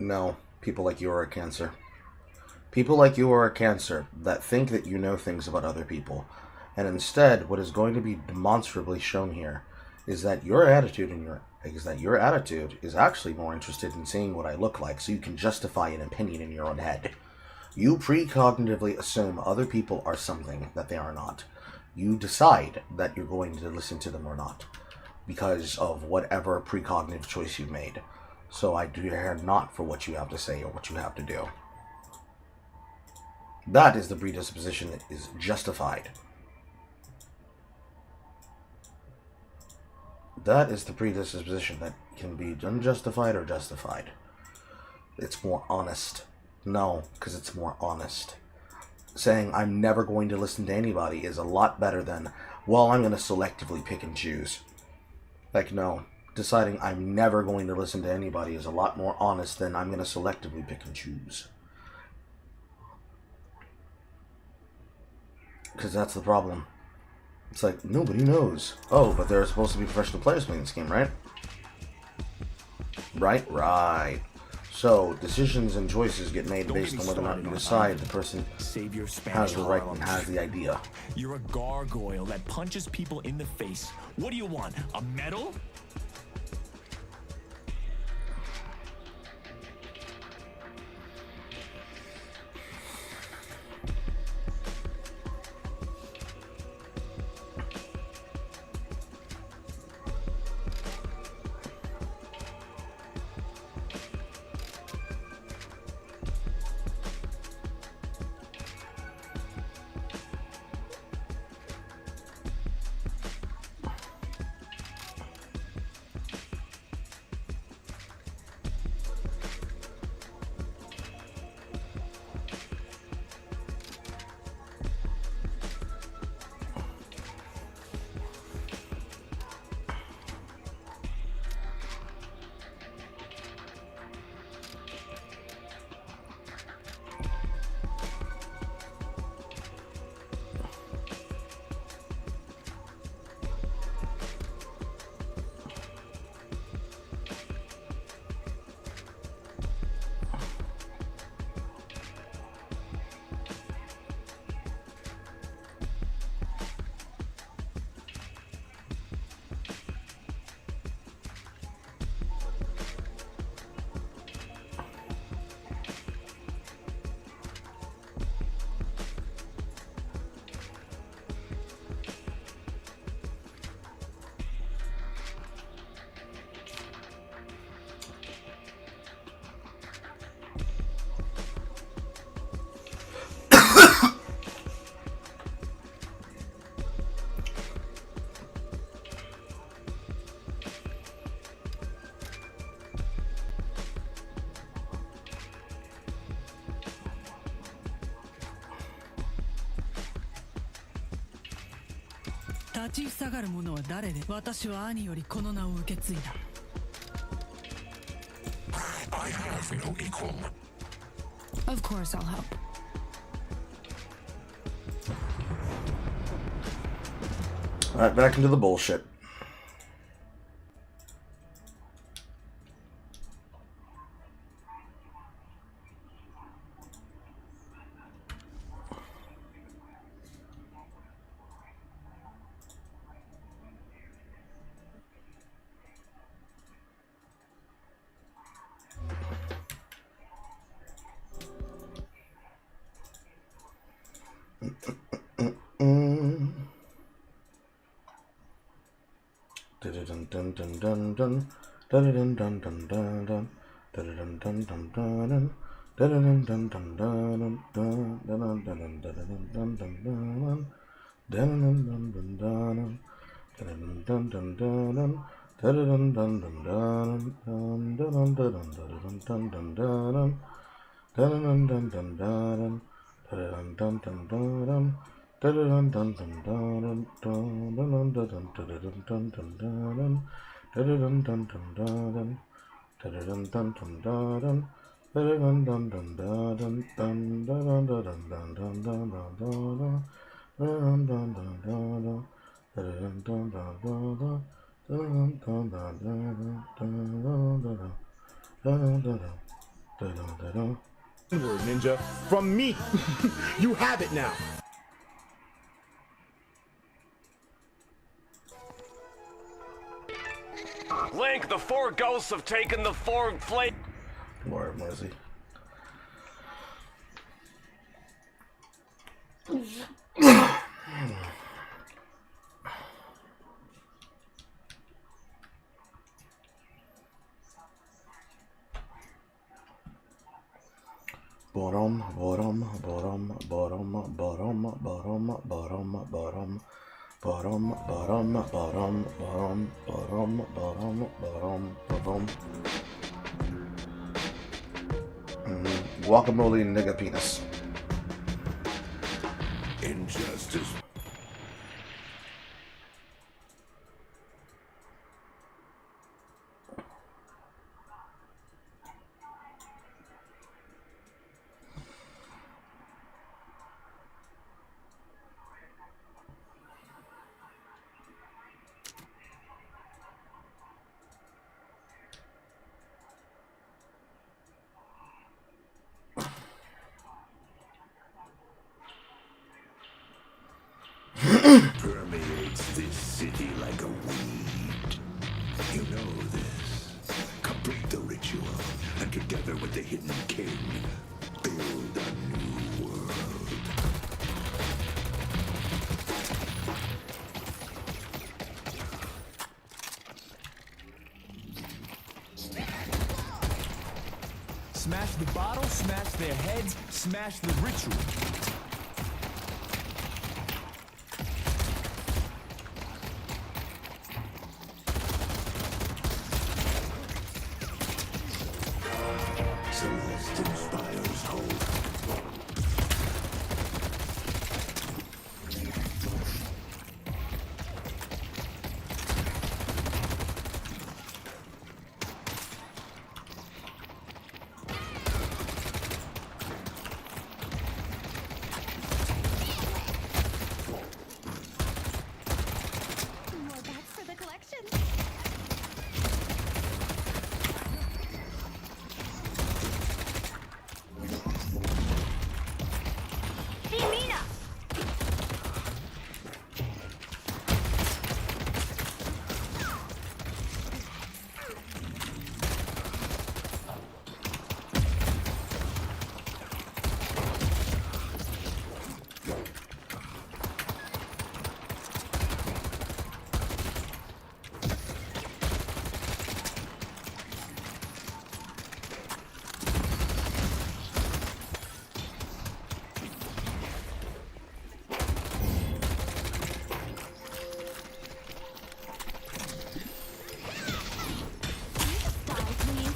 No, people like you are a cancer. People like you are a cancer that think that you know things about other people. And instead, what is going to be demonstrably shown here is that your attitude is actually more interested in seeing what I look like so you can justify an opinion in your own head. You precognitively assume other people are something that they are not. You decide that you're going to listen to them or not because of whatever precognitive choice you've made. So I do care not for what you have to say or what you have to do. That is the predisposition that is justified. That is the predisposition that can be unjustified or justified. It's more honest. No, because it's more honest. Saying I'm never going to listen to anybody is a lot better than, well, I'm going to selectively pick and choose. Like, no. Deciding I'm never going to listen to anybody is a lot more honest than I'm going to selectively pick and choose. Because that's the problem. It's like, nobody knows. Oh, but there are supposed to be professional players playing this game, right? Right. So, decisions and choices get made based on whether or not you decide the person has the right and has the idea. You're a gargoyle that punches people in the face. What do you want? A medal? I have no equal. Of course I'll help. Alright, back into the bullshit. Da-da-da-da. Word, ninja. From me. You have it now. Link, the four ghosts have taken the four flame. Lord mercy. Bottom, bottom, bottom, bottom, bottom, bottom, bottom, bottom, bottom, bottom, bottom, bottom, bottom, bottom, bottom, bottom. Guacamole nigga penis. Injustice. Permeates this city like a weed. You know this. Complete the ritual, and together with the Hidden King, build a new world. Smash the bottle, smash their heads, smash the ritual. Celeste inspires hope. More bags for the collection. Hey, Mina! Die, please.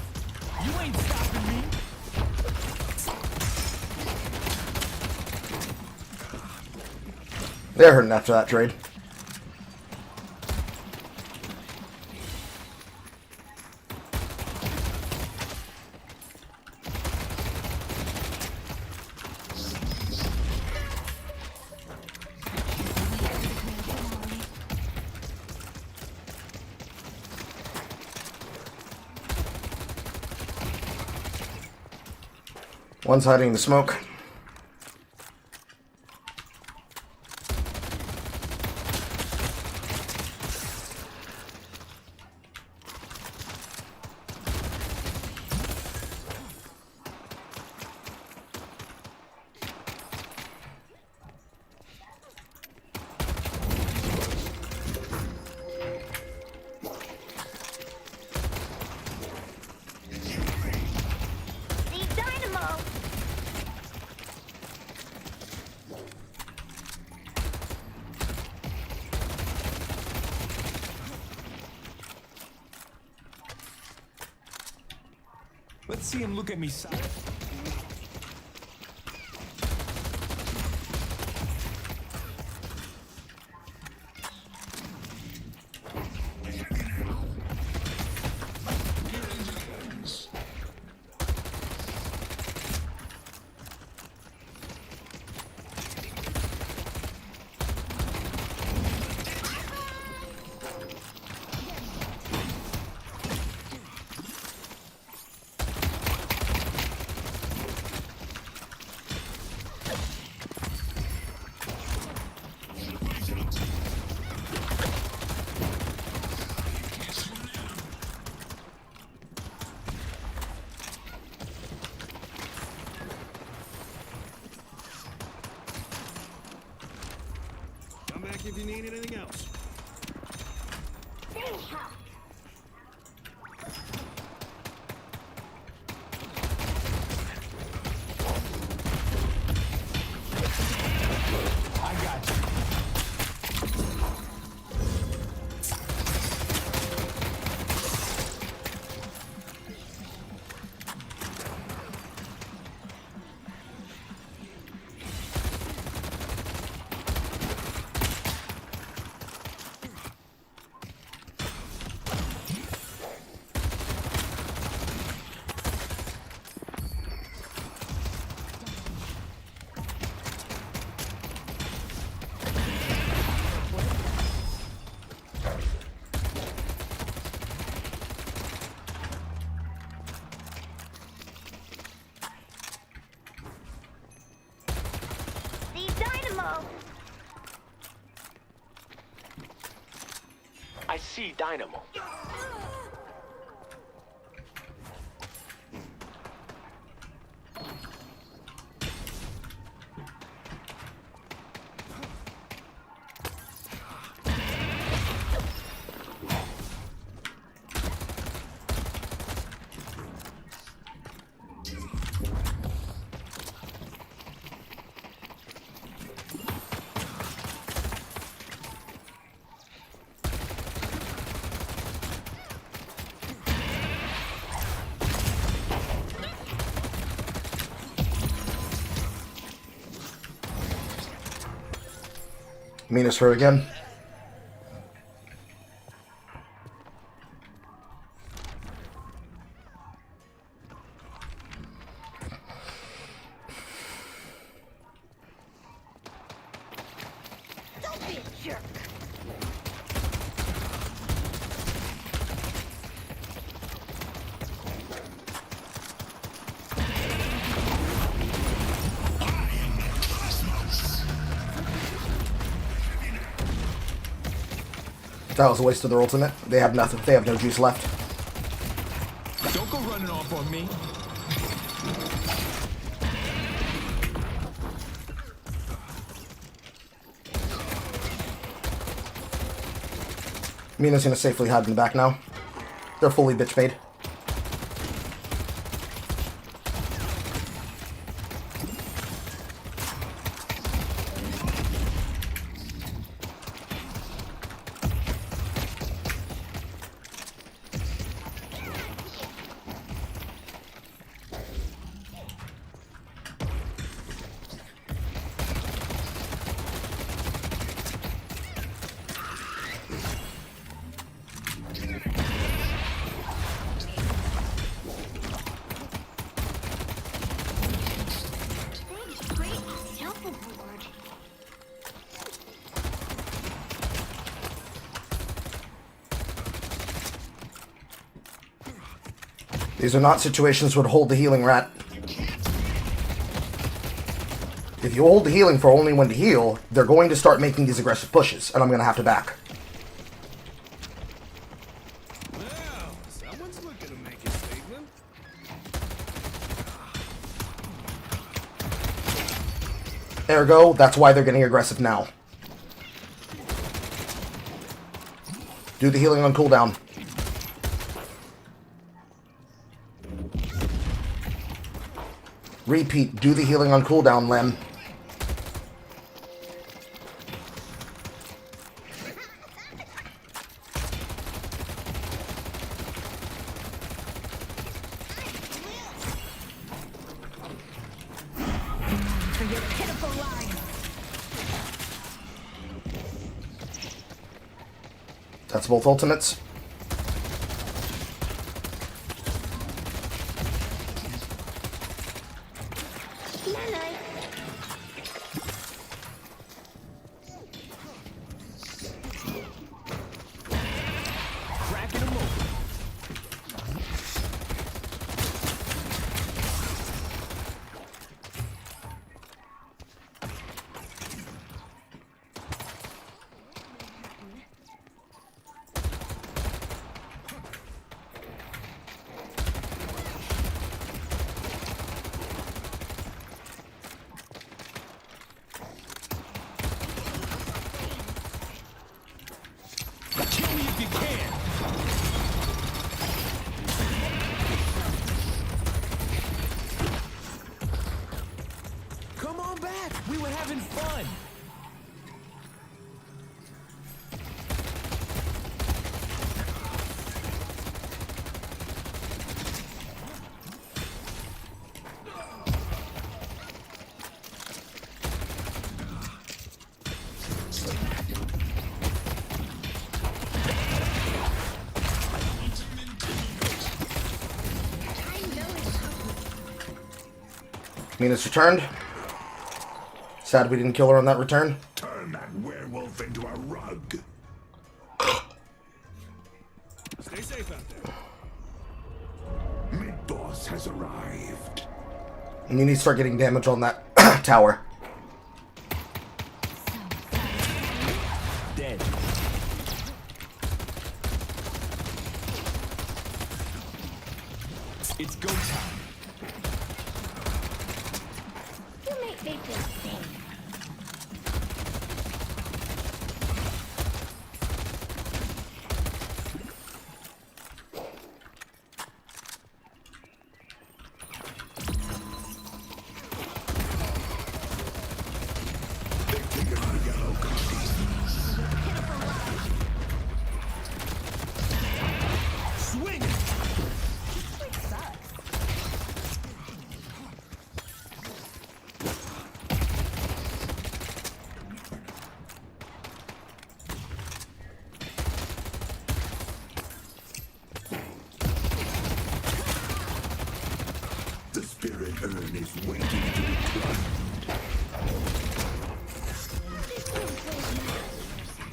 You ain't stopping me. They're hurting after that trade. One's hiding in the smoke. Need dynamo! Let's see him look at me side. if you need anything else. I got you. The dynamo. I see Dynamo. Meanest her again. Don't be a jerk. That was a waste of their ultimate. They have nothing. They have no juice left. Don't go running off on me. Mina's gonna safely hide in the back now. They're fully bitch made. Great help aboard. These are not situations where to hold the healing, rat. If you hold the healing for only when to heal, they're going to start making these aggressive pushes, and I'm going to have to back. Well, someone's looking to make a statement. Ergo, that's why they're getting aggressive now. Do the healing on cooldown. Repeat, do the healing on cooldown, Lem. For your pitiful lies. That's both ultimates. Night-night. Cracking them open. Mina's returned. Sad we didn't kill her on that return. Turn that werewolf into a rug. Stay safe out there. Mid-boss has arrived. And you need to start getting damage on that tower. Dead. It's go time. You make me feel safe. Swing! Which sucks. The spirit urn is waiting to be plugged.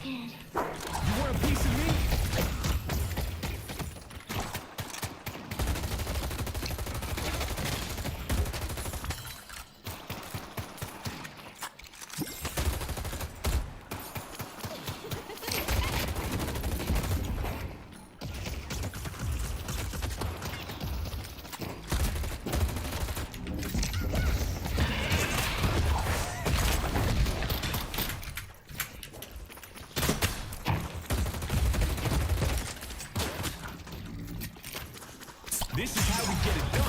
You want a piece of me? This is how we get it done.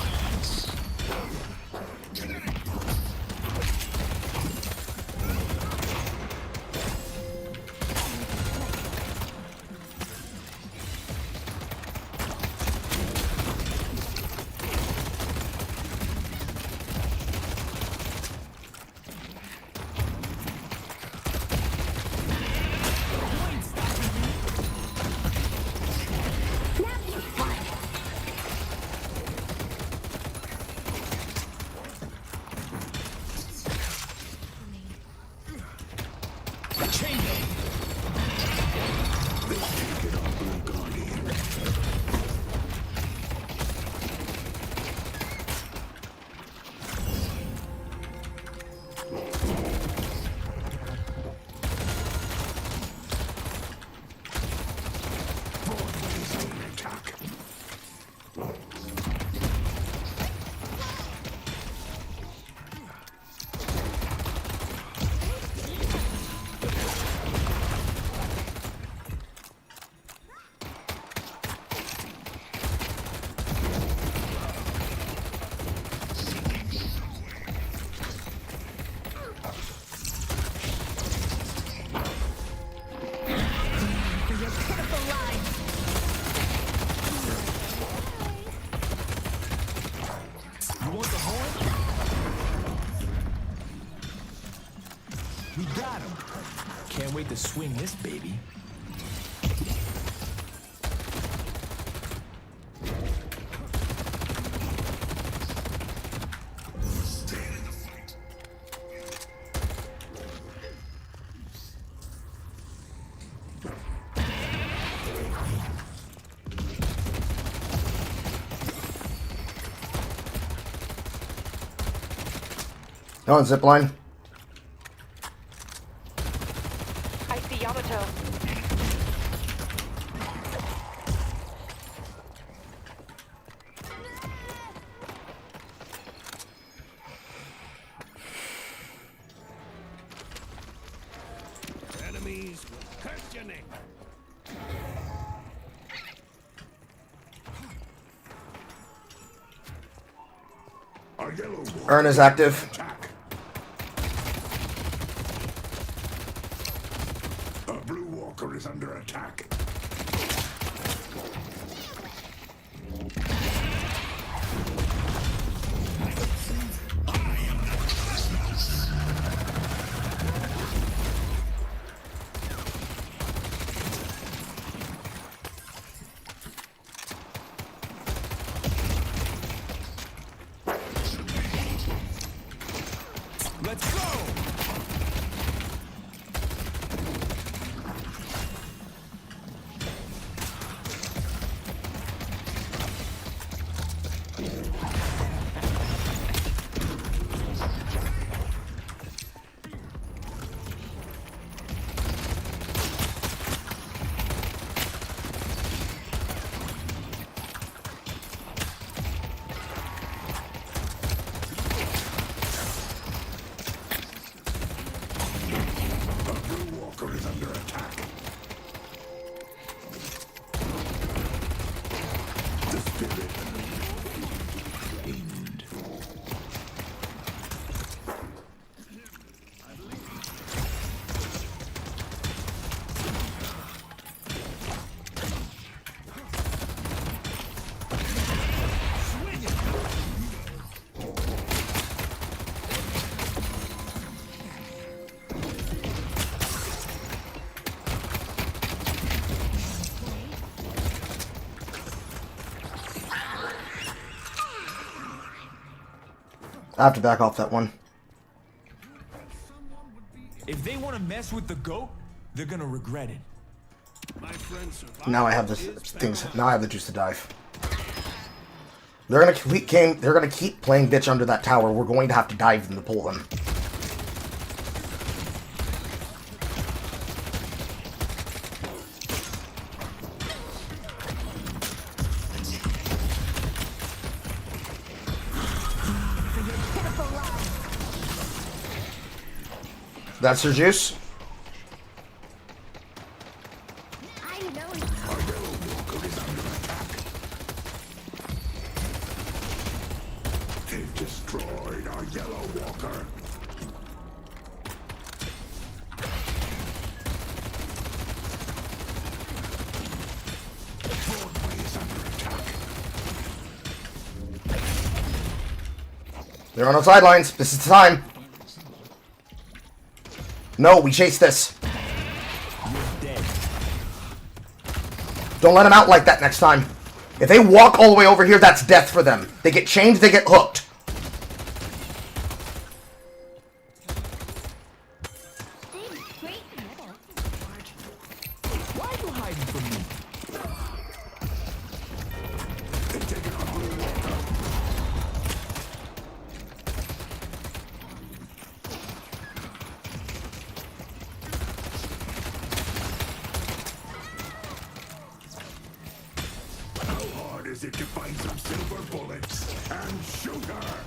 We got him. Can't wait to swing this baby. No on zipline. I see Yamato. Enemies will cut your name. Our yellow wolf Urn is active. attack. A blue walker is under attack. I have to back off that one. If they want to mess with the GOAT, they're gonna regret it. Now I have this things. Now I have the juice to dive. They're gonna keep playing bitch under that tower. We're going to have to dive them to pull them. That's your juice. I know you. Our yellow walker is under attack. They've destroyed our yellow walker. Broadway is under attack. They're on the sidelines. This is the time. No, we chase this. Don't let them out like that next time. If they walk all the way over here, that's death for them. They get chained, they get hooked. Great medal. Why are you hiding from me? They've taken our blue walker. How hard is it to find some silver bullets and shoot her?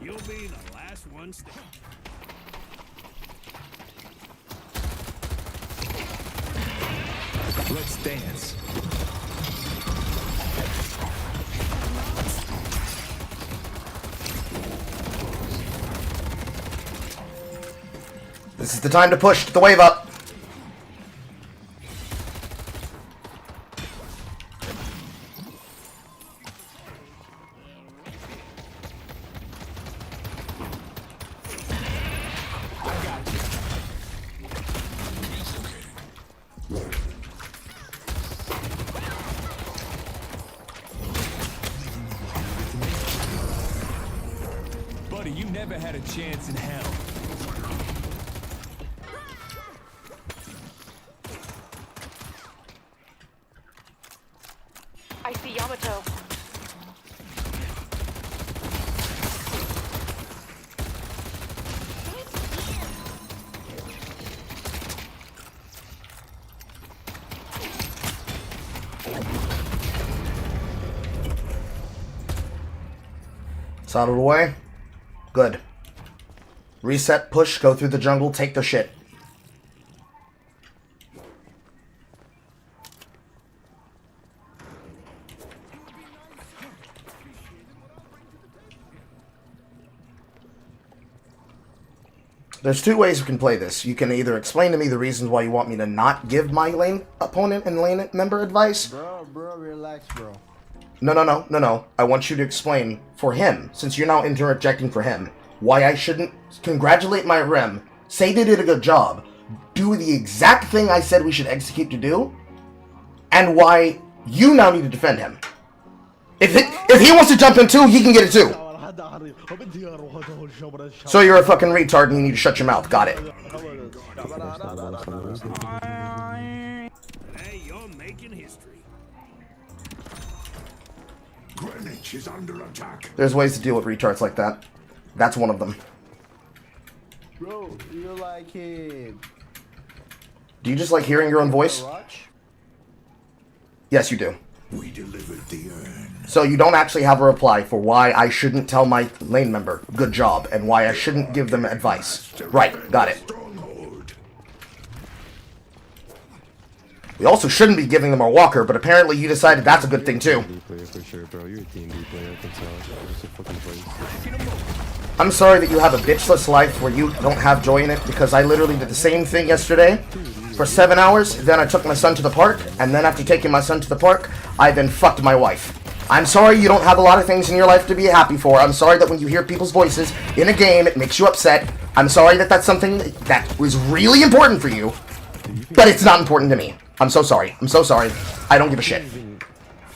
You'll be the last one standing. Let's dance. This is the time to push the wave up. Buddy, you never had a chance in hell. I see Yamato. It's out of the way. Good. Reset, push, go through the jungle, take their shit. There's two ways we can play this. You can either explain to me the reasons why you want me to not give my lane opponent and lane member advice. Bro, relax, bro. No. I want you to explain for him, since you're now interjecting for him, why I shouldn't congratulate my rem, say they did a good job, do the exact thing I said we should execute to do, and why you now need to defend him. If he wants to jump in too, he can get it too. So you're a fucking retard and you need to shut your mouth. Got it. Hey, you're making history. Greenwich is under attack. There's ways to deal with retards like that. That's one of them. Bro, you're like him. Do you just like hearing your own voice? Yes, you do. We delivered the urn. So you don't actually have a reply for why I shouldn't tell my lane member, good job, and why I shouldn't give them advice. Right, got it. We also shouldn't be giving them our walker, but apparently you decided that's a good thing too. I'm sorry that you have a bitchless life where you don't have joy in it, because I literally did the same thing yesterday for 7 hours, then I took my son to the park, and then after taking my son to the park, I then fucked my wife. I'm sorry you don't have a lot of things in your life to be happy for. I'm sorry that when you hear people's voices in a game, it makes you upset. I'm sorry that that's something that was really important for you, but it's not important to me. I'm so sorry. I'm so sorry. I don't give a shit.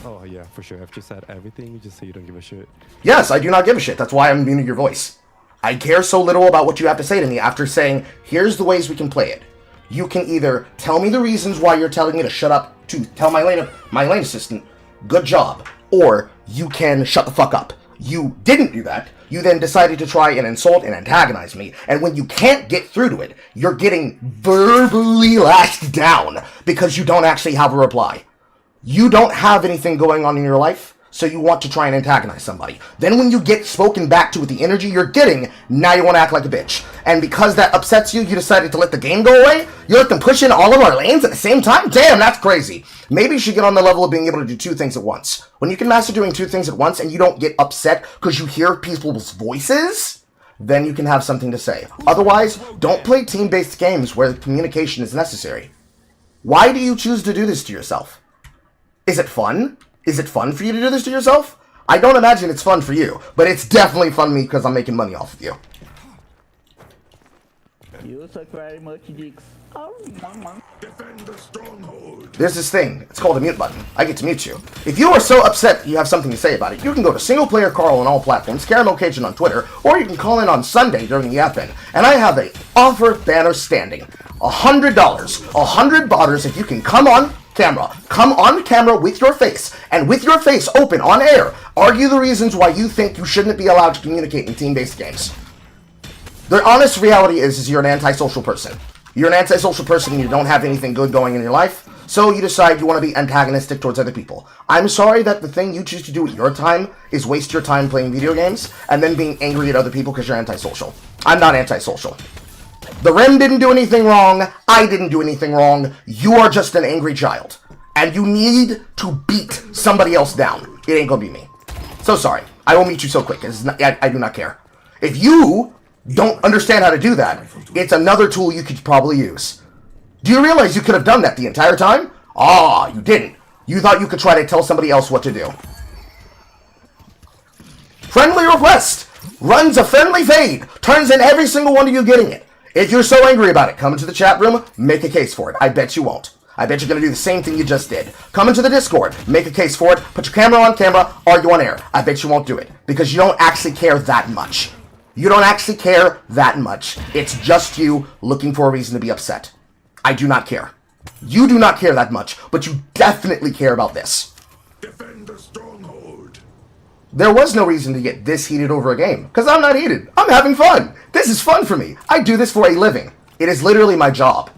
Oh, yeah, for sure. I've just said everything. You just say you don't give a shit. Yes, I do not give a shit. That's why I'm muting your voice. I care so little about what you have to say to me after saying, here's the ways we can play it. You can either tell me the reasons why you're telling me to shut up, to tell my lane assistant, good job, or you can shut the fuck up. You didn't do that. You then decided to try and insult and antagonize me, and when you can't get through to it, you're getting verbally lashed down because you don't actually have a reply. You don't have anything going on in your life, so you want to try and antagonize somebody. Then when you get spoken back to with the energy you're getting, now you want to act like a bitch. And because that upsets you, you decided to let the game go away? You let them push in all of our lanes at the same time? Damn, that's crazy. Maybe you should get on the level of being able to do 2 things at once. When you can master doing 2 things at once and you don't get upset because you hear people's voices, then you can have something to say. Otherwise, don't play team-based games where communication is necessary. Why do you choose to do this to yourself? Is it fun? Is it fun for you to do this to yourself? I don't imagine it's fun for you, but it's definitely fun to me because I'm making money off of you. You suck very much, dicks. Defend the stronghold. There's this thing. It's called a mute button. I get to mute you. If you are so upset that you have something to say about it, you can go to SinglePlayerCarl on all platforms, Caramel Cajun on Twitter, or you can call in on Sunday during the FN. And I have a offer banner standing. $100. 100 botters if you can come on camera with your face, and with your face open on air, argue the reasons why you think you shouldn't be allowed to communicate in team-based games. The honest reality is you're an antisocial person. You're an antisocial person and you don't have anything good going in your life, so you decide you want to be antagonistic towards other people. I'm sorry that the thing you choose to do with your time is waste your time playing video games and then being angry at other people because you're antisocial. I'm not antisocial. The Rim didn't do anything wrong. I didn't do anything wrong. You are just an angry child. And you need to beat somebody else down. It ain't gonna be me. So sorry. I will meet you so quick. I do not care. If you don't understand how to do that, it's another tool you could probably use. Do you realize you could have done that the entire time? Ah, you didn't. You thought you could try to tell somebody else what to do. Friendly request! Runs a friendly fade. Turns in every single one of you getting it. If you're so angry about it, come into the chat room, make a case for it. I bet you won't. I bet you're going to do the same thing you just did. Come into the Discord, make a case for it, put your camera on camera, argue on air. I bet you won't do it, because you don't actually care that much. You don't actually care that much. It's just you looking for a reason to be upset. I do not care. You do not care that much, but you definitely care about this. Defend the stronghold. There was no reason to get this heated over a game, because I'm not heated. I'm having fun. This is fun for me. I do this for a living. It is literally my job.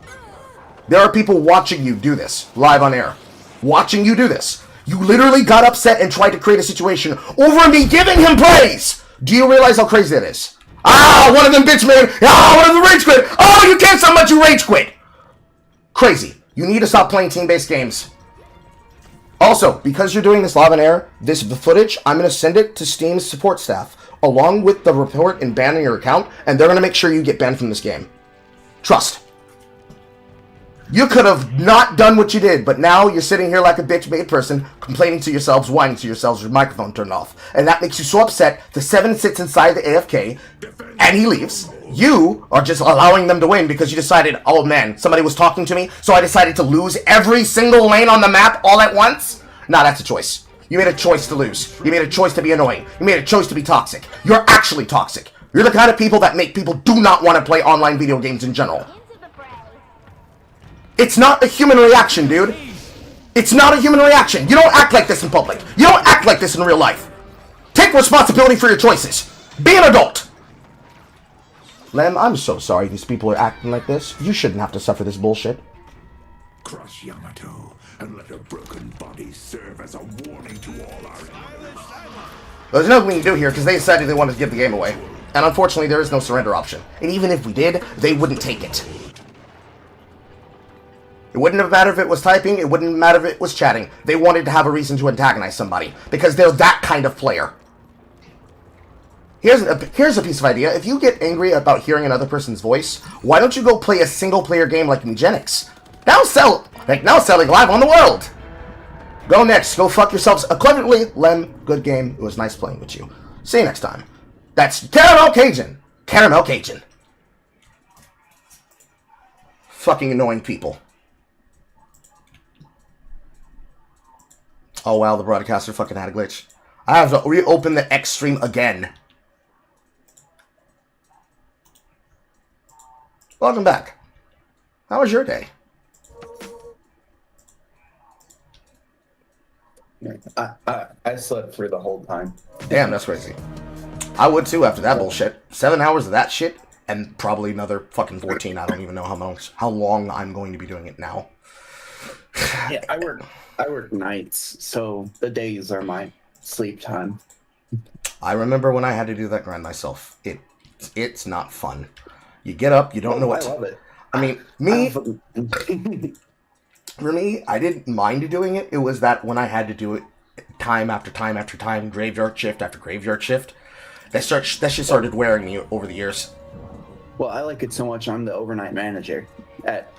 There are people watching you do this, live on air. Watching you do this. You literally got upset and tried to create a situation over me giving him praise! Do you realize how crazy that is? Ah, one of them bitch made. Ah, one of them rage quit. Oh, you can't so much you rage quit. Crazy. You need to stop playing team-based games. Also, because you're doing this live on air, the footage, I'm going to send it to Steam's support staff, along with the report and banning your account, and they're going to make sure you get banned from this game. Trust. You could have not done what you did, but now you're sitting here like a bitch-made person, complaining to yourselves, whining to yourselves, your microphone turned off. And that makes you so upset, the 7 sits inside the AFK, and he leaves. You are just allowing them to win because you decided, oh man, somebody was talking to me, so I decided to lose every single lane on the map all at once? Nah, that's a choice. You made a choice to lose. You made a choice to be annoying. You made a choice to be toxic. You're actually toxic. You're the kind of people that make people do not want to play online video games in general. It's not a human reaction, dude. It's not a human reaction. You don't act like this in public. You don't act like this in real life. Take responsibility for your choices. Be an adult. Lem, I'm so sorry these people are acting like this. You shouldn't have to suffer this bullshit. Crush Yamato and let her broken body serve as a warning to all our enemies. There's nothing we can do here because they decided they wanted to give the game away. And unfortunately, there is no surrender option. And even if we did, they wouldn't take it. It wouldn't have mattered if it was typing. It wouldn't matter if it was chatting. They wanted to have a reason to antagonize somebody because they're that kind of player. Here's a piece of idea. If you get angry about hearing another person's voice, why don't you go play a single-player game like Eugenics? Now selling live on the world! Go next. Go fuck yourselves. Cleverly, Lem, good game. It was nice playing with you. See you next time. That's Caramel Cajun. Caramel Cajun. Fucking annoying people. Oh wow, the broadcaster fucking had a glitch. I have to reopen the X stream again. Welcome back. How was your day? I slept through the whole time. Damn, that's crazy. I would too after that bullshit. 7 hours of that shit, and probably another fucking 14. I don't even know how long I'm going to be doing it now. Yeah, I work nights, so the days are my sleep time. I remember when I had to do that grind myself. It's not fun. You get up, you don't know what. I love it. I mean, for me, I didn't mind doing it. It was that when I had to do it time after time after time, graveyard shift after graveyard shift, that shit started wearing me over the years. Well, I like it so much. I'm the overnight manager at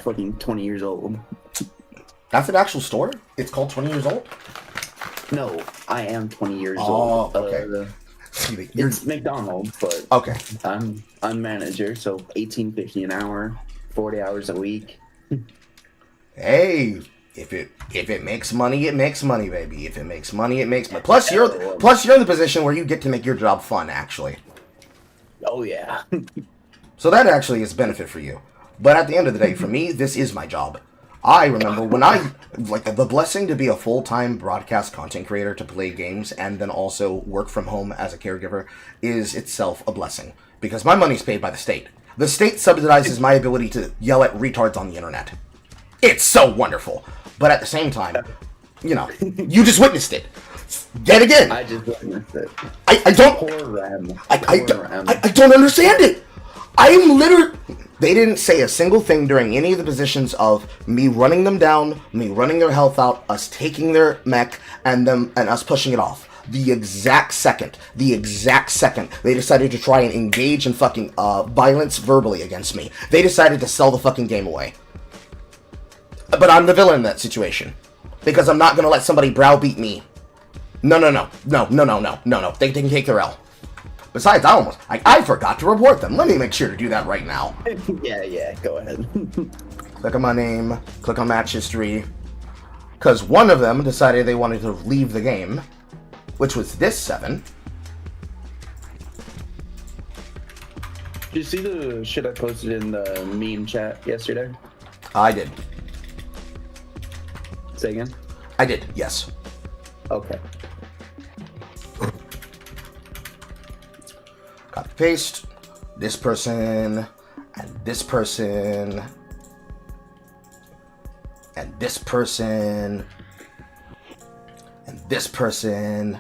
fucking 20 years old. That's an actual store? It's called 20 years old? No, I am 20 years old. Oh, okay. It's McDonald's, but okay. I'm manager, so $18.50 an hour, 40 hours a week. Hey, if it makes money, it makes money, baby. If it makes money, it makes money. Plus you're in the position where you get to make your job fun, actually. Oh yeah. So that actually is a benefit for you. But at the end of the day, for me, this is my job. I remember when the blessing to be a full-time broadcast content creator to play games and then also work from home as a caregiver is itself a blessing. Because my money's paid by the state. The state subsidizes my ability to yell at retards on the internet. It's so wonderful. But at the same time, you know, you just witnessed it. Yet again. I just witnessed it. I don't... Poor Rem. I don't understand it. I am literally... They didn't say a single thing during any of the positions of me running them down, me running their health out, us taking their mech, and us pushing it off. The exact second they decided to try and engage in fucking violence verbally against me, they decided to sell the fucking game away. But I'm the villain in that situation. Because I'm not gonna let somebody browbeat me. No. They can take their L. Besides, I forgot to report them. Let me make sure to do that right now. Yeah, go ahead. Click on my name, click on match history. Because one of them decided they wanted to leave the game, which was this 7. Did you see the shit I posted in the meme chat yesterday? I did. Say again? I did, yes. Okay. Copy paste. This person, and this person, and this person, and this person.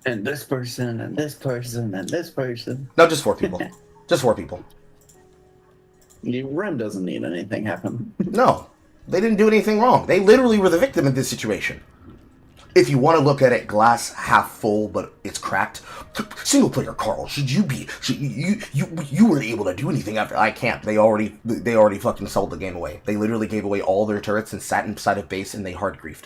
And this person, and this person, and this person. No, just 4 people. Just 4 people. Rem doesn't need anything happen. No. They didn't do anything wrong. They literally were the victim in this situation. If you want to look at it glass half full, but it's cracked, SinglePlayerCarl, you weren't able to do anything after. I can't. They already fucking sold the game away. They literally gave away all their turrets and sat inside of base and they hard griefed.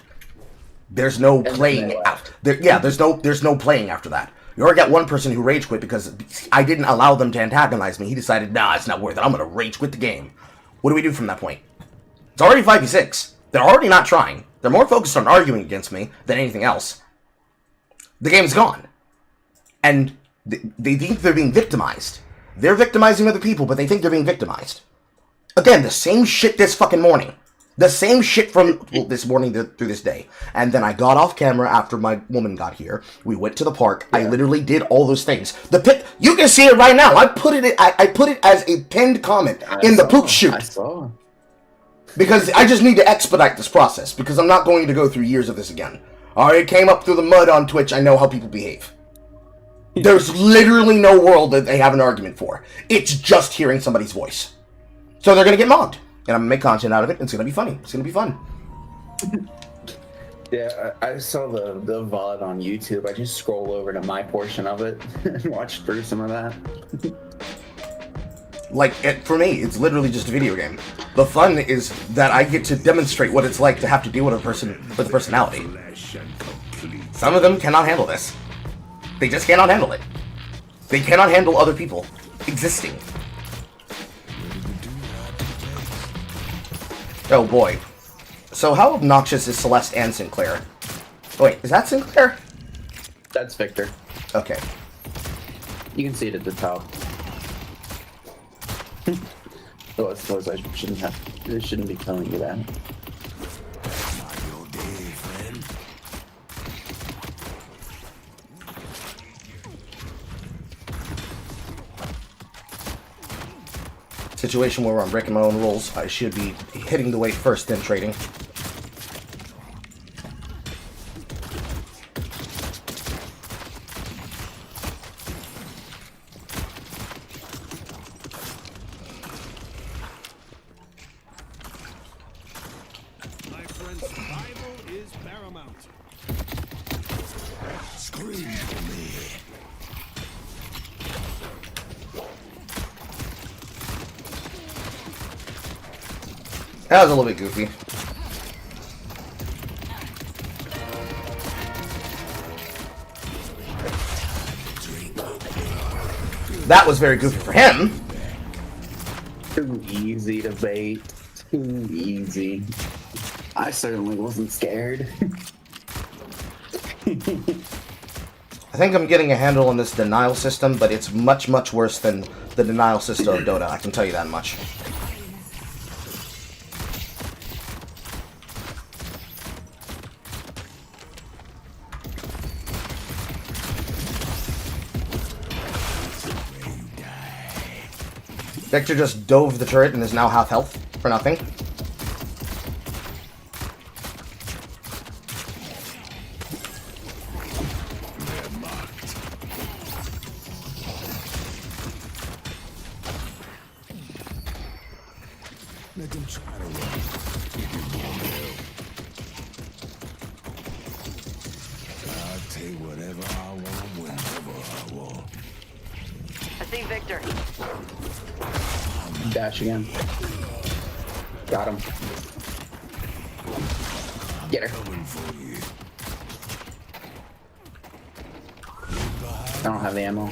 There's no playing after. There's no playing after that. You already got one person who rage quit because I didn't allow them to antagonize me. He decided, nah, it's not worth it. I'm gonna rage quit the game. What do we do from that point? It's already 5v6. They're already not trying. They're more focused on arguing against me than anything else. The game's gone. And they think they're being victimized. They're victimizing other people, but they think they're being victimized. Again, the same shit this fucking morning. The same shit from this morning through this day. And then I got off camera after my woman got here. We went to the park. Yeah. I literally did all those things. You can see it right now. I put it as a pinned comment in the poop shoot. I saw. Because I just need to expedite this process, because I'm not going to go through years of this again. I came up through the mud on Twitch, I know how people behave. There's literally no world that they have an argument for. It's just hearing somebody's voice. So they're gonna get mocked. And I'm gonna make content out of it, and it's gonna be funny. It's gonna be fun. Yeah, I saw the VOD on YouTube. I just scroll over to my portion of it and watch through some of that. Like, for me, it's literally just a video game. The fun is that I get to demonstrate what it's like to have to deal with a person with a personality. Some of them cannot handle this. They just cannot handle it. They cannot handle other people existing. Oh boy. So how obnoxious is Celeste and Sinclair? Oh, wait, is that Sinclair? That's Victor. Okay. You can see it at the top. Oh, I suppose I shouldn't have. They shouldn't be telling you that. Situation where I'm breaking my own rules. I should be hitting the weight first, then trading. My friend, survival is paramount. Scream for me. That was a little bit goofy. That was very goofy for him. Too easy to bait. Too easy. I certainly wasn't scared. I think I'm getting a handle on this denial system, but it's much, much worse than the denial system of Dota. I can tell you that much. Victor just dove the turret and is now half health for nothing. Let them try to run. If you want help, I'll take whatever I want whenever I want. I see Victor. Dash again. Got him. Get her. I don't have the ammo.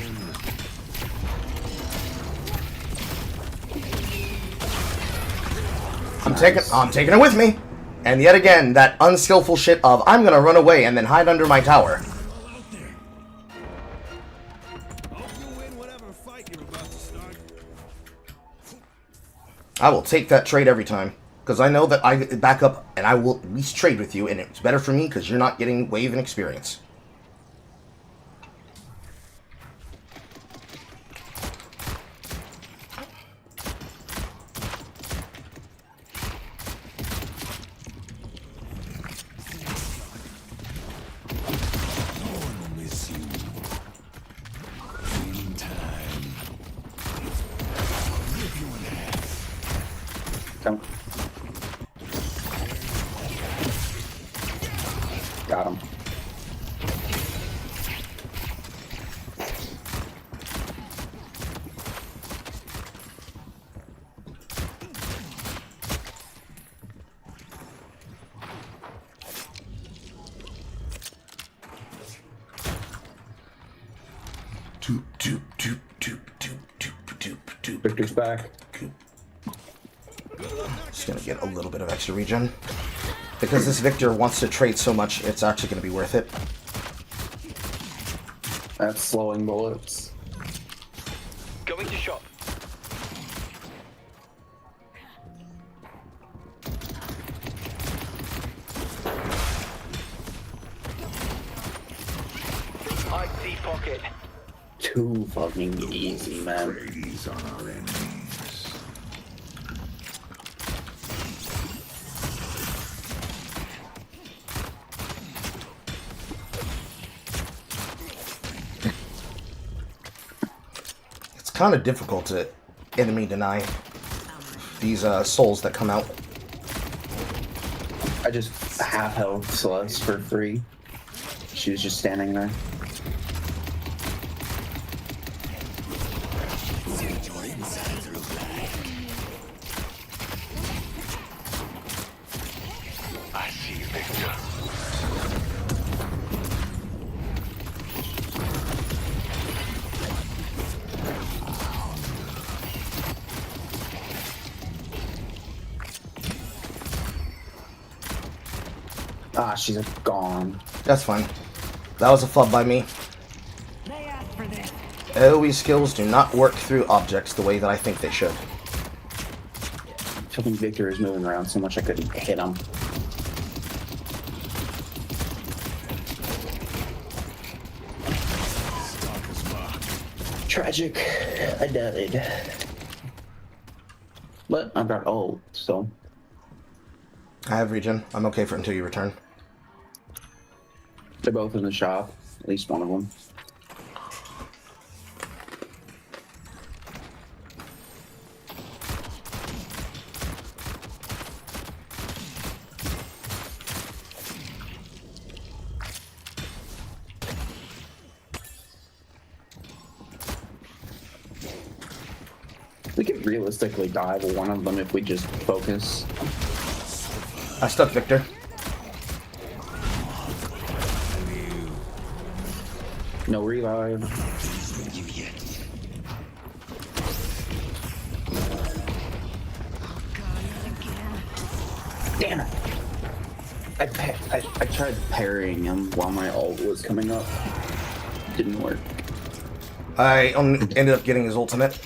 I'm taking it with me. And yet again, that unskillful shit of I'm gonna run away and then hide under my tower. I will take that trade every time. Because I know that I back up and I will at least trade with you, and it's better for me because you're not getting wave and experience. Come. Got him. Victor's back. Just gonna get a little bit of extra regen. Because this Victor wants to trade so much, it's actually gonna be worth it. That's slowing bullets. Going to shop. I see pocket. Too fucking easy, man. Praise on our enemies. kind of difficult to enemy deny these souls that come out. I just half held Celeste for free. She was just standing there. I see you, Victor. Ah, she's gone. That's fine. That was a flub by me. They asked for this. AoE skills do not work through objects the way that I think they should. I think Victor is moving around so much I couldn't hit him. Tragic. I died. But I've got ult, so. I have regen. I'm okay for until you return. They're both in the shop. At least one of them. We could realistically die with one of them if we just focus. I stuck Victor. No revive. Damn it! I tried parrying him while my ult was coming up. Didn't work. I ended up getting his ultimate.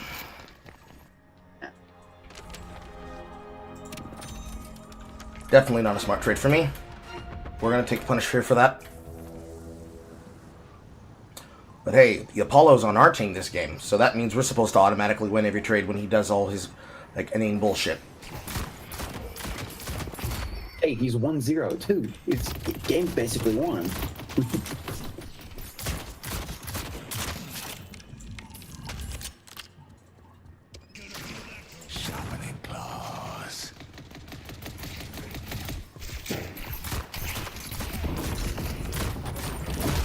Definitely not a smart trade for me. We're going to take punish here for that. But hey, the Apollo's on our team this game, so that means we're supposed to automatically win every trade when he does all his, like, inane bullshit. Hey, he's 1-0 too. It's the game's basically won. Sharpening claws.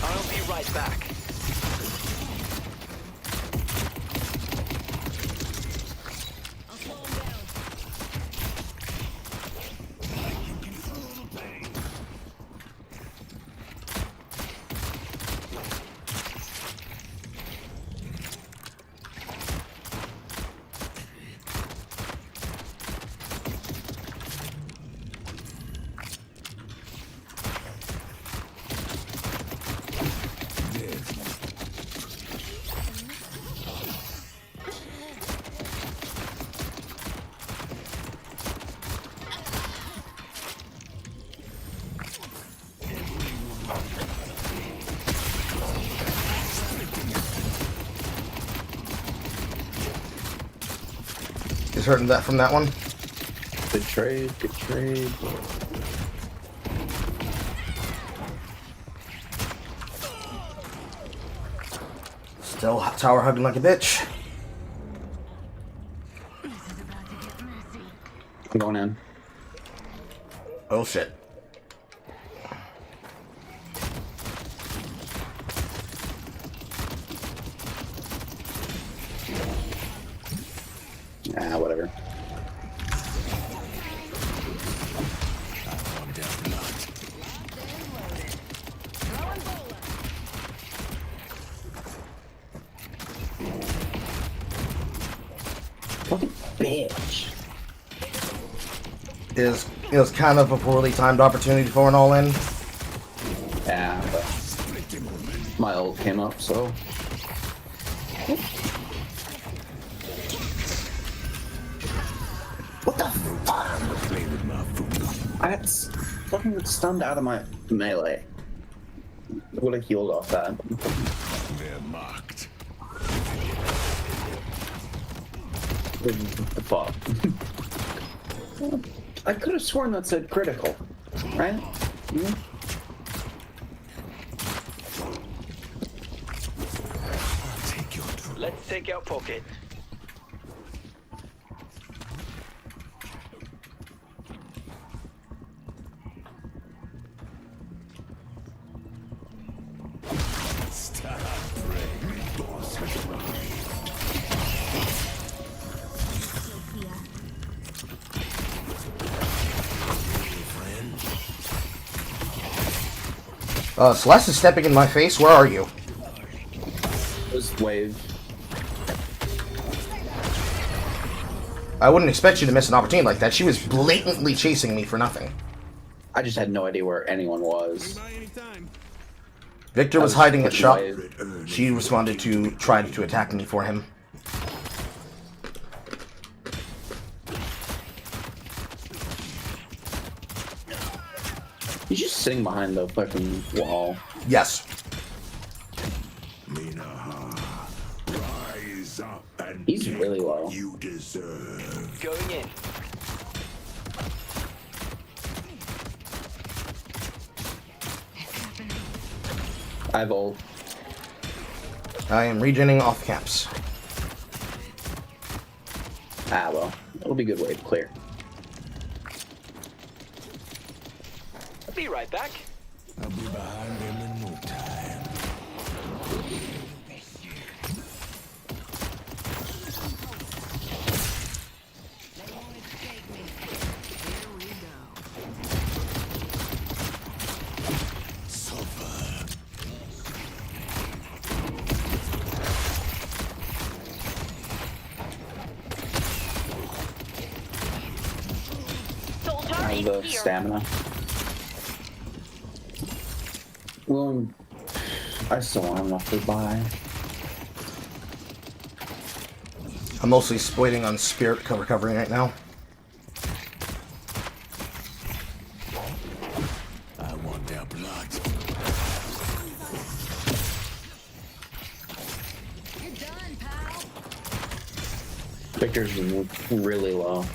I'll be right back. Is hurting that from that one? Good trade, good trade. Still tower hugging like a bitch. I'm going in. Oh shit. Ah, whatever. Fucking bitch. It was kind of a poorly timed opportunity for an all-in. Yeah, but my ult came up, so. What the fuck? I got fucking stunned out of my melee. Would have healed off that. They're marked. What the fuck? I could have sworn that said critical, right? Mm-hmm. Let's take out Pocket. Stop praying. Boss has arrived. Celeste is stepping in my face. Where are you? This wave. I wouldn't expect you to miss an opportunity like that. She was blatantly chasing me for nothing. I just had no idea where anyone was. Victor was hiding at shop. Wave. She responded to trying to attack me for him. He's just sitting behind the fucking wall. Yes. Minaha, rise up and He's take really low. what you deserve. Going in. I have ult. I am regening off caps. Ah, well. It'll be a good wave clear. Be right back. I'll be behind him in no time. I have the stamina. Well, I still want enough to buy. I'm mostly waiting on spirit recovery right now. I want their blood. You're done, pal. Victor's really low.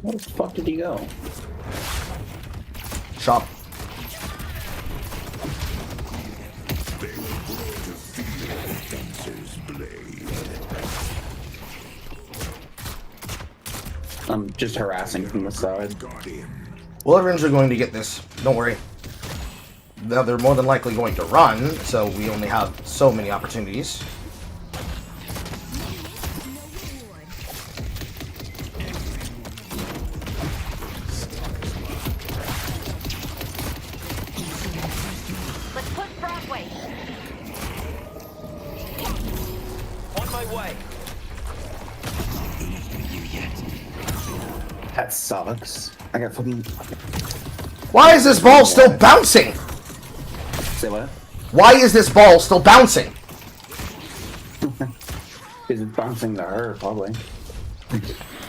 Where the fuck did he go? Shop. They will grow to feel the dancer's blade. I'm just harassing from the side. Got him. Well, everyone's going to get this. Don't worry. Now they're more than likely going to run, so we only have so many opportunities. Let's push Broadway. On my way. That sucks. I got fucking. Why is this ball still bouncing? Say what? Why is this ball still bouncing? Is it bouncing to her, probably.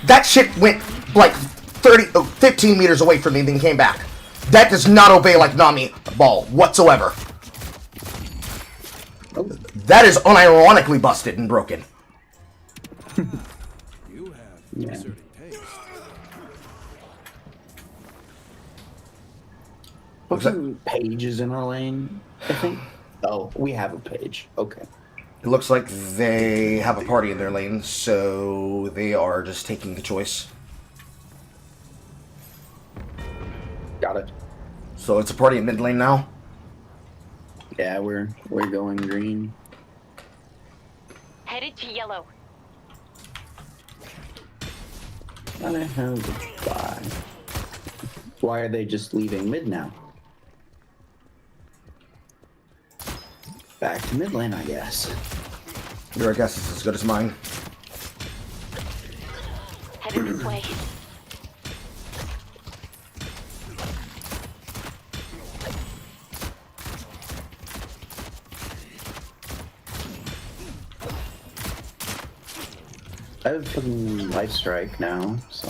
That shit went like 15 meters away from me and then came back. That does not obey like Nami ball whatsoever. Oh. That is unironically busted and broken. You have Yeah. deserted taste. Fucking Page is in our lane, I think. Oh, we have a Page. Okay. It looks like they have a party in their lane, so they are just taking the choice. Got it. So it's a party in mid lane now. Yeah, we're going green. Headed to yellow. I have a buy. Why are they just leaving mid now? Back to mid lane, I guess. Your guess is as good as mine. Headed this way. I have fucking life strike now, so.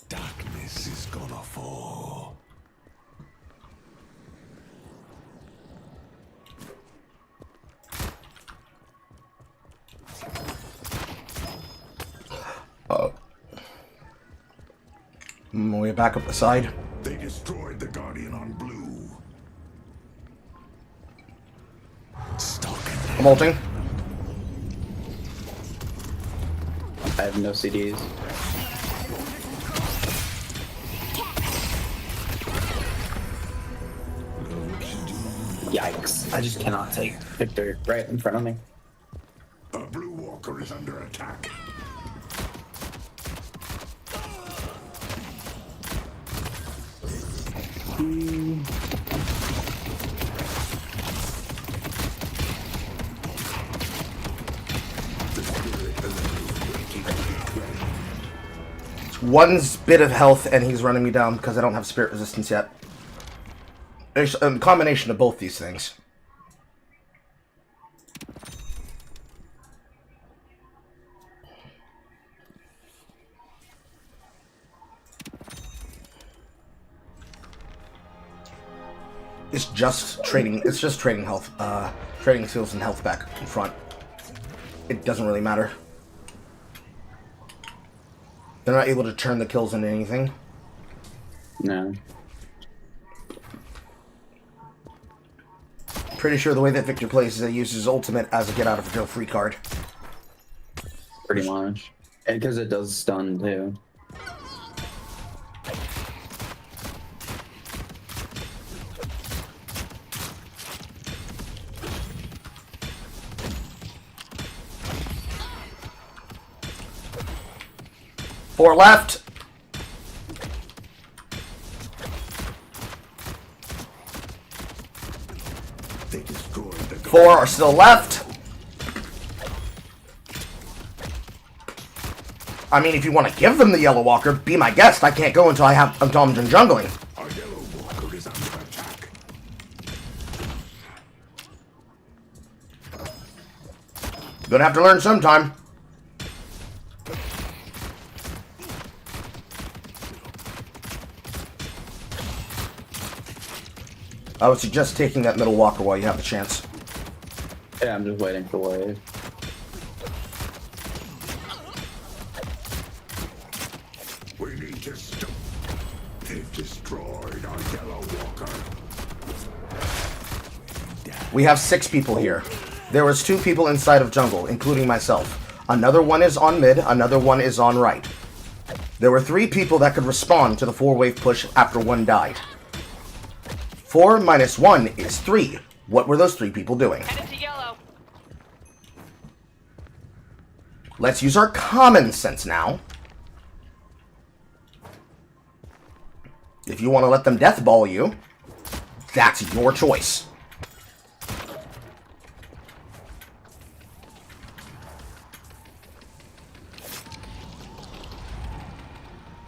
Darkness is gonna fall. me back up the side. They destroyed the Guardian on blue. I'm ulting. I have no CDs. Yikes. I just cannot take Victor right in front of me. A blue walker is under attack. One bit of health, and he's running me down because I don't have spirit resistance yet. There's a combination of both these things. It's just trading. It's just trading health, trading skills and health back in front. It doesn't really matter. They're not able to turn the kills into anything. No. Pretty sure the way that Victor plays is that he uses his ultimate as a get out of jail free card. Pretty much. And because it does stun too. Four left. They destroyed the Four are still left. I mean, if you want to give them the Yellow Walker, be my guest. I can't go until I'm done jungling. Our Yellow Walker is under attack. Gonna have to learn sometime. I would suggest taking that middle walker while you have the chance. Yeah, I'm just waiting for wave. We need to stop. They've destroyed our Yellow Walker. We have 6 people here. There was 2 people inside of jungle, including myself. Another one is on mid, another one is on right. There were 3 people that could respond to the 4-wave push after one died. 4 minus 1 is 3. What were those 3 people doing? Headed to yellow. Let's use our common sense now. If you want to let them death ball you, that's your choice.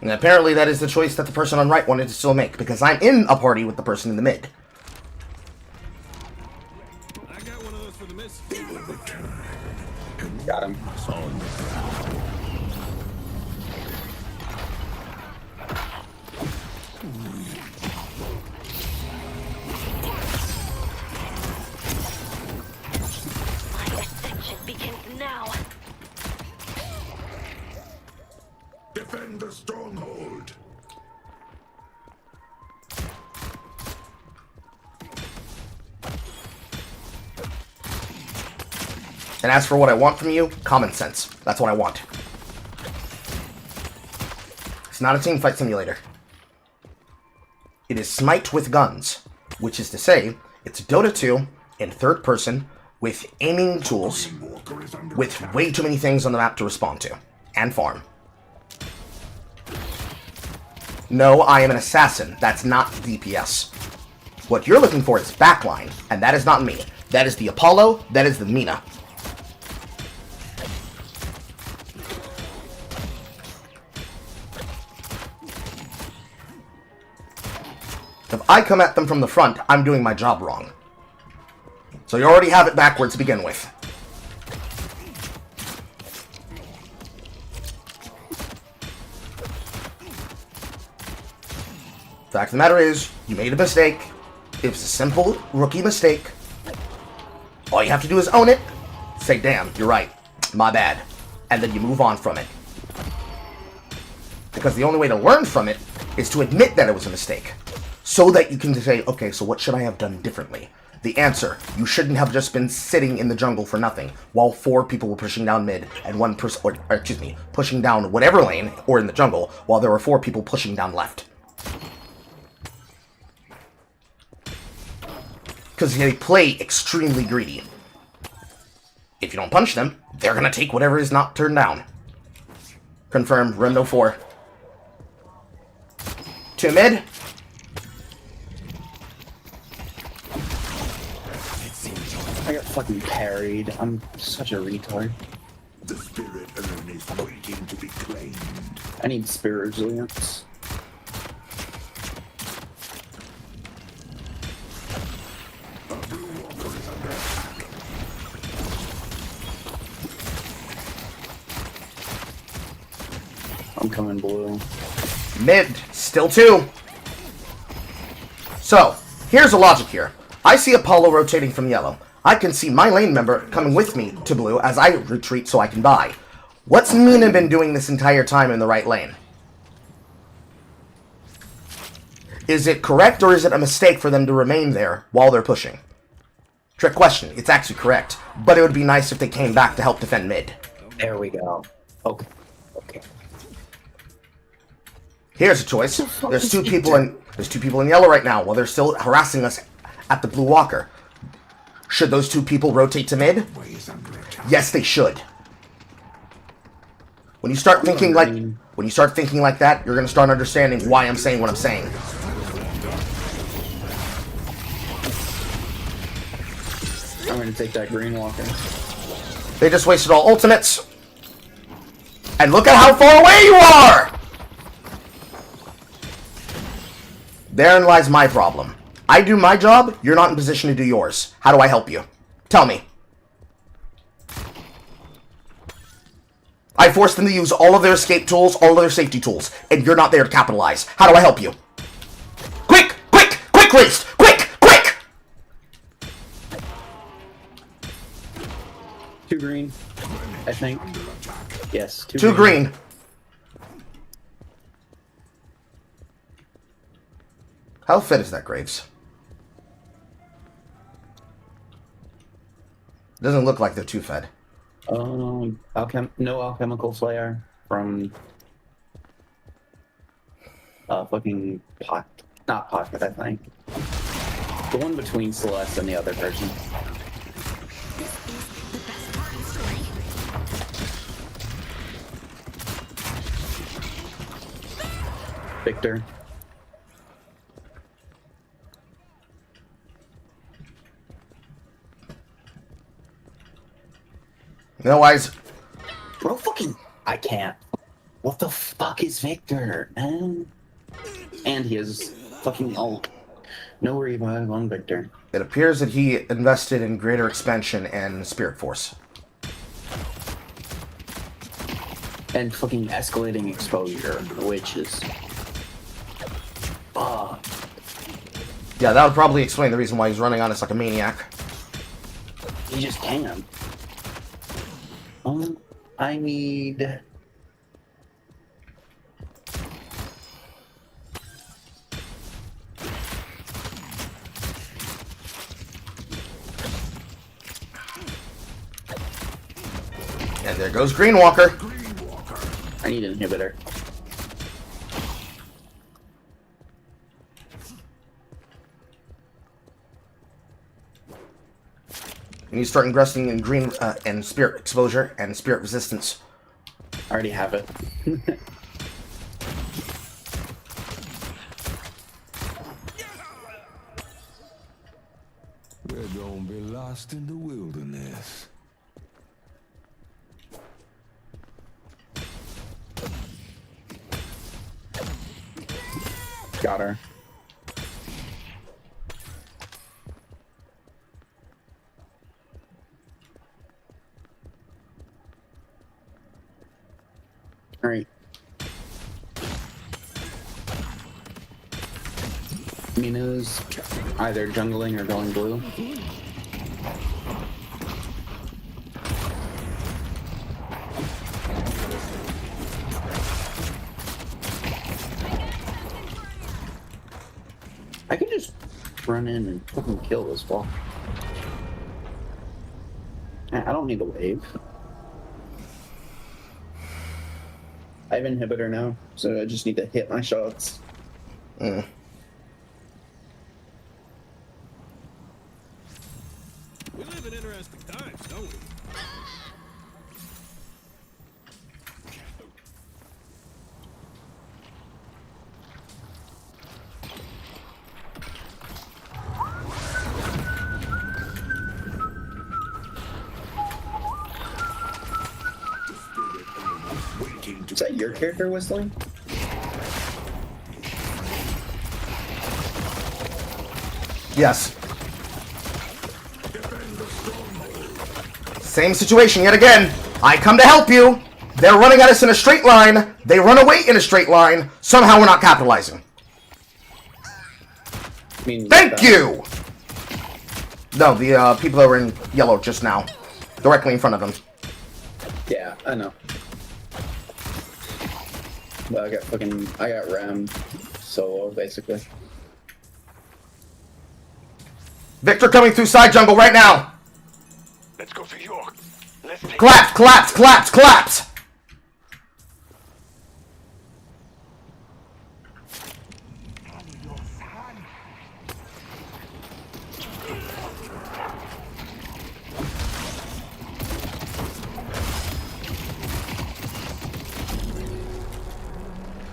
And apparently that is the choice that the person on right wanted to still make, because I'm in a party with the person in the mid. I got one of those for the miss. Got him. My ascension begins now. Defend the stronghold. And as for what I want from you, common sense. That's what I want. It's not a teamfight simulator. It is Smite with guns, which is to say, it's Dota 2 in third person with aiming tools, with way too many things on the map to respond to, and farm. No, I am an assassin. That's not DPS. What you're looking for is backline, and that is not me. That is the Apollo, that is the Mina. If I come at them from the front, I'm doing my job wrong. So you already have it backwards to begin with. Fact of the matter is, you made a mistake. It was a simple rookie mistake. All you have to do is own it. Say, damn, you're right. My bad. And then you move on from it. Because the only way to learn from it is to admit that it was a mistake, so that you can say, okay, so what should I have done differently? The answer, you shouldn't have just been sitting in the jungle for nothing while 4 people were pushing down mid and 1 person, or excuse me, pushing down whatever lane or in the jungle while there were 4 people pushing down left. Because they play extremely greedy. If you don't punch them, they're gonna take whatever is not turned down. Confirm, Rendo 4. 2 mid. I got fucking parried. I'm such a retard. The spirit urn is waiting to be claimed. I need spirit resilience. I'm coming blue. Mid, still 2. So, here's the logic here. I see Apollo rotating from yellow. I can see my lane member coming with me to blue as I retreat so I can buy. What's Mina been doing this entire time in the right lane? Is it correct or is it a mistake for them to remain there while they're pushing? Trick question. It's actually correct, but it would be nice if they came back to help defend mid. There we go. Okay. Okay. Here's a choice. There's two people in yellow right now while they're still harassing us at the blue walker. Should those 2 people rotate to mid? Yes, they should. When you start thinking like that, you're gonna start understanding why I'm saying what I'm saying. I'm gonna take that green walker. They just wasted all ultimates. And look at how far away you are! Therein lies my problem. I do my job, you're not in position to do yours. How do I help you? Tell me. I forced them to use all of their escape tools, all of their safety tools, and you're not there to capitalize. How do I help you? Quick! Quick! Quick, Waste! Quick! Quick! 2 green, I think. Yes, 2 green. How fit is that, Graves? Doesn't look like they're too fed. No alchemical flare from fucking pot, not pocket, I think. The one between Celeste and the other person. Victor. No eyes. Bro, fucking... I can't. What the fuck is Victor, man? And he is fucking ult. No worry about it on Victor. It appears that he invested in greater expansion and Spirit Force. And fucking escalating exposure, which is... Fuck. Yeah, that would probably explain the reason why he's running on us like a maniac. He just can. I need... And there goes Green Walker. I need an inhibitor. And you start investing in green and spirit exposure and spirit resistance. I already have it. We're gonna be lost in the wilderness. Got her. Alright. Mina's either jungling or going blue. run in and fucking kill this ball. I don't need a wave. I have inhibitor now, so I just need to hit my shots. We live in interesting times, don't we? Is that your character whistling? Yes. Same situation yet again. I come to help you. They're running at us in a straight line. They run away in a straight line. Somehow we're not capitalizing. Thank you! No, the people that were in yellow just now. Directly in front of them. Yeah, I know. But I got rammed solo, basically. Victor coming through side jungle right now. Let's go for York. Let's take Collapse, collapse, collapse, collapse!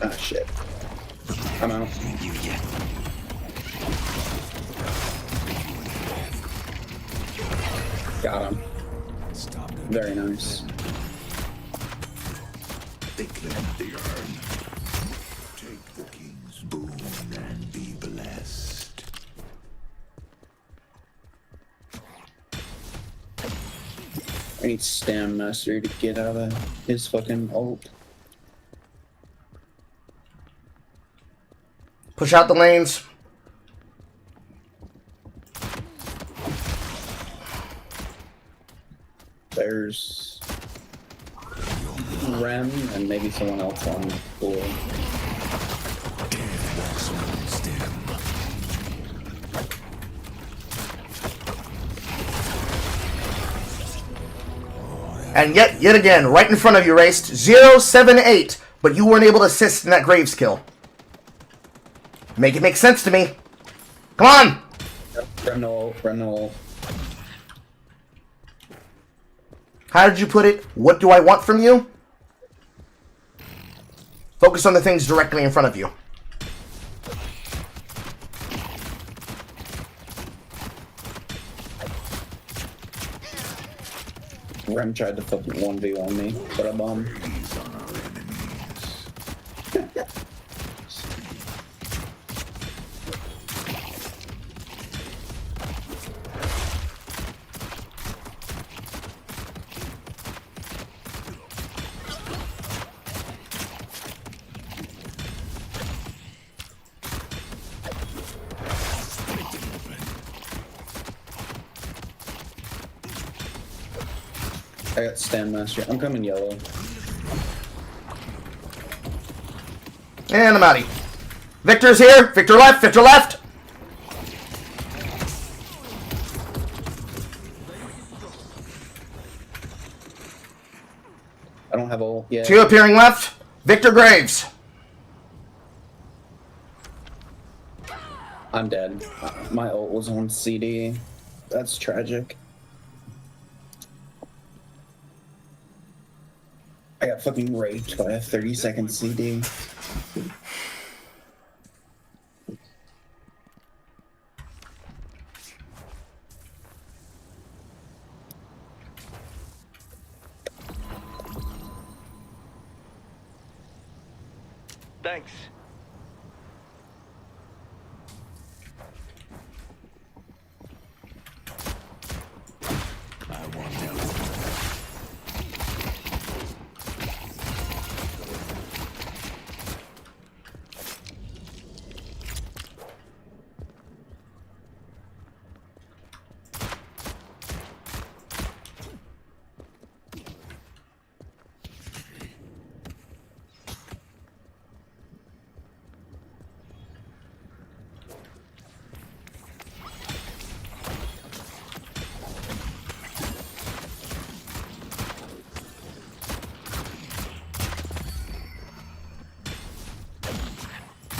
Ah, shit. I'm out. Got him. Very nice. Think let the earn. Take the king's boon and be blessed. I need Stam Master to get out of his fucking ult. Push out the lanes. There's Rem and maybe someone else on the floor. And yet again, right in front of you, raced 078, but you weren't able to assist in that Graves kill. Make it make sense to me. Come on! Rem no ult. How did you put it? What do I want from you? Focus on the things directly in front of you. Rem tried to fucking 1v1 me, but I bombed. I got Stand Master. I'm coming yellow. And I'm outie. Victor's here. Victor left. Victor left. I don't have ult yet. Two appearing left. Victor Graves. I'm dead. My ult was on CD. That's tragic. I got fucking raped by a 30-second CD. Thanks.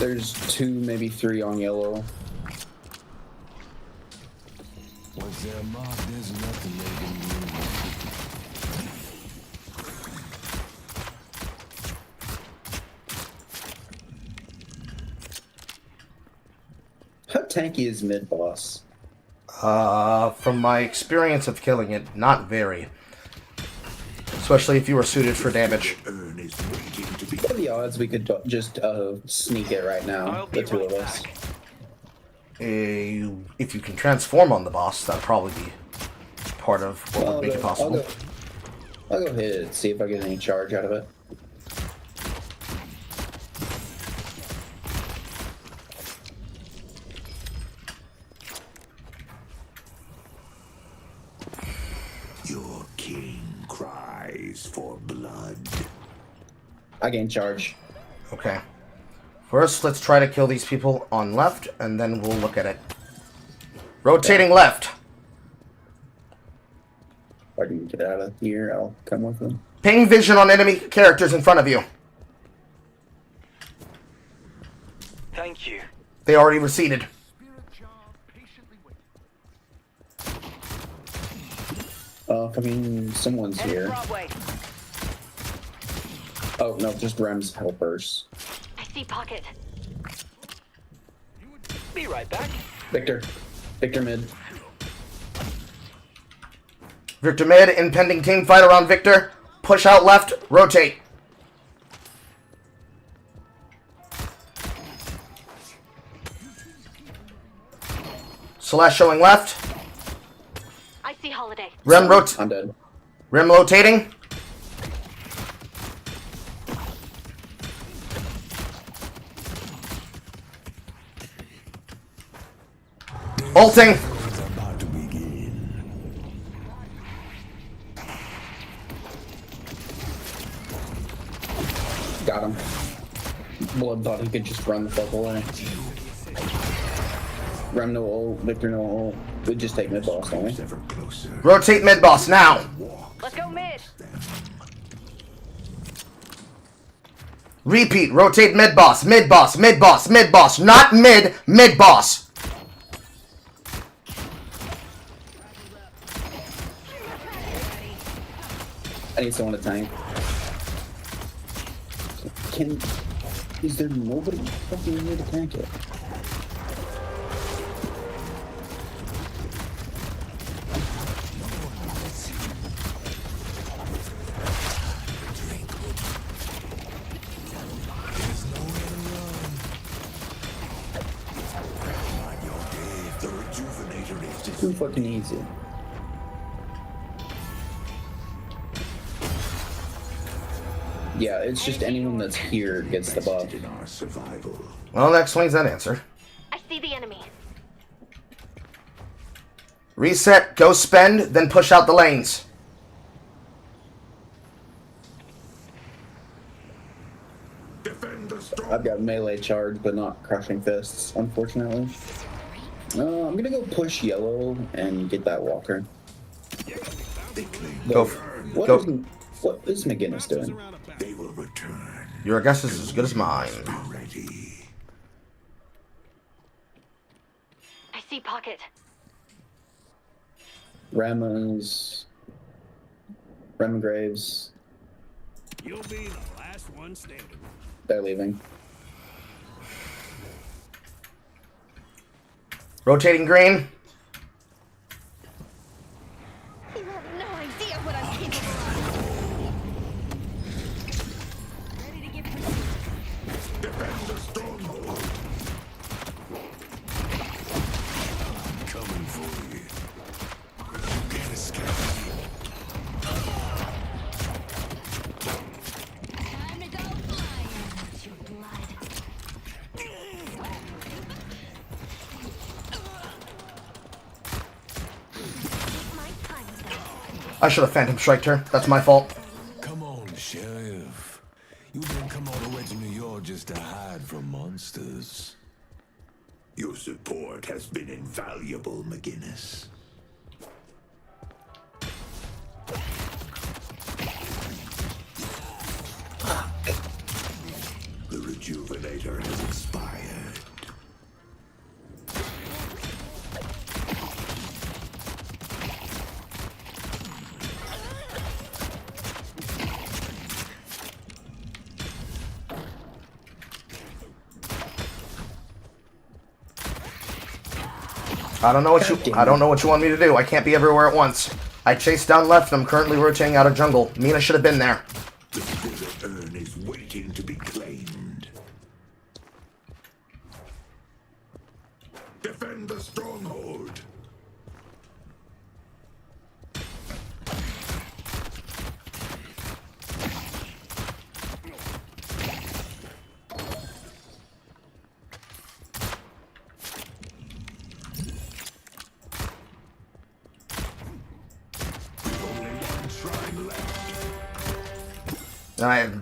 There's 2, maybe 3 on yellow. Was there a mob? There's nothing they can do. How tanky is mid boss? From my experience of killing it, not very. Especially if you were suited for damage. What are the odds we could just sneak it right now, the 2 of us? If you can transform on the boss, that'd probably be part of what would make it possible. I'll go hit it, see if I get any charge out of it. Your king cries for blood. I gain charge. Okay. First, let's try to kill these people on left, and then we'll look at it. Rotating left. If I can get out of here, I'll come with them. Ping vision on enemy characters in front of you. Thank you. They already receded. Fucking someone's here. Broadway. Oh, no, just Rem's helpers. I see pocket. Be right back. Victor. Victor mid. Victor mid, impending team fight around Victor. Push out left, rotate. Celeste showing left. I see Holiday. Rem I'm dead. Rem rotating. Ulting. About to begin. Got him. Blood thought he could just run the fuck away. Rem no ult, Victor no ult. We just take mid boss, don't we? Rotate mid boss now. Let's go mid. Repeat. Rotate mid boss. Mid boss. Mid boss. Mid boss. Not mid. Mid boss. I need someone to tank. Is there nobody fucking here to tank it? Too fucking easy. Yeah, it's just anyone that's here gets the buff. Well, that explains that answer. I see the enemy. Reset, go spend, then push out the lanes. I've got melee charge, but not crushing fists, unfortunately. I'm gonna go push yellow and get that walker. What is McGinnis doing? They will return. Your guess is as good as mine. Ready. I see pocket. Rem Graves. You'll be the last one standing. They're leaving. Rotating green. You have no idea what I'm capable of. Ready to give Defend the stronghold. Coming for you. You can't escape. time to go flying. Your blood. I should have Phantom Striked her. That's my fault. Come on, Sheriff. You didn't come all the way to New York just to hide from monsters. Your support has been invaluable, McGinnis. The Rejuvenator has expired. I don't know what you want me to do. I can't be everywhere at once. I chased down left. I'm currently rotating out of jungle. Mina should have been there. The desert urn is waiting to be claimed. Defend the stronghold.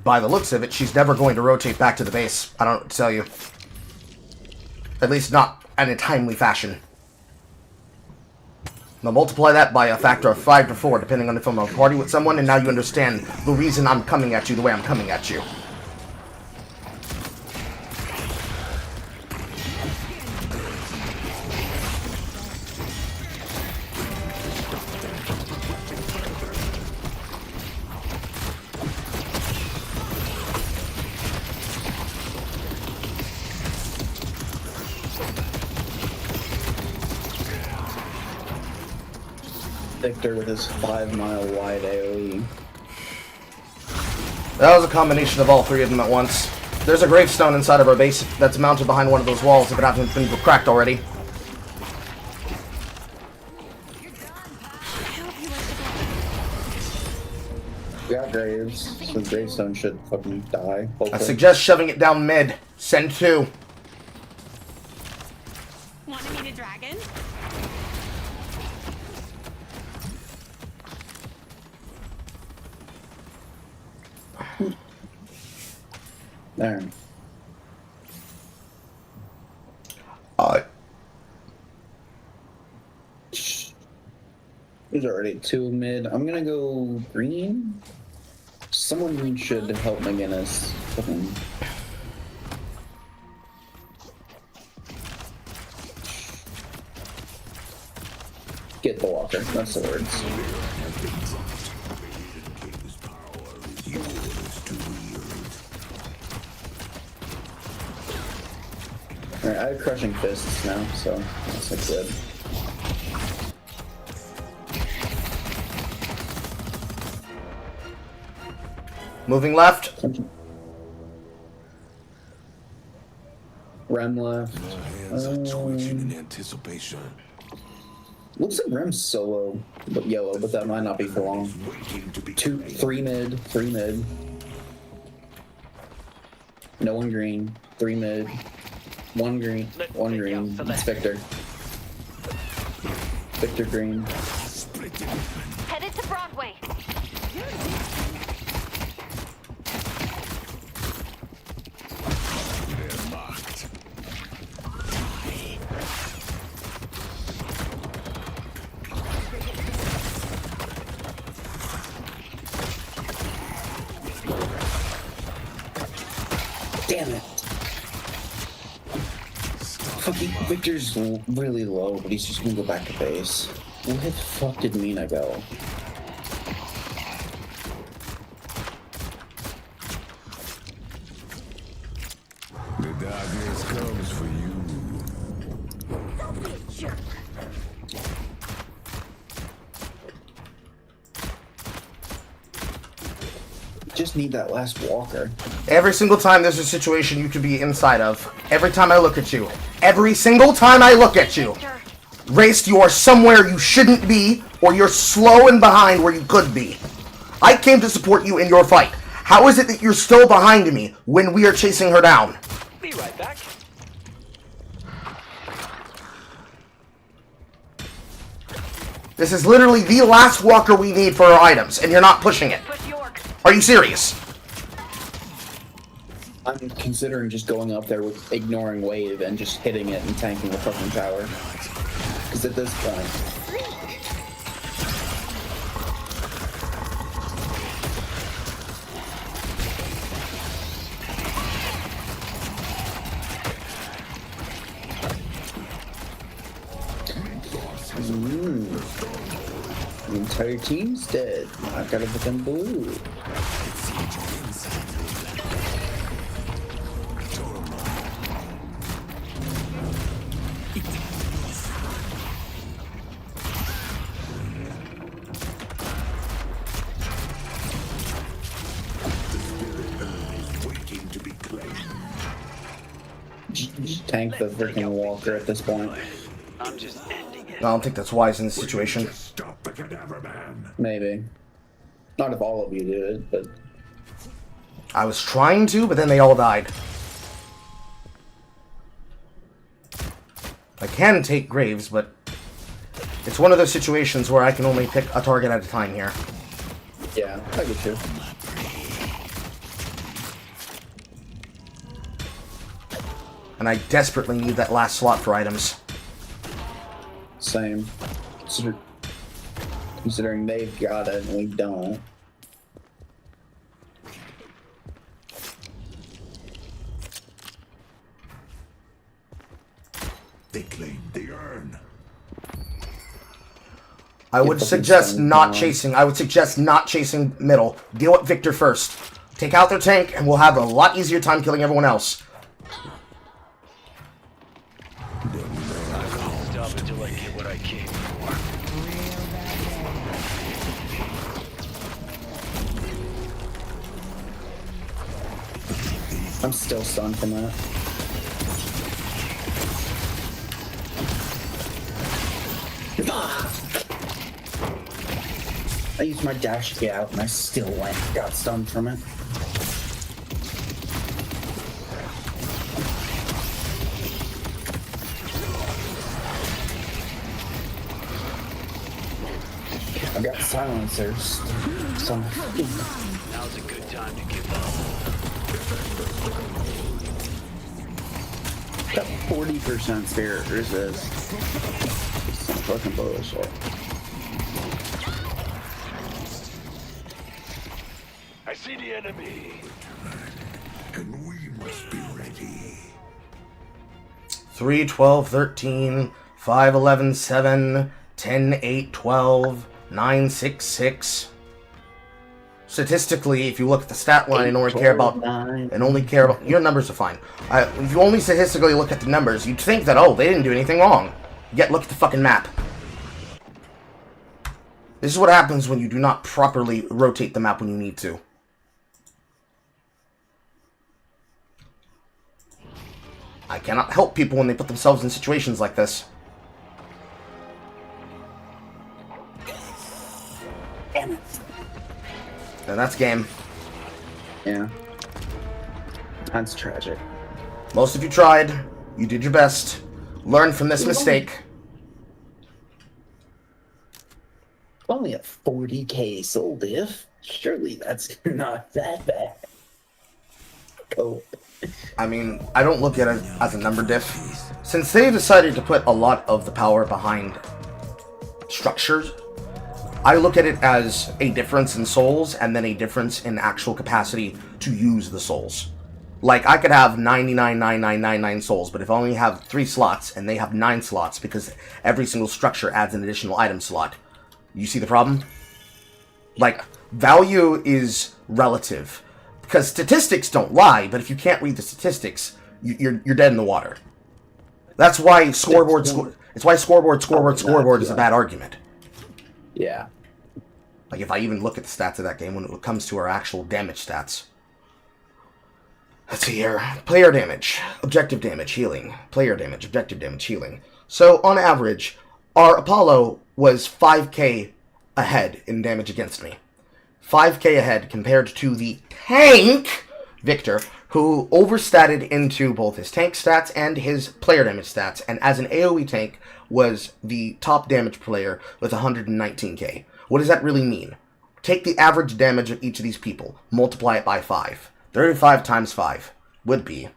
By the looks of it, she's never going to rotate back to the base. I don't tell you. At least not in a timely fashion. Now multiply that by a factor of 5 to 4, depending on if I'm a party with someone, and now you understand the reason I'm coming at you the way I'm coming at you. Victor with his 5-mile wide AoE. That was a combination of all three of them at once. There's a gravestone inside of our base that's mounted behind one of those walls if it hasn't been cracked already. We got graves, so gravestone should fucking die. Hopefully. I suggest shoving it down mid. Send 2. Want to meet a dragon? There. There's already 2 mid. I'm gonna go green. Someone should help McGinnis. Fucking. Get the walker. That's the words. Alright, I have crushing fists now, so that's like good. Moving left. Rem left. Hands are twitching in anticipation. Looks like Rem's solo, but yellow, but that might not be for long. 3 mid, 3 mid. No one green, 3 mid. 1 green, 1 green. It's Victor. Victor green. Headed to Broadway. Damn it. Fucking Victor's really low, but he's just gonna go back to base. Where the fuck did Mina go? The darkness comes for you. Don't be a jerk. Just need that last walker. Every single time there's a situation you could be inside of, every time I look at you, every single time I look at you, Raced, you are somewhere you shouldn't be, or you're slow and behind where you could be. I came to support you in your fight. How is it that you're still behind me when we are chasing her down? Be right back. This is literally the last walker we need for our items, and you're not pushing it. Are you serious? I'm considering just going up there with ignoring wave and just hitting it and tanking the fucking tower. Because at this point... The entire team's dead. I've got to become blue. tank the freaking walker at this point. I'm just ending it. I don't think that's wise in this situation. Stop the cadaver man. Maybe. Not if all of you do it, but... I was trying to, but then they all died. I can take Graves, but it's one of those situations where I can only pick a target at a time here. Yeah, I get you. And I desperately need that last slot for items. Same. Considering they've got it and we don't. They claim the urn. I would suggest not chasing. I would suggest not chasing middle. Deal with Victor first. Take out their tank, and we'll have a lot easier time killing everyone else. Stop until I get what I came for. I'm still stunned from that. I used my dash to get out and I still got stunned from it. I've got silencers. So Now's a good time to give up. got 40% spirit resist. Some fucking bullshit. I see the enemy. And we must be ready. 3, 12, 13, 5, 11, 7, 10, 8, 12, 9, 6, 6. Statistically, if you look at the stat line and only care about your numbers are fine. If you only statistically look at the numbers, you'd think that, oh, they didn't do anything wrong. Yet look at the fucking map. This is what happens when you do not properly rotate the map when you need to. I cannot help people when they put themselves in situations like this. Damn it. And that's game. Yeah. That's tragic. Most of you tried. You did your best. Learn from this mistake. Only a 40k soul diff. Surely that's not that bad. Oh. I mean, I don't look at it as a number diff. Since they decided to put a lot of the power behind structures, I look at it as a difference in souls and then a difference in actual capacity to use the souls. Like, I could have 99,9999 souls, but if I only have 3 slots and they have 9 slots because every single structure adds an additional item slot, you see the problem? Like, value is relative. Because statistics don't lie, but if you can't read the statistics, you're dead in the water. That's why scoreboard is a bad argument. Yeah. Like, if I even look at the stats of that game when it comes to our actual damage stats. Let's see here. Player damage, objective damage, healing. Player damage, objective damage, healing. So, on average, our Apollo was 5k ahead in damage against me. 5k ahead compared to the tank, Victor, who overstatted into both his tank stats and his player damage stats, and as an AoE tank, was the top damage player with 119k. What does that really mean? Take the average damage of each of these people, multiply it by 5. 35 times 5 would be,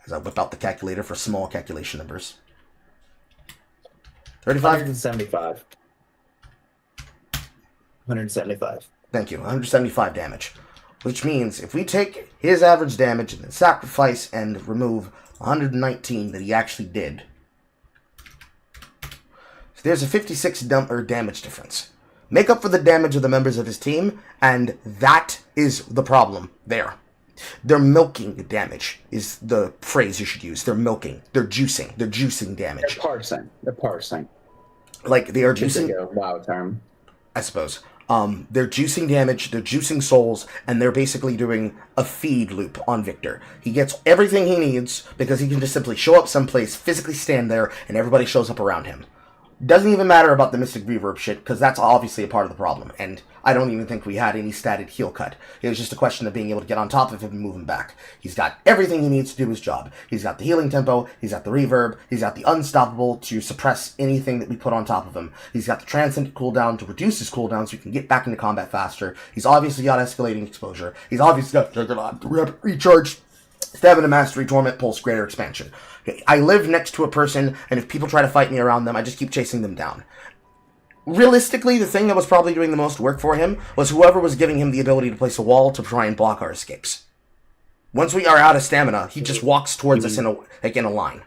as I whip out the calculator for small calculation numbers. 35? 175. 175. Thank you, 175 damage. Which means if we take his average damage and then sacrifice and remove 119 that he actually did, so there's a 56 damage difference. Make up for the damage of the members of his team, and that is the problem there. They're milking damage, is the phrase you should use. They're milking. They're juicing. They're juicing damage. They're parsing. They're parsing. Like, they are juicing. A wild term. I suppose. They're juicing damage, they're juicing souls, and they're basically doing a feed loop on Victor. He gets everything he needs because he can just simply show up someplace, physically stand there, and everybody shows up around him. Doesn't even matter about the Mystic Reverb shit, because that's obviously a part of the problem, and I don't even think we had any statted heal cut. It was just a question of being able to get on top of him and move him back. He's got everything he needs to do his job. He's got the healing tempo, he's got the reverb, he's got the unstoppable to suppress anything that we put on top of him. He's got the transcendent cooldown to reduce his cooldown so he can get back into combat faster. He's obviously got escalating exposure. He's obviously got Juggernaut, recharge, Stamina Mastery, Torment Pulse, Greater Expansion. I live next to a person, and if people try to fight me around them, I just keep chasing them down. Realistically, the thing that was probably doing the most work for him was whoever was giving him the ability to place a wall to try and block our escapes. Once we are out of stamina, he just walks towards us in a line.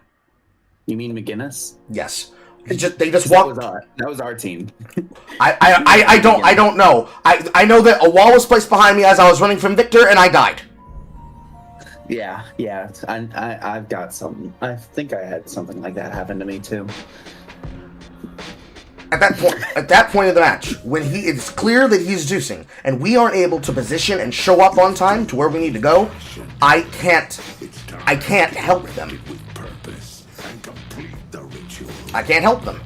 You mean McGinnis? Yes. They just walk. That was our team. I don't know. I know that a wall was placed behind me as I was running from Victor, and I died. Yeah. I've got something. I think I had something like that happen to me too. At that point of the match, when it's clear that he's juicing, and we aren't able to position and show up on time to where we need to go, I can't help them. I can't help them.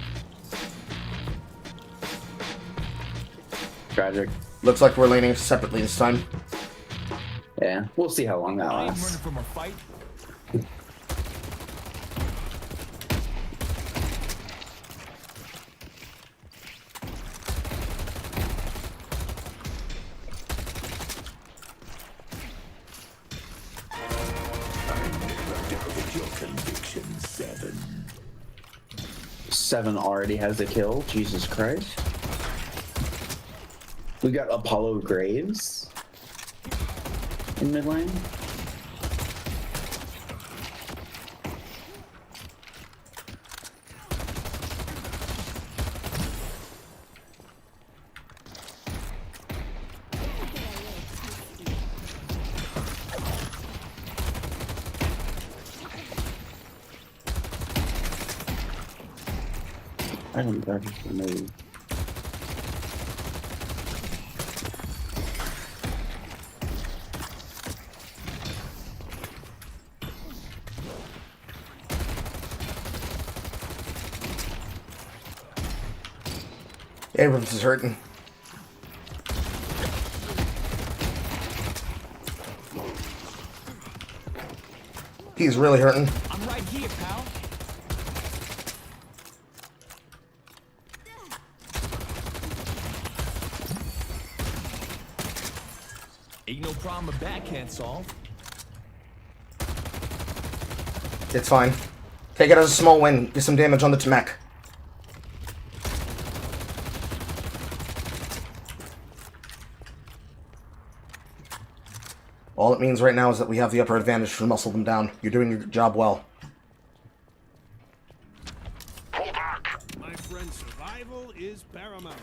Tragic. Looks like we're laning separately this time. Yeah, we'll see how long that I'm lasts. running from a fight. Seven already has a kill. Jesus Christ. We got Apollo Graves in mid lane. I don't know if I move. Abrams is hurting. He's really hurting. I'm right here, pal. Ain't no problem a bat can't solve. It's fine. Take it as a small win. Get some damage on the Tamek. All it means right now is that we have the upper advantage to muscle them down. You're doing your job well. My friend, survival is paramount.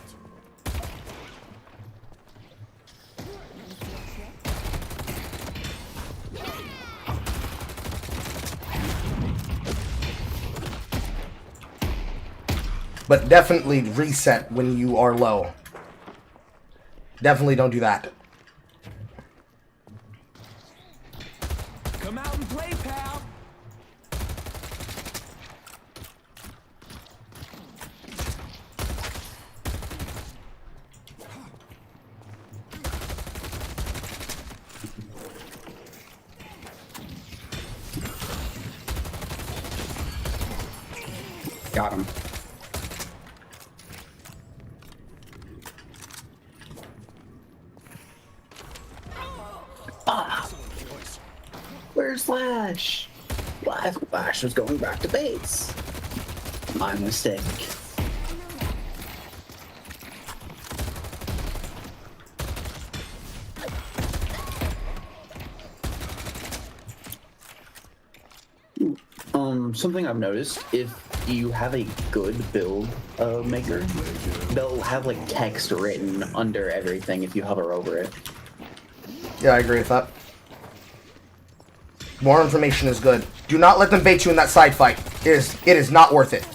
But definitely reset when you are low. Definitely don't do that. Come out and play, pal. Got him. Where's Flash? Flash was going back to base. My mistake. Something I've noticed, if you have a good build maker, they'll have like text written under everything if you hover over it. Yeah, I agree with that. More information is good. Do not let them bait you in that side fight. It is not worth it.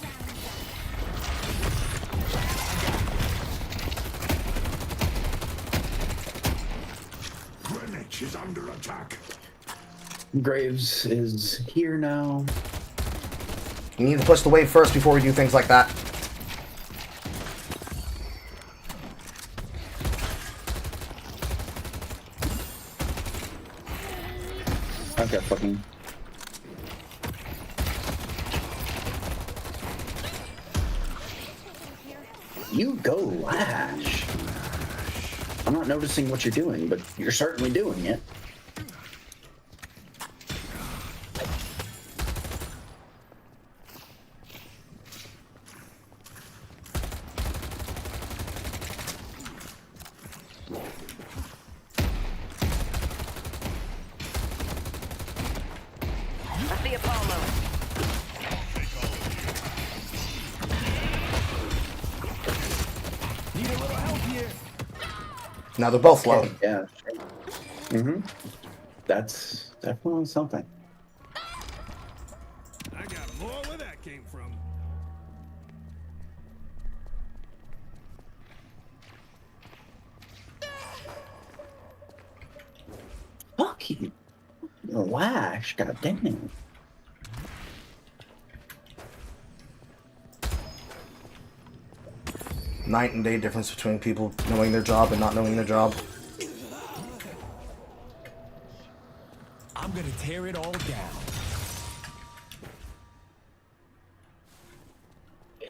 bridge is under attack. Graves is here now. You need to push the wave first before we do things like that. Okay, fucking. You go, Lash. I'm not noticing what you're doing, but you're certainly doing it. The Apollo. Need a little help here. Now they're both low. Yeah. Mm-hmm. That's definitely something. I got more where that came from. Fuck you. Lash, goddamn. Night and day difference between people knowing their job and not knowing their job. I'm gonna tear it all down.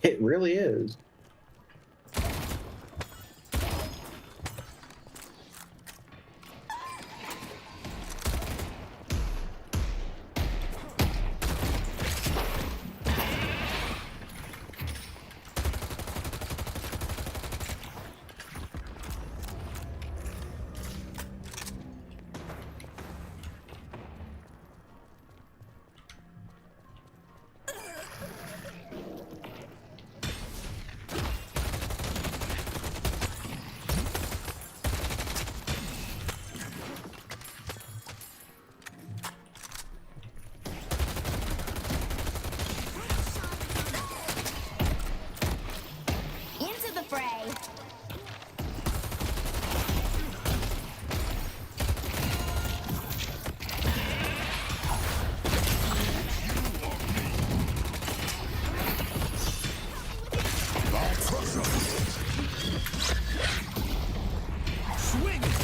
It really is. Into the fray. Swing it.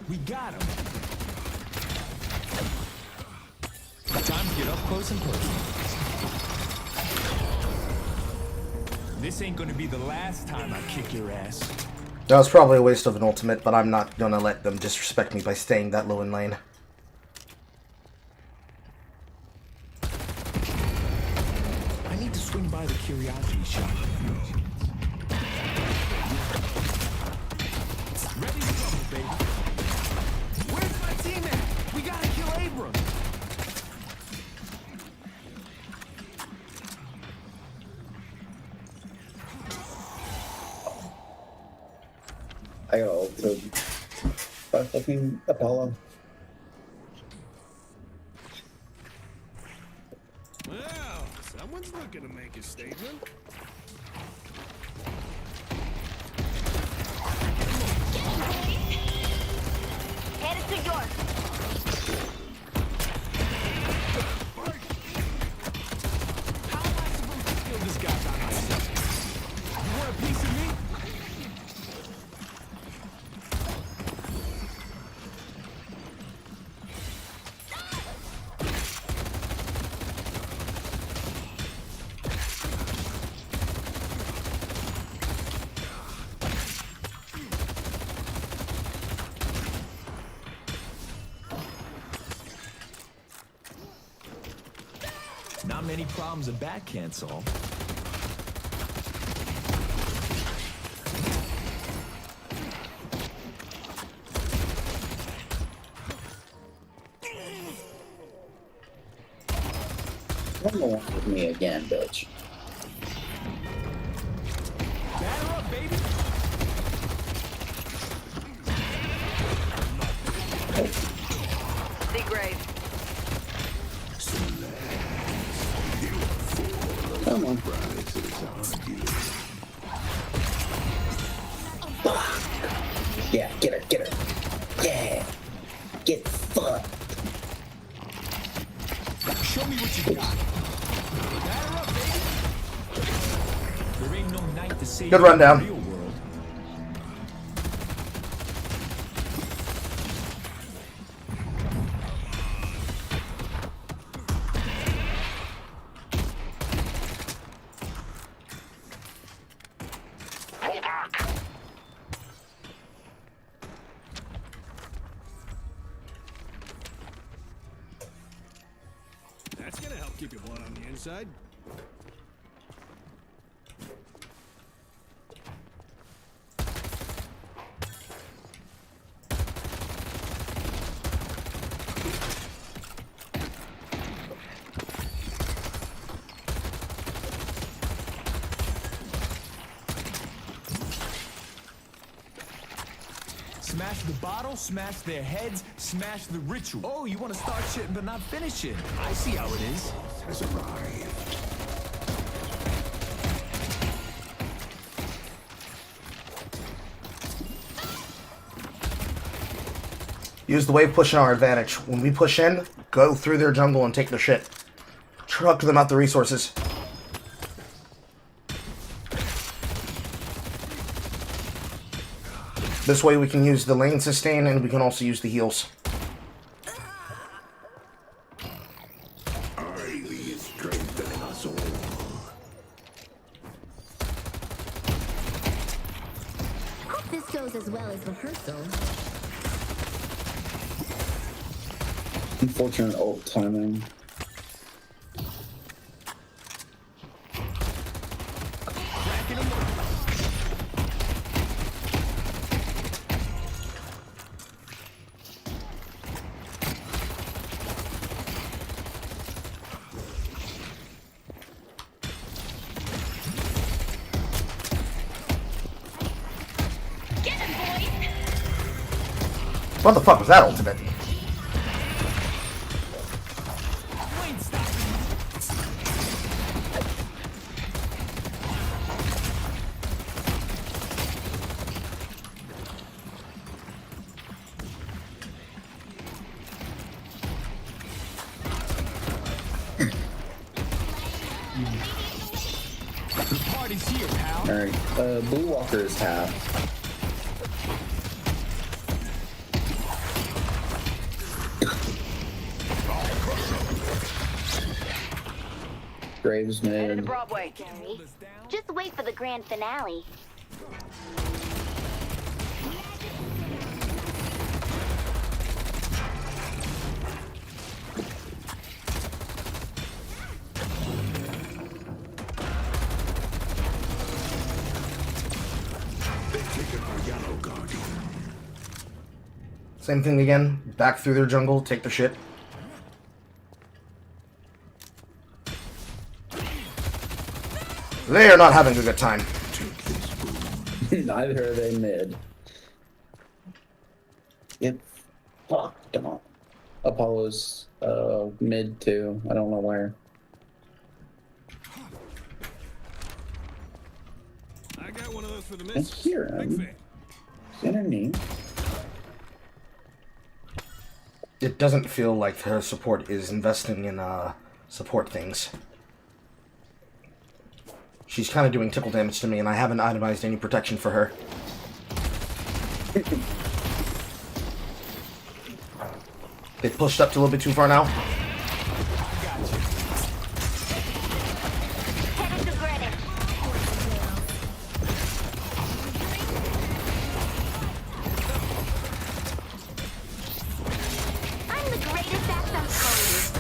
We got him. Time to get up close and personal. This ain't gonna be the last time I kick your ass. That was probably a waste of an ultimate, but I'm not gonna let them disrespect me by staying that low in lane. I need to swing by the curiosity shop. Ready to go, baby. Where's my team at? We gotta kill Abram. I got ulted by fucking Apollo. Well, someone's looking to make a statement. Headed to York. How am I supposed to kill this guy by myself? You want a piece of me? Not many problems a bat can't solve. Come on with me again, bitch. Batter up, baby. See Grave. Come on. Yeah, get her, get her. Yeah. Get fucked. Show me what you got. Batter up, baby. There ain't no night to save Good rundown. the real world. That's gonna help keep your blood on the inside. Smash the bottle, smash their heads, smash the ritual. Oh, you want to start shit but not finish it. I see how it is. Has arrived. Use the wave push in our advantage. When we push in, go through their jungle and take their shit. Truck them out the resources. This way we can use the lane sustain and we can also use the heals. Ivy is strengthening us all. Hope this goes as well as rehearsal. Unfortunate ult timing. What the fuck was that ultimate? The party's here, pal. Alright, Blue Walker is half. Graves Headed to mid. Broadway. Gary, just wait for the grand finale. They've taken our yellow guardian. Same thing again. Back through their jungle, take their shit. They are not having a good time. Neither are they mid. Get fucked on. Apollo's mid too. I don't know where. I got one of those for the I miss. hear Big him. fan. He's underneath. It doesn't feel like her support is investing in support things. She's kind of doing tickle damage to me, and I haven't itemized any protection for her. They pushed up to a little bit too far now. Headed to Greenwich. I'm the greatest at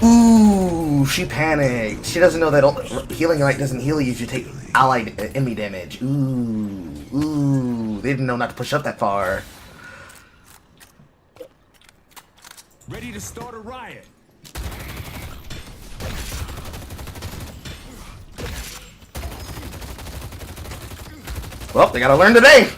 them. Ooh, she panicked. She doesn't know that healing light doesn't heal you if you take allied enemy damage. Ooh, they didn't know not to push up that far. Ready to start a riot. Well, they gotta learn today.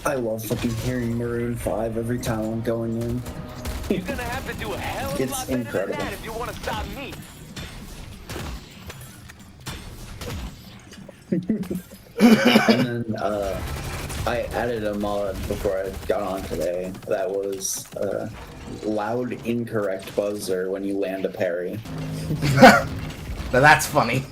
I love fucking hearing Maroon 5 every time I'm going in. You're gonna have to do a hell of a It's lot better incredible. than that if you want to stop me. And then I added a mod before I got on today that was loud incorrect buzzer when you land a parry. Now that's funny.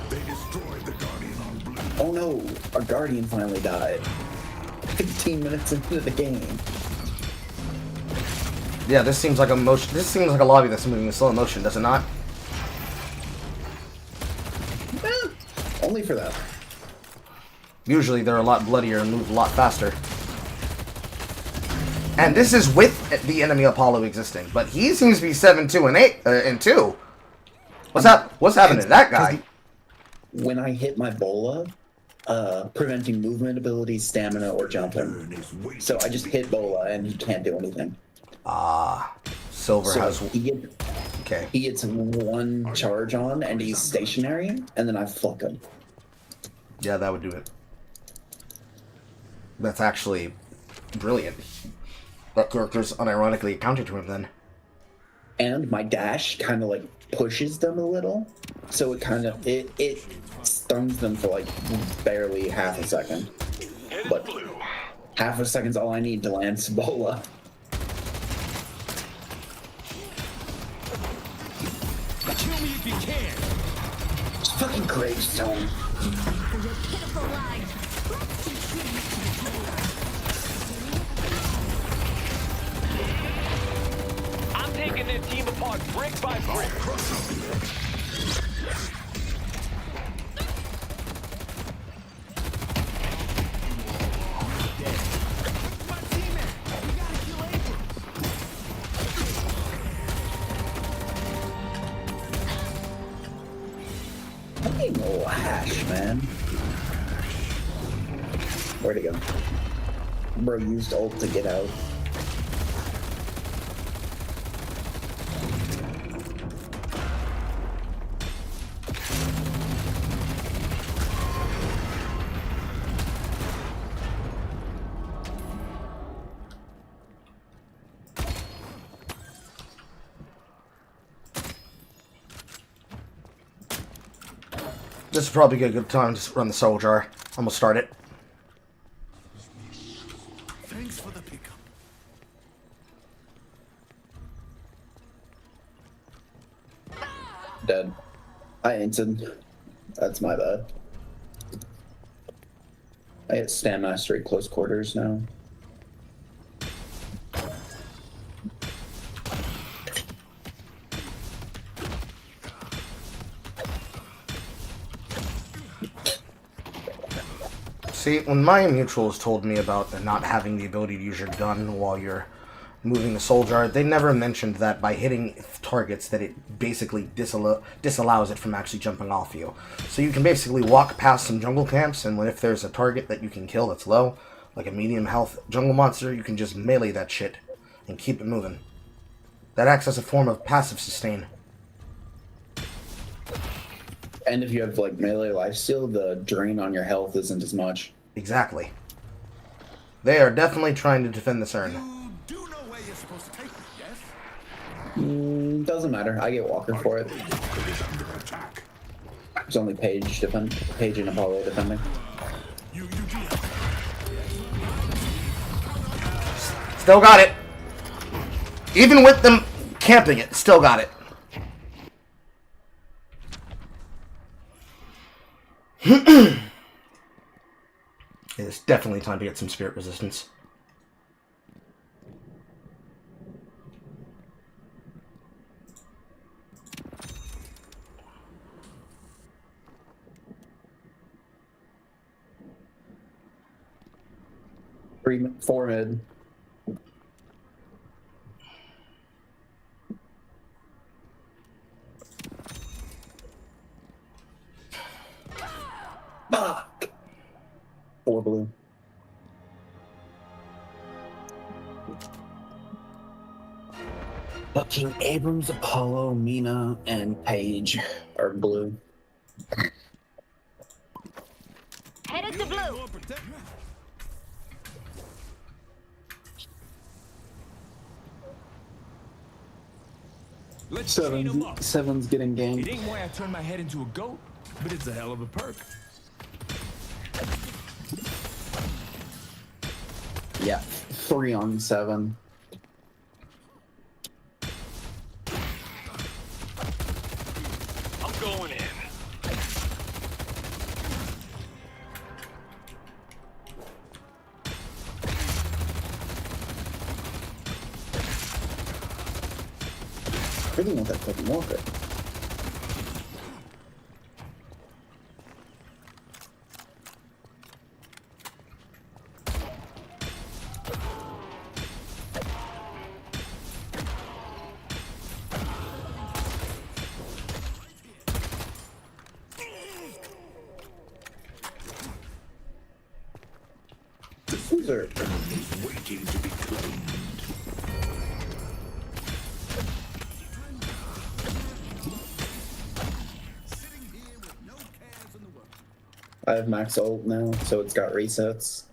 They destroyed the Guardian on Blue. Oh no, our Guardian finally died. 15 minutes into the game. Yeah, this seems like a motion. This seems like a lobby that's moving in slow motion, does it not? Only for that. Usually they're a lot bloodier and move a lot faster. And this is with the enemy Apollo existing, but he seems to be 7-2 and 8 and 2. What's happening to that guy? When I hit my bola, preventing movement ability, stamina, or jumping. So I just hit bola and he can't do anything. Silver So has. he gets one charge on and he's stationary, and then I fuck him. Yeah, that would do it. That's actually brilliant. That character's unironically counter to him then. And my dash kind of like pushes them a little, so it kind of it stuns them for like barely half a second. But half a second's all I need to land Cibola. Kill me if you can. It's fucking gravestone. I'm taking their team apart brick by brick. Fucking lash, man. Where'd he go? Bro used ult to get out. This is probably a good time to run the soul jar. I'm gonna start it. Thanks for the pickup. Dead. I entered. That's my bad. I hit stand mastery close quarters now. See, when my mutuals told me about not having the ability to use your gun while you're moving the soul jar, they never mentioned that by hitting targets that it basically disallows it from actually jumping off you. So you can basically walk past some jungle camps, and if there's a target that you can kill that's low, like a medium health jungle monster, you can just melee that shit and keep it moving. That acts as a form of passive sustain. And if you have like melee lifesteal, the drain on your health isn't as much. Exactly. They are definitely trying to defend this urn. You do know where you're supposed to take me, yes? Doesn't matter. I get Walker for it. It's only Paige and Apollo defending. Still got it. Even with them camping it, still got it. It's definitely time to get some spirit resistance. Four mid. Fuck. 4 blue. Fucking Abrams, Apollo, Mina, and Paige are blue. Let's chain 'em up. Seven's getting It ganked. ain't why I turned my head into a goat, but it's a hell of a perk. Yeah, 3 on 7. I'm going in. I really want that fucking walker. These are waiting to be claimed. I have max ult now, so it's got resets.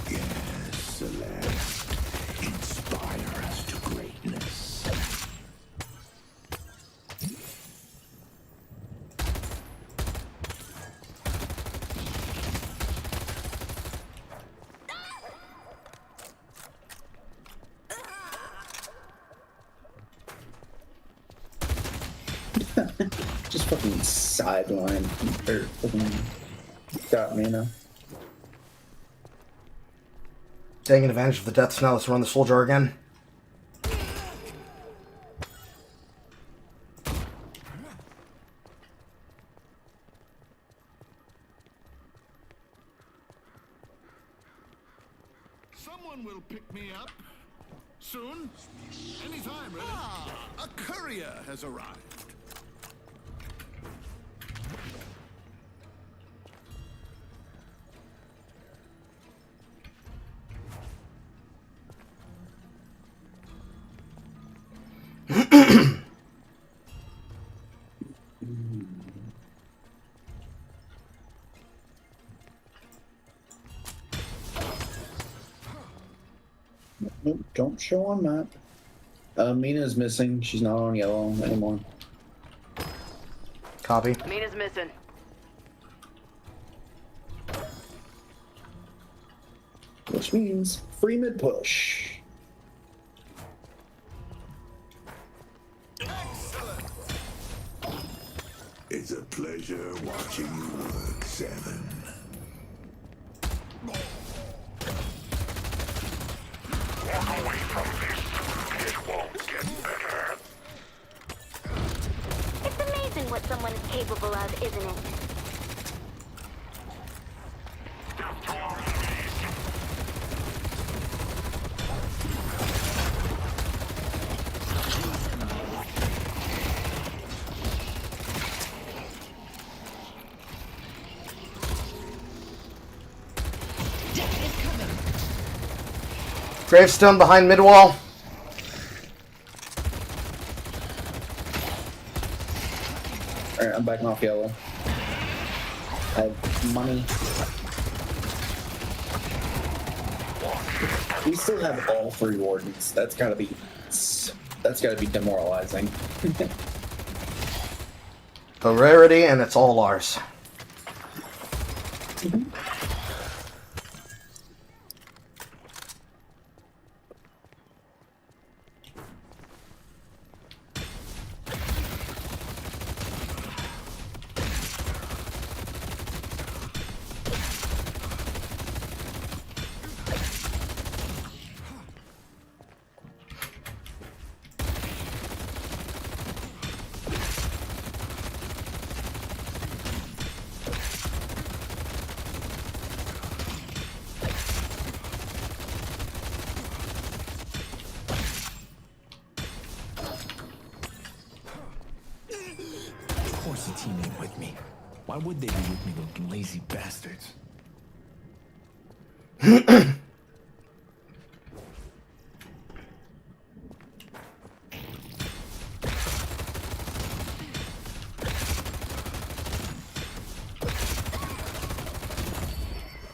Yes, Celeste. Inspire us to greatness. Just fucking sideline or fucking got me now. Taking advantage of the deaths now. Let's run the soldier again. Someone will pick me up soon. Anytime, really. Ah, a courier has arrived. Nope, don't show on map. Mina's missing. She's not on yellow anymore. Copy. Mina's missing. Which means free mid push. It's a pleasure watching you work, Seven. Walk away from this. It won't get better. It's amazing what someone is capable of, isn't it? Gravestone behind mid wall. Alright, I'm backing off yellow. I have money. We still have all 3 wardens. That's gotta be demoralizing. The rarity, and it's all ours. Of course the team ain't with me. Why would they be with me, looking lazy bastards?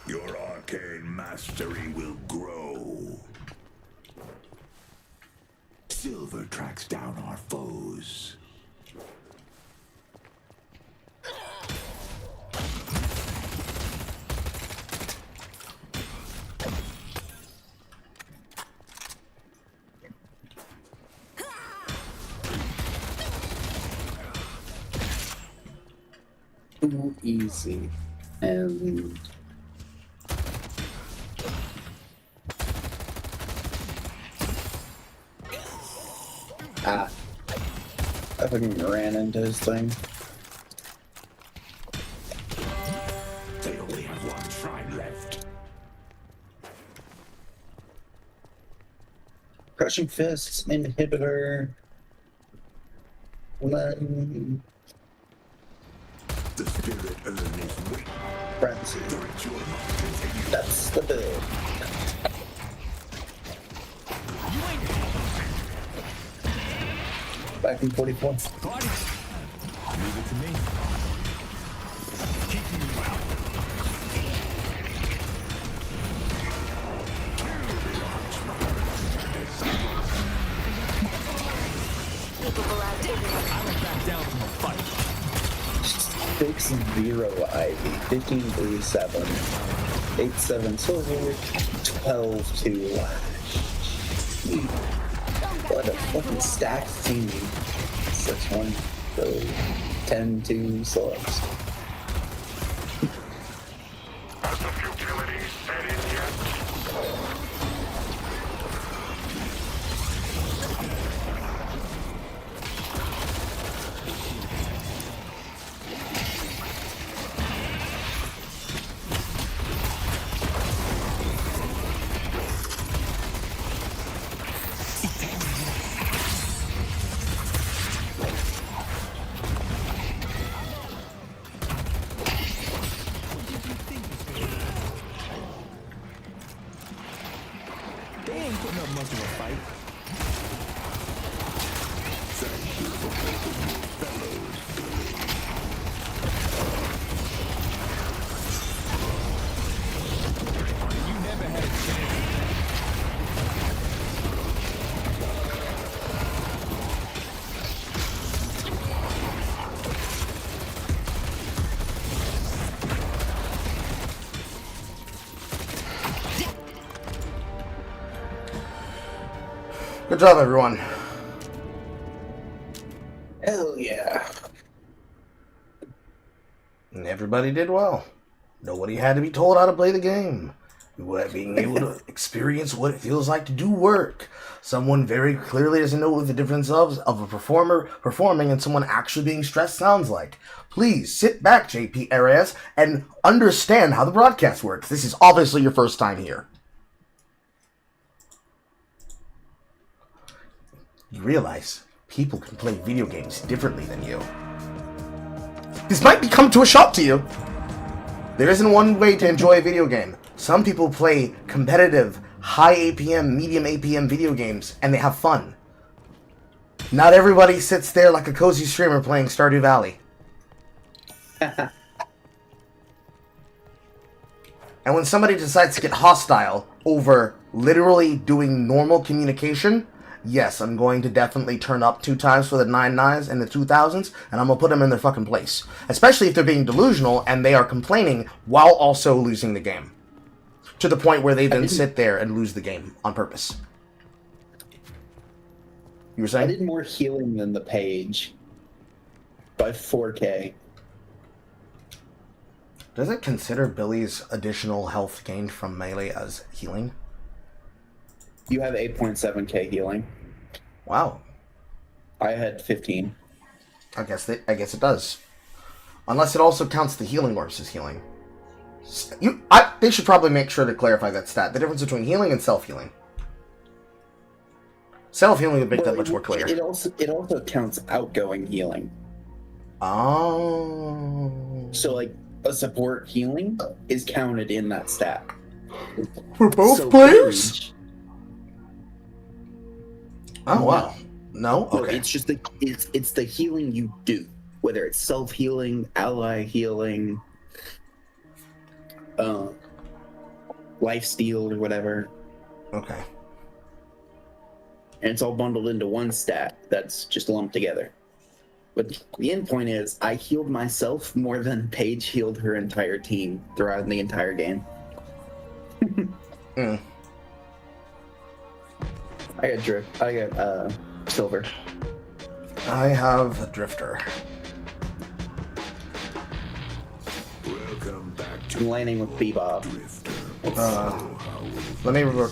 Your arcane mastery will grow. silver tracks down our foes. Too easy. And I fucking ran into his thing. They only have one shrine left. Crushing Fists, Inhibitor. The spirit urn is weak. Frenzy. The ritual must continue. That's the build. Back in 44. Party. Leave it to me. Keep me out. I went back down from a fight. 6-0 Ivy. 15-3-7. 8-7 Silver. 12-2 Lash. What a fucking stacked team. 6-1. So 10-2 slugs. Has the futility set in yet? They ain't putting up much of a fight. Thank you for helping your fellows, Billy. You never had a chance. Good job, everyone. Hell yeah. And everybody did well. Nobody had to be told how to play the game. You were being able to experience what it feels like to do work. Someone very clearly doesn't know what the difference of a performer performing and someone actually being stressed sounds like. Please sit back, JP Arias, and understand how the broadcast works. This is obviously your first time here. You realize people can play video games differently than you. This might come to a shock to you. There isn't one way to enjoy a video game. Some people play competitive, high APM, medium APM video games, and they have fun. Not everybody sits there like a cozy streamer playing Stardew Valley. And when somebody decides to get hostile over literally doing normal communication, yes, I'm going to definitely turn up 2 times for the 99s and the 2000s, and I'm going to put them in their fucking place. Especially if they're being delusional and they are complaining while also losing the game. To the point where they then sit there and lose the game on purpose. You were saying? I did more healing than the page. By 4K. Does it consider Billy's additional health gained from melee as healing? You have 8.7K healing. Wow. I had 15. I guess it does. Unless it also counts the healing orbs as healing. They should probably make sure to clarify that stat. The difference between healing and self-healing. Self-healing would make that much more clear. It also counts outgoing healing. Oh. So like a support healing is counted in that stat. For both players? Oh wow. No? Okay. It's just it's the healing you do. Whether it's self-healing, ally healing, life steal or whatever. Okay. and it's all bundled into one stat that's just lumped together. But the end point is, I healed myself more than Paige healed her entire team throughout the entire game. Mm. I got silver. I have a drifter. Welcome back to I'm landing with Bebop.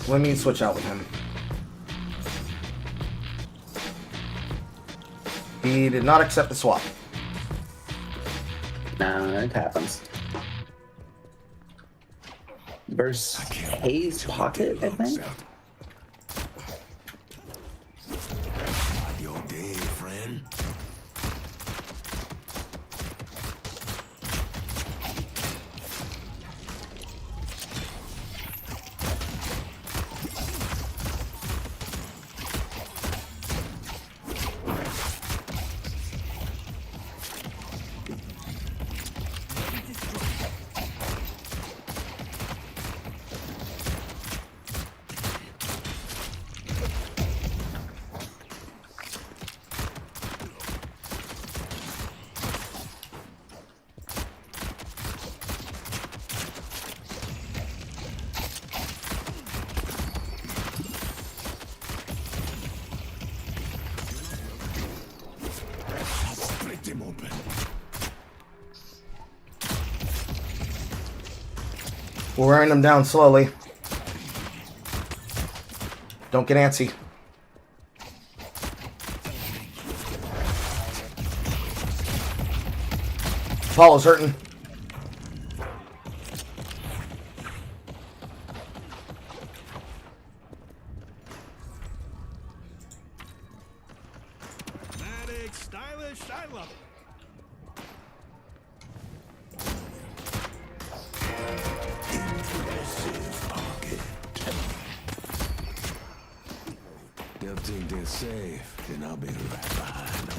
Let me switch out with him. He did not accept the swap. Nah, it happens. Versus Hayes Pocket, I think? your day, friend. We're wearing them down slowly. Don't get antsy. Apollo's hurting. Dramatic, stylish, I love it. They'll think they're safe, then I'll be right behind them.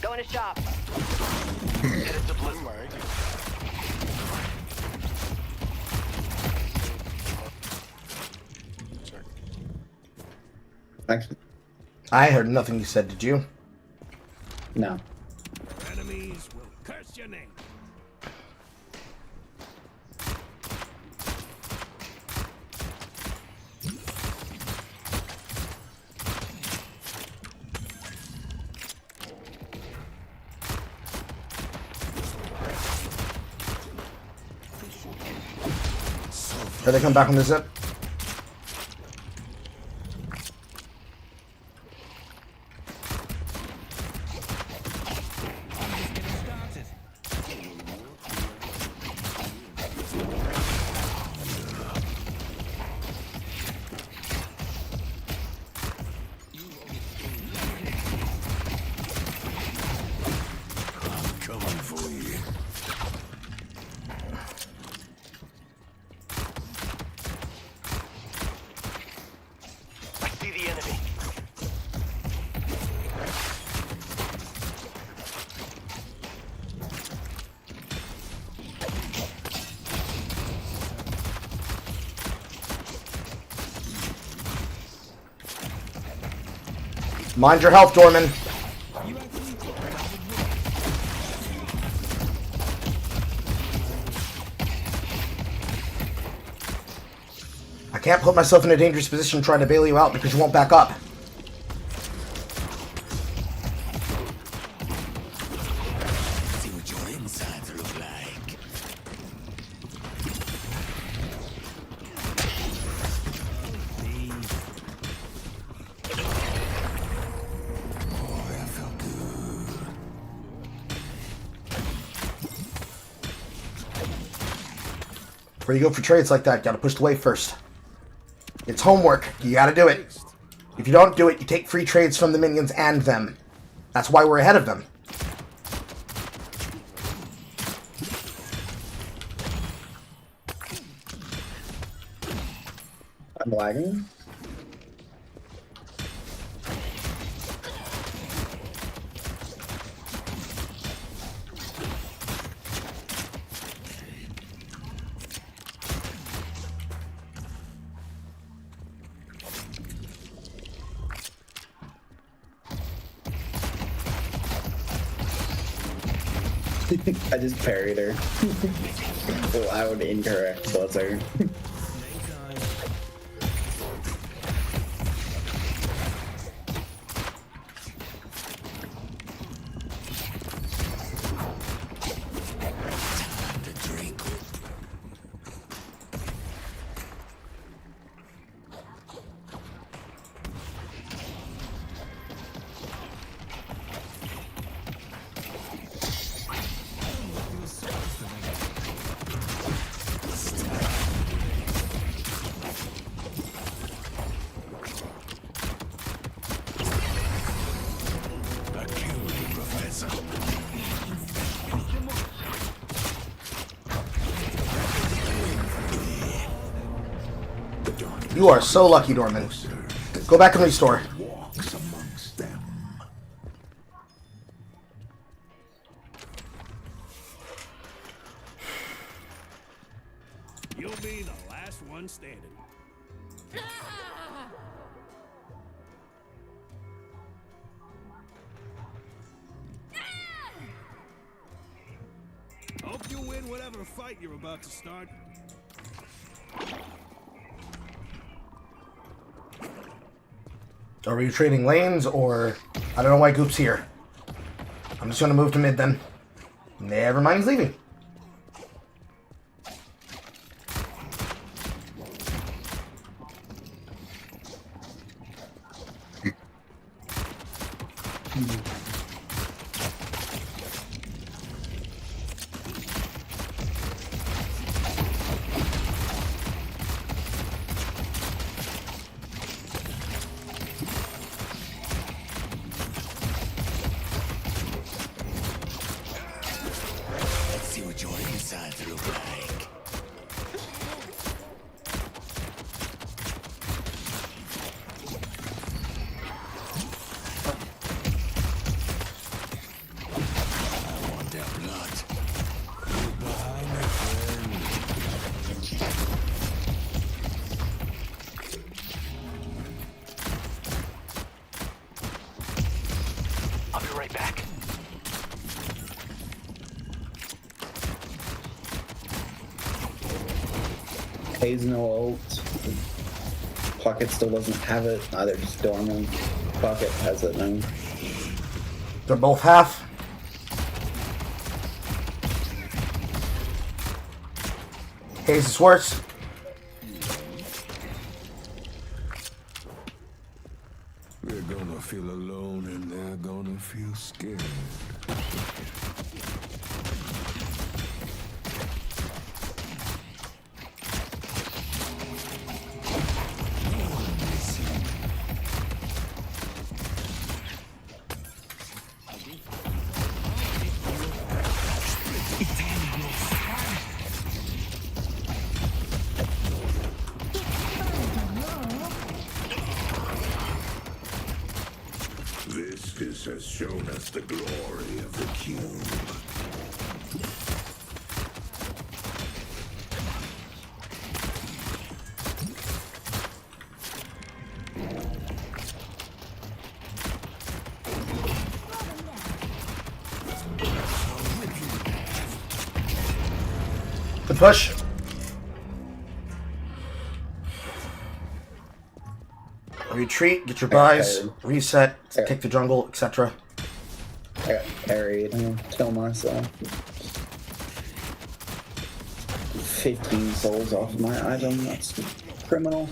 Going to shop. Headed to Blitzmark. Thanks. I heard nothing you said, did you? No. Enemies will curse your name. Here they come back on the zip. Coming for you. I see the enemy. Mind your health, Dorman. I can't put myself in a dangerous position trying to bail you out because you won't back up. See what your insides look like. Oh, that felt good. Before you go for trades like that, you gotta push the wave first. It's homework. You gotta do it. If you don't do it, you take free trades from the minions and them. That's why we're ahead of them. I'm lagging. I just parried her. Loud, incorrect buzzer. You are so lucky, Dorman. Go back and restore. Walks amongst them. You'll be the last one standing. Hope you win whatever fight you're about to start. Are we trading lanes, or... I don't know why Goop's here. I'm just gonna move to mid then. Never mind, he's leaving. See what your insides look like. I want their blood. Look behind me, friend. I'll be right back. Hayes no ult. Pocket still doesn't have it. Either just Dorman. Pocket has it now. They're both half. Hayes is worse. They're gonna feel alone and they're gonna feel scared. This has shown us the glory of the cube. Good push. Retreat, get your buys, reset, take the jungle, etc. I got parried. I'm gonna kill myself. 15 souls off my item. That's criminal.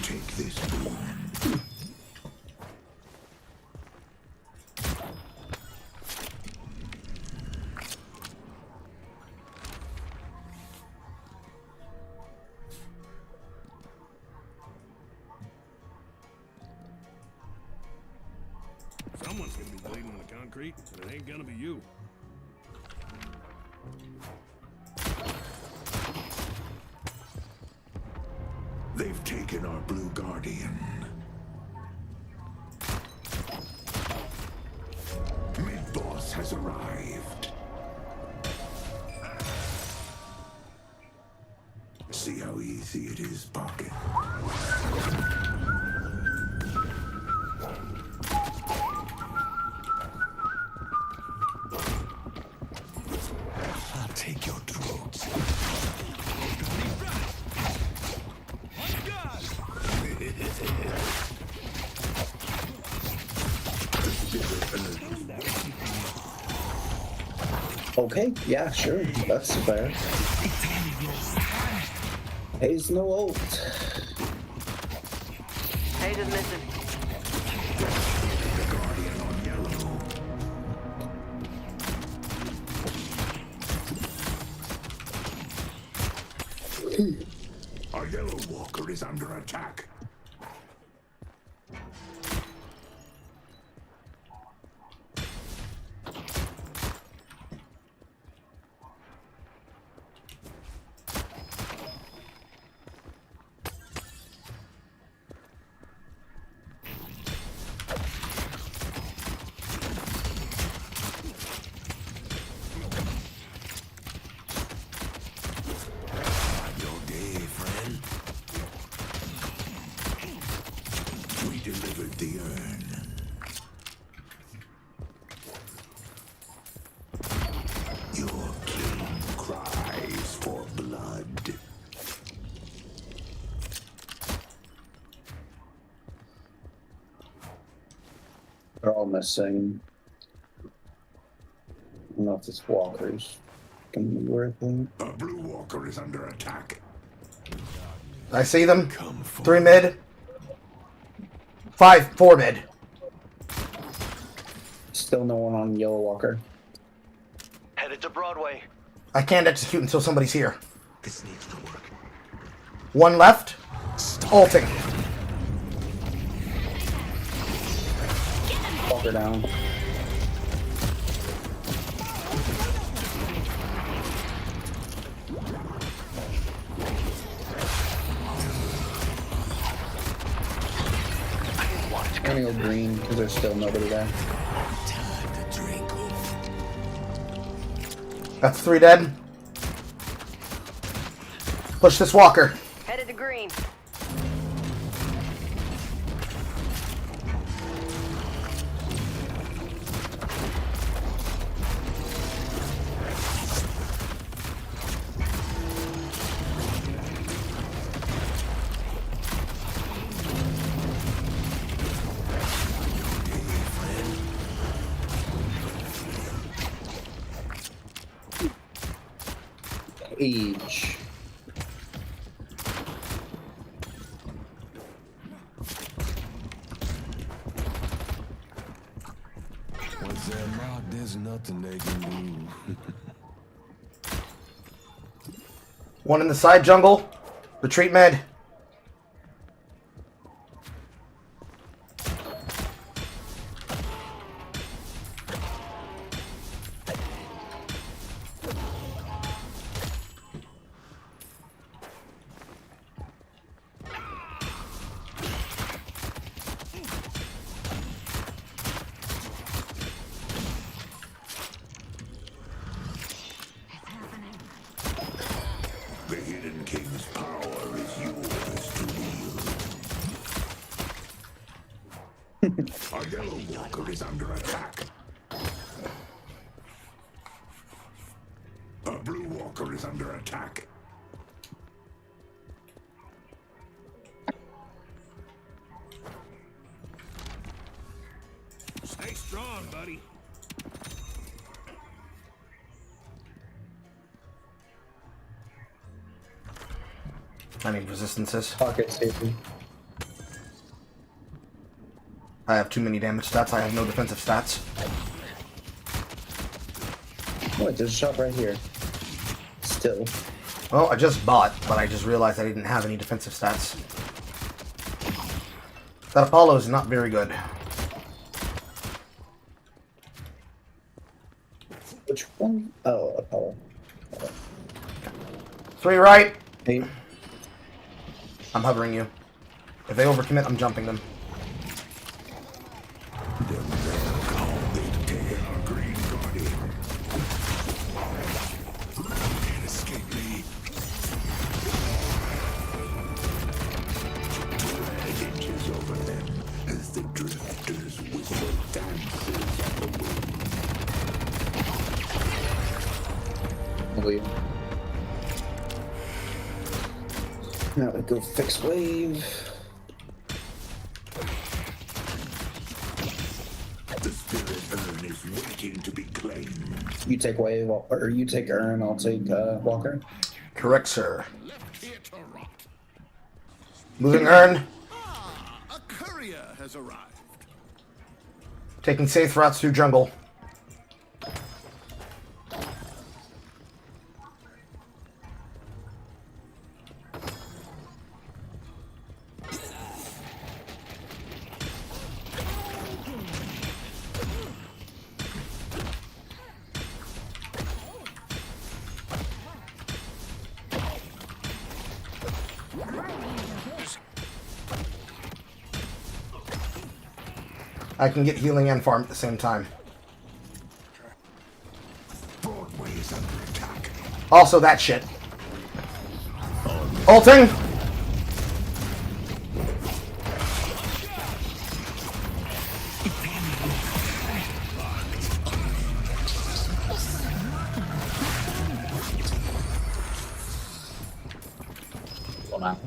Take this one. Someone's gonna be bleeding when the concrete, but it ain't gonna be you. They've taken our Blue Guardian. Mid-boss has arrived. See how easy it is, Punkin. I'll take your throats. Okay, yeah, sure. That's fair. Hayes no ult. Hayes is missing. Guardian on yellow. Our yellow walker is under attack. Your day, friend. We delivered the urn. Your king cries for blood. They're all missing. I don't know if this walker's gonna be worth it. A blue walker is under attack. I see them. 3 mid. 5, 4 mid. Still no one on yellow walker. Headed to Broadway. I can't execute until somebody's here. This needs to work. 1 left. Ulting. Walker down. I'm gonna go green because there's still nobody there. Time to drink. That's 3 dead. Push this walker. Headed to green. Age. Once they're marked, there's nothing they can do. 1 in the side jungle. Retreat mid. The Hidden King's power is yours to wield. Our yellow walker is under attack. A blue walker is under attack. Stay strong, buddy. I need resistances. Pocket safety. I have too many damage stats. I have no defensive stats. What? There's a shop right here. Still. Well, I just bought, but I just realized I didn't have any defensive stats. That Apollo is not very good. 3 right. 8. I'm hovering you. If they overcommit, I'm jumping them. Can't escape me. Red inches over them as the drifters whistle dances at the wind. Now we go fix wave. The spirit urn is waiting to be claimed. You take wave, or you take Urn, I'll take Walker. Correct, sir. Left here to rot. Moving Urn. A courier has arrived. Taking safe routes through jungle. I can get healing and farm at the same time. Broadway is under attack. Also that shit. Ulting! Well, now.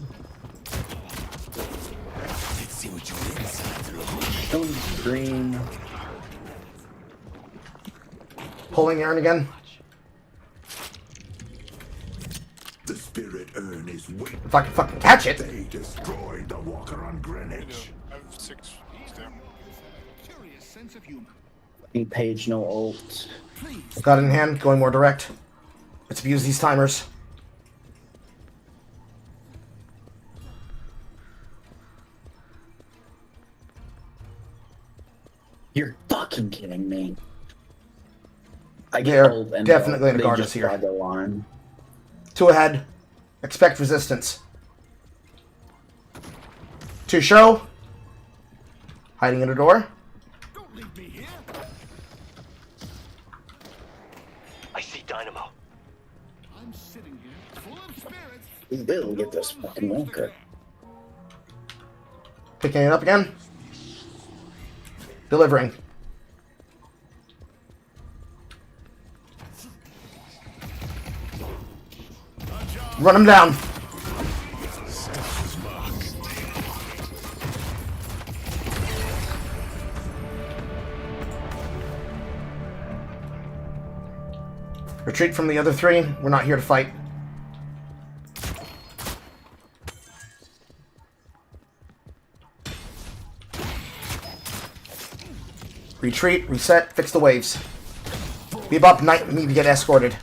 Let's see what you're inside look like. Green. Pulling Aaron again. The spirit urn is waiting. If I can fucking catch it. They destroyed the walker on Greenwich. I have 6. He's there. Curious sense of humor. Any page, no ult. Please. Got it in hand, going more direct. Let's abuse these timers. You're fucking kidding me. I They're get ult and definitely gonna they guard just us here. fly the line. 2 ahead. Expect resistance. 2 show. Hiding in a door. Don't leave me here. I see Dynamo. I'm sitting here full of spirits. We will get this fucking Walker. Picking it up again. Delivering. Run him down. Retreat from the other 3. We're not here to fight. Retreat, reset, fix the waves. Bebop, Knight need to get escorted.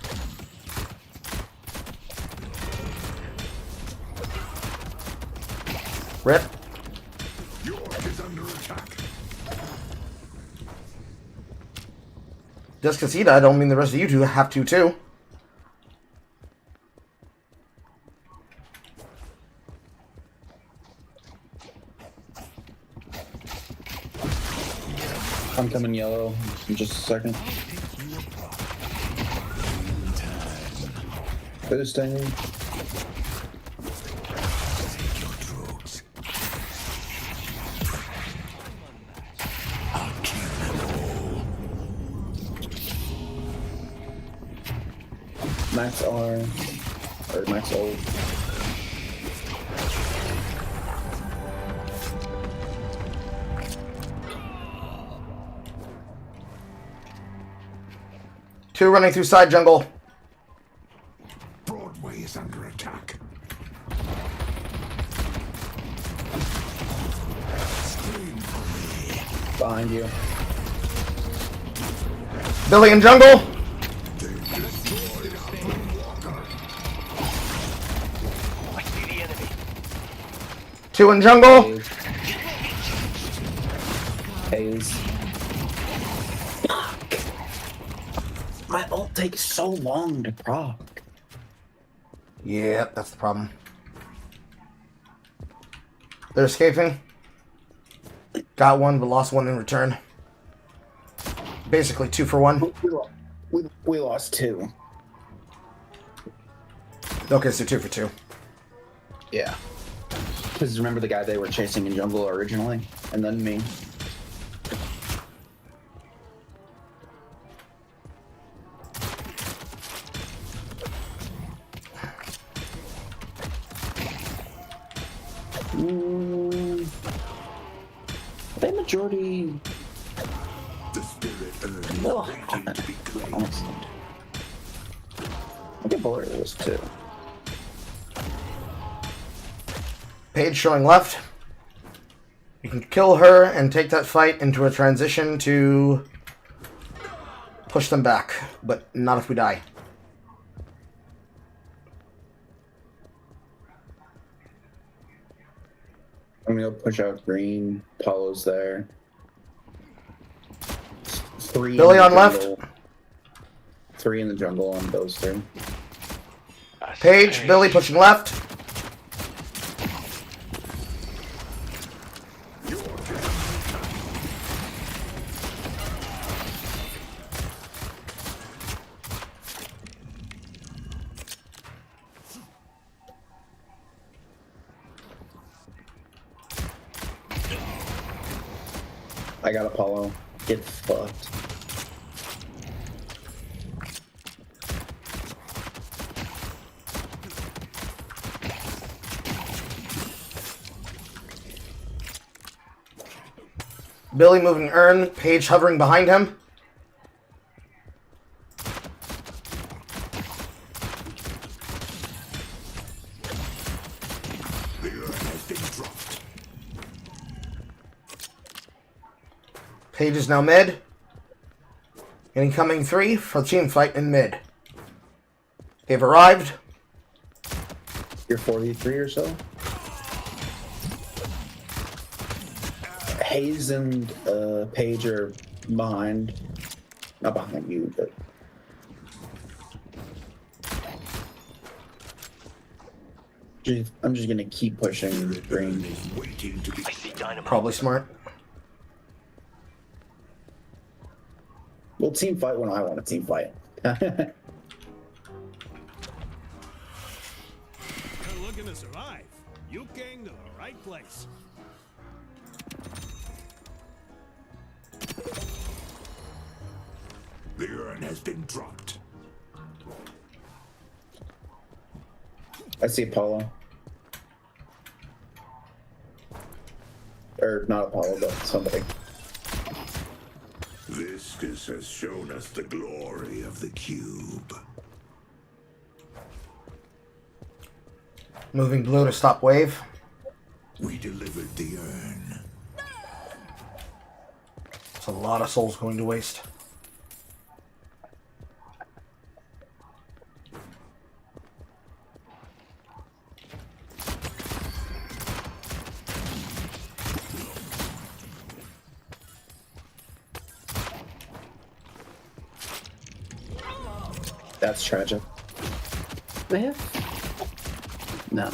Rip. York is under attack. Just because he died, I don't mean the rest of you two have to too. I'm coming yellow in just a second. Boosting. Take your drugs. I'll kill them all. Max R. Or Max O. Two running through side jungle. Broadway is under attack. Scream for me. Behind you. Billy in jungle. I see the enemy. Two in jungle. Haze. Fuck. My ult takes so long to proc. Yep, that's the problem. They're escaping. Got one, but lost one in return. Basically 2 for 1. We lost 2. Okay, so 2 for 2. Yeah. Because remember the guy they were chasing in jungle originally? And then me. Are they majority? The spirit earth No. waiting to be claimed. Honestly. I think Bullard was 2. Paige showing left. You can kill her and take that fight into a transition to push them back, but not if we die. I'm gonna push out green. Paulo's there. 3 Billy in the on left. jungle. 3 in the jungle on those 2. Paige, Billy pushing left. I got Apollo. Get fucked. Billy moving Urn. Paige hovering behind him. The urn has been dropped. Paige is now mid. Incoming 3 for team fight in mid. They've arrived. You're 43 or so? Hayes and Paige are behind. Not behind you, but... I'm just gonna keep pushing green. Waiting to be. I see Dynamo. Probably smart. We'll team fight when I want to team fight. You're looking to survive. You came to the right place. The urn has been dropped. I see Apollo. Or not Apollo, but somebody. Viscus has shown us the glory of the cube. Moving blue to stop wave. We delivered the urn. It's a lot of souls going to waste. That's tragic. They have? No.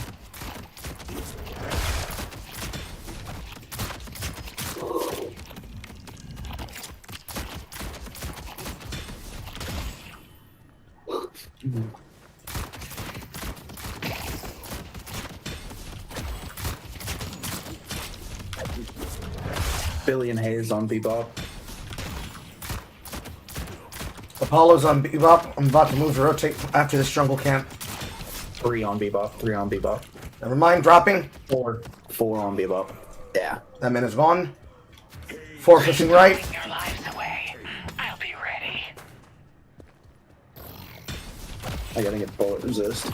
Billy and Hayes on Bebop. Apollo's on Bebop. I'm about to move to rotate after this jungle camp. 3 on Bebop. 3 on Bebop. Never mind, dropping. 4 on Bebop. Yeah. That man is gone. 4 pushing right. Your lives away. I'll be ready. I gotta get bullet resist.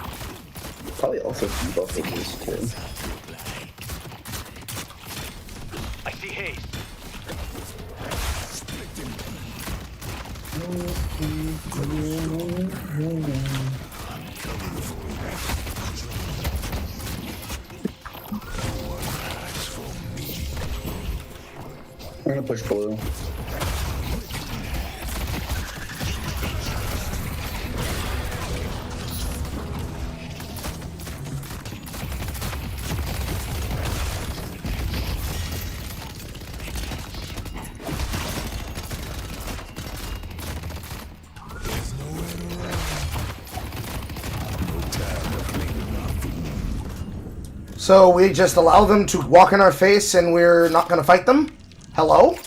Probably also Bebop resist too. I see Hayes. I'm gonna push blue. So we just allow them to walk in our face and we're not going to fight them? Hello?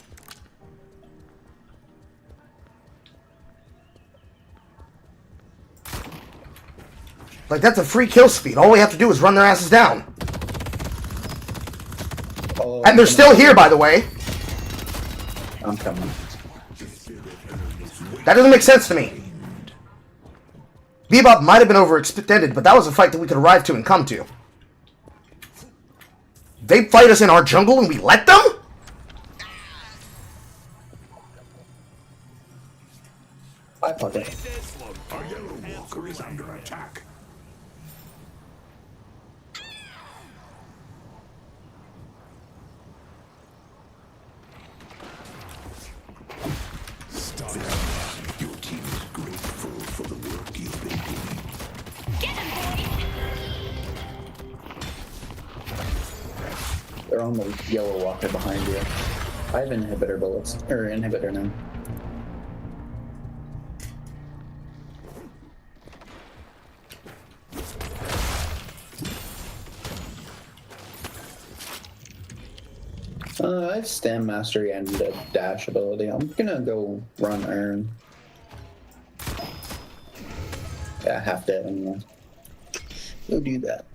Like, that's a free kill speed. All we have to do is run their asses down. Oh, And they're still here, by the way. I'm coming. That doesn't make sense to me. Bebop might have been overextended, but that was a fight that we could arrive to and come to. They fight us in our jungle and we let them? I fuck it. Our yellow walker is under attack. Your team is grateful for the work you've been doing. Get him, boys! They're on the yellow walker behind you. I have inhibitor bullets. Or inhibitor now. I have stand mastery and a dash ability. I'm gonna go run Iron. Yeah, half dead anyway. Go do that.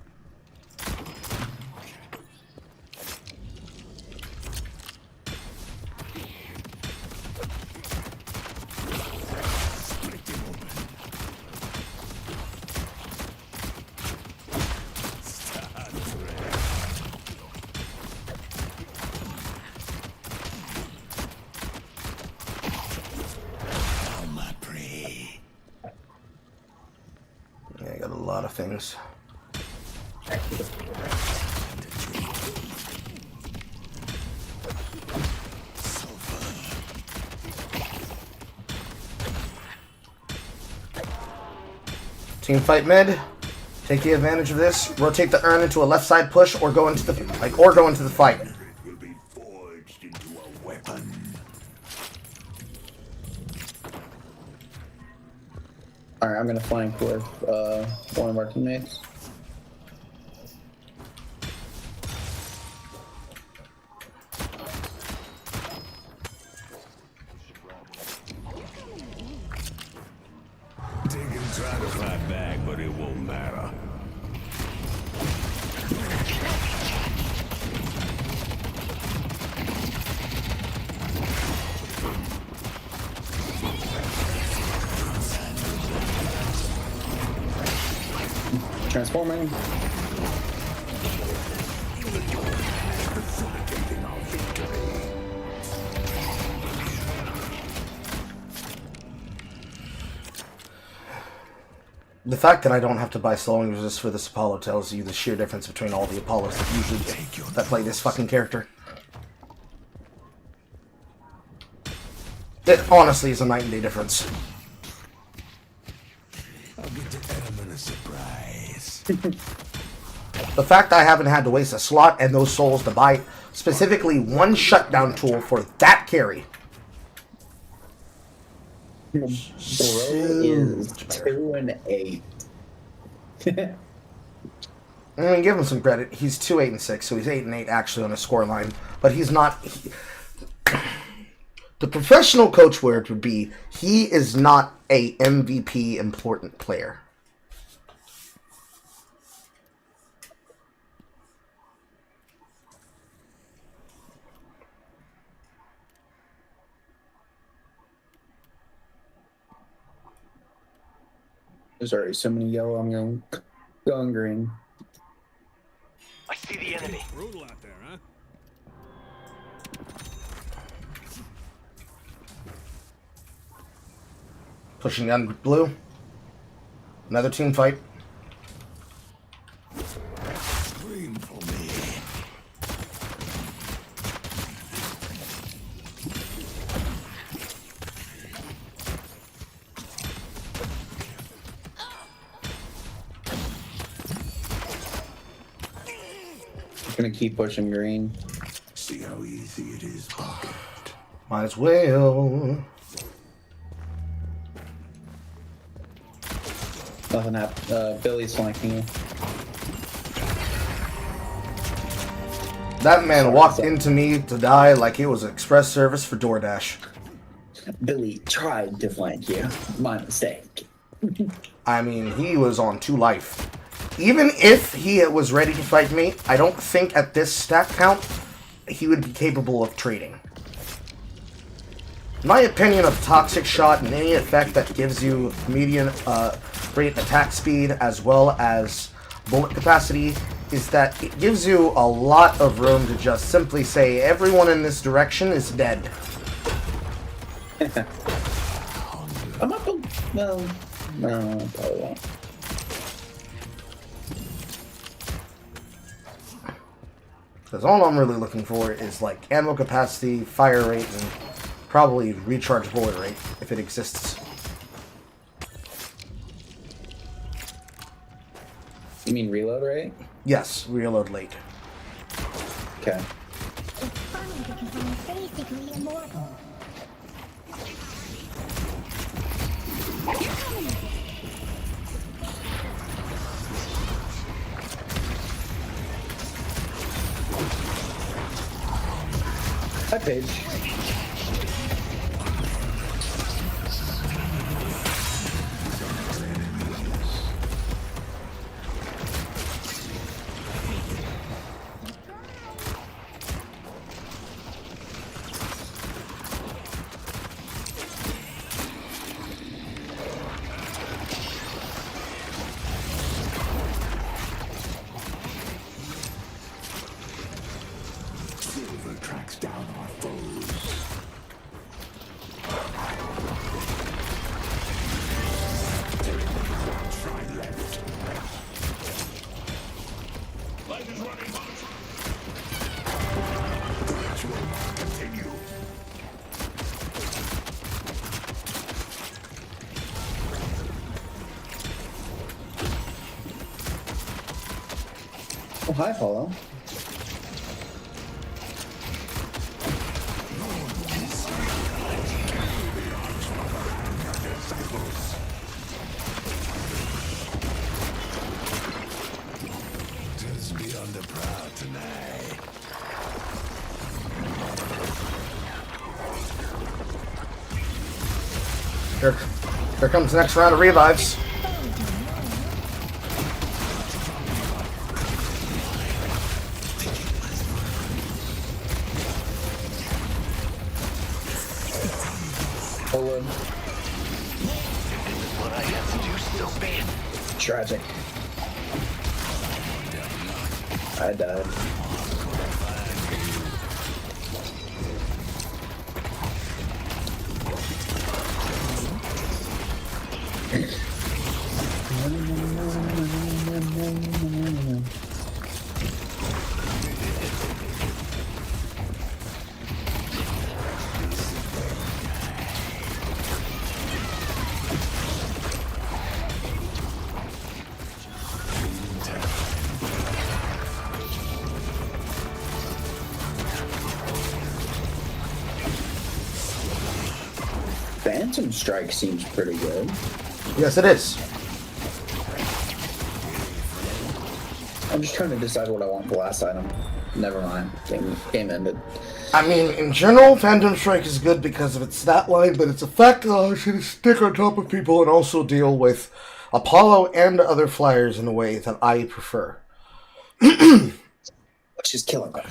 Yeah, I got a lot of things. Team fight mid. Take the advantage of this. Rotate the urn into a left side push, or go into the fight. It will be forged into a weapon. Alright, I'm gonna flank with one of our teammates. They can try to fight back, but it won't matter. Transforming. Facilitating our victory. The fact that I don't have to buy slowing resist for this Apollo tells you the sheer difference between all the Apollos that usually that play this fucking character. It honestly is a night and day difference. I'll get the element of surprise. The fact I haven't had to waste a slot and those souls to buy specifically one shutdown tool for that carry. Bro is 2 and 8. I mean, give him some credit. He's 2, 8, and 6, so he's 8 and 8 actually on a score line. But he's not. The professional coach word would be he is not a MVP important player. There's already so many yellow, I'm going green. I see the enemy. Brutal out there, huh? Pushing down blue. Another team fight. Scream for me. I'm gonna keep pushing green. See how easy it is, Pocket. Might as well. Nothing happened. Billy's flanking you. That man walked into me to die like it was express service for DoorDash. Billy tried to flank you. My mistake. I mean, he was on 2 life. Even if he was ready to fight me, I don't think at this stat count he would be capable of trading. My opinion of Toxic Shot and any effect that gives you median rate attack speed as well as bullet capacity is that it gives you a lot of room to just simply say everyone in this direction is dead. I'm not going. No, probably won't. Because all I'm really looking for is like ammo capacity, fire rate, and probably recharge bullet rate, if it exists. You mean reload rate? Yes, reload late. Okay. It's funny because I'm basically immortal. Hi, Paige. Silver tracks down our foes. Try left. Light is running hot. The ritual must continue. Oh, hi, Paulo. Just be on the prowl tonight. Here comes the next round of revives. Hold on. What I have to do still bad. Tragic. I died. Phantom Strike seems pretty good. Yes, it is. I'm just trying to decide what I want for the last item. Never mind. Game ended. I mean, in general, Phantom Strike is good because of its stat line, but its effect allows you to stick on top of people and also deal with Apollo and other flyers in a way that I prefer. Which is killing them.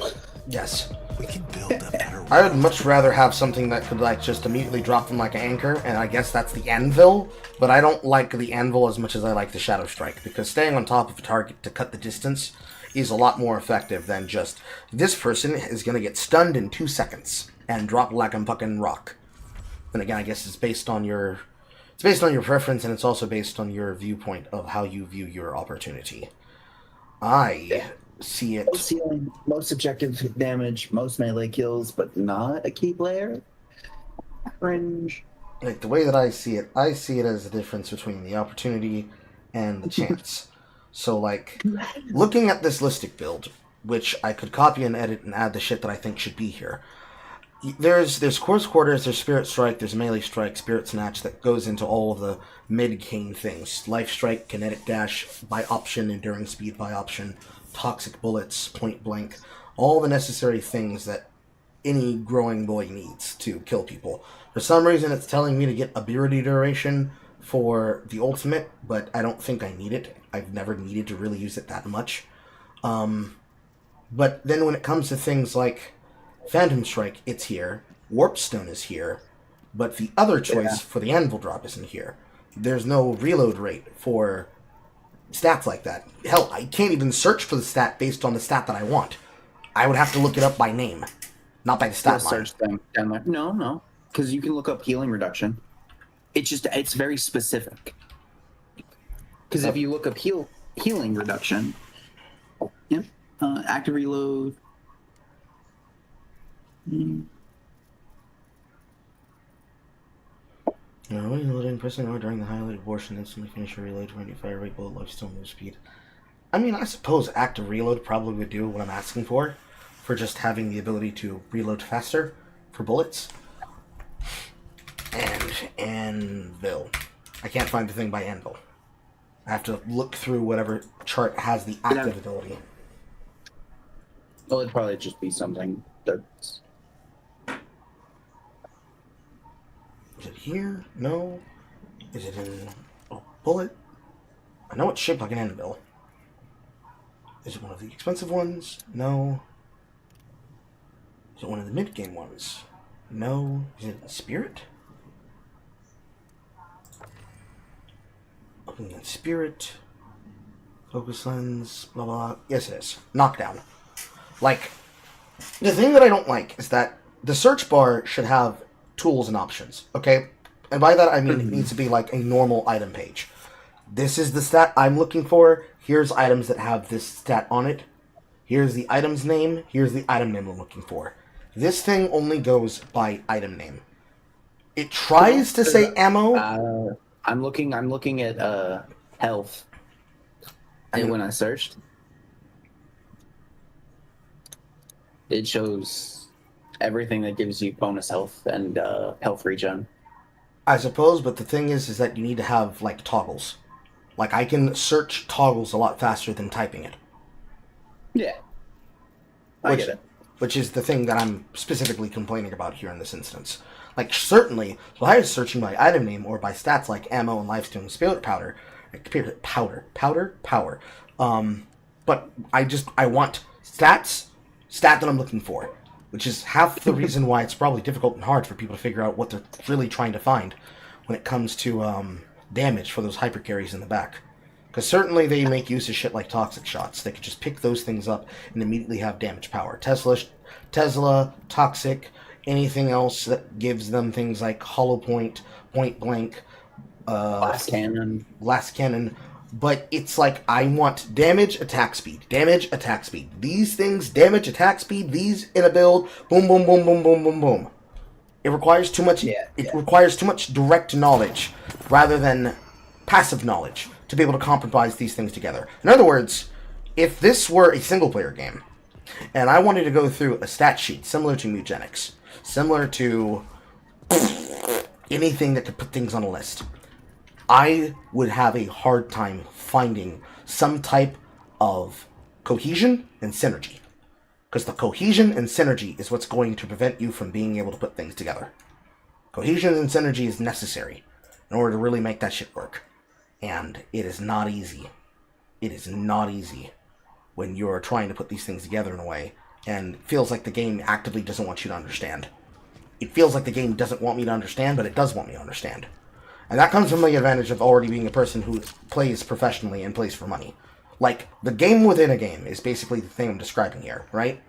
Yes. We can build a better I would much rather have something that could like just immediately drop them like an anchor, and I guess that's the anvil, but I don't like the anvil as much as I like the shadow strike, because staying on top of a target to cut the distance is a lot more effective than just, this person is going to get stunned in 2 seconds and drop like a fucking rock. And again, I guess it's based on your preference, and it's also based on your viewpoint of how you view your opportunity. I see it. Most healing, most objective damage, most melee kills, but not a key player. Cringe. Like, the way that I see it as the difference between the opportunity and the chance. So, like, looking at this Listic build, which I could copy and edit and add the shit that I think should be here, there's Coarse Quarters, there's Spirit Strike, there's Melee Strike, Spirit Snatch that goes into all of the mid-cane things. Life Strike, Kinetic Dash by option, Enduring Speed by option, Toxic Bullets, Point Blank. all the necessary things that any growing boy needs to kill people. For some reason, it's telling me to get ability duration for the ultimate, but I don't think I need it. I've never needed to really use it that much. But then when it comes to things like Phantom Strike, it's here. Warpstone is here. But the other choice for the Anvil drop isn't here. There's no reload rate for stats like that. Hell, I can't even search for the stat based on the stat that I want. I would have to look it up by name, not by the stat line. Search them down there. No, because you can look up healing reduction. It's very specific. Because if you look up healing reduction, active reload. When reloading, pressing R during the highlighted portion, instantly finish your reload when you fire rate, bullet life, still move speed. I mean, I suppose active reload probably would do what I'm asking for just having the ability to reload faster for bullets. And Anvil. I can't find the thing by Anvil. I have to look through whatever chart has the active ability. Well, it'd probably just be something that's... Is it here? No. Is it in a bullet? I know it's shaped like an anvil. Is it one of the expensive ones? No. Is it one of the mid-game ones? No. Is it in Spirit? Opening in Spirit. Focus lens. Blah, blah. Yes, it is. Knockdown. Like, the thing that I don't like is that the search bar should have tools and options, okay? And by that I mean it needs to be like a normal item page. This is the stat I'm looking for. Here's items that have this stat on it. Here's the item's name. Here's the item name I'm looking for. This thing only goes by item name. It tries to say ammo. I'm looking at health. And when I searched, it shows everything that gives you bonus health and health regen. I suppose, but the thing is that you need to have, like, toggles. Like, I can search toggles a lot faster than typing it. Yeah. I get it. Which is the thing that I'm specifically complaining about here in this instance. Like, certainly, if I was searching by item name or by stats like ammo and lifesteal spirit power. But I want stat that I'm looking for. Which is half the reason why it's probably difficult and hard for people to figure out what they're really trying to find when it comes to damage for those hyper carries in the back. Because certainly they make use of shit like toxic shots. They could just pick those things up and immediately have damage power. Tesla, toxic, anything else that gives them things like hollow point, point blank, glass cannon. But it's like, I want damage, attack speed. Damage, attack speed. These things, damage, attack speed, these in a build, boom, boom, boom, boom, boom, boom, boom. It requires too much requires too much direct knowledge rather than passive knowledge to be able to compromise these things together. In other words, if this were a single player game, and I wanted to go through a stat sheet similar to Mutagenics, similar to anything that could put things on a list, I would have a hard time finding some type of cohesion and synergy. Because the cohesion and synergy is what's going to prevent you from being able to put things together. Cohesion and synergy is necessary in order to really make that shit work. And it is not easy. It is not easy when you're trying to put these things together in a way and it feels like the game actively doesn't want you to understand. It feels like the game doesn't want me to understand, but it does want me to understand. And that comes from the advantage of already being a person who plays professionally and plays for money. Like, the game within a game is basically the thing I'm describing here, right?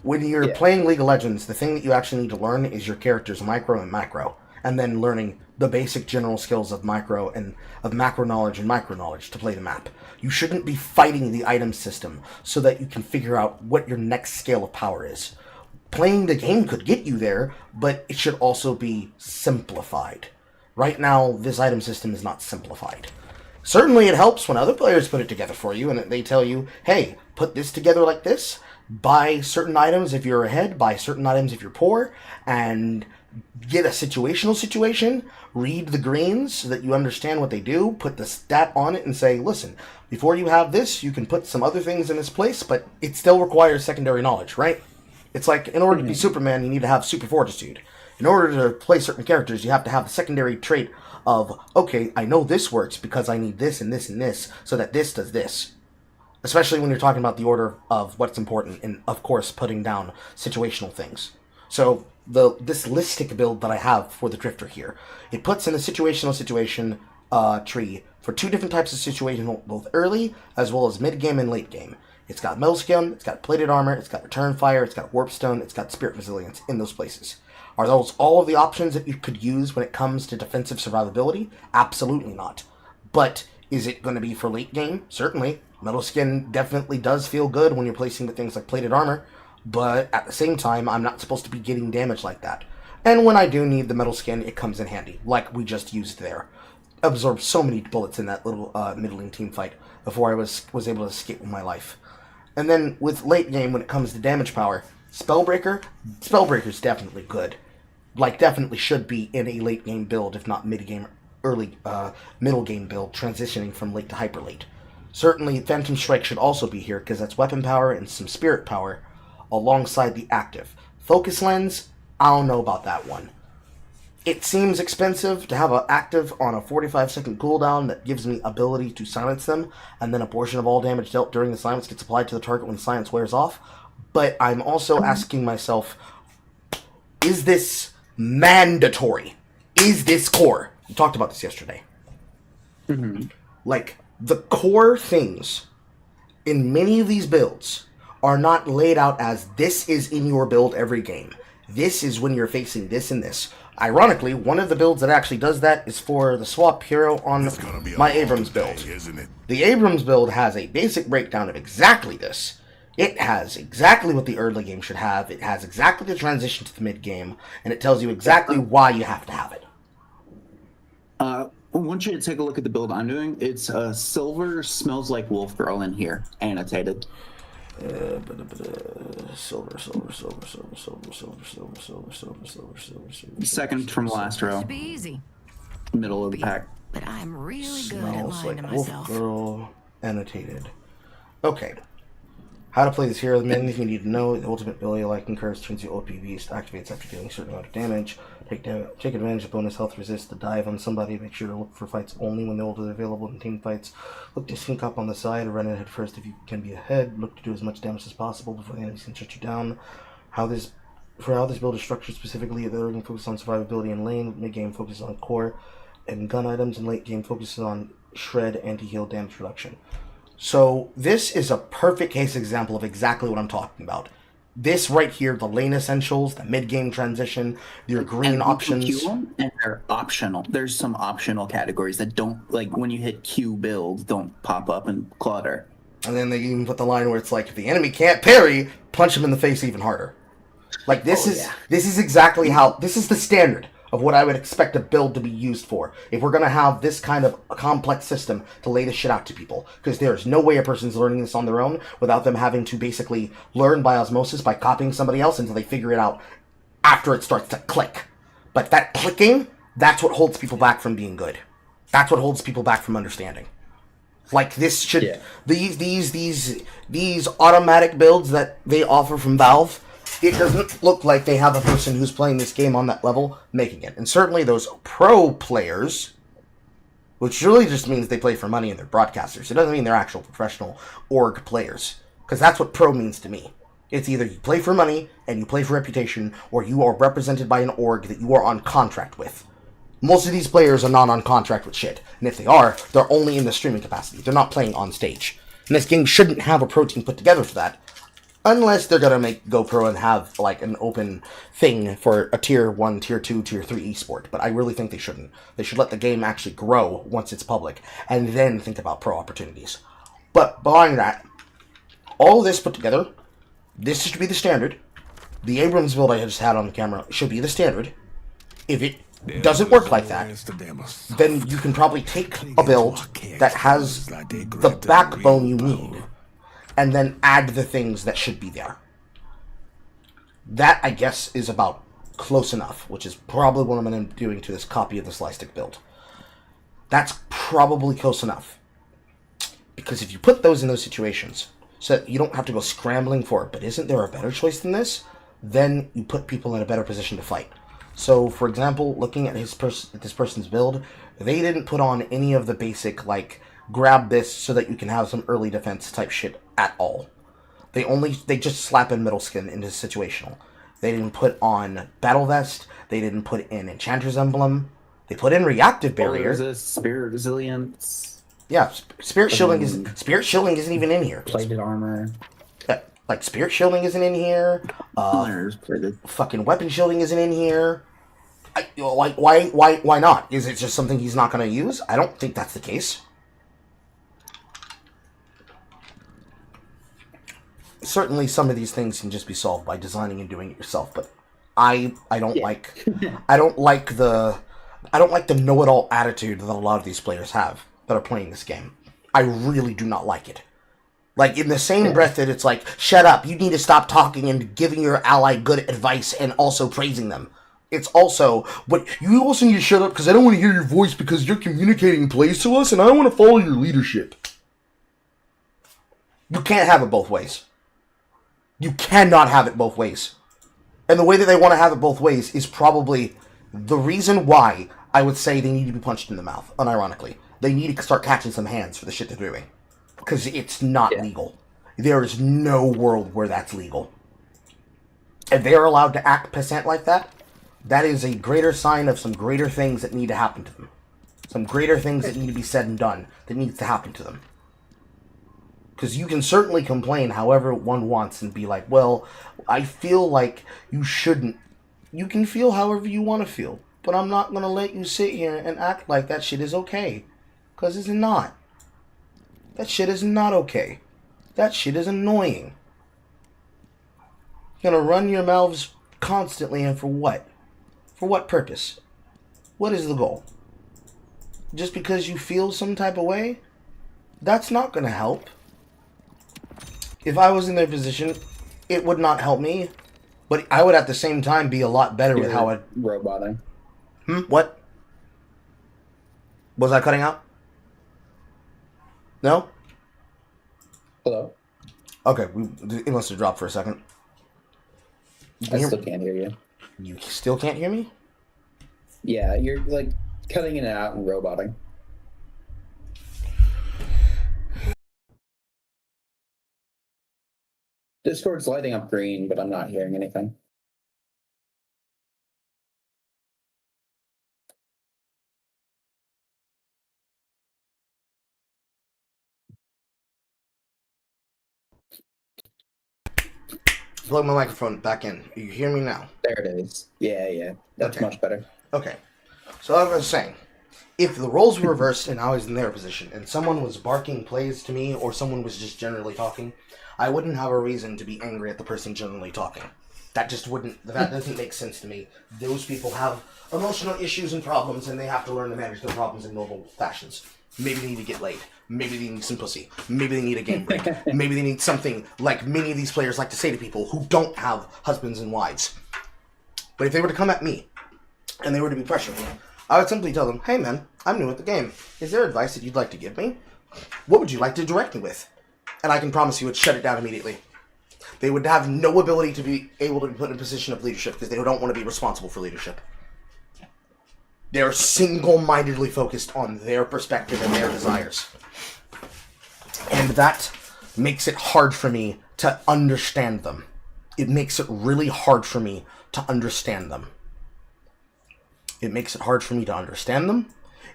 When you're playing League of Legends, the thing that you actually need to learn is your character's micro and macro. And then learning the basic general skills of micro and of macro knowledge and micro knowledge to play the map. You shouldn't be fighting the item system so that you can figure out what your next scale of power is. Playing the game could get you there, but it should also be simplified. Right now, this item system is not simplified. Certainly it helps when other players put it together for you and they tell you, hey, put this together like this, buy certain items if you're ahead, buy certain items if you're poor, and get a situational situation, read the greens so that you understand what they do, put the stat on it and say, listen, before you have this, you can put some other things in this place, but it still requires secondary knowledge, right? It's like, in order to be Superman, you need to have super fortitude. In order to play certain characters, you have to have the secondary trait of, okay, I know this works because I need this and this and this, so that this does this. Especially when you're talking about the order of what's important, and of course, putting down situational things. So, this listic build that I have for the Drifter here, it puts in a situational situation tree for two different types of situational, both early as well as mid-game and late game. It's got metal skin, it's got plated armor, it's got return fire, it's got warp stone, it's got spirit resilience in those places. Are those all of the options that you could use when it comes to defensive survivability? Absolutely not. But is it going to be for late game? Certainly. Metal skin definitely does feel good when you're placing with things like plated armor, but at the same time, I'm not supposed to be getting damage like that. And when I do need the metal skin, it comes in handy, like we just used there. Absorbed so many bullets in that little middling team fight before I was able to escape with my life. And then with late game, when it comes to damage power, Spellbreaker's definitely good. Like, definitely should be in a late game build, if not mid-game, middle game build, transitioning from late to hyper late. Certainly, Phantom Strike should also be here, because that's weapon power and some spirit power, alongside the active. Focus Lens, I don't know about that one. It seems expensive to have an active on a 45-second cooldown that gives me ability to silence them, and then a portion of all damage dealt during the silence gets applied to the target when the silence wears off. But I'm also asking myself, is this mandatory? Is this core? We talked about this yesterday. Like, the core things in many of these builds are not laid out as this is in your build every game. This is when you're facing this and this. Ironically, one of the builds that actually does that is for the swap hero on my Abrams build. The Abrams build has a basic breakdown of exactly this. It has exactly what the early game should have, it has exactly the transition to the mid game, and it tells you exactly why you have to have it. I want you to take a look at the build I'm doing. It's Silver Smells Like Wolf Girl in here, annotated. Silver. Second from last row. Should be easy. Middle of the pack. But I'm really good at Smells lying to like Wolf myself. Girl, annotated. Okay. How to play this hero, the main thing you need to know, the ultimate ability like incurs turns you OP beast, activates after dealing a certain amount of damage. Take advantage of bonus health resist to dive on somebody, make sure to look for fights only when the ult is available in team fights. Look to sync up on the side or run ahead first if you can be ahead. Look to do as much damage as possible before the enemies can shut you down. How this build is structured specifically, the early game focuses on survivability and lane, mid game focuses on core and gun items, and late game focuses on shred, anti-heal, damage reduction. So this is a perfect case example of exactly what I'm talking about. This right here, the lane essentials, the mid-game transition, your green options. And they're optional. There's some optional categories that don't, like when you hit Q build, don't pop up and clutter. And then they even put the line where it's like, if the enemy can't parry, punch him in the face even harder. Like this is exactly how, this is the standard of what I would expect a build to be used for if we're going to have this kind of a complex system to lay this shit out to people. Because there's no way a person's learning this on their own without them having to basically learn by osmosis by copying somebody else until they figure it out after it starts to click. But that clicking, that's what holds people back from being good. That's what holds people back from understanding. Like this should, these automatic builds that they offer from Valve, it doesn't look like they have a person who's playing this game on that level making it. And certainly those pro players, which really just means they play for money and they're broadcasters. It doesn't mean they're actual professional org players. Because that's what pro means to me. It's either you play for money and you play for reputation, or you are represented by an org that you are on contract with. Most of these players are not on contract with shit. And if they are, they're only in the streaming capacity. They're not playing on stage. And this game shouldn't have a pro team put together for that. Unless they're going to make GoPro and have, like, an open thing for a Tier 1, Tier 2, Tier 3 esport. But I really think they shouldn't. They should let the game actually grow once it's public, and then think about pro opportunities. But behind that, all of this put together, this should be the standard. The Abrams build I just had on the camera should be the standard. If it doesn't work like that, then you can probably take a build that has the backbone you need. and then add the things that should be there. That, I guess, is about close enough, which is probably what I'm going to be doing to this copy of the Sly Stick build. That's probably close enough. Because if you put those in those situations, so that you don't have to go scrambling for it, but isn't there a better choice than this? Then you put people in a better position to fight. So, for example, looking at this person's build, they didn't put on any of the basic, like, grab this so that you can have some early defense type shit at all. They just slap in middle skin into situational. They didn't put on battle vest. They didn't put in enchanter's emblem. They put in reactive barrier. There's a spirit resilience. Yeah, spirit shielding isn't even in here. Plated armor. Yeah, like spirit shielding isn't in here. Fucking weapon shielding isn't in here. Why not? Is it just something he's not going to use? I don't think that's the case. Certainly, some of these things can just be solved by designing and doing it yourself. But I don't like the know-it-all attitude that a lot of these players have that are playing this game. I really do not like it. Like, in the same breath that it's like, shut up, you need to stop talking and giving your ally good advice and also praising them. It's also, but you also need to shut up because I don't want to hear your voice because you're communicating plays to us and I want to follow your leadership. You can't have it both ways. You cannot have it both ways. And the way that they want to have it both ways is probably the reason why I would say they need to be punched in the mouth, unironically. They need to start catching some hands for the shit they're doing. Because it's not legal. There is no world where that's legal. If they're allowed to act percent like that, that is a greater sign of some greater things that need to happen to them. Some greater things that need to be said and done that needs to happen to them. Because you can certainly complain however one wants and be like, well, I feel like you shouldn't. You can feel however you want to feel. But I'm not going to let you sit here and act like that shit is okay. Because it's not. That shit is not okay. That shit is annoying. You're going to run your mouths constantly and for what? For what purpose? What is the goal? Just because you feel some type of way? That's not going to help. If I was in their position, it would not help me. But I would at the same time be a lot better with how I... Roboting. What? Was I cutting out? No? Hello? Okay, it must have dropped for a second. I still can't hear you. You still can't hear me? Yeah, you're like cutting in and out and roboting. Discord's lighting up green, but I'm not hearing anything. Plug my microphone back in. You hear me now? There it is. Yeah. That's much better. Okay. So like I was saying, if the roles were reversed and I was in their position and someone was barking plays to me or someone was just generally talking, I wouldn't have a reason to be angry at the person generally talking. That just wouldn't, that doesn't make sense to me. Those people have emotional issues and problems and they have to learn to manage their problems in normal fashions. Maybe they need to get laid. Maybe they need some pussy. Maybe they need a game break. Maybe they need something like many of these players like to say to people who don't have husbands and wives. But if they were to come at me and they were to be pressuring me, I would simply tell them, hey man, I'm new at the game. Is there advice that you'd like to give me? What would you like to direct me with? And I can promise you would shut it down immediately. They would have no ability to be able to be put in a position of leadership because they don't want to be responsible for leadership. They're single-mindedly focused on their perspective and their desires. And that makes it hard for me to understand them. It makes it really hard for me to understand them. It makes it hard for me to understand them.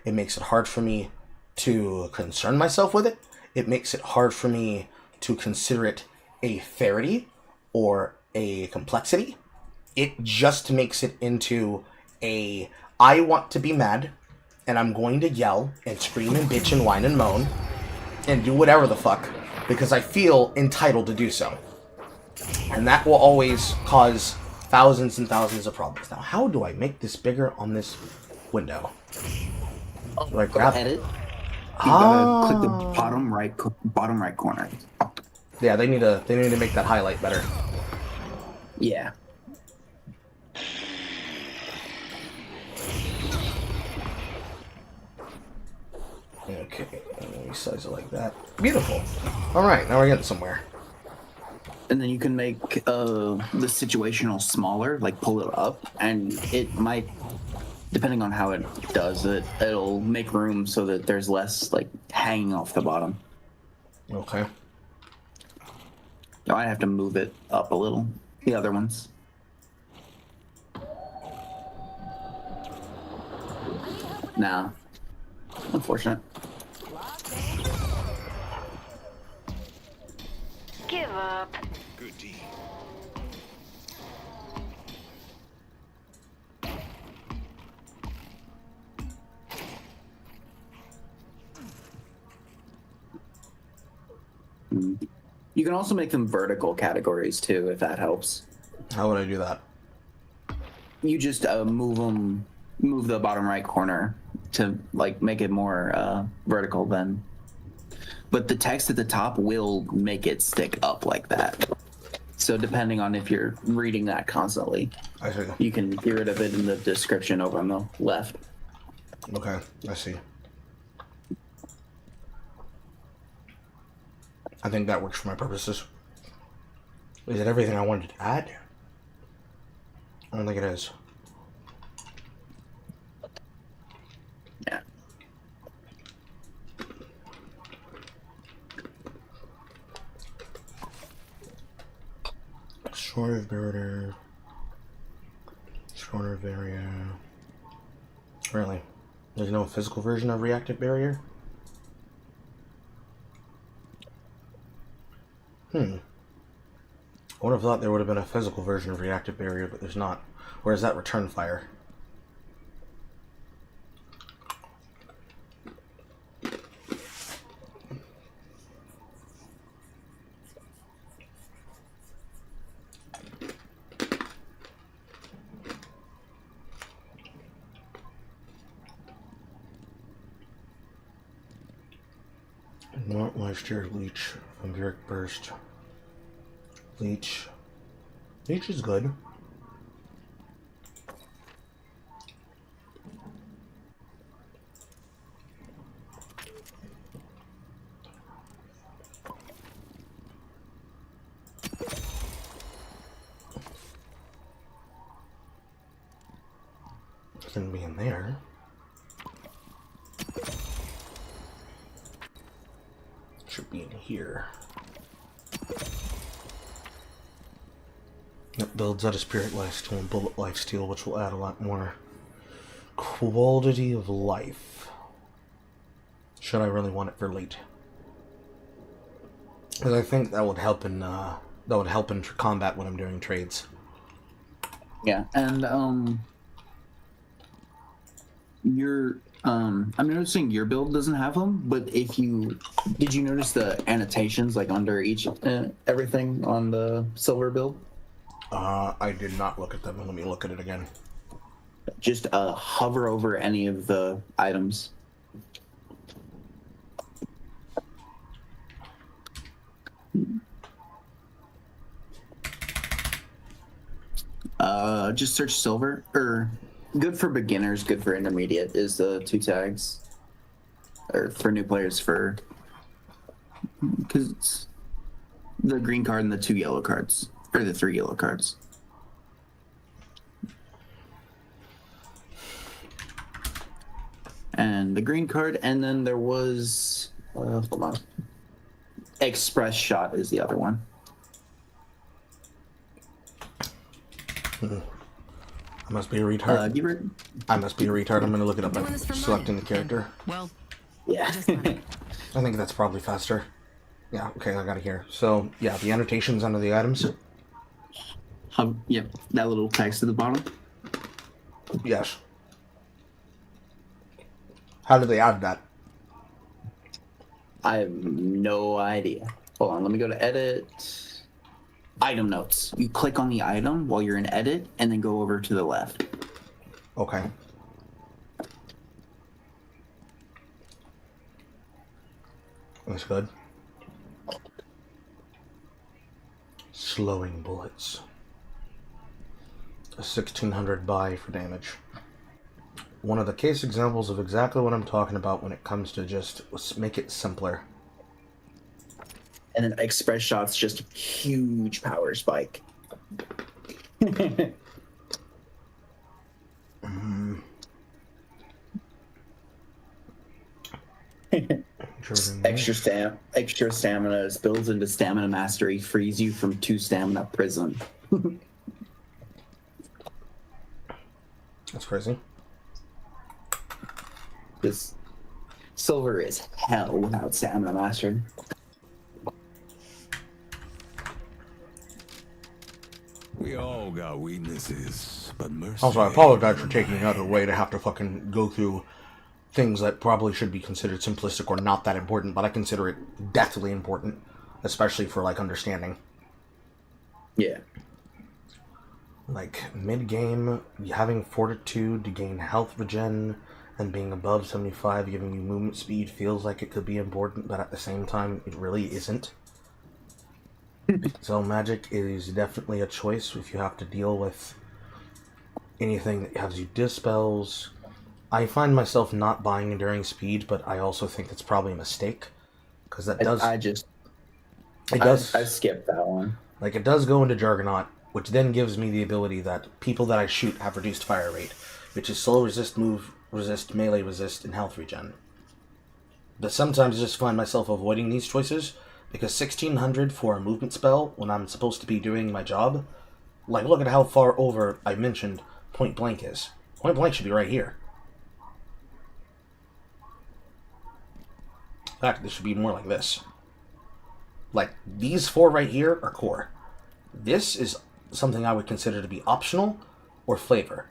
It makes it hard for me to concern myself with it. It makes it hard for me to consider it a fairity or a complexity. It just makes it into a, I want to be mad, and I'm going to yell and scream and bitch and whine and moan and do whatever the fuck because I feel entitled to do so. And that will always cause thousands and thousands of problems. Now, how do I make this bigger on this window? Do I grab edit? You're gonna click the bottom right corner. Yeah, they need to make that highlight better. Yeah. Okay, let me size it like that. Beautiful. All right, now we're getting somewhere. And then you can make the situational smaller, like pull it up, and it might, depending on how it does it, it'll make room so that there's less like hanging off the bottom. Okay. I have to move it up a little. The other ones. Nah. Unfortunate. Give up. Good deed. You can also make them vertical categories too, if that helps. How would I do that? You just move the bottom right corner to like make it more vertical then. But the text at the top will make it stick up like that. So depending on if you're reading that constantly, I see. you can get rid of it in the description over on the left. Okay, I see. I think that works for my purposes. Is it everything I wanted to add? I don't think it is. Yeah. Shorter barrier. Shorter barrier. Really? There's no physical version of reactive barrier? I would have thought there would have been a physical version of reactive barrier, but there's not. Where's that return fire? Not life steer leech, vampiric burst. Leech. Leech is good. Shouldn't be in there. Should be in here. It builds out a spirit lifesteal and bullet lifesteal, which will add a lot more quality of life. Should I really want it for late? Because I think that would help in combat when I'm doing trades. Yeah, and I'm noticing your build doesn't have them, but did you notice the annotations like under each everything on the silver build? I did not look at them. Let me look at it again. Just hover over any of the items. Just search silver, or good for beginners, good for intermediate is the two tags, or for new players because it's the green card and the 2 yellow cards, or the 3 yellow cards. And the green card, and then there was hold on, express shot is the other one. I must be a retard. I must be a retard. I'm gonna look it up by selecting the character. Well, yeah. I think that's probably faster. Yeah, okay, I got it here. So, yeah, the annotations under the items. Yep, that little text at the bottom. Yes. How do they add that? I have no idea. Hold on, let me go to edit. Item notes. You click on the item while you're in edit, and then go over to the left. Okay. That's good. Slowing bullets. A 1600 buy for damage. One of the case examples of exactly what I'm talking about when it comes to just make it simpler. And then express shots, just huge power spike. Extra stamina spills into stamina mastery, frees you from 2 stamina prison. That's crazy. This silver is hell without stamina mastery. We all got weaknesses, but mercy. Also, I apologize for taking another way to have to fucking go through things that probably should be considered simplistic or not that important, but I consider it deathly important, especially for, like, understanding. Yeah. Like, mid-game, having fortitude to gain health regen, and being above 75 giving you movement speed feels like it could be important, but at the same time, it really isn't. So magic is definitely a choice if you have to deal with anything that has you dispels. I find myself not buying Enduring Speed, but I also think it's probably a mistake, because that does... I skipped that one. Like, it does go into Juggernaut, which then gives me the ability that people that I shoot have reduced fire rate, which is slow resist, move resist, melee resist, and health regen. But sometimes I just find myself avoiding these choices, because 1600 for a movement spell, when I'm supposed to be doing my job, like, look at how far over I mentioned Point Blank is. Point Blank should be right here. In fact, this should be more like this. Like, these 4 right here are core. This is something I would consider to be optional or flavor.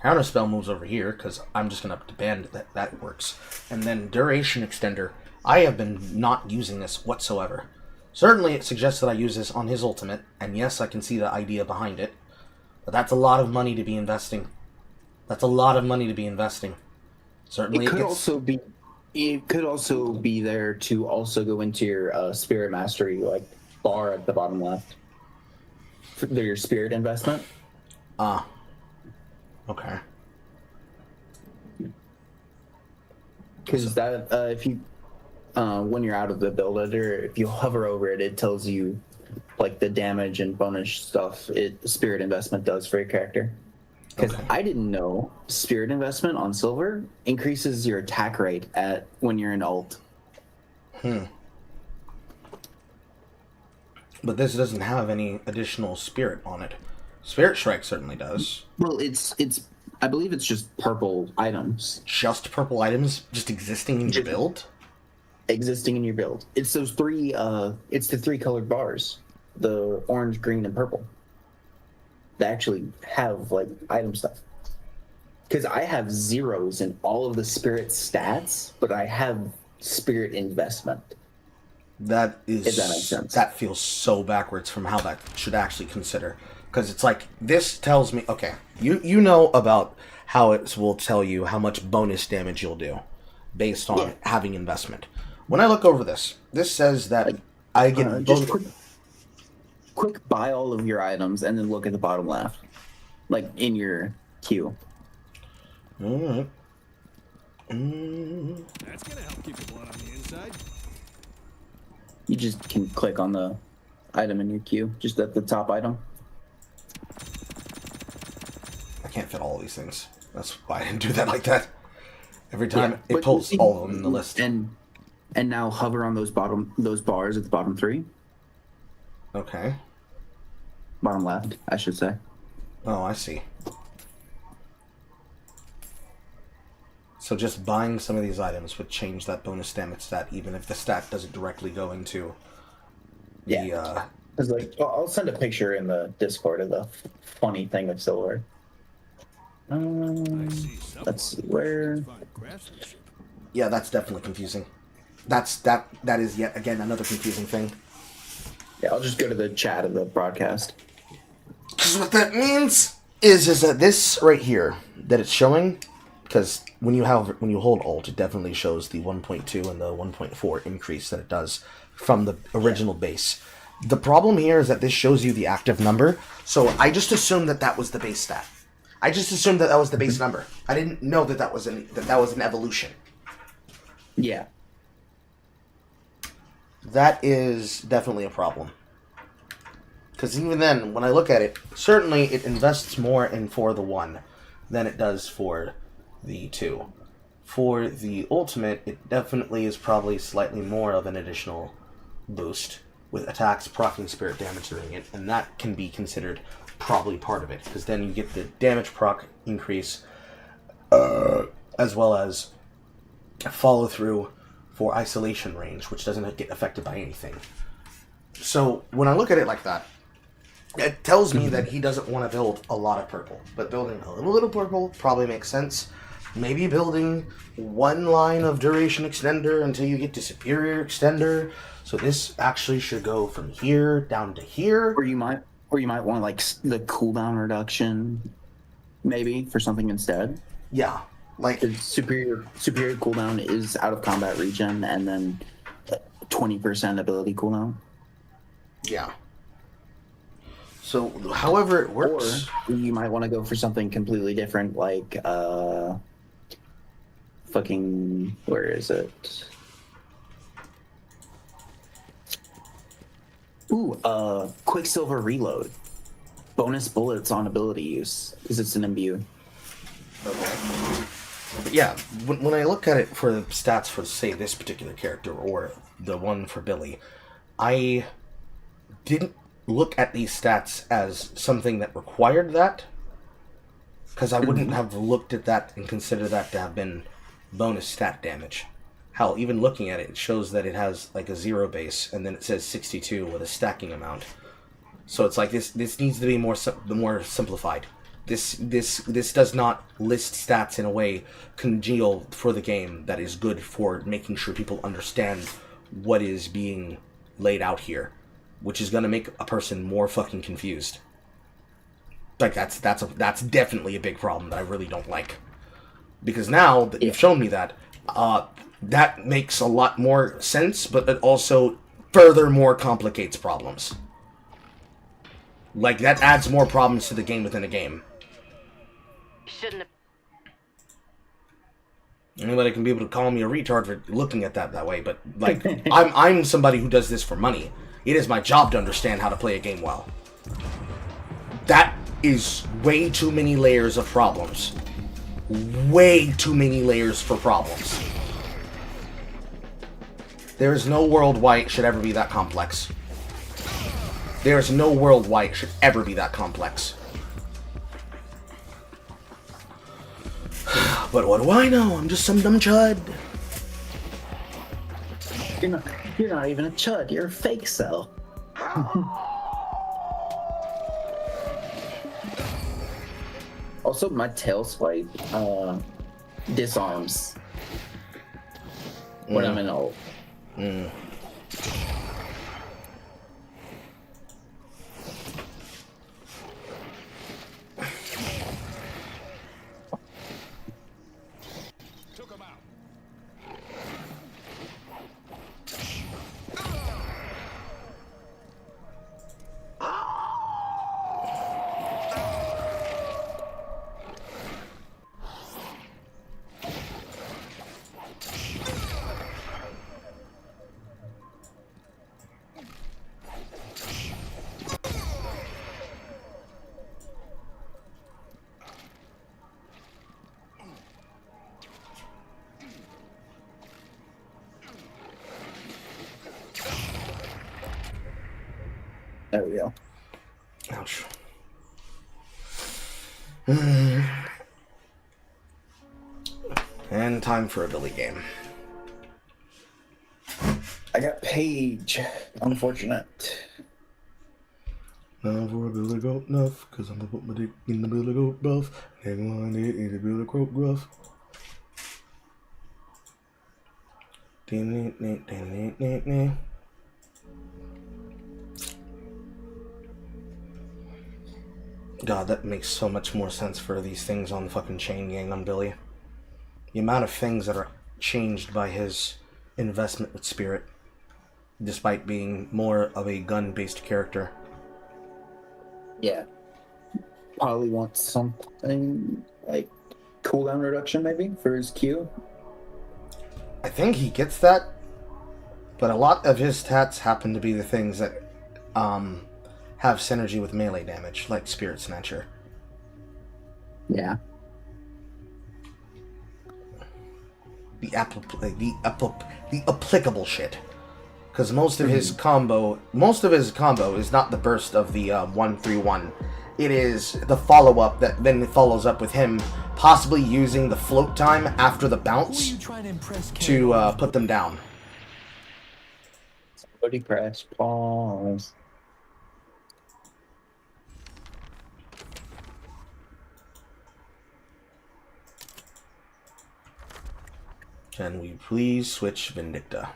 Counterspell moves over here, because I'm just going to demand that that works. And then Duration Extender, I have been not using this whatsoever. Certainly it suggests that I use this on his ultimate, and yes, I can see the idea behind it. But that's a lot of money to be investing. That's a lot of money to be investing. Certainly it could also be there to also go into your spirit mastery, like, bar at the bottom left. For your spirit investment. Ah. Okay. Because that, if you, when you're out of the build editor, if you hover over it, it tells you, like, the damage and bonus stuff spirit investment does for your character. Because I didn't know spirit investment on silver increases your attack rate when you're in ult. But this doesn't have any additional spirit on it. Spirit Strike certainly does. Well, I believe it's just purple items. Just purple items just existing in your build? Existing in your build. It's those 3, it's the 3 colored bars. The orange, green, and purple. They actually have, like, item stuff. Because I have 0s in all of the spirit stats, but I have spirit investment. That is... If that makes sense. That feels so backwards from how that should actually consider. Because it's like, this tells me... Okay, you know about how it will tell you how much bonus damage you'll do based on having investment. When I look over this says that I get... just quick buy all of your items and then look at the bottom left. Like, in your queue. Alright. That's gonna help keep the blood on the inside. You just can click on the item in your queue, just at the top item. I can't fit all of these things. That's why I didn't do that like that. Every time it pulls all of them in the list. And now hover on those bars at the bottom 3. Okay. Bottom left, I should say. Oh, I see. So just buying some of these items would change that bonus damage stat, even if the stat doesn't directly go into the... It's like, I'll send a picture in the Discord of the funny thing of silver. Let's see where... Yeah, that's definitely confusing. That is yet again another confusing thing. Yeah, I'll just go to the chat of the broadcast. Because what that means is that this right here that it's showing, because when you hold Alt, it definitely shows the 1.2 and the 1.4 increase that it does from the original base. The problem here is that this shows you the active number, so I just assumed that was the base stat. I just assumed that was the base number. I didn't know that was an evolution. Yeah. That is definitely a problem. Because even then, when I look at it, certainly it invests more in for the 1 than it does for the 2. For the ultimate, it definitely is probably slightly more of an additional boost, with attacks proccing spirit damage during it, and that can be considered probably part of it, because then you get the damage proc increase, as well as follow through for isolation range, which doesn't get affected by anything. So when I look at it like that, it tells me that he doesn't want to build a lot of purple, but building a little purple probably makes sense. Maybe building 1 line of duration extender until you get to superior extender. So this actually should go from here down to here. Or you might want like the cooldown reduction, maybe for something instead. Yeah, like the superior cooldown is out of combat regen, and then 20% ability cooldown. Yeah. So, however it works, or you might want to go for something completely different, like fucking, where is it? Ooh, Quicksilver Reload. Bonus bullets on ability use, because it's an imbue. Okay. But yeah, when I look at it for the stats for, say, this particular character, or the one for Billy, I didn't look at these stats as something that required that, because I wouldn't have looked at that and considered that to have been bonus stat damage. Hell, even looking at it, it shows that it has like a 0 base, and then it says 62 with a stacking amount. So it's like this needs to be more simplified. This does not list stats in a way congeal for the game that is good for making sure people understand what is being laid out here, which is going to make a person more fucking confused. Like that's definitely a big problem that I really don't like. Because now that you've shown me that, that makes a lot more sense, but it also furthermore complicates problems. Like, that adds more problems to the game within a game. Shouldn't have. Anybody can be able to call me a retard for looking at that way, but, like, I'm somebody who does this for money. It is my job to understand how to play a game well. That is way too many layers of problems. Way too many layers for problems. There is no world why it should ever be that complex. There is no world why it should ever be that complex. But what do I know? I'm just some dumb chud. You're not even a chud. You're a fake cell. Also, my tail swipe disarms when I'm in ult. There we go. Ouch. And time for a Billy game. I got Paige. Unfortunate. Now for a Billy Goat Nuff, cause I'm gonna put my dick in the Billy Goat buff. Hang on it in the Billy Goat gruff. God, that makes so much more sense for these things on the fucking chain gang on Billy. The amount of things that are changed by his investment with Spirit. despite being more of a gun-based character. Yeah. Probably wants something like cooldown reduction, maybe, for his Q. I think he gets that, but a lot of his stats happen to be the things that have synergy with melee damage, like Spirit Snatcher. Yeah. The applicable shit. Because most of his combo is not the burst of the 1-3-1. It is the follow-up that then follows up with him possibly using the float time after the bounce to put them down. Somebody press pause. Can we please switch Vindicta?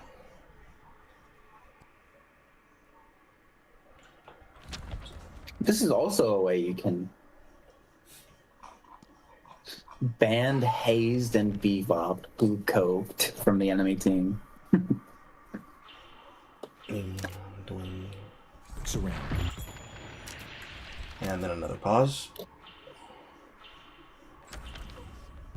This is also a way you can banned, hazed, and bebopped, blue coved from the enemy team. Surround. And then another pause.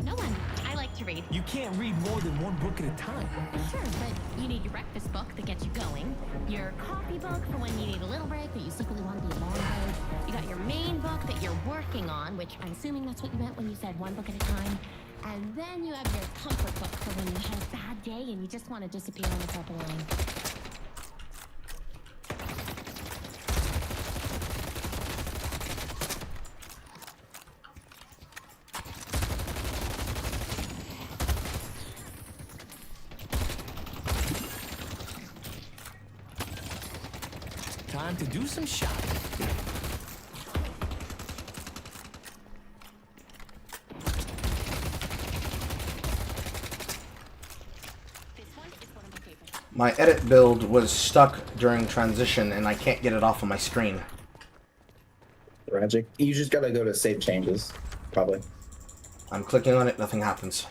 No one. I like to read. You can't read more than one book at a time. Sure, but you need your breakfast book that gets you going, your coffee book for when you need a little break but you secretly want to be a long break. You got your main book that you're working on, which I'm assuming that's what you meant when you said one book at a time. And then you have your comfort book for when you had a bad day and you just want to disappear on the purple line. Time to do some shopping. My edit build was stuck during transition and I can't get it off of my screen. Tragic. You just gotta go to save changes, probably. I'm clicking on it, nothing happens.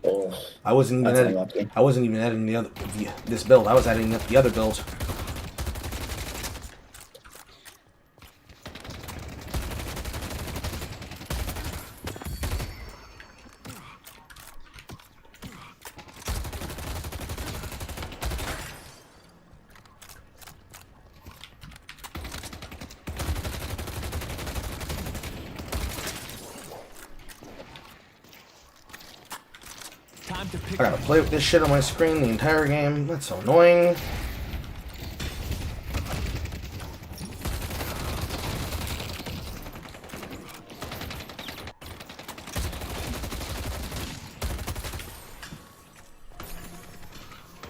Oh, I wasn't even editing this build. I was editing up the other build. I gotta play with this shit on my screen the entire game. That's so annoying.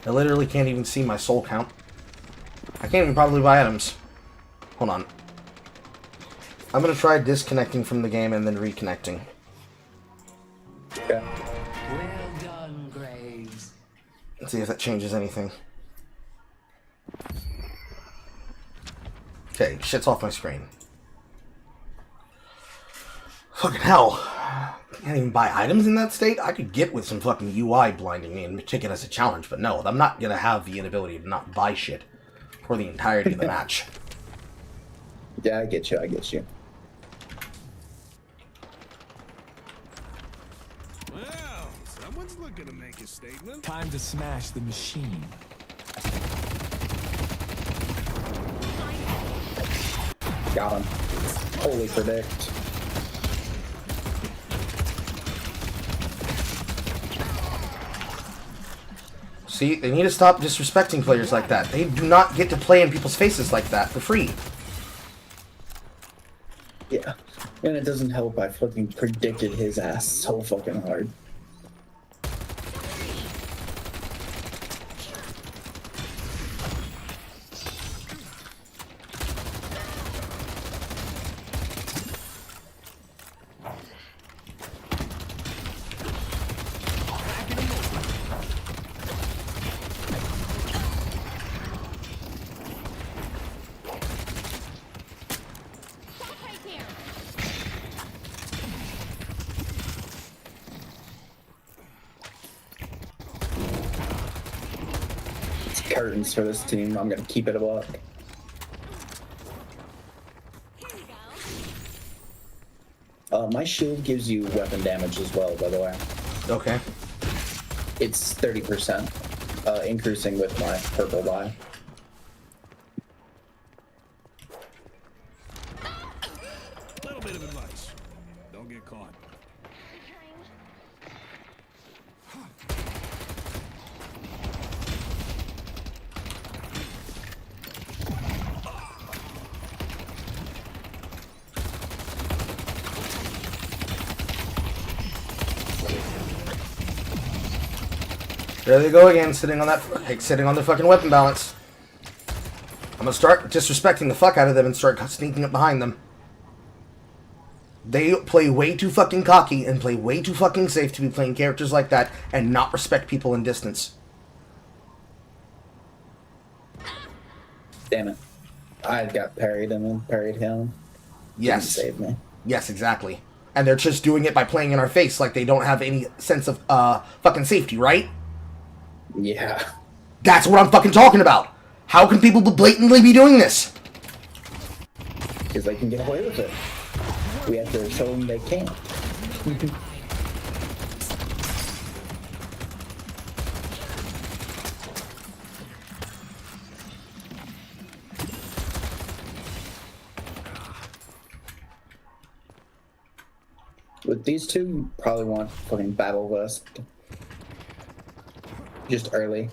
I literally can't even see my soul count. I can't even probably buy items. Hold on. I'm gonna try disconnecting from the game and then reconnecting. Okay. Let's see if that changes anything. Okay, shit's off my screen. Fucking hell. Can't even buy items in that state? I could get with some fucking UI blinding me and take it as a challenge, but no, I'm not gonna have the inability to not buy shit for the entirety of the match. Yeah, I get you, I get you. Well, someone's looking to make a statement. Time to smash the machine. Got him. Holy predict. See, they need to stop disrespecting players like that. They do not get to play in people's faces like that for free. Yeah. And it doesn't help I fucking predicted his ass so fucking hard. curtains for this team. I'm gonna keep it a buck. My shield gives you weapon damage as well, by the way. Okay. It's 30%, increasing with my purple buy. Little bit of advice. Don't get caught. There they go again, sitting on the fucking weapon balance. I'm gonna start disrespecting the fuck out of them and start sneaking up behind them. They play way too fucking cocky and play way too fucking safe to be playing characters like that and not respect people in distance. Damn it. I got parried and then parried him. Yes. Didn't save me. Yes, exactly. And they're just doing it by playing in our face like they don't have any sense of fucking safety, right? Yeah. That's what I'm fucking talking about. How can people blatantly be doing this? Because they can get away with it. We have to show them they can't. With these two, you probably want fucking battle vest. Just early.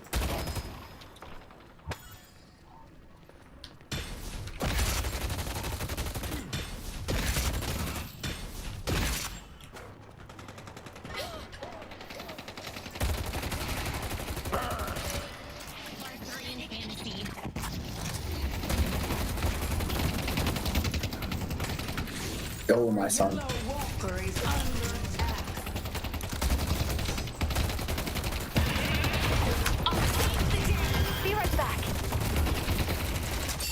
Go, my son. Be right back.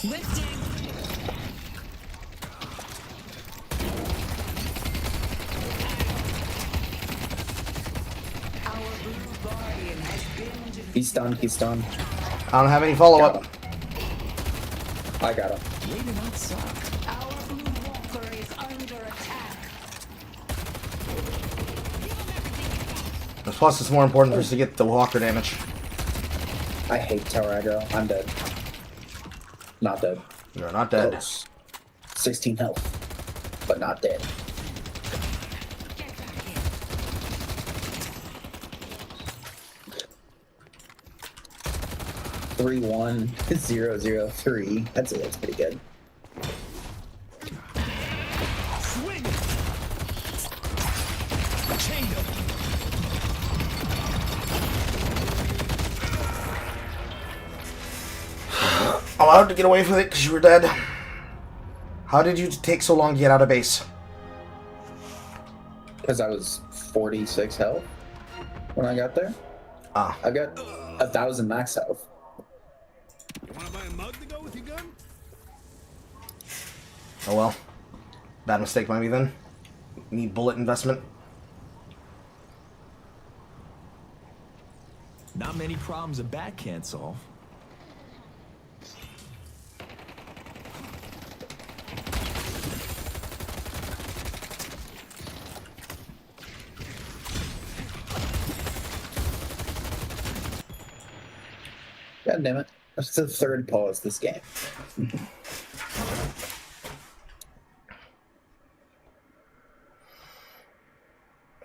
Lifting. He's stunned, he's stunned. I don't have any follow-up. I got him. Way to not suck. Our blue walker is under attack. Plus, it's more important for us to get the walker damage. I hate tower aggro. I'm dead. Not dead. You're not dead. Close. 16 health, but not dead. Three 1-0-0-3. That's it. That's pretty good. Swing. Chain them. Allowed to get away with it because you were dead. How did you take so long to get out of base? Because I was 46 health when I got there. Ah. I got 1,000 max health. You want to buy a mug to go with your gun? Oh well. Bad mistake maybe then. Need bullet investment. Not many problems a bat can't solve. God damn it. That's the third pause this game.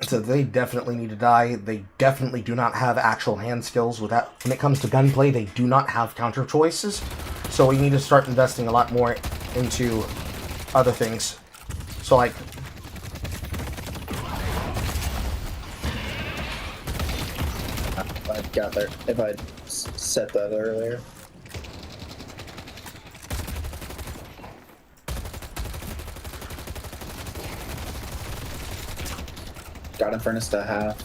So they definitely need to die. They definitely do not have actual hand skills. When it comes to gunplay, they do not have counter choices. So we need to start investing a lot more into other things. So like... I got there. If I'd set that earlier. Got him furnace to half.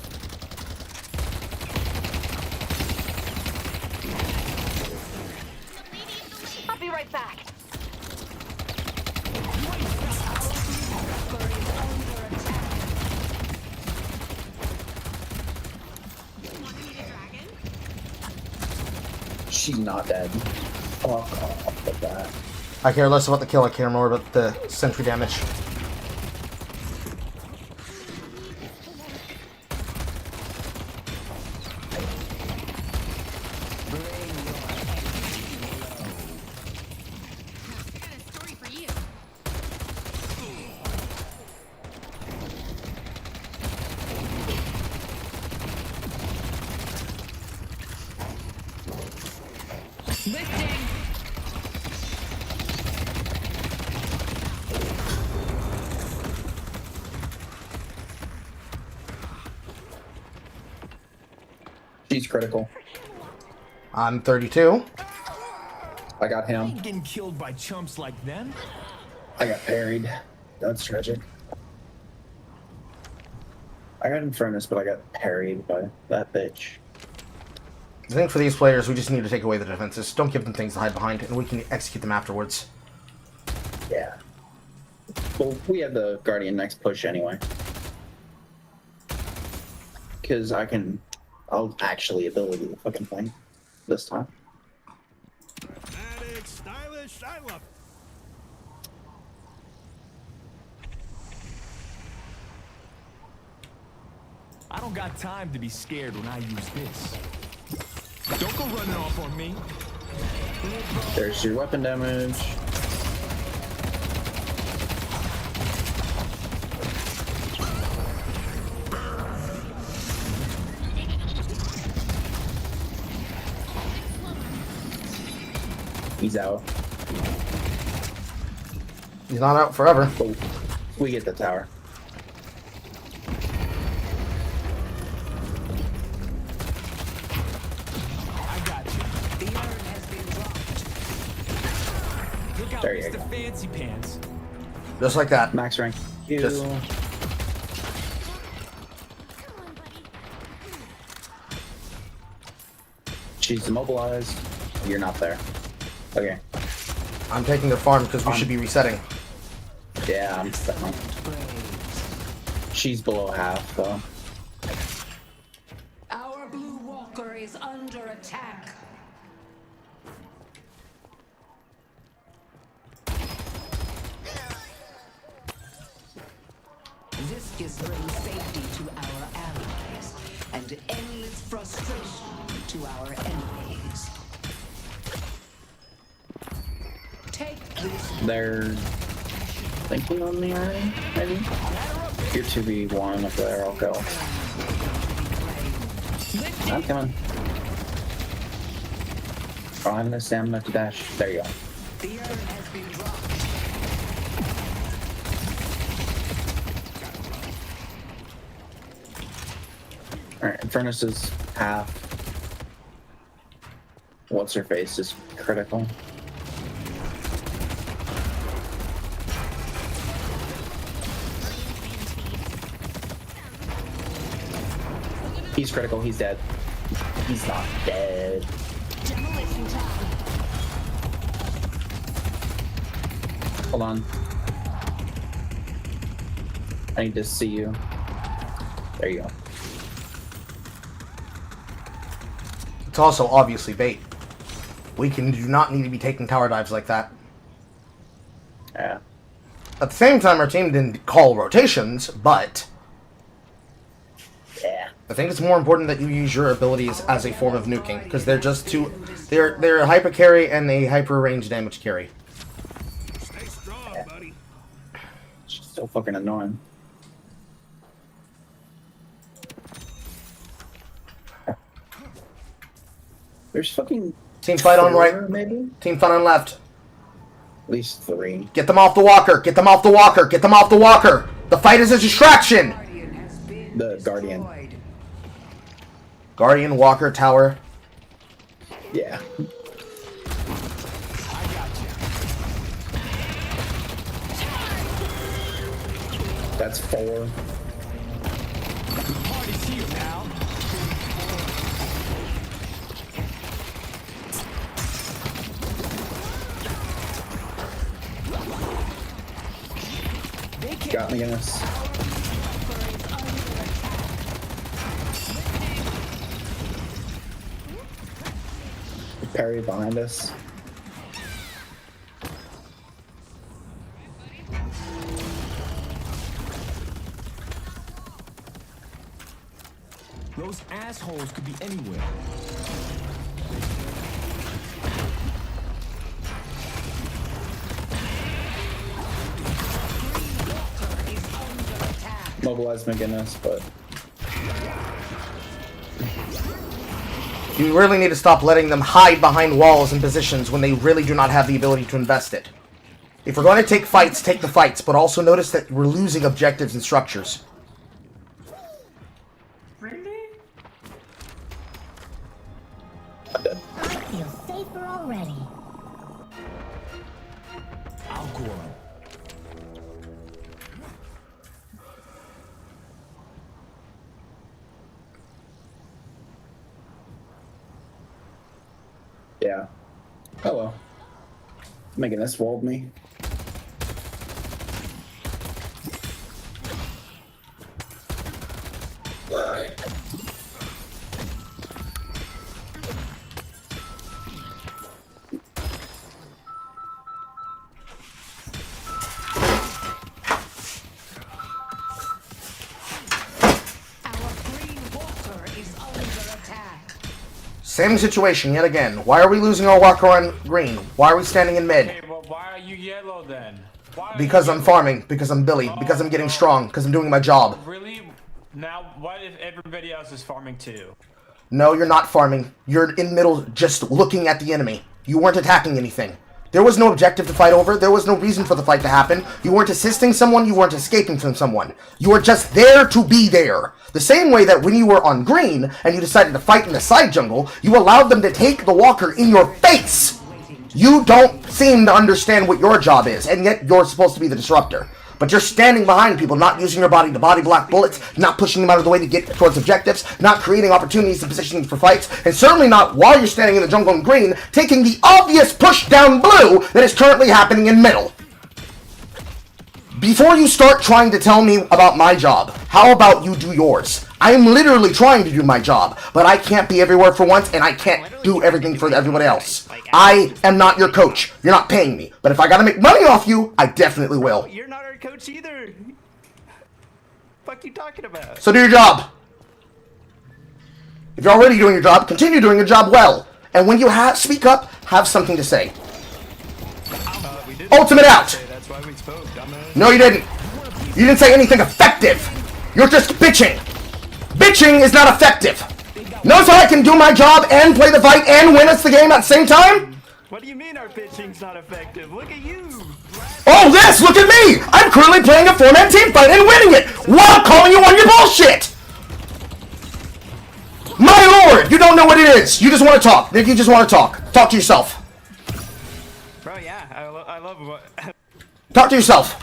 I'll be right back. She's not dead. Fuck off with that. I care less about the kill, I care more about the sentry damage. She's critical. I'm 32. I got I him. ain't getting killed by chumps like them. I got parried. That's tragic. I got Infernus, but I got parried by that bitch. I think for these players, we just need to take away the defenses. Don't give them things to hide behind, and we can execute them afterwards. Yeah. Well, we have the Guardian next push anyway. Because I'll actually ability the fucking thing this time. Dramatic, stylish, I love it. I don't got time to be scared when I use this. Don't go running off on me. There's your weapon damage. He's out. He's not out forever. But we get the tower. I got you. The urn has been dropped. Look out, There you Mr. go. Fancy Pants. Just like that. Max rank. Just- She's immobilized. You're not there. Okay. I'm taking the farm because we should be resetting. Yeah, I'm stunned. She's below half, though. Our blue walker is under attack. This gives great safety to our allies and endless frustration to our enemies. Take this. They're thinking on the iron, maybe? You're 2v1 up there, I'll go. I'm coming. Oh, I have no stamina to dash. There you go. The urn has been dropped. Alright, Infernus is half. What's her face is critical. He's critical, he's dead. He's not dead. Demolition time. Hold on. I need to see you. There you go. It's also obviously bait. We do not need to be taking tower dives like that. Yeah. At the same time, our team didn't call rotations, but yeah, I think it's more important that you use your abilities as a form of nuking, because they're just too. They're a hyper carry and a hyper range damage carry. Stay strong, buddy. She's so fucking annoying. There's fucking Team fight on right. maybe? Team fight on left. At least 3. Get them off the walker. Get them off the walker. Get them off the walker. The fight is a distraction. The Guardian. Guardian, walker, tower. Yeah. That's 4. Party's here now. Got me, Guinness. Parry behind us. Those assholes could be anywhere. Mobilize McGinnis, but You really need to stop letting them hide behind walls and positions when they really do not have the ability to invest it. If we're going to take fights, take the fights, but also notice that we're losing objectives and structures. Really? I feel safer already. I'll go on. yeah. Oh well. McGinnis walled me. Same situation yet again. Why are we losing our walker on green? Why are we standing in mid? Okay, well, why are you yellow then? Because I'm farming, because I'm Billy, because I'm getting strong, because I'm doing my job. Really? Now, what if everybody else is farming too? No, you're not farming. You're in middle just looking at the enemy. You weren't attacking anything. There was no objective to fight over. There was no reason for the fight to happen. You weren't assisting someone. You weren't escaping from someone. You were just there to be there. The same way that when you were on green and you decided to fight in the side jungle, you allowed them to take the walker in your face. You don't seem to understand what your job is, and yet you're supposed to be the disruptor. But you're standing behind people, not using your body to body block bullets, not pushing them out of the way to get towards objectives, not creating opportunities and positioning for fights, and certainly not, while you're standing in the jungle in green, taking the obvious push down blue that is currently happening in middle. Before you start trying to tell me about my job, how about you do yours? I'm literally trying to do my job, but I can't be everywhere for once, and I can't do everything for everybody else. I am not your coach. You're not paying me. But if I gotta make money off you, I definitely will. You're not our coach either. Fuck you talking about? So do your job. If you're already doing your job, continue doing your job well. And when you speak up, have something to say. Ultimate out! That's why we spoke, dumbass. No, you didn't. You didn't say anything effective. You're just bitching. Bitching is not effective. Notice how I can do my job and play the fight and win us the game at the same time? What do you mean our pitching's not effective? Look at you. Oh, this! Look at me! I'm currently playing a 4-man team fight and winning it while calling you on your bullshit! My lord! You don't know what it is. You just want to talk. Nick, you just want to talk. Talk to yourself. Bro, yeah, I love what... Talk to yourself.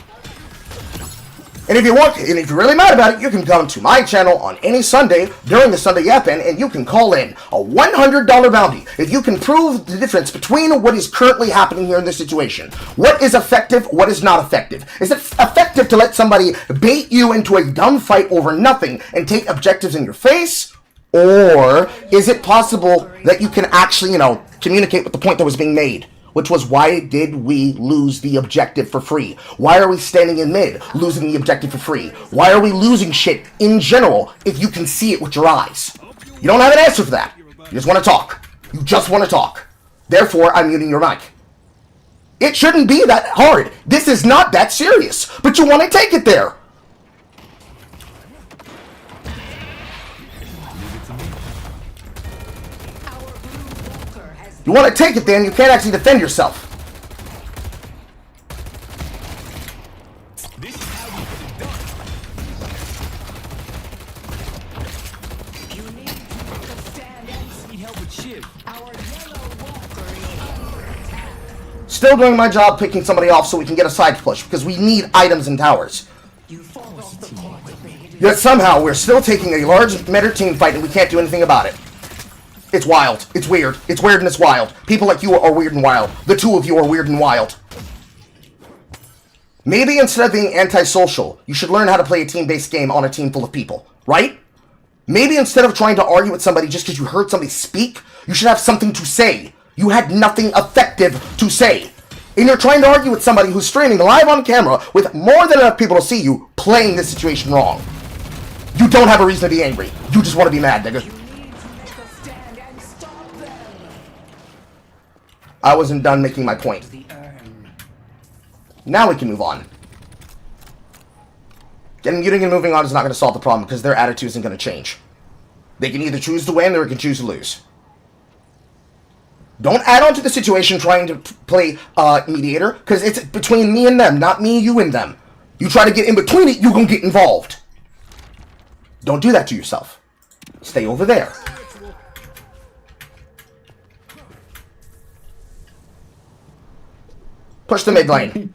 And if you want, and if you're really mad about it, you can come to my channel on any Sunday during the Sunday Yappin', and you can call in a $100 bounty if you can prove the difference between what is currently happening here in this situation. What is effective, what is not effective? Is it effective to let somebody bait you into a dumb fight over nothing and take objectives in your face? Or is it possible that you can actually, communicate with the point that was being made? Which was, why did we lose the objective for free? Why are we standing in mid, losing the objective for free? Why are we losing shit in general if you can see it with your eyes? You don't have an answer for that. You just want to talk. You just want to talk. Therefore, I'm muting your mic. It shouldn't be that hard. This is not that serious. But you want to take it there. You want to take it there and you can't actually defend yourself. This is how you get it done. You need to stand and need help with shit. Our yellow walker is under attack. Still doing my job picking somebody off so we can get a side push because we need items and towers. Yet somehow we're still taking a large meta team fight and we can't do anything about it. It's wild. It's weird. It's weird and it's wild. People like you are weird and wild. The two of you are weird and wild. Maybe instead of being antisocial, you should learn how to play a team-based game on a team full of people, right? Maybe instead of trying to argue with somebody just because you heard somebody speak, you should have something to say. You had nothing effective to say. And you're trying to argue with somebody who's streaming live on camera with more than enough people to see you playing this situation wrong. You don't have a reason to be angry. You just want to be mad, nigga. I wasn't done making my point. Now we can move on. Getting muting and moving on is not going to solve the problem because their attitude isn't going to change. They can either choose to win or they can choose to lose. Don't add on to the situation trying to play mediator, because it's between me and them, not me, you, and them. You try to get in between it, you're going to get involved. Don't do that to yourself. Stay over there. Push the mid lane.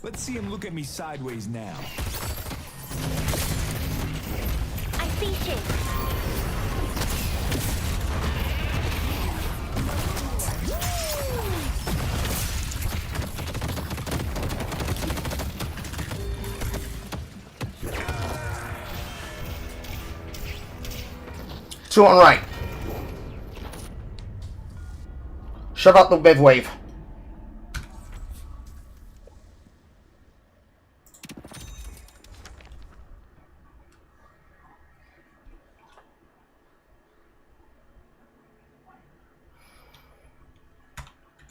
Let's see him look at me sideways now. I see shit. 2 on right. Shove out the mid wave.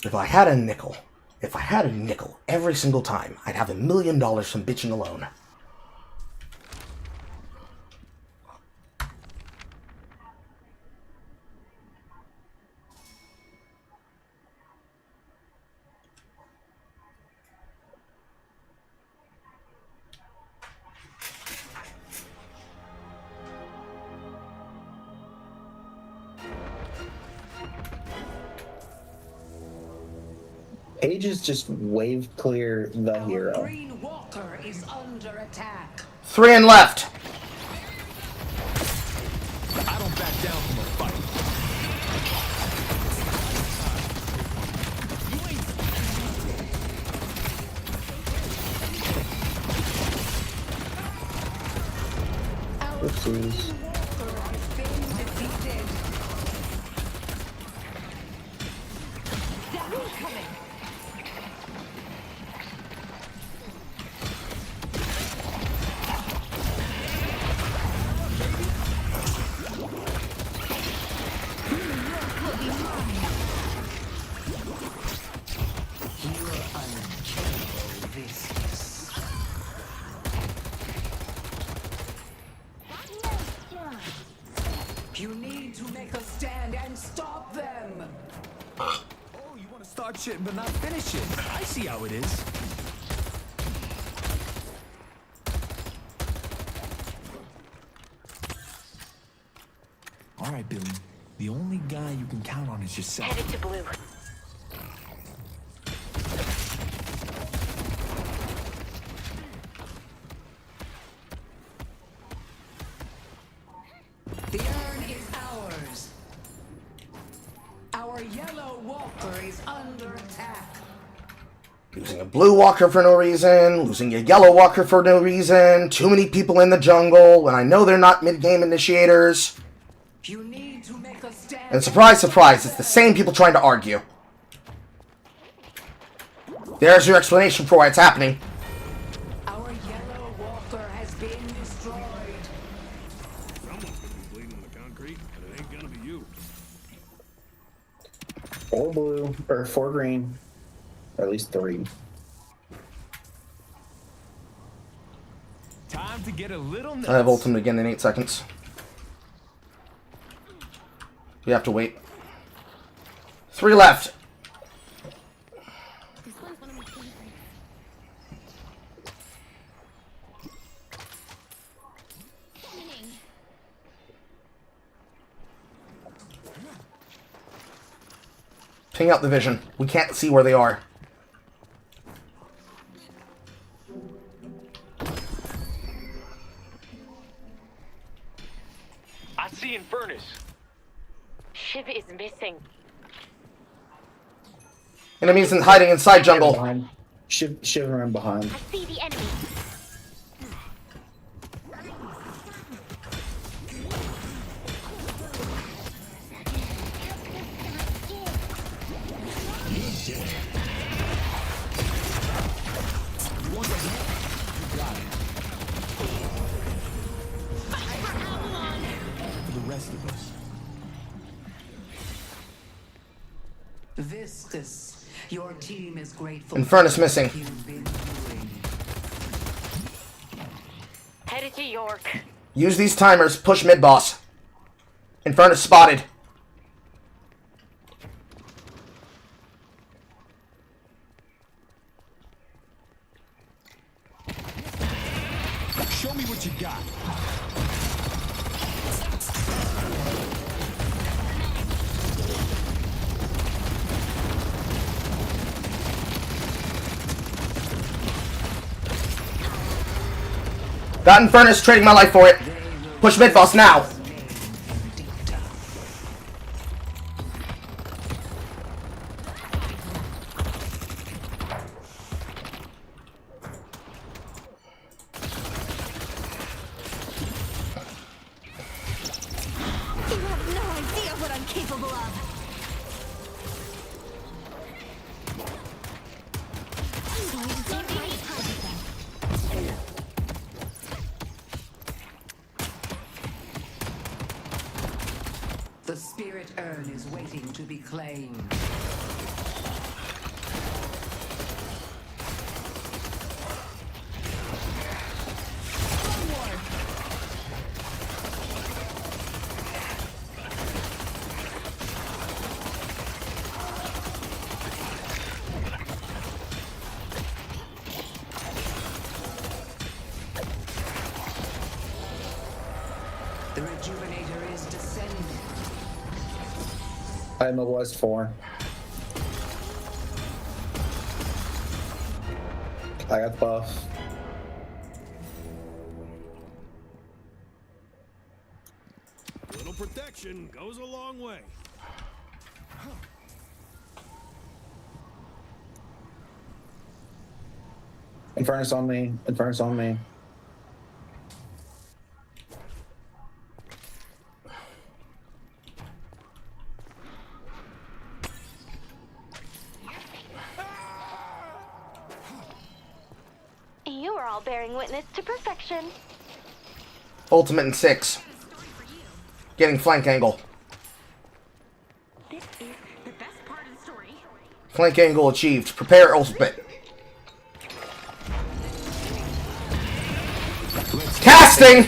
If I had a nickel every single time, I'd have $1 million from bitching alone. Pages just wave clear the hero. Green Walker is under attack. 3 and left. I don't back down from a fight. Oopsies. You need to make a stand and stop them. Oh, you want to start shit but not finish it. I see how it is. All right, Billy. The only guy you can count on is yourself. Headed to blue. The urn is ours. Our yellow walker is under attack. Losing a blue walker for no reason, losing a yellow walker for no reason, too many people in the jungle, and I know they're not mid-game initiators. You need to make a stand. And surprise, surprise, it's the same people trying to argue. There's your explanation for why it's happening. Our yellow walker has been destroyed. Someone's gonna be bleeding on the concrete, and it ain't gonna be you. 4 blue, or 4 green. Or at least 3. Time to get a little nuts. I have ultimate again in 8 seconds. You have to wait. 3 left. This one's one of my favorites. Winning. Ping out the vision. We can't see where they are. I see Infernus. Shiv is missing. Enemies hiding inside jungle. Shivering behind. I see the enemy. For the rest of us. Viscus, your team is grateful. Infernus missing. Headed to York. Use these timers. Push mid boss. Infernus spotted. Show me what you got. Got Infernus, trading my life for it. Push mid boss now. You have no idea what I'm capable of. The spirit urn is waiting to be claimed. The rejuvenator is descending. I immobilized 4. I got buff. Little protection goes a long way. Infernus on me. Infernus on me. You are all bearing witness to perfection. Ultimate in 6. Getting flank angle. This is the best part of the story. Flank angle achieved. Prepare ultimate. Casting!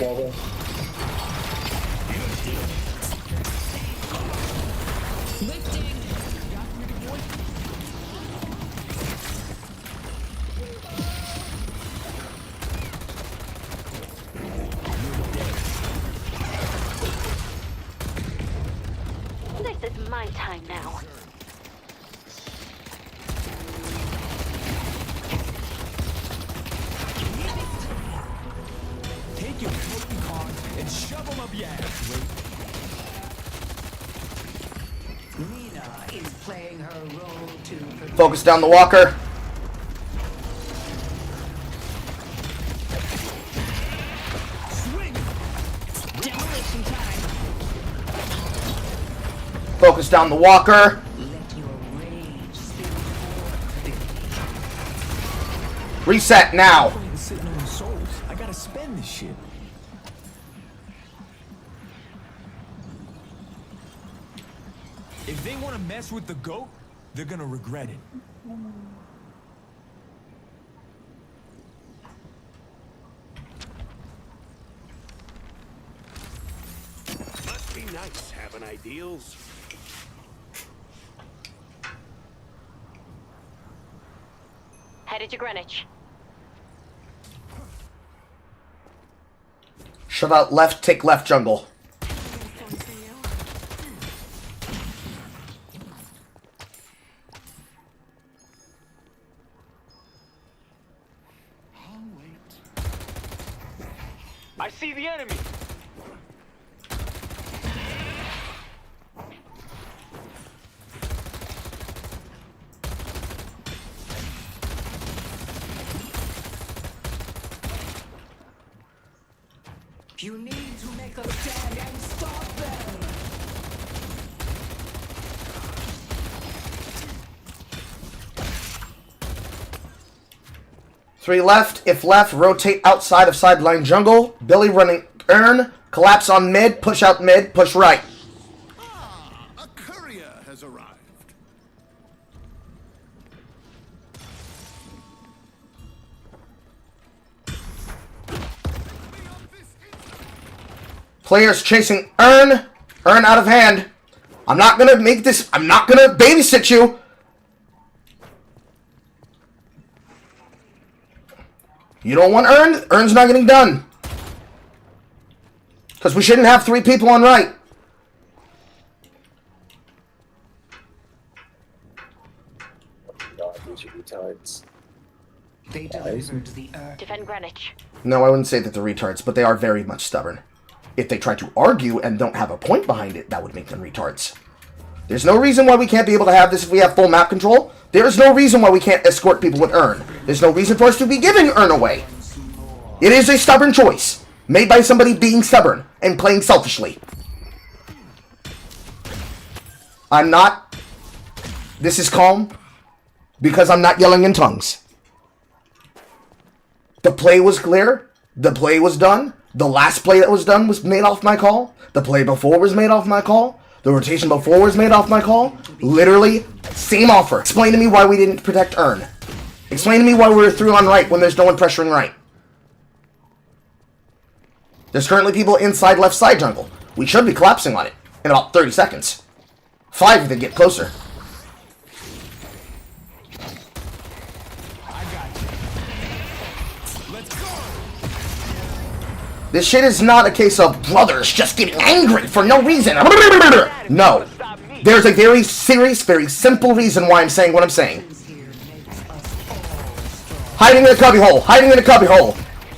This is my time now. Take your poking cards and shove them up your ass, Wait. Nina is playing her role to protect. Focus down the walker. Swing! Demolition time! Focus down the walker. Let your rage spill forth. Reset now. I'm not even sitting on the souls. I gotta spend this shit. If they want to mess with the goat, they're gonna regret it. Must be nice having ideals. Headed to Greenwich. Shut out left, take left jungle. I see the enemy. You need to make a stand and stop them. Three left. If left, rotate outside of sideline jungle. Billy running earn. Collapse on mid. Push out mid. Push right. A courier has arrived. Players chasing earn. Earn out of hand. I'm not gonna make this. I'm not gonna babysit you. You don't want earn? Earn's not getting done. Because we shouldn't have 3 people on right. God, these are retards. They delivered the earth. Defend Greenwich. No, I wouldn't say that they're retards, but they are very much stubborn. If they try to argue and don't have a point behind it, that would make them retards. There's no reason why we can't be able to have this if we have full map control. There is no reason why we can't escort people with earn. There's no reason for us to be giving earn away. It is a stubborn choice, made by somebody being stubborn and playing selfishly. I'm not... This is calm, because I'm not yelling in tongues. The play was clear. The play was done. The last play that was done was made off my call. The play before was made off my call. The rotation before was made off my call. Literally, same offer. Explain to me why we didn't protect earn. Explain to me why we were through on right when there's no one pressuring right. There's currently people inside left side jungle. We should be collapsing on it in about 30 seconds. 5 if they get closer. This shit is not a case of brothers just getting angry for no reason. No. There's a very serious, very simple reason why I'm saying what I'm saying. Hiding in a cubby hole. Hiding in a cubby hole.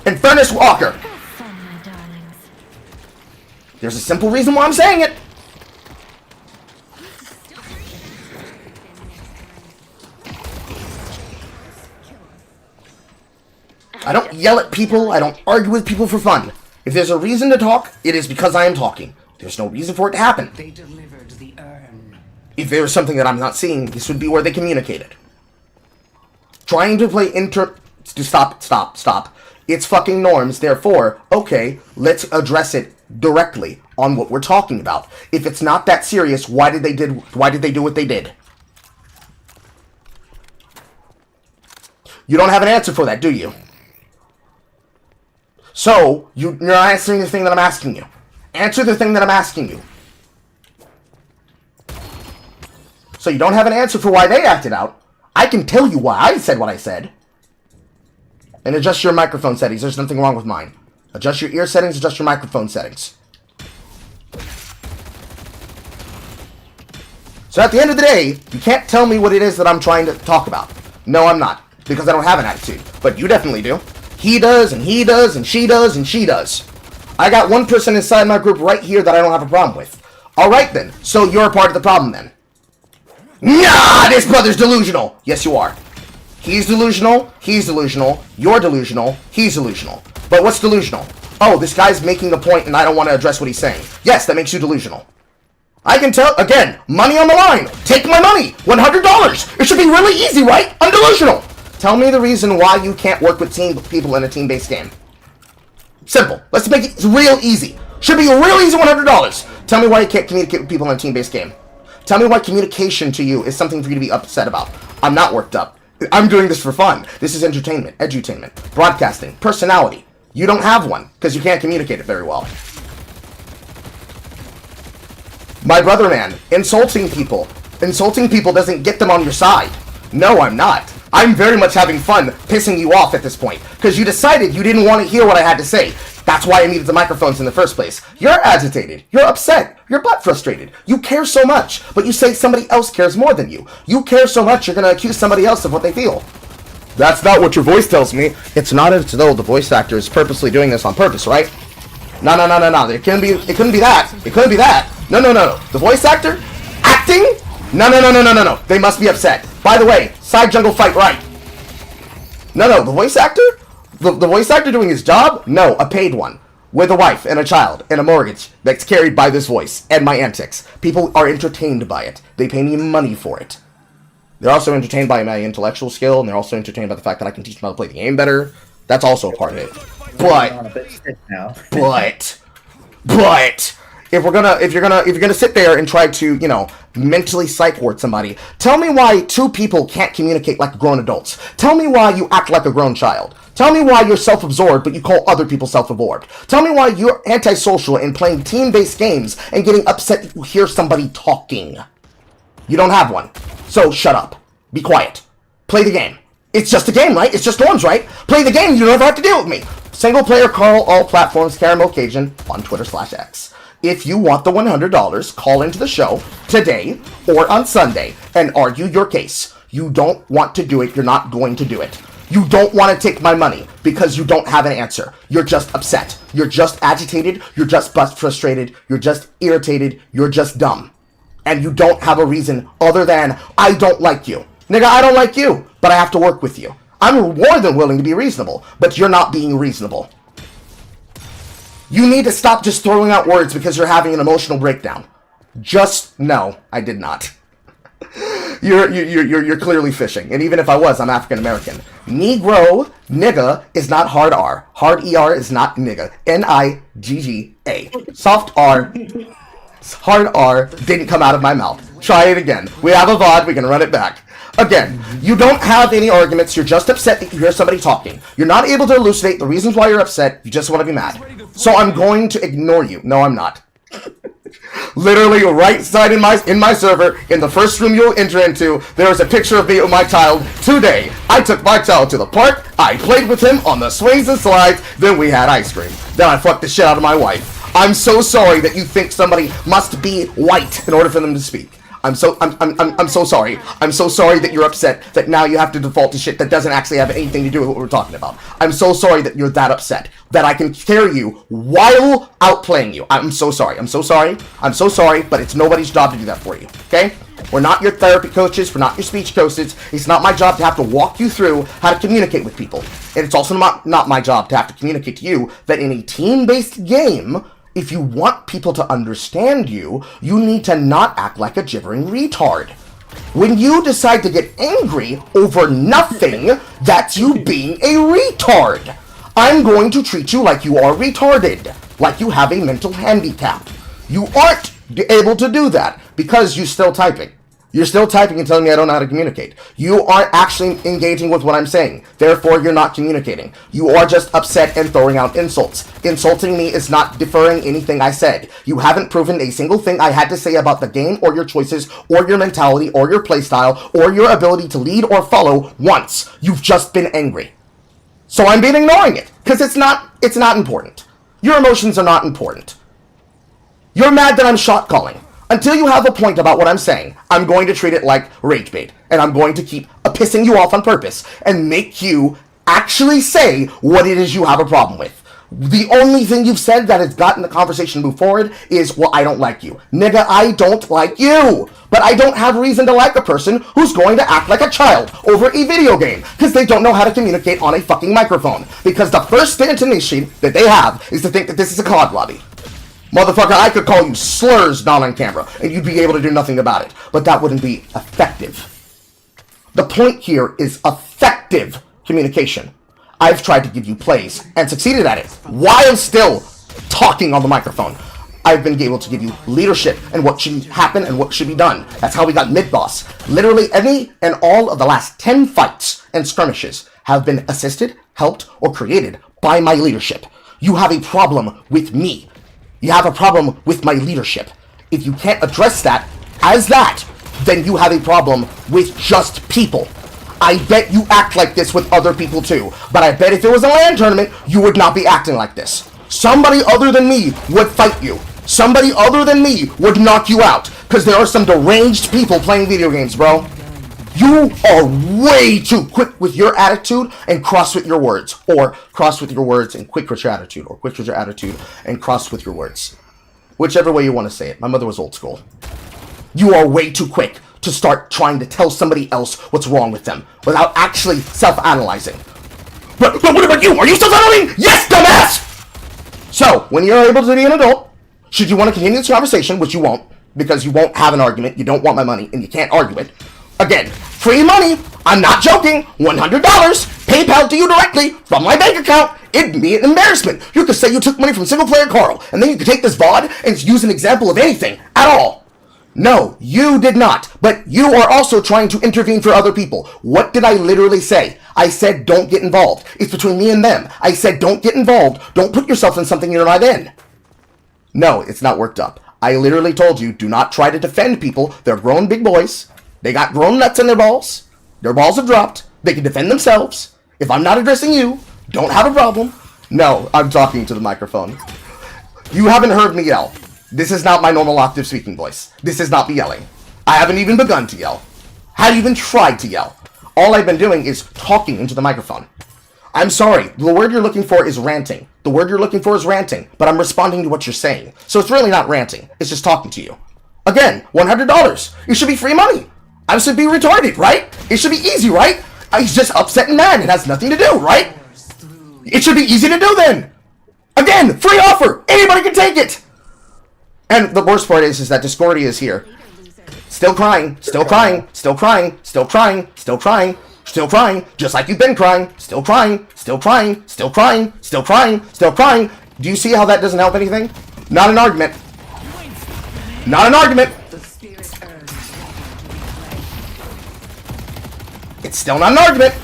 Infernus Walker. There's a simple reason why I'm saying it. I don't yell at people. I don't argue with people for fun. If there's a reason to talk, it is because I am talking. There's no reason for it to happen. They delivered the urn. If there was something that I'm not seeing, this would be where they communicated. Trying to play stop. It's fucking norms, therefore, okay, let's address it directly on what we're talking about. If it's not that serious, why did they do what they did? You don't have an answer for that, do you? So, you're not answering the thing that I'm asking you. Answer the thing that I'm asking you. So you don't have an answer for why they acted out. I can tell you why I said what I said. And adjust your microphone settings. There's nothing wrong with mine. Adjust your ear settings, adjust your microphone settings. So at the end of the day, you can't tell me what it is that I'm trying to talk about. No, I'm not. Because I don't have an attitude. But you definitely do. He does, and he does, and she does, and she does. I got one person inside my group right here that I don't have a problem with. Alright then. So you're a part of the problem then. Nah, this brother's delusional. Yes, you are. He's delusional. He's delusional. You're delusional. He's delusional. But what's delusional? Oh, this guy's making a point and I don't want to address what he's saying. Yes, that makes you delusional. I can tell, again, money on the line. Take my money. $100. It should be really easy, right? I'm delusional. Tell me the reason why you can't work with people in a team-based game. Simple. Let's make it real easy. Should be a real easy $100. Tell me why you can't communicate with people in a team-based game. Tell me why communication to you is something for you to be upset about. I'm not worked up. I'm doing this for fun. This is entertainment, edutainment, broadcasting, personality. You don't have one, because you can't communicate it very well. My brother man, insulting people. Insulting people doesn't get them on your side. No, I'm not. I'm very much having fun pissing you off at this point, because you decided you didn't want to hear what I had to say. That's why I needed the microphones in the first place. You're agitated. You're upset. You're butt frustrated. You care so much, but you say somebody else cares more than you. You care so much, you're going to accuse somebody else of what they feel. That's not what your voice tells me. It's not as though the voice actor is purposely doing this on purpose, right? No. It couldn't be that. It couldn't be that. No. The voice actor? Acting? No. They must be upset. By the way, side jungle fight right. No. The voice actor? The voice actor doing his job? No, a paid one. With a wife and a child and a mortgage that's carried by this voice and my antics. People are entertained by it. They pay me money for it. They're also entertained by my intellectual skill, and they're also entertained by the fact that I can teach them how to play the game better. That's also a part of it. But if you're gonna sit there and try to, you know, mentally psych ward somebody, tell me why two people can't communicate like grown adults. Tell me why you act like a grown child. Tell me why you're self-absorbed, but you call other people self-absorbed. Tell me why you're antisocial in playing team-based games and getting upset that you hear somebody talking. You don't have one. So shut up. Be quiet. Play the game. It's just a game, right? It's just norms, right? Play the game, you never have to deal with me. SinglePlayerCarl, all platforms, Caramel Cajun, on Twitter/X. If you want the $100, call into the show today or on Sunday and argue your case. You don't want to do it, you're not going to do it. You don't want to take my money because you don't have an answer. You're just upset. You're just agitated. You're just frustrated. You're just irritated. You're just dumb. And you don't have a reason other than, I don't like you. Nigga, I don't like you, but I have to work with you. I'm more than willing to be reasonable, but you're not being reasonable. You need to stop just throwing out words because you're having an emotional breakdown. Just, no, I did not. You're clearly fishing. And even if I was, I'm African American. Negro, nigga, is not hard R. Hard ER is not nigga. N-I-G-G-A. Soft R. Hard R didn't come out of my mouth. Try it again. We have a VOD, we can run it back. Again, you don't have any arguments, you're just upset that you hear somebody talking. You're not able to elucidate the reasons why you're upset, you just want to be mad. So I'm going to ignore you. No, I'm not. Literally right side in my server, in the first room you'll enter into, there is a picture of me with my child today. I took my child to the park, I played with him on the swings and slides, then we had ice cream. Then I fucked the shit out of my wife. I'm so sorry that you think somebody must be white in order for them to speak. I'm so sorry. I'm so sorry that you're upset that now you have to default to shit that doesn't actually have anything to do with what we're talking about. I'm so sorry that you're that upset that I can carry you while outplaying you. I'm so sorry. I'm so sorry, but it's nobody's job to do that for you, okay? We're not your therapy coaches. We're not your speech coaches. It's not my job to have to walk you through how to communicate with people. And it's also not my job to have to communicate to you that in a team-based game, if you want people to understand you, you need to not act like a gibbering retard. When you decide to get angry over nothing, that's you being a retard. I'm going to treat you like you are retarded, like you have a mental handicap. You aren't able to do that because you're still typing. You're still typing and telling me I don't know how to communicate. You aren't actually engaging with what I'm saying. Therefore, you're not communicating. You are just upset and throwing out insults. Insulting me is not deferring anything I said. You haven't proven a single thing I had to say about the game or your choices or your mentality or your playstyle or your ability to lead or follow once. You've just been angry. So I'm been ignoring it because it's not important. Your emotions are not important. You're mad that I'm shot calling. Until you have a point about what I'm saying, I'm going to treat it like rage bait. And I'm going to keep pissing you off on purpose and make you actually say what it is you have a problem with. The only thing you've said that has gotten the conversation to move forward is, well, I don't like you. Nigga, I don't like you. But I don't have reason to like a person who's going to act like a child over a video game because they don't know how to communicate on a fucking microphone. Because the first intonation that they have is to think that this is a COD lobby. Motherfucker, I could call you slurs not on camera, and you'd be able to do nothing about it. But that wouldn't be effective. The point here is effective communication. I've tried to give you plays and succeeded at it while still talking on the microphone. I've been able to give you leadership and what should happen and what should be done. That's how we got mid-boss. Literally any and all of the last 10 fights and skirmishes have been assisted, helped, or created by my leadership. You have a problem with me. You have a problem with my leadership. If you can't address that as that, then you have a problem with just people. I bet you act like this with other people too, but I bet if it was a LAN tournament, you would not be acting like this. Somebody other than me would fight you. Somebody other than me would knock you out, because there are some deranged people playing video games, bro. You are way too quick with your attitude and cross with your words. Or cross with your words and quick with your attitude. Or quick with your attitude and cross with your words. Whichever way you want to say it. My mother was old school. You are way too quick to start trying to tell somebody else what's wrong with them without actually self-analyzing. But what about you? Are you self-analyzing? Yes, dumbass! So, when you're able to be an adult, should you want to continue this conversation, which you won't, because you won't have an argument, you don't want my money, and you can't argue it. Again, free money, I'm not joking, $100, PayPal to you directly from my bank account. It'd be an embarrassment. You could say you took money from SinglePlayerCarl, and then you could take this VOD and use an example of anything at all. No, you did not, but you are also trying to intervene for other people. What did I literally say? I said don't get involved. It's between me and them. I said don't get involved. Don't put yourself in something you're not in. No, it's not worked up. I literally told you, do not try to defend people. They're grown big boys. They got grown nuts in their balls. Their balls have dropped. They can defend themselves. If I'm not addressing you, don't have a problem. No, I'm talking to the microphone. You haven't heard me yell. This is not my normal octave speaking voice. This is not me yelling. I haven't even begun to yell. Haven't even tried to yell. All I've been doing is talking into the microphone. I'm sorry, the word you're looking for is ranting. The word you're looking for is ranting, but I'm responding to what you're saying. So it's really not ranting, it's just talking to you. Again, $100. It should be free money. I should be retarded, right? It should be easy, right? He's just upset and mad. It has nothing to do, right? It should be easy to do then. Again, free offer. Anybody can take it. And the worst part is that Discordia is here. Still crying, still crying, still crying, still crying, still crying, still crying, just like you've been crying, still crying, still crying, still crying, still crying, still crying. Do you see how that doesn't help anything? Not an argument. Not an argument. It's still not an argument.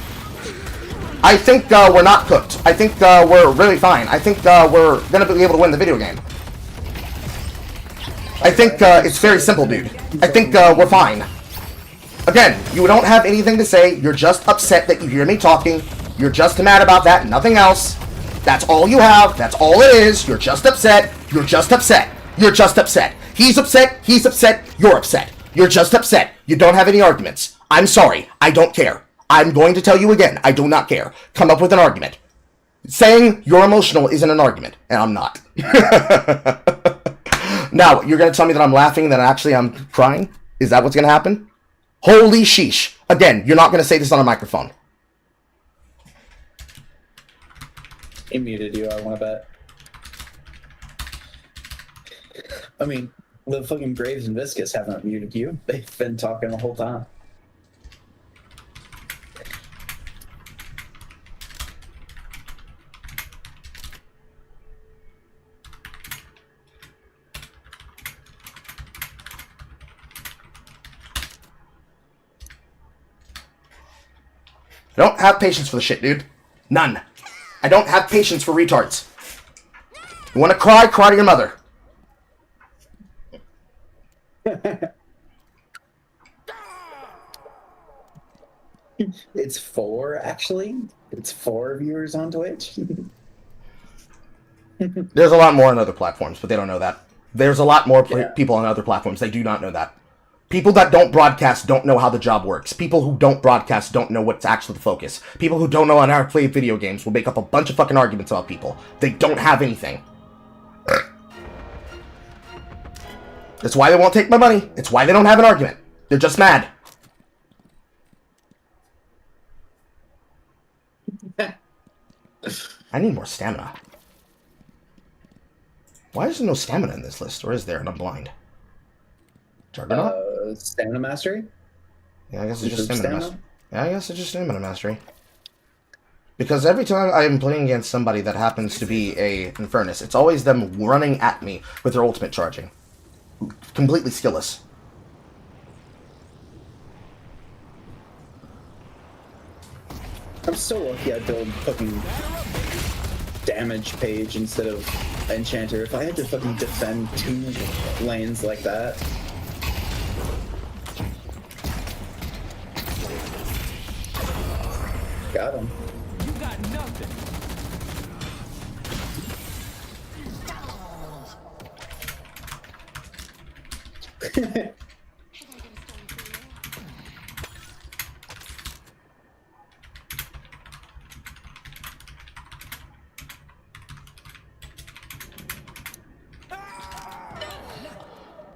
I think we're not cooked. I think we're really fine. I think we're going to be able to win the video game. I think it's very simple, dude. I think we're fine. Again, you don't have anything to say. You're just upset that you hear me talking. You're just mad about that, nothing else. That's all you have. That's all it is. You're just upset. You're just upset. You're just upset. He's upset. He's upset. You're upset. You're just upset. You don't have any arguments. I'm sorry. I don't care. I'm going to tell you again. I do not care. Come up with an argument. Saying you're emotional isn't an argument, and I'm not. Now, you're going to tell me that I'm laughing and that actually I'm crying? Is that what's going to happen? Holy sheesh. Again, you're not going to say this on a microphone. He muted you, I want to bet. I mean, the fucking Graves and Viscous haven't muted you. They've been talking the whole time. I don't have patience for the shit, dude. None. I don't have patience for retards. You want to cry? Cry to your mother. It's 4, actually. It's 4 viewers on Twitch. There's a lot more on other platforms, but they don't know that. There's a lot more people on other platforms. They do not know that. People that don't broadcast don't know how the job works. People who don't broadcast don't know what's actually the focus. People who don't know how to play video games will make up a bunch of fucking arguments about people. They don't have anything. That's why they won't take my money. It's why they don't have an argument. They're just mad. I need more stamina. Why is there no stamina in this list? Or is there? And I'm blind. Juggernaut? Stamina mastery? Yeah, I guess it's just stamina mastery. Yeah, I guess it's just stamina mastery. Because every time I am playing against somebody that happens to be a Infernus, it's always them running at me with their ultimate charging. Completely skillless. I'm so lucky I build fucking damage page instead of enchanter. If I had to fucking defend 2 lanes like that. Got him. You got nothing.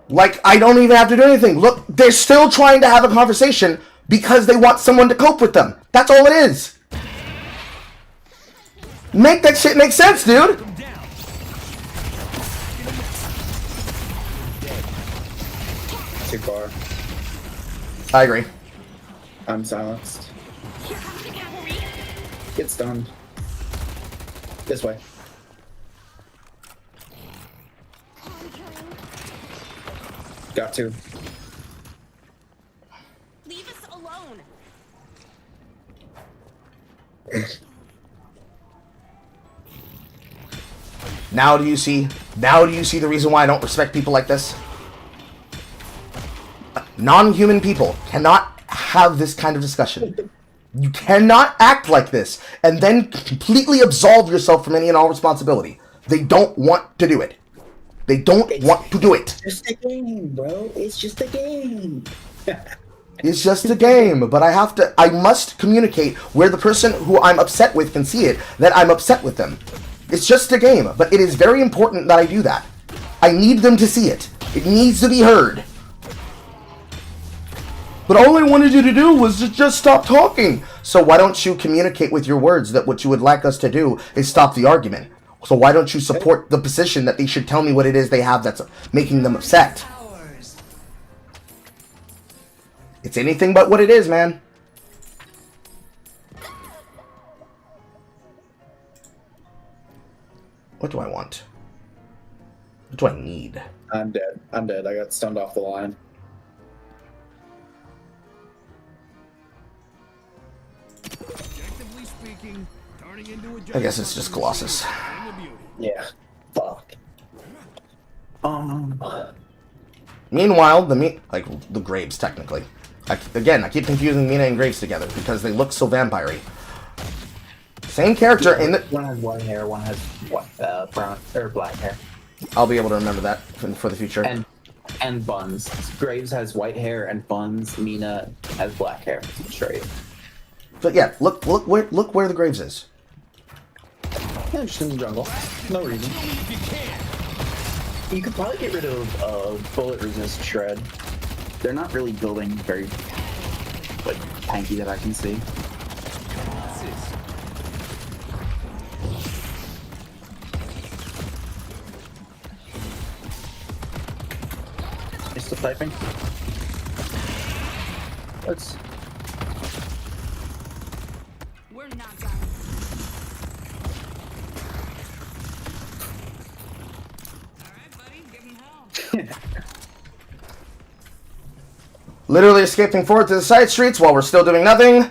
Like, I don't even have to do anything. Look, they're still trying to have a conversation because they want someone to cope with them. That's all it is. Make that shit make sense, dude. Too far. I agree. I'm silenced. Get stunned. This way. Got to. Leave us alone. Now do you see? Now do you see the reason why I don't respect people like this? Non-human people cannot have this kind of discussion. You cannot act like this and then completely absolve yourself from any and all responsibility. They don't want to do it. They don't want to do it. It's just a game, bro. It's just a game. It's just a game, but I must communicate where the person who I'm upset with can see it, that I'm upset with them. It's just a game, but it is very important that I do that. I need them to see it. It needs to be heard. But all I wanted you to do was to just stop talking. So why don't you communicate with your words that what you would like us to do is stop the argument? So why don't you support the position that they should tell me what it is they have that's making them upset? It's anything but what it is, man. What do I want? What do I need? I'm dead. I'm dead. I got stunned off the line. Objectively speaking, turning into a I guess it's just Colossus. Yeah. Fuck. Meanwhile, the Graves, technically. I keep confusing Mina and Graves together because they look so vampire-y. Same character in the... One has white hair, one has brown or black hair. I'll be able to remember that for the future. And buns. Graves has white hair and buns. Mina has black hair, straight. But yeah, look where the Graves is. Yeah, just in the jungle. No reason. You could probably get rid of bullet resist shred. They're not really building very tanky that I can see. You're still typing? Let's. We're not done. Alright, buddy, give him hell. Literally escaping forward to the side streets while we're still doing nothing.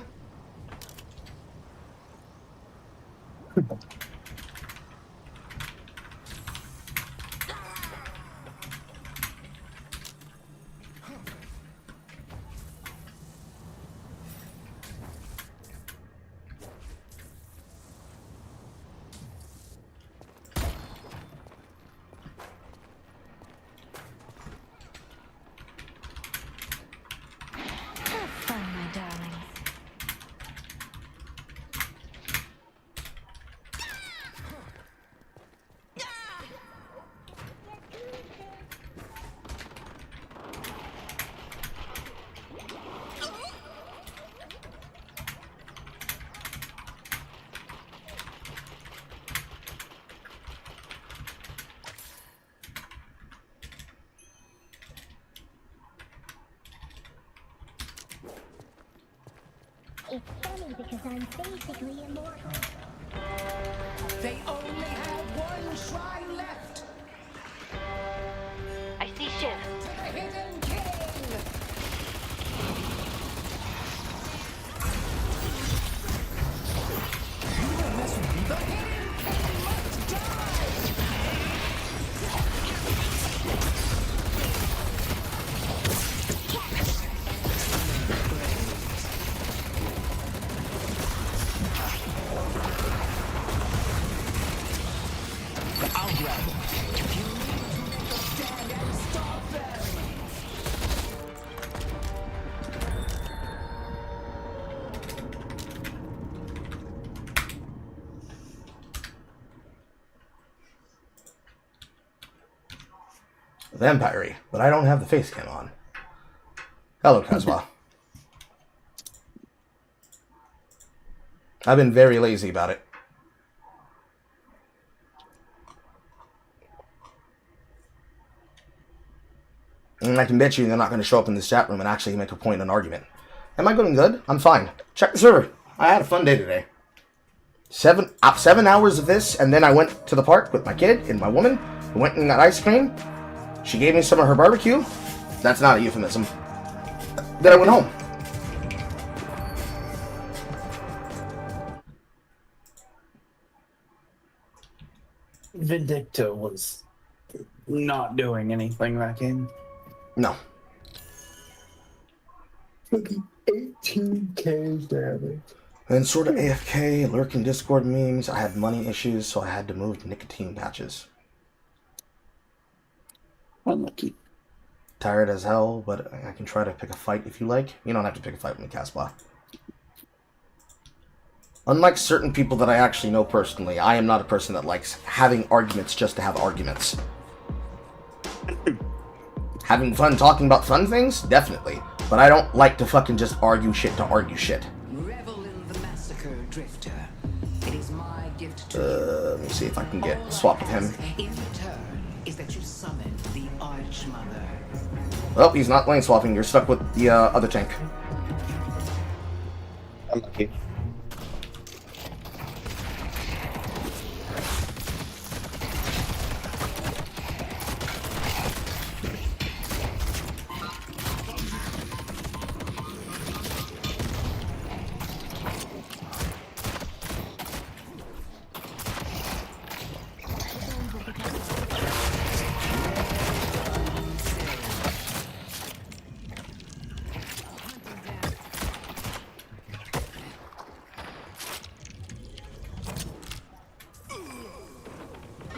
It's funny because I'm basically immortal. They only have one shrine left. I see Shiv. To the Hidden King. The Hidden King must I'll grab him. stand and stop them. vampire-y, but I don't have the face cam on. Hello, Kazwa. I've been very lazy about it. And I can bet you they're not going to show up in this chat room and actually make a point in an argument. Am I going good? I'm fine. Check the server. I had a fun day today. 7 hours of this, and then I went to the park with my kid and my woman. We went and got ice cream. She gave me some of her barbecue. That's not a euphemism. Then I went home. Vindicta was not doing anything that game. No. 18k damage. And sort of AFK, lurking Discord memes. I had money issues, so I had to move to nicotine patches. Unlucky. Tired as hell, but I can try to pick a fight if you like. You don't have to pick a fight with me, Casbah. Unlike certain people that I actually know personally, I am not a person that likes having arguments just to have arguments. Having fun talking about fun things? Definitely. But I don't like to fucking just argue shit to argue shit. Revel in the massacre, Drifter. It is my gift to Let me see if I can get swap with him. in return is that you summon the Archmother. Well, he's not lane swapping. You're stuck with the other tank. Unlucky.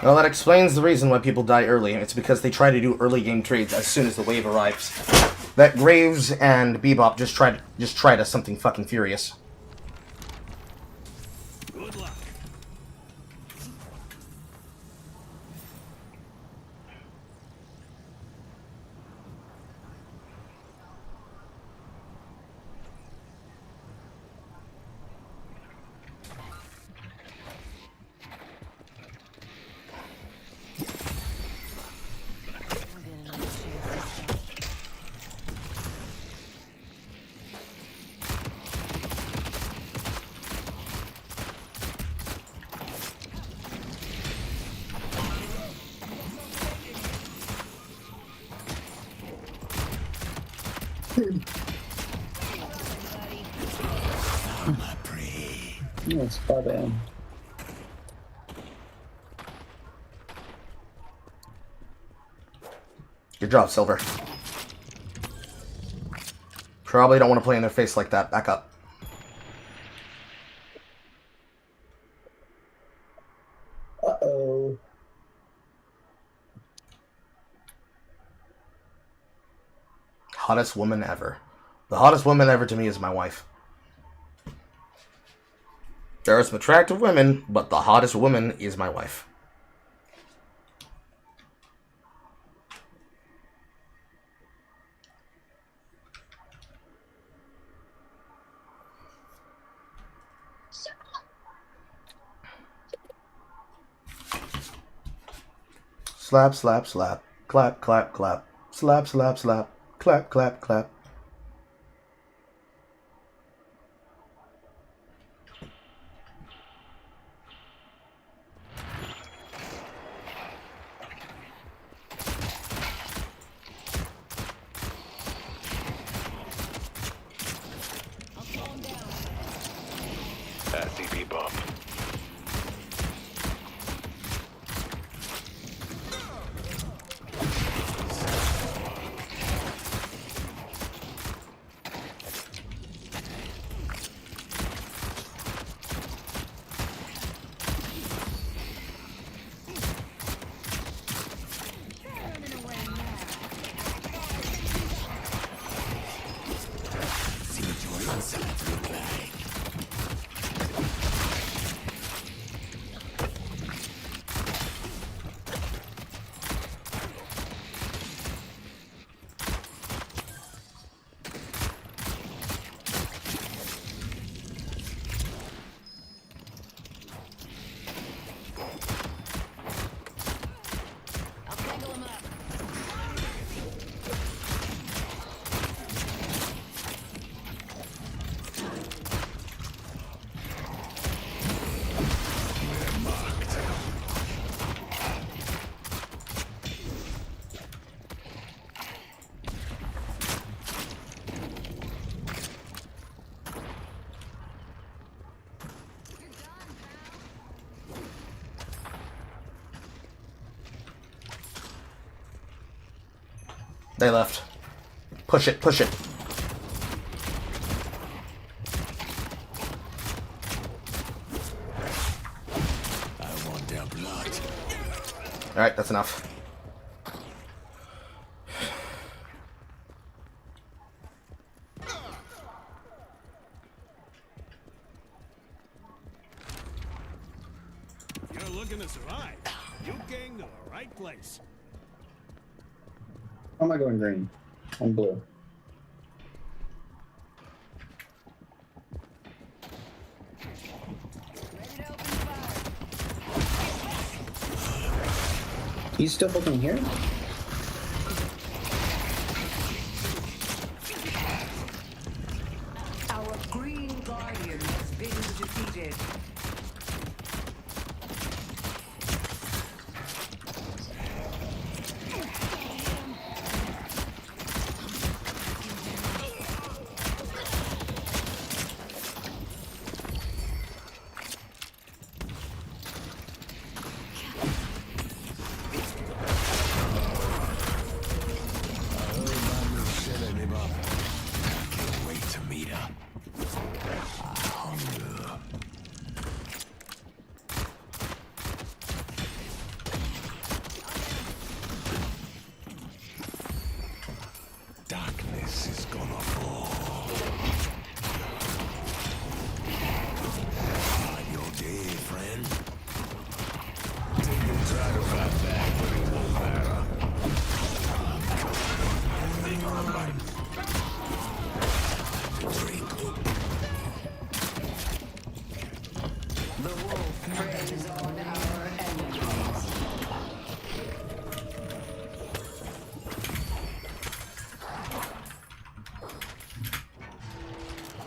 Well, that explains the reason why people die early. It's because they try to do early game trades as soon as the wave arrives. That Graves and Bebop just tried us something fucking furious. Good luck. That's spot on. Good job, Silver. Probably don't want to play in their face like that. Back up. Uh-oh. Hottest woman ever. The hottest woman ever to me is my wife. There are some attractive women, but the hottest woman is my wife. Slap, slap, slap. Clap, clap, clap. Slap, slap, slap. Clap, clap, clap. SCP bump. They left. Push it, push it. I want their blood. Alright, that's enough. You're looking to survive. You came to the right place. How am I going green? I'm blue. He's still fucking here? Our green guardian has been defeated. Darkness is gonna fall. On your day, friend. They can try to fight back, but it won't matter. The wolf preys on our enemies.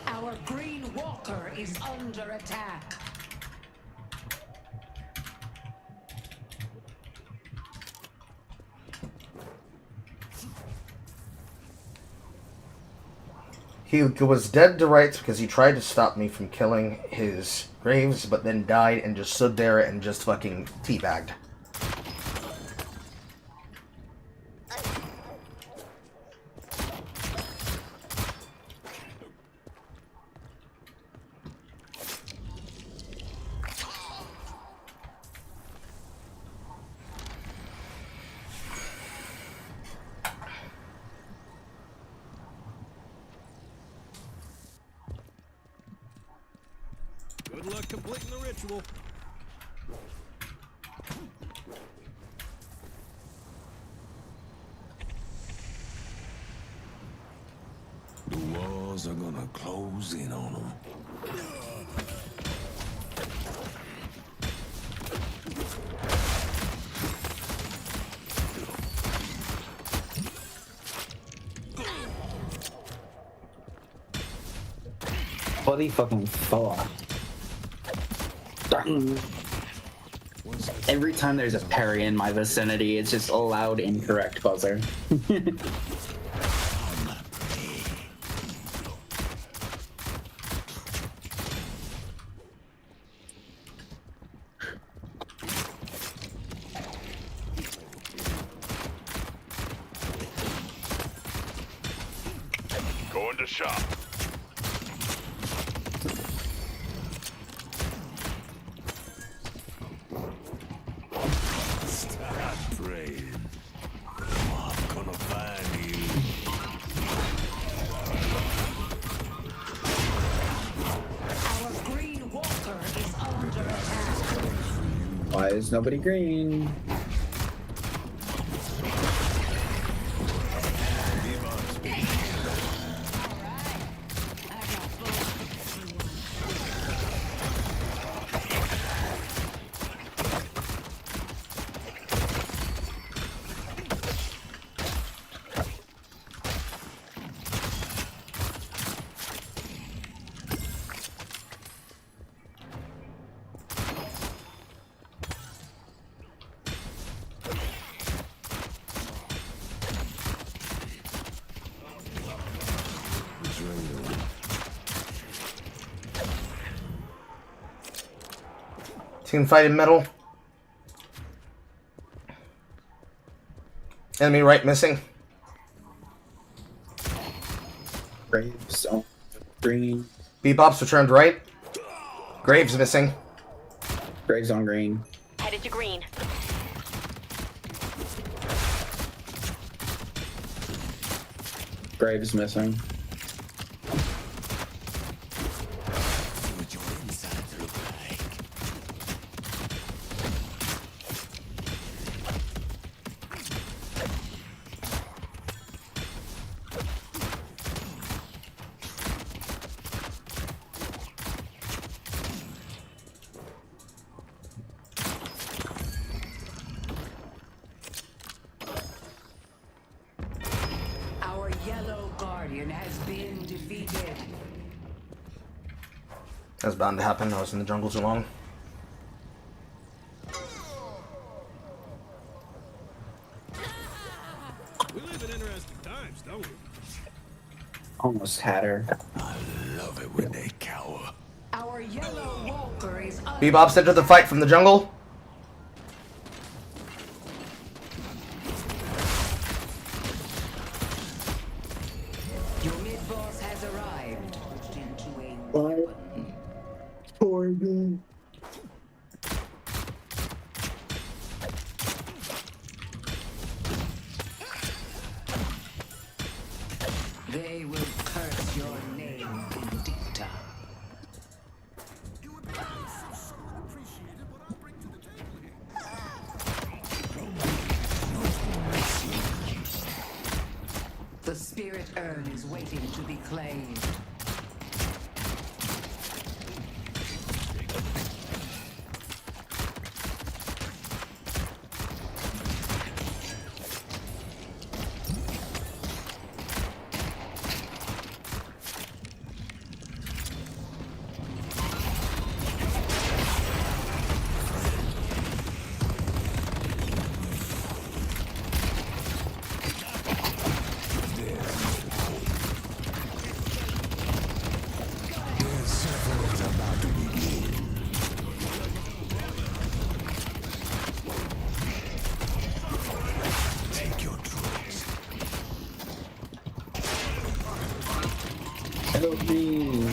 Our green walker is under attack. He was dead to rights because he tried to stop me from killing his Graves, but then died and just stood there and just fucking teabagged. Good luck completing the ritual. The walls are gonna close in on them. Bloody fucking fuck. Every time there's a parry in my vicinity, it's just a loud incorrect buzzer. Going to shop. Stop praying. I'm gonna find you. Our green walker is under attack. Why is nobody green? Team fighting metal. Enemy right missing. Graves on green. Bebop's returned right. Graves missing. Graves on green. Headed to green. Graves missing. Our yellow guardian has been defeated. That's bound to happen. I was in the jungle too long. We live in interesting times, don't we? Almost had her. I love it when they cower. Our yellow walker is Bebop's entered the fight from the jungle. Your mid-boss has arrived. Into a What? Poor guy. They will curse your name, Vindicta. The spirit urn is waiting to be claimed. Help me.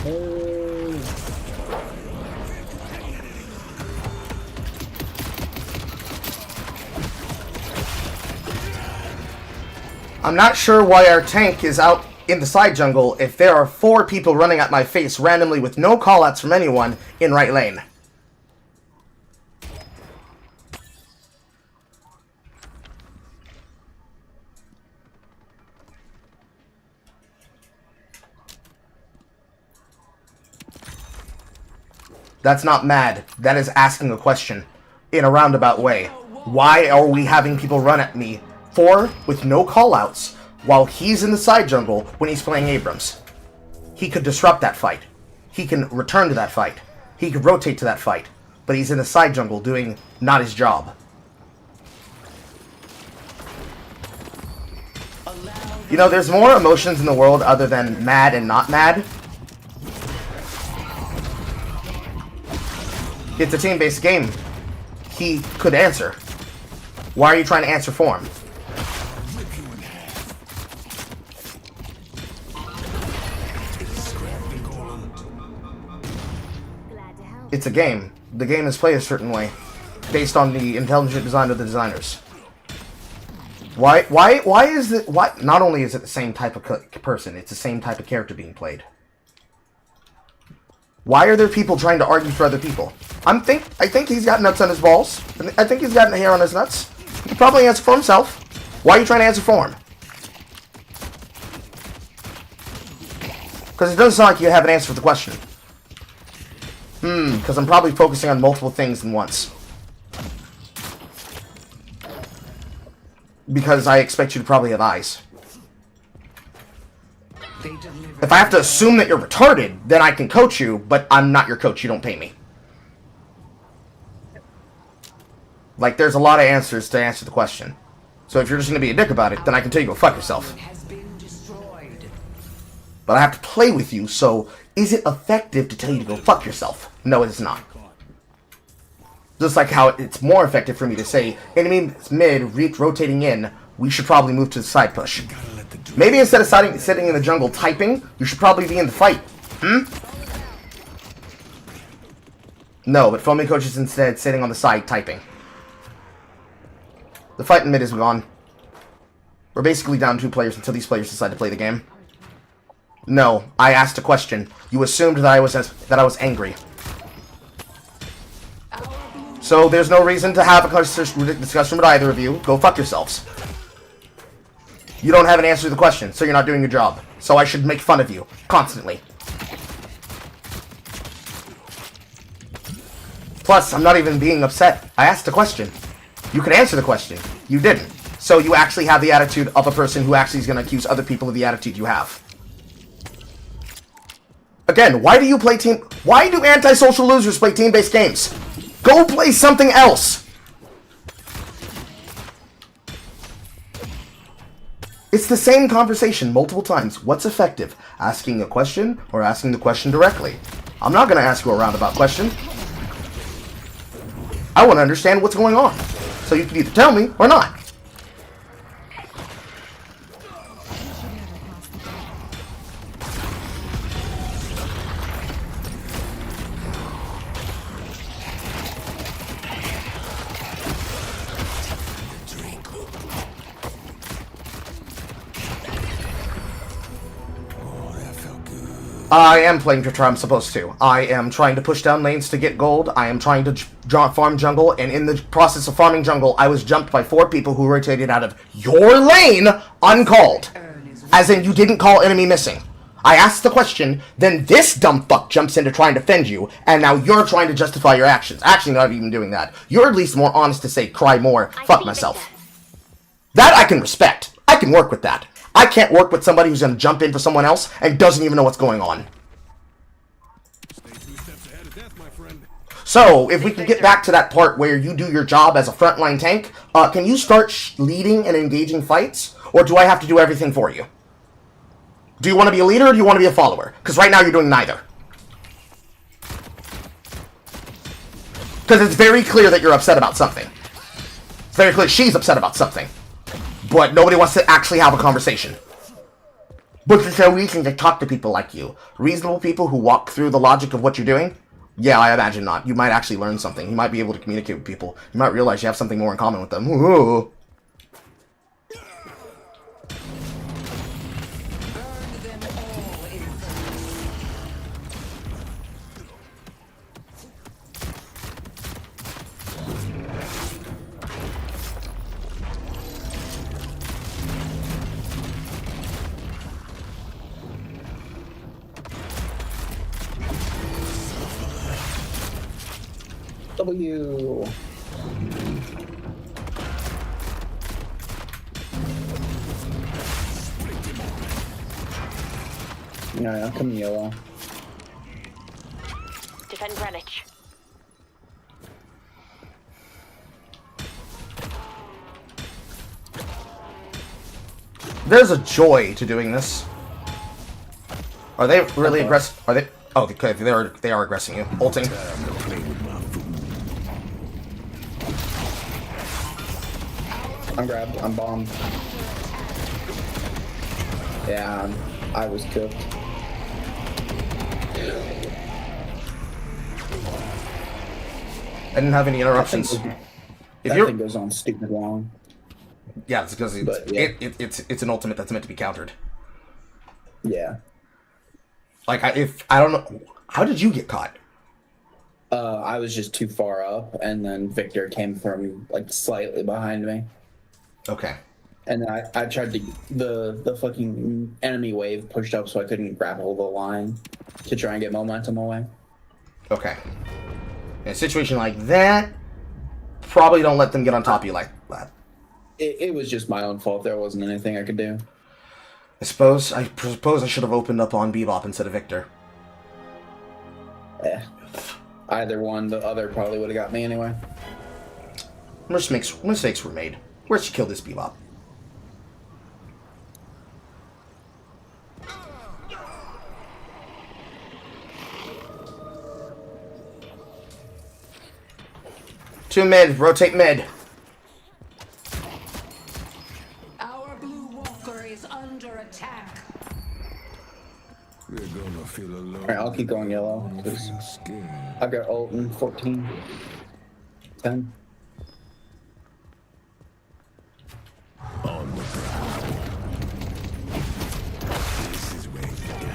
Oh. I'm not sure why our tank is out in the side jungle if there are 4 people running at my face randomly with no callouts from anyone in right lane. That's not mad. That is asking a question in a roundabout way. Why are we having people run at me 4 with no callouts while he's in the side jungle when he's playing Abrams? He could disrupt that fight. He can return to that fight. He could rotate to that fight. But he's in the side jungle doing not his job. You know, there's more emotions in the world other than mad and not mad. It's a team-based game. He could answer. Why are you trying to answer for him? It's a game. The game is played a certain way, based on the intelligent design of the designers. Why is it? Why? Not only is it the same type of person, it's the same type of character being played. Why are there people trying to argue for other people? I think he's got nuts on his balls. I think he's got hair on his nuts. He can probably answer for himself. Why are you trying to answer for him? Because it doesn't sound like you have an answer for the question. Because I'm probably focusing on multiple things at once. Because I expect you to probably have eyes. If I have to assume that you're retarded, then I can coach you, but I'm not your coach. You don't pay me. Like, there's a lot of answers to answer the question. So if you're just going to be a dick about it, then I can tell you go fuck yourself. But I have to play with you, so is it effective to tell you to go fuck yourself? No, it is not. Just like how it's more effective for me to say, enemy mid, rotating in, we should probably move to the side push. Maybe instead of sitting in the jungle typing, you should probably be in the fight. No, but Foaming Coach is instead sitting on the side typing. The fight in mid is gone. We're basically down 2 players until these players decide to play the game. No, I asked a question. You assumed that I was angry. So there's no reason to have a discussion with either of you. Go fuck yourselves. You don't have an answer to the question, so you're not doing your job. So I should make fun of you constantly. Plus, I'm not even being upset. I asked a question. You could answer the question. You didn't. So you actually have the attitude of a person who actually is going to accuse other people of the attitude you have. Again, why do antisocial losers play team-based games? Go play something else! It's the same conversation multiple times. What's effective? Asking a question or asking the question directly? I'm not going to ask you a roundabout question. I want to understand what's going on. So you can either tell me or not. I am playing to try I'm supposed to. I am trying to push down lanes to get gold. I am trying to farm jungle, and in the process of farming jungle, I was jumped by 4 people who rotated out of your lane uncalled. As in, you didn't call enemy missing. I asked the question, then this dumb fuck jumps in to try and defend you, and now you're trying to justify your actions. Actually, not even doing that. You're at least more honest to say, cry more, fuck myself. That I can respect. I can work with that. I can't work with somebody who's going to jump in for someone else and doesn't even know what's going on. So, if we can get back to that part where you do your job as a frontline tank, can you start leading and engaging fights? Or do I have to do everything for you? Do you want to be a leader or do you want to be a follower? Because right now you're doing neither. Because it's very clear that you're upset about something. It's very clear she's upset about something. But nobody wants to actually have a conversation. But there's no reason to talk to people like you. Reasonable people who walk through the logic of what you're doing? Yeah, I imagine not. You might actually learn something. You might be able to communicate with people. You might realize you have something more in common with them. Ooh. W. Yeah, come yellow. Defend Greenwich. There's a joy to doing this. Are they really aggressive? Are they? Oh, okay, they are aggressing you. Ulting. I'm grabbed. I'm bombed. Yeah, I was cooked. I didn't have any interruptions. That thing goes on stupid long. Yeah, it's because it's an ultimate that's meant to be countered. Yeah. Like, I don't know. How did you get caught? I was just too far up, and then Victor came from, like, slightly behind me. Okay. And then I tried to... The fucking enemy wave pushed up so I couldn't grapple the line to try and get momentum away. Okay. In a situation like that, probably don't let them get on top of you like that. It was just my own fault. There wasn't anything I could do. I suppose I should have opened up on Bebop instead of Victor. Either one, the other probably would have got me anyway. Mistakes were made. Where'd she kill this Bebop? Two mid, rotate mid. Our blue walker is under attack. I've got ult in 14. 10. On the ground. This is where you die.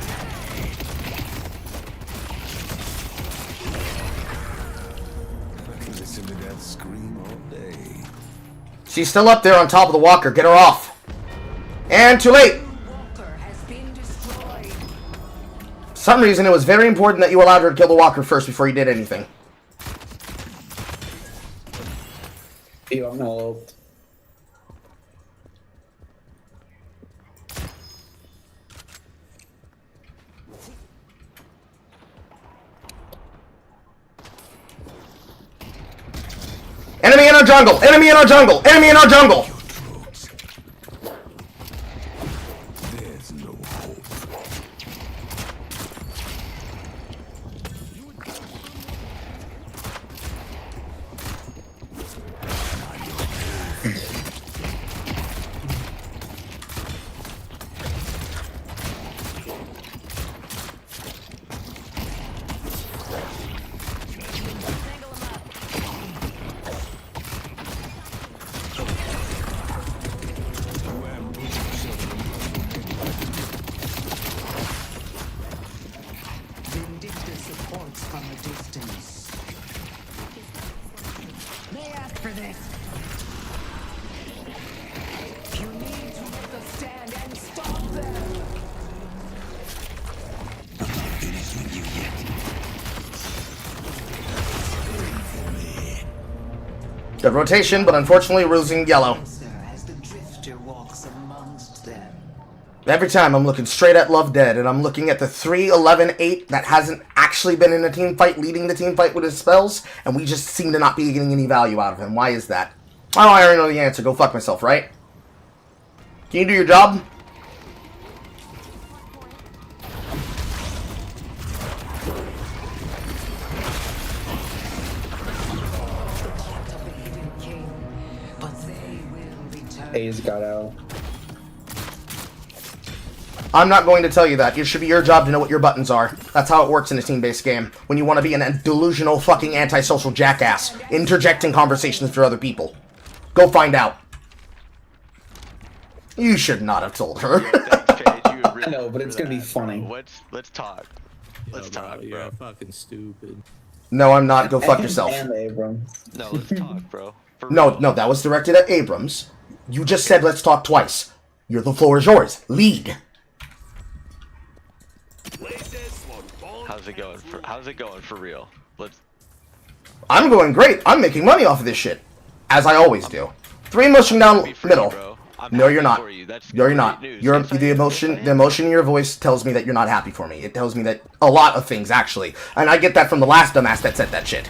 I can listen to that scream all day. She's still up there on top of the walker. Get her off. And too late. For some reason, it was very important that you allowed her to kill the walker first before you did anything. You have no ult. Enemy in our jungle! Enemy in our jungle! Enemy in our jungle! There's no hope. Vindictive supports from a distance. They asked for this. You need to make a stand and stop them. I'm not finished with you yet. Good rotation, but unfortunately we're losing yellow. As the drifter walks amongst them. Every time I'm looking straight at Love Dead, and I'm looking at the 3-11-8 that hasn't actually been in a team fight, leading the team fight with his spells, and we just seem to not be getting any value out of him. Why is that? Oh, I already know the answer. Go fuck myself, right? Can you do your job? A's got out. I'm not going to tell you that. It should be your job to know what your buttons are. That's how it works in a team-based game. When you want to be a delusional fucking antisocial jackass, interjecting conversations for other people. Go find out. You should not have told her. I know, but it's gonna be funny. Let's talk. Let's talk, bro. You're fucking stupid. No, I'm not. Go fuck yourself. And Abrams. No, let's talk, bro. No, that was directed at Abrams. You just said let's talk twice. The floor is yours. Lead. How's it going for real? I'm going great. I'm making money off of this shit. As I always do. 3 motion down middle. No, you're not. You're not. The emotion in your voice tells me that you're not happy for me. It tells me that a lot of things, actually. And I get that from the last dumbass that said that shit.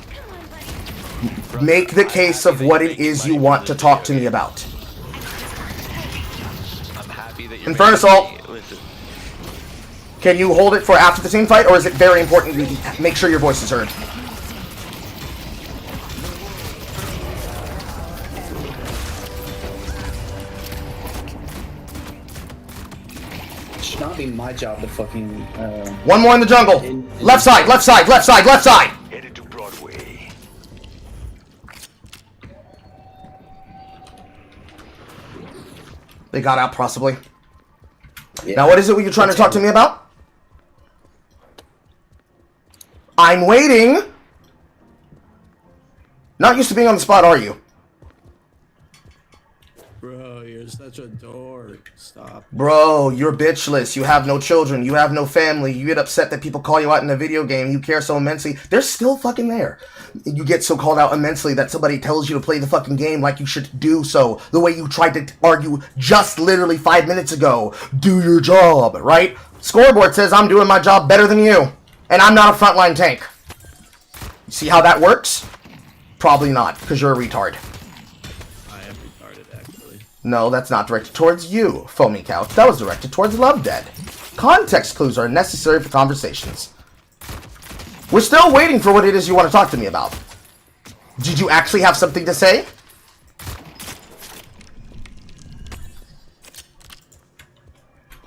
Make the case of what it is you want to talk to me about. Inferno Assault. Can you hold it for after the team fight, or is it very important to make sure your voice is heard? It should not be my job to fucking. One more in the jungle. Left side, left side, left side, left side. Headed to Broadway. They got out, possibly. Yeah. Now, what is it you're trying to talk to me about? I'm waiting. Not used to being on the spot, are you? Bro, you're such a dork. Stop. Bro, you're bitchless. You have no children. You have no family. You get upset that people call you out in a video game. You care so immensely. They're still fucking there. You get so called out immensely that somebody tells you to play the fucking game like you should do so. The way you tried to argue just literally 5 minutes ago. Do your job, right? Scoreboard says I'm doing my job better than you. And I'm not a frontline tank. You see how that works? Probably not, because you're a retard. I am retarded, actually. No, that's not directed towards you, Foamy Couch. That was directed towards Love Dead. Context clues are necessary for conversations. We're still waiting for what it is you want to talk to me about. Did you actually have something to say?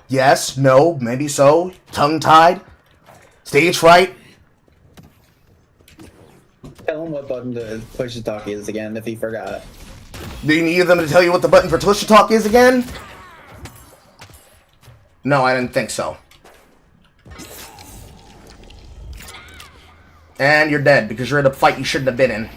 Yes, no, maybe so. Tongue-tied. Stage fright. Tell him what button to push to talk is again if he forgot. Do you need them to tell you what the button for push to talk is again? No, I didn't think so. And you're dead because you're in a fight you shouldn't have been in.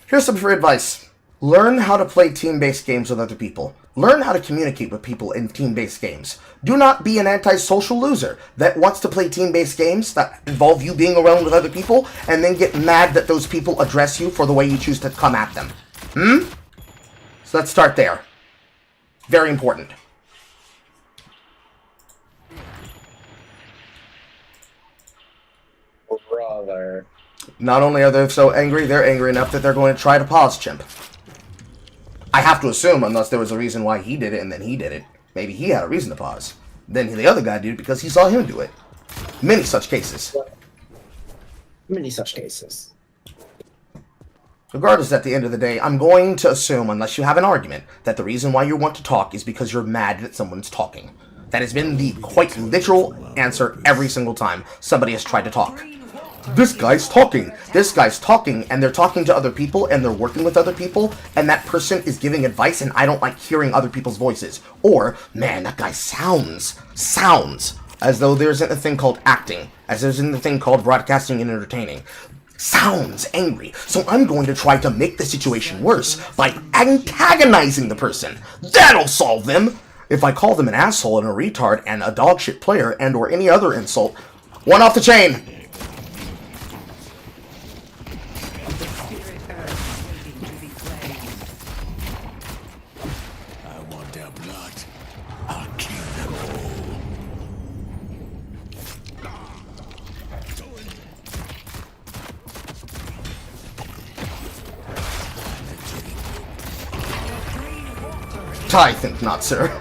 Here's some free advice. Learn how to play team-based games with other people. Learn how to communicate with people in team-based games. Do not be an antisocial loser that wants to play team-based games that involve you being around with other people and then get mad that those people address you for the way you choose to come at them. So let's start there. Very important. Brother. Not only are they so angry, they're angry enough that they're going to try to pause Chimp. I have to assume, unless there was a reason why he did it and then he did it. Maybe he had a reason to pause. Then the other guy did it because he saw him do it. Many such cases. Many such cases. Regardless, at the end of the day, I'm going to assume, unless you have an argument, that the reason why you want to talk is because you're mad that someone's talking. That has been the quite literal answer every single time somebody has tried to talk. This guy's talking, and they're talking to other people, and they're working with other people, and that person is giving advice, and I don't like hearing other people's voices. Or, man, that guy sounds, as though there isn't a thing called acting, as there isn't a thing called broadcasting and entertaining. Sounds angry, so I'm going to try to make the situation worse by antagonizing the person. That'll solve them! If I call them an asshole and a retard and a dogshit player and or any other insult, one off the chain! I think not, sir.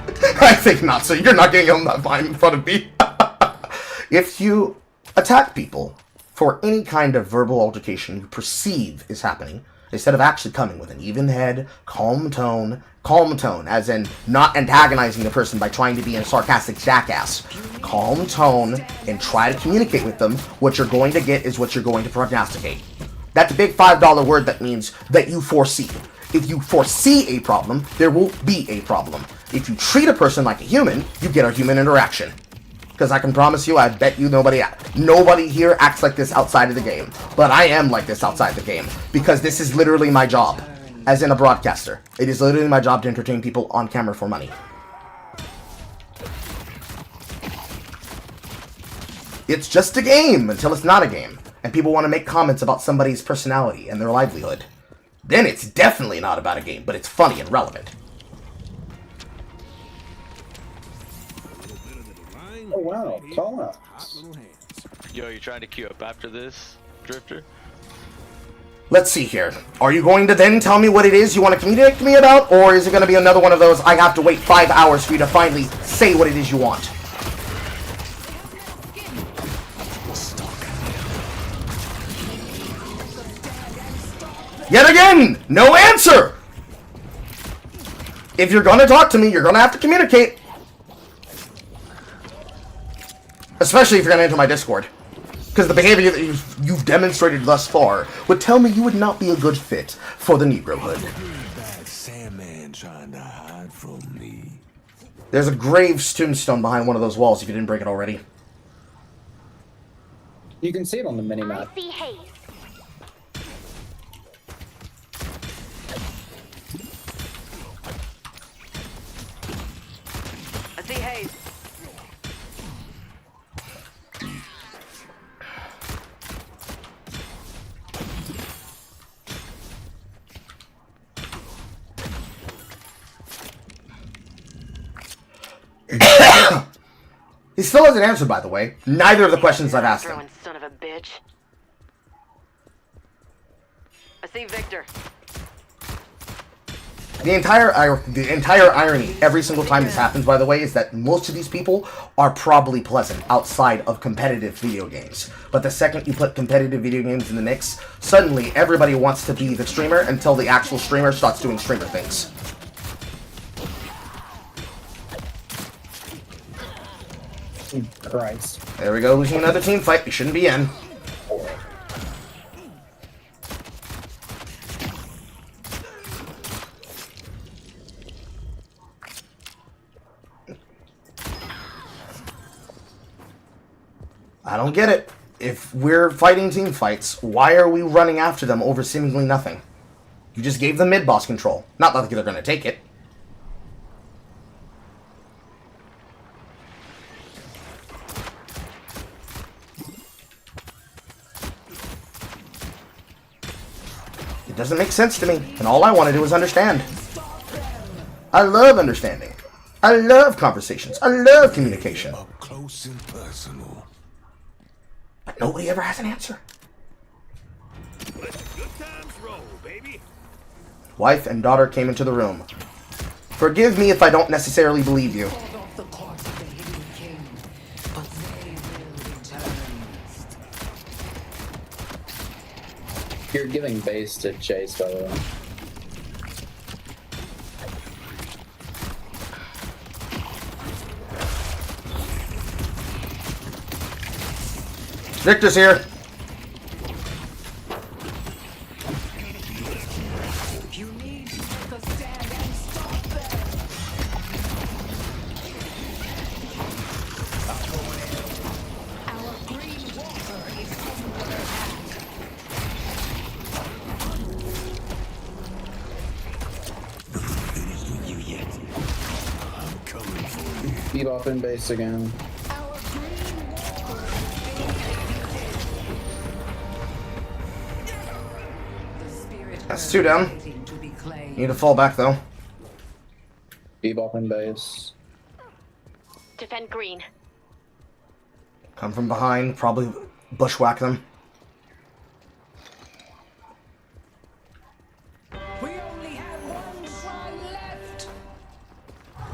I think not, sir. You're not getting on that vine in front of me. If you attack people for any kind of verbal altercation you perceive is happening, instead of actually coming with an even head, calm tone, as in not antagonizing the person by trying to be a sarcastic jackass, calm tone, and try to communicate with them, what you're going to get is what you're going to prognosticate. That's a big $5 word that means that you foresee. If you foresee a problem, there will be a problem. If you treat a person like a human, you get a human interaction. Because I can promise you, I bet you nobody here acts like this outside of the game. But I am like this outside the game. Because this is literally my job. As in a broadcaster. It is literally my job to entertain people on camera for money. It's just a game until it's not a game. And people want to make comments about somebody's personality and their livelihood. Then it's definitely not about a game, but it's funny and relevant. Oh wow, call out. Yo, you trying to queue up after this, Drifter? Let's see here. Are you going to then tell me what it is you want to communicate to me about? Or is it going to be another one of those, I have to wait 5 hours for you to finally say what it is you want? Yet again, no answer! If you're gonna talk to me, you're gonna have to communicate. Especially if you're gonna enter my Discord. Because the behavior that you've demonstrated thus far would tell me you would not be a good fit for the Negrohood. Sandman trying to hide from me. There's a grave tombstone behind one of those walls if you didn't break it already. You can see it on the minimap. I see haze. I see haze. He still hasn't answered, by the way. Neither of the questions I've asked him. Son of a bitch. I see Victor. The entire irony every single time this happens, by the way, is that most of these people are probably pleasant outside of competitive video games. But the second you put competitive video games in the mix, suddenly everybody wants to be the streamer until the actual streamer starts doing streamer things. Christ. There we go, losing another team fight we shouldn't be in. I don't get it. If we're fighting team fights, why are we running after them over seemingly nothing? You just gave them mid-boss control. Not like they're going to take it. It doesn't make sense to me, and all I want to do is understand. I love understanding. I love conversations. I love communication. Up close and personal. But nobody ever has an answer. Let the good times roll, baby. Wife and daughter came into the room. Forgive me if I don't necessarily believe you. You're giving base to Chase, by the way. Victor's here. You need to take a stand and stop them. Our green walker is under attack. You yet? I'm coming for you. Keep off in base again. That's two down. Need to fall back though. Bebop in base. Defend green. Come from behind, probably bushwhack them. We only have one try left.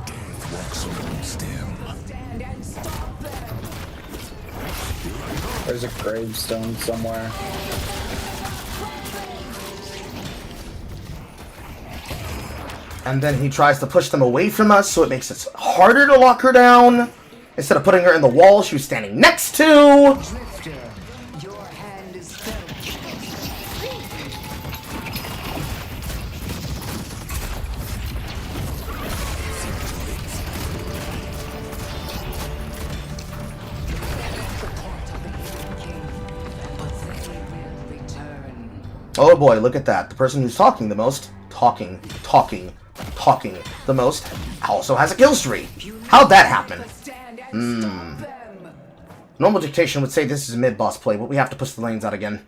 Death walks amongst them. Stand and stop them. There's a gravestone somewhere. And then he tries to push them away from us, so it makes it harder to lock her down. Instead of putting her in the wall she was standing next to. Drifter, your hand is felt. Oh boy, look at that. The person who's talking the most, talking the most, also has a kill streak. How'd that happen? Normal dictation would say this is a mid-boss play, but we have to push the lanes out again.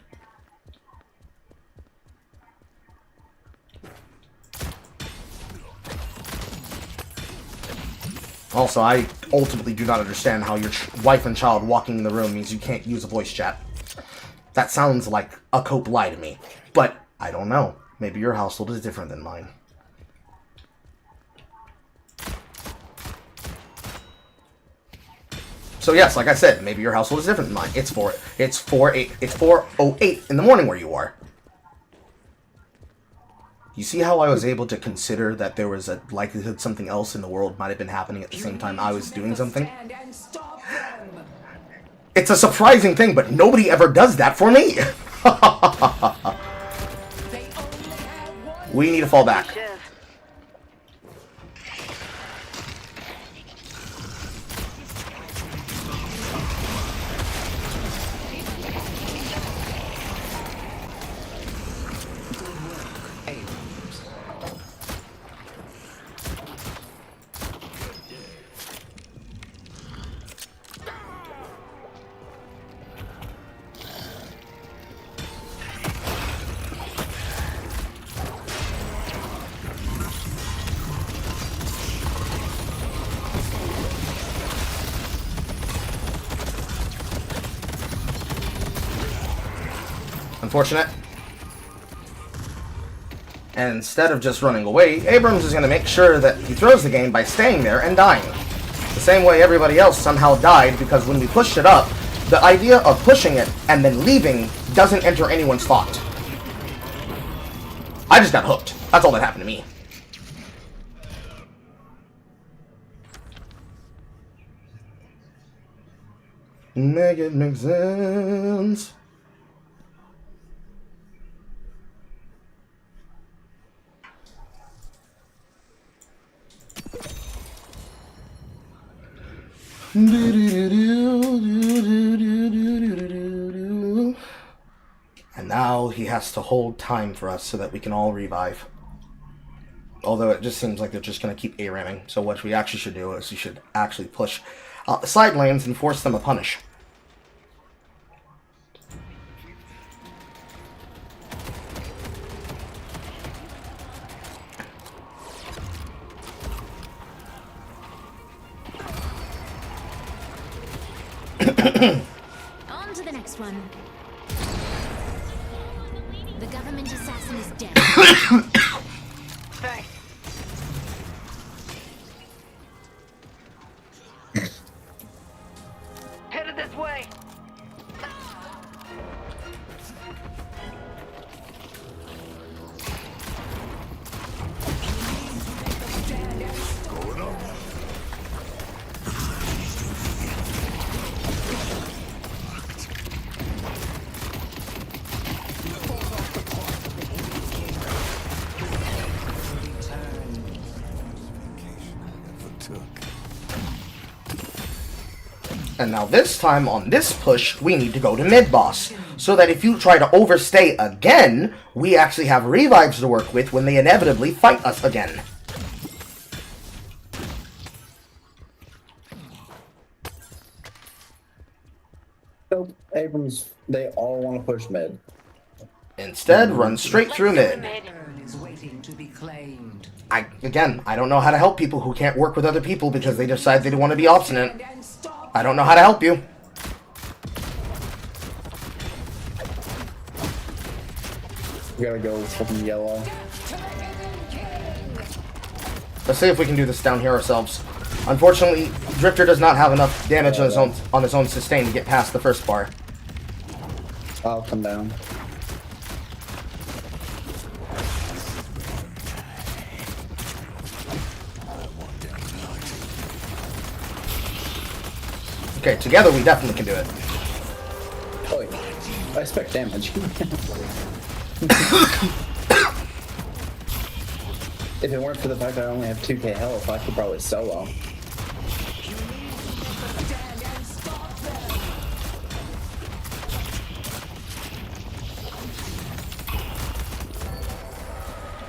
Also, I ultimately do not understand how your wife and child walking in the room means you can't use a voice chat. That sounds like a cope lie to me, but I don't know. Maybe your household is different than mine. So yes, like I said, maybe your household is different than mine. It's 4:08 in the morning where you are. You see how I was able to consider that there was a likelihood something else in the world might have been happening at the same time I was doing something? It's a surprising thing, but nobody ever does that for me. We need to fall back. Unfortunate. And instead of just running away, Abrams is going to make sure that he throws the game by staying there and dying. The same way everybody else somehow died, because when we pushed it up, the idea of pushing it and then leaving doesn't enter anyone's thought. I just got hooked. That's all that happened to me. Make it make sense. And now he has to hold time for us so that we can all revive. Although it just seems like they're just going to keep A-ramming. So what we actually should do is we should actually push side lanes and force them to punish. On to the next one. The government assassin is dead. Thanks. Headed this way. Going up. And now this time on this push, we need to go to mid-boss. So that if you try to overstay again, we actually have revives to work with when they inevitably fight us again. So, Abrams, they all want to push mid. Instead, run straight through mid. I don't know how to help people who can't work with other people because they decide they want to be obstinate. I don't know how to help you. We gotta go fucking yellow. Let's see if we can do this down here ourselves. Unfortunately, Drifter does not have enough damage on his own sustain to get past the first bar. I'll come down. Okay, together we definitely can do it. Oh, wait. I expect damage. If it weren't for the fact that I only have 2k health, I could probably solo.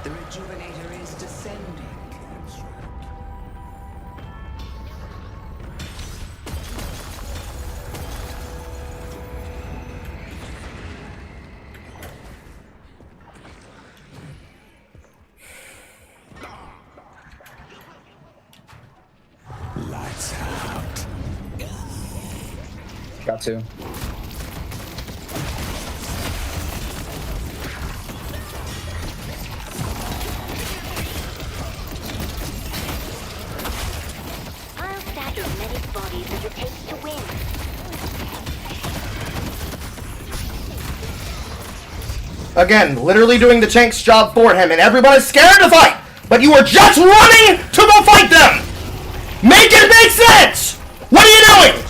The rejuvenator is descending. Lights out. Got to. I'll stack as many bodies as it takes to win. Again, literally doing the Chank's job for him, and everybody's scared to fight! But you are just running to go fight them! Make it make sense! What are you doing?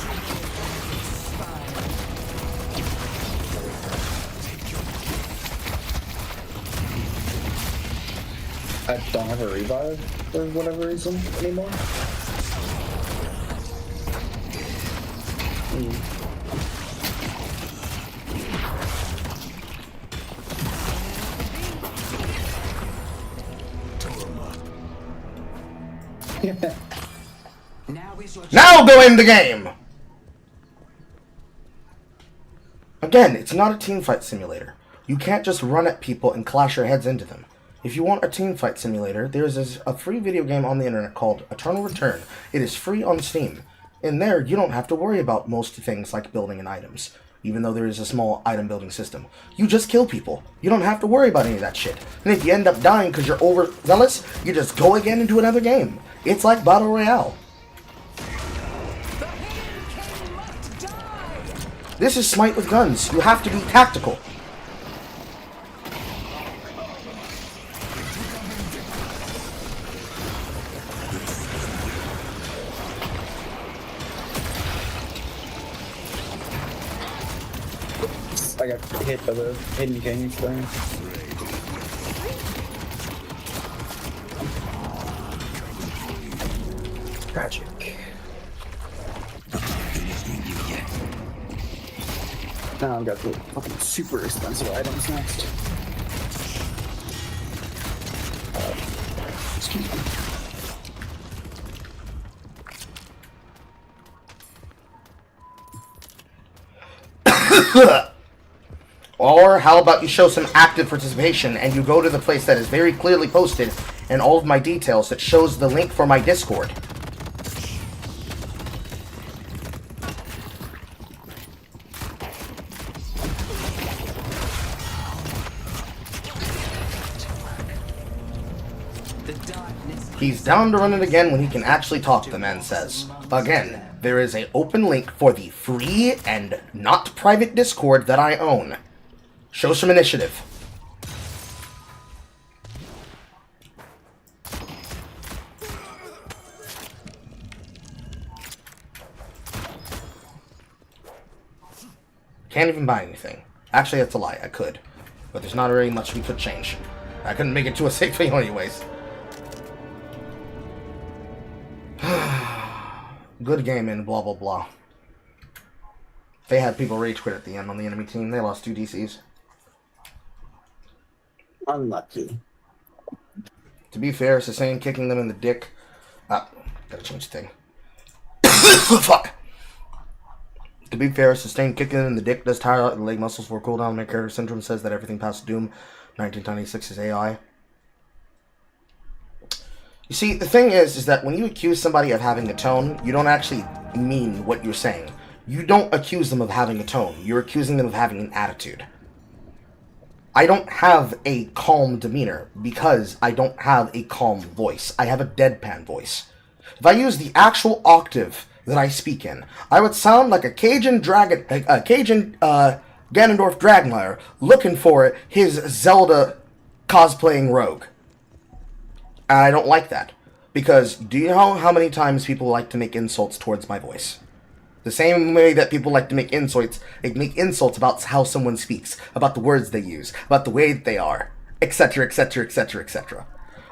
I don't have a revive for whatever reason anymore. Now go in the game! Again, it's not a teamfight simulator. You can't just run at people and clash your heads into them. If you want a teamfight simulator, there's a free video game on the internet called Eternal Return. It is free on Steam. In there, you don't have to worry about most things like building and items, even though there is a small item building system. You just kill people. You don't have to worry about any of that shit. And if you end up dying because you're overzealous, you just go again into another game. It's like Battle Royale. This is Smite with guns. You have to be tactical. got hit by the Hidden Kings thing. Tragic. Now I've got the fucking super expensive items next. Excuse me. Or how about you show some active participation and you go to the place that is very clearly posted in all of my details that shows the link for my Discord. He's down to run it again when he can actually talk, the man says. Again, there is an open link for the free and not private Discord that I own. Show some initiative. Can't even buy anything. Actually, that's a lie. I could. But there's not really much we could change. I couldn't make it to a safe thing anyways. Good game and blah blah blah. They had people rage quit at the end on the enemy team. They lost 2 DCs. Unlucky. To be fair, Sustained kicking them in the dick. Gotta change the thing. Fuck. To be fair, Sustained kicking in the dick does tire out the leg muscles for cooldown. My character syndrome says that everything past Doom 1996 is AI. You see, the thing is that when you accuse somebody of having a tone, you don't actually mean what you're saying. You don't accuse them of having a tone. You're accusing them of having an attitude. I don't have a calm demeanor because I don't have a calm voice. I have a deadpan voice. If I use the actual octave that I speak in, I would sound like a Cajun Ganondorf Dragmire looking for his Zelda cosplaying rogue. And I don't like that. Because do you know how many times people like to make insults towards my voice? The same way that people like to make insults about how someone speaks, about the words they use, about the way that they are, etc., etc., etc., etc.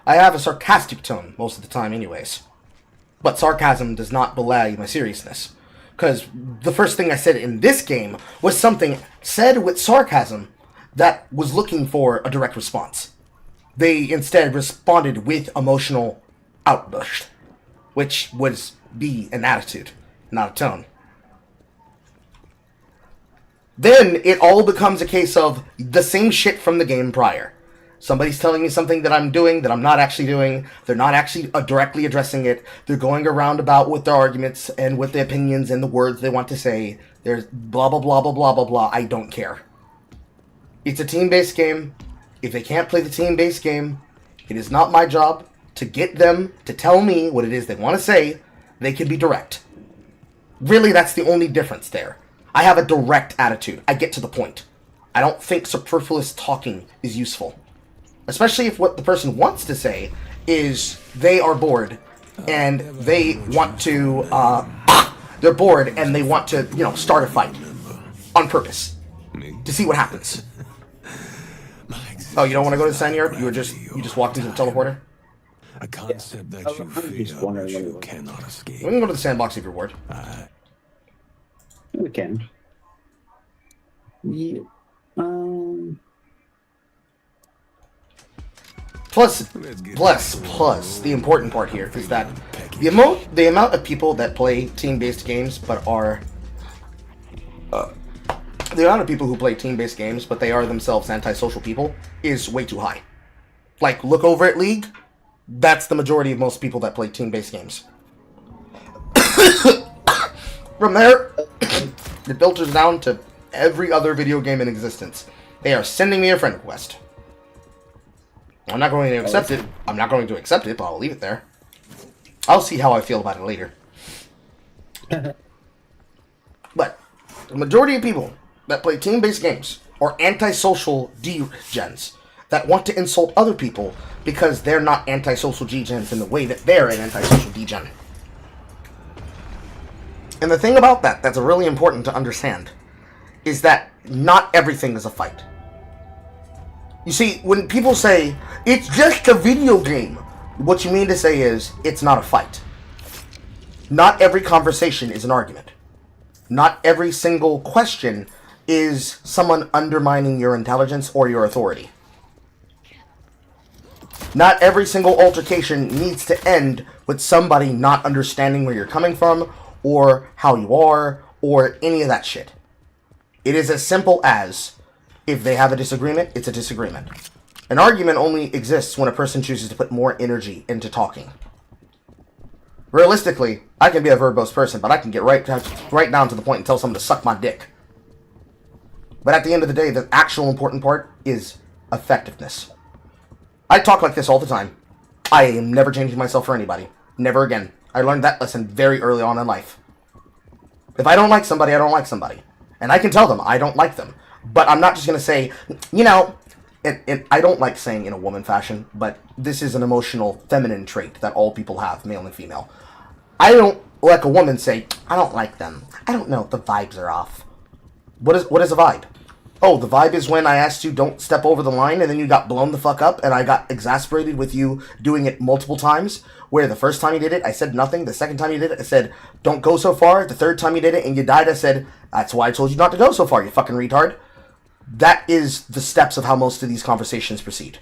I have a sarcastic tone most of the time anyways. But sarcasm does not belie my seriousness. Because the first thing I said in this game was something said with sarcasm that was looking for a direct response. They instead responded with emotional outburst, which would be an attitude, not a tone. Then it all becomes a case of the same shit from the game prior. Somebody's telling me something that I'm doing that I'm not actually doing. They're not actually directly addressing it. They're going around about with their arguments and with their opinions and the words they want to say. There's blah, blah, blah, blah, blah, blah, blah. I don't care. It's a team-based game. If they can't play the team-based game, it is not my job to get them to tell me what it is they want to say. They can be direct. Really, that's the only difference there. I have a direct attitude. I get to the point. I don't think superfluous talking is useful. Especially if what the person wants to say is they are bored and they want to, they're bored and they want to, start a fight on purpose to see what happens. Oh, you don't want to go to the Sanyard? You just walked into the teleporter? A concept that you fear but you cannot escape. We can go to the sandbox if you're bored. We can. Yeah. Plus, the important part here is that the amount of people that play team-based games but are the amount of people who play team-based games but they are themselves antisocial people is way too high. Like, look over at League. That's the majority of most people that play team-based games. From there, it filters down to every other video game in existence. They are sending me a friend request. I'm not going to accept it. I'm not going to accept it, but I'll leave it there. I'll see how I feel about it later. But the majority of people that play team-based games are antisocial D-gens that want to insult other people because they're not antisocial G-gens in the way that they're an antisocial D-gen. And the thing about that that's really important to understand is that not everything is a fight. You see, when people say, it's just a video game, what you mean to say is, it's not a fight. Not every conversation is an argument. Not every single question is someone undermining your intelligence or your authority. Not every single altercation needs to end with somebody not understanding where you're coming from, or how you are, or any of that shit. It is as simple as, if they have a disagreement, it's a disagreement. An argument only exists when a person chooses to put more energy into talking. Realistically, I can be a verbose person, but I can get right down to the point and tell someone to suck my dick. But at the end of the day, the actual important part is effectiveness. I talk like this all the time. I am never changing myself for anybody. Never again. I learned that lesson very early on in life. If I don't like somebody, I don't like somebody. And I can tell them I don't like them. But I'm not just going to say, you know, and I don't like saying in a woman fashion, but this is an emotional feminine trait that all people have, male and female. I don't like a woman say, I don't like them. I don't know, the vibes are off. What is a vibe? Oh, the vibe is when I asked you don't step over the line and then you got blown the fuck up and I got exasperated with you doing it multiple times, where the first time you did it, I said nothing. The second time you did it, I said, don't go so far. The third time you did it and you died, I said, that's why I told you not to go so far, you fucking retard. That is the steps of how most of these conversations proceed.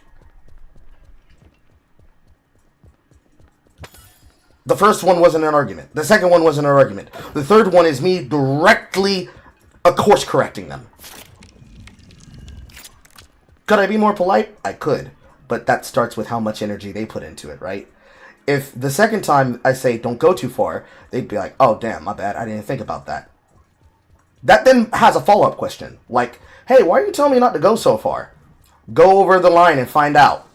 The first one wasn't an argument. The second one wasn't an argument. The third one is me directly, of course, correcting them. Could I be more polite? I could. But that starts with how much energy they put into it, right? If the second time I say, don't go too far, they'd be like, oh, damn, my bad. I didn't think about that. That then has a follow-up question. Like, hey, why are you telling me not to go so far? Go over the line and find out.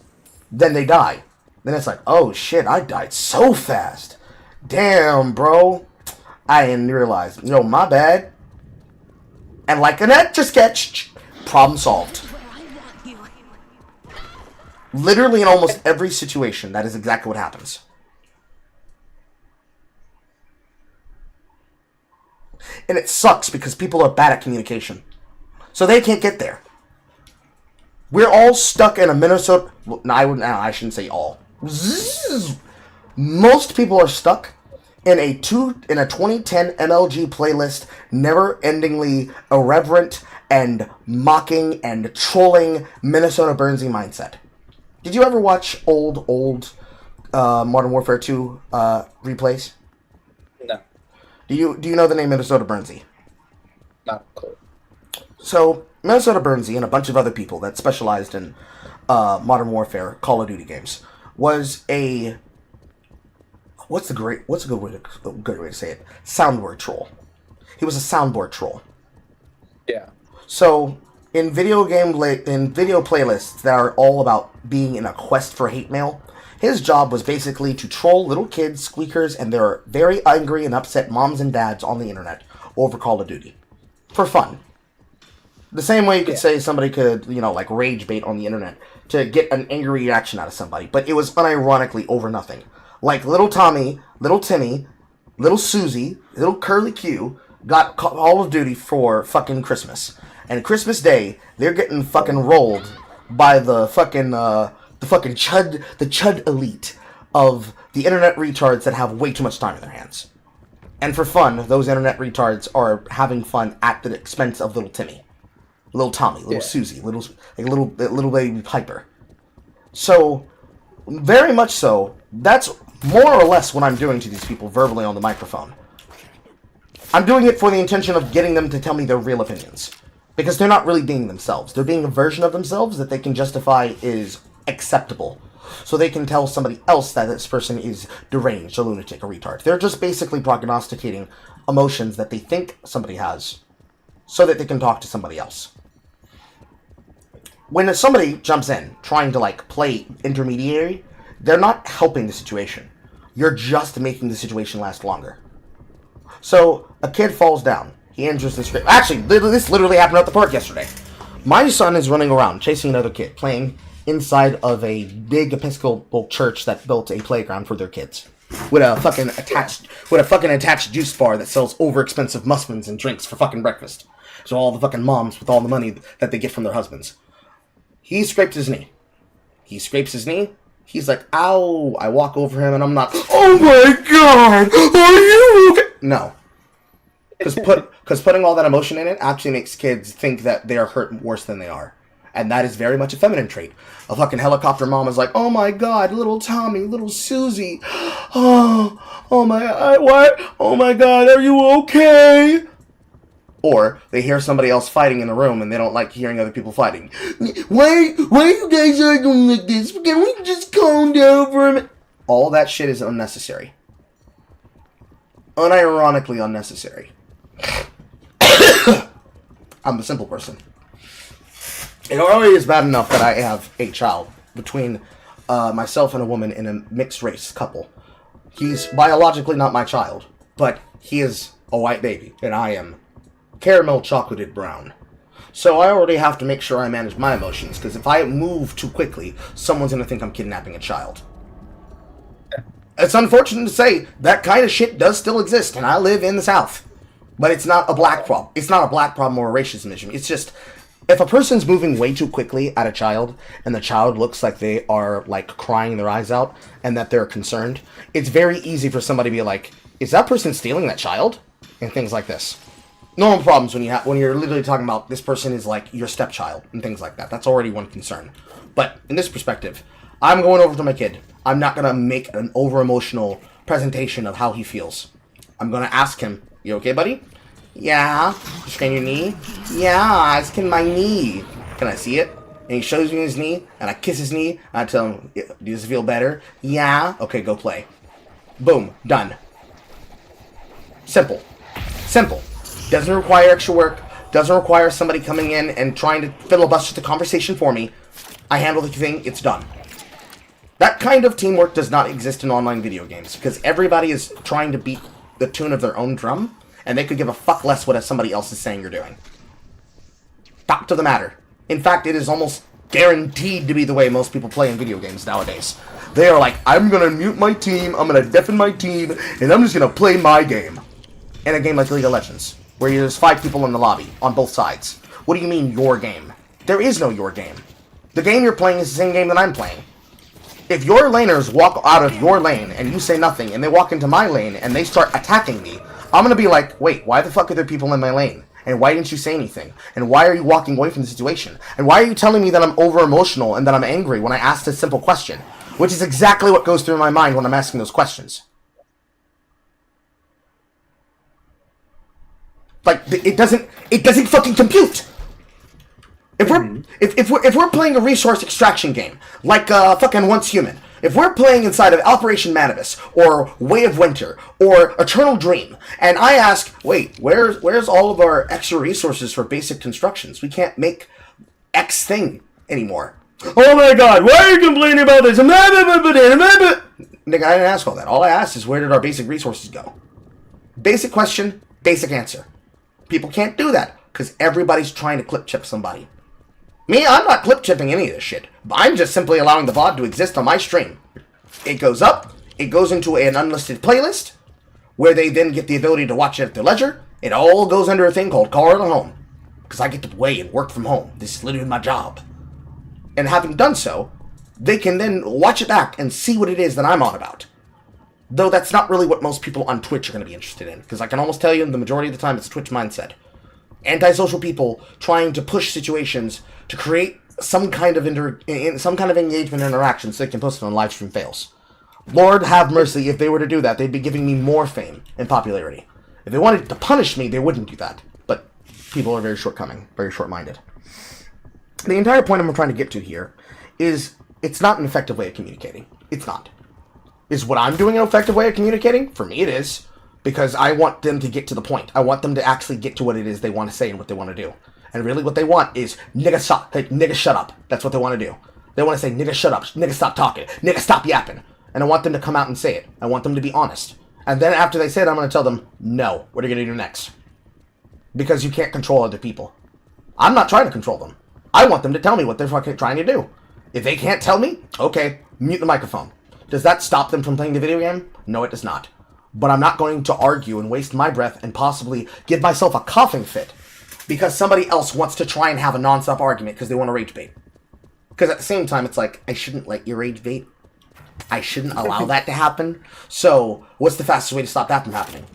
Then they die. Then it's like, oh, shit, I died so fast. Damn, bro. I didn't realize. Yo, my bad. And like an Etch-a-Sketch, problem solved. Literally in almost every situation, that is exactly what happens. And it sucks because people are bad at communication. So they can't get there. We're all stuck in a Minnesota... I shouldn't say all. Most people are stuck in a 2010 MLG playlist, never-endingly irreverent and mocking and trolling Minnesota Burnsy mindset. Did you ever watch old Modern Warfare 2 replays? No. Do you know the name Minnesota Burnsy? Not cool. So Minnesota Burnsy and a bunch of other people that specialized in Modern Warfare, Call of Duty games, was a what's a good way to say it? Soundboard troll. He was a soundboard troll. Yeah. So in video playlists that are all about being in a quest for hate mail, his job was basically to troll little kids, squeakers, and their very angry and upset moms and dads on the internet over Call of Duty. For fun. The same way you could say somebody could, like rage bait on the internet to get an angry reaction out of somebody, but it was unironically over nothing. Like little Tommy, little Timmy, little Susie, little Curly Q got Call of Duty for fucking Christmas. And Christmas Day, they're getting fucking rolled by the chud elite of the internet retards that have way too much time in their hands. And for fun, those internet retards are having fun at the expense of little Timmy, little Tommy, little Susie, little baby Piper. So, very much so, that's more or less what I'm doing to these people verbally on the microphone. I'm doing it for the intention of getting them to tell me their real opinions. Because they're not really being themselves. They're being a version of themselves that they can justify is acceptable. So they can tell somebody else that this person is deranged, a lunatic, a retard. They're just basically prognosticating emotions that they think somebody has so that they can talk to somebody else. When somebody jumps in trying to play intermediary, they're not helping the situation. You're just making the situation last longer. So a kid falls down. He injures the screen. Actually, this literally happened at the park yesterday. My son is running around chasing another kid, playing inside of a big Episcopal church that built a playground for their kids, with a fucking attached juice bar that sells over expensive muffins and drinks for fucking breakfast. because all the fucking moms with all the money that they get from their husbands. He scraped his knee. He scrapes his knee. He's like, ow. I walk over him and I'm not, oh my god, are you okay? No. Because putting all that emotion in it actually makes kids think that they are hurt worse than they are. And that is very much a feminine trait. A fucking helicopter mom is like, oh my god, little Tommy, little Susie. Oh my, what? Oh my god, are you okay? Or they hear somebody else fighting in the room and they don't like hearing other people fighting. Why you guys arguing like this? Can we just calm down for a minute? All that shit is unnecessary. Unironically unnecessary. I'm a simple person. It already is bad enough that I have a child between myself and a woman in a mixed race couple. He's biologically not my child, but he is a white baby, and I am caramel chocolated brown. So I already have to make sure I manage my emotions, because if I move too quickly, someone's going to think I'm kidnapping a child. It's unfortunate to say, that kind of shit does still exist, and I live in the South. But it's not a black problem. It's not a black problem or a racism issue. It's just, if a person's moving way too quickly at a child, and the child looks like they are, like, crying their eyes out, and that they're concerned, it's very easy for somebody to be like, is that person stealing that child? And things like this. Normal problems when you're literally talking about this person is, like, your stepchild, and things like that. That's already one concern. But, in this perspective, I'm going over to my kid. I'm not going to make an over-emotional presentation of how he feels. I'm going to ask him, you okay, buddy? Yeah. You strain your knee? Yeah, I skinned my knee. Can I see it? And he shows me his knee, and I kiss his knee, and I tell him, does it feel better? Yeah. Okay, go play. Boom. Done. Simple. Simple. Doesn't require extra work. Doesn't require somebody coming in and trying to filibuster the conversation for me. I handle the thing, it's done. That kind of teamwork does not exist in online video games, because everybody is trying to beat the tune of their own drum, and they could give a fuck less what somebody else is saying or doing. Fact of the matter. In fact, it is almost guaranteed to be the way most people play in video games nowadays. They are like, I'm gonna mute my team, I'm gonna deafen my team, and I'm just gonna play my game. In a game like League of Legends, where there's 5 people in the lobby, on both sides. What do you mean, your game? There is no your game. The game you're playing is the same game that I'm playing. If your laners walk out of your lane, and you say nothing, and they walk into my lane, and they start attacking me, I'm gonna be like, wait, why the fuck are there people in my lane? And why didn't you say anything? And why are you walking away from the situation? And why are you telling me that I'm over-emotional and that I'm angry when I asked a simple question? Which is exactly what goes through my mind when I'm asking those questions. Like, it doesn't fucking compute! If we're playing a resource extraction game, like fucking Once Human, if we're playing inside of Operation Manibus, or Way of Winter, or Eternal Dream, and I ask, wait, where's all of our extra resources for basic constructions? We can't make X thing anymore. Oh my god, why are you complaining about this? Nigga, I didn't ask all that. All I asked is, where did our basic resources go? Basic question, basic answer. People can't do that, because everybody's trying to clip chip somebody. Me, I'm not clip chipping any of this shit. I'm just simply allowing the VOD to exist on my stream. It goes up, it goes into an unlisted playlist, where they then get the ability to watch it at their leisure. It all goes under a thing called Carl at Home. Because I get to play and work from home. This is literally my job. And having done so, they can then watch it back and see what it is that I'm on about. Though that's not really what most people on Twitch are going to be interested in. Because I can almost tell you, the majority of the time, it's a Twitch mindset. Antisocial people trying to push situations to create some kind of engagement interaction so they can post it on live stream fails. Lord have mercy, if they were to do that, they'd be giving me more fame and popularity. If they wanted to punish me, they wouldn't do that. But people are very shortcoming, very short-minded. The entire point I'm trying to get to here is, it's not an effective way of communicating. It's not. Is what I'm doing an effective way of communicating? For me it is. Because I want them to get to the point. I want them to actually get to what it is they want to say and what they want to do. And really what they want is, nigga stop, like, nigga shut up. That's what they want to do. They want to say, nigga shut up, nigga stop talking, nigga stop yapping. And I want them to come out and say it. I want them to be honest. And then after they say it, I'm going to tell them, no, what are you going to do next? Because you can't control other people. I'm not trying to control them. I want them to tell me what they're fucking trying to do. If they can't tell me, okay, mute the microphone. Does that stop them from playing the video game? No, it does not. But I'm not going to argue and waste my breath and possibly give myself a coughing fit because somebody else wants to try and have a non-stop argument because they want to rage bait. Because at the same time, it's like, I shouldn't let you rage bait. I shouldn't allow that to happen. So, what's the fastest way to stop that from happening?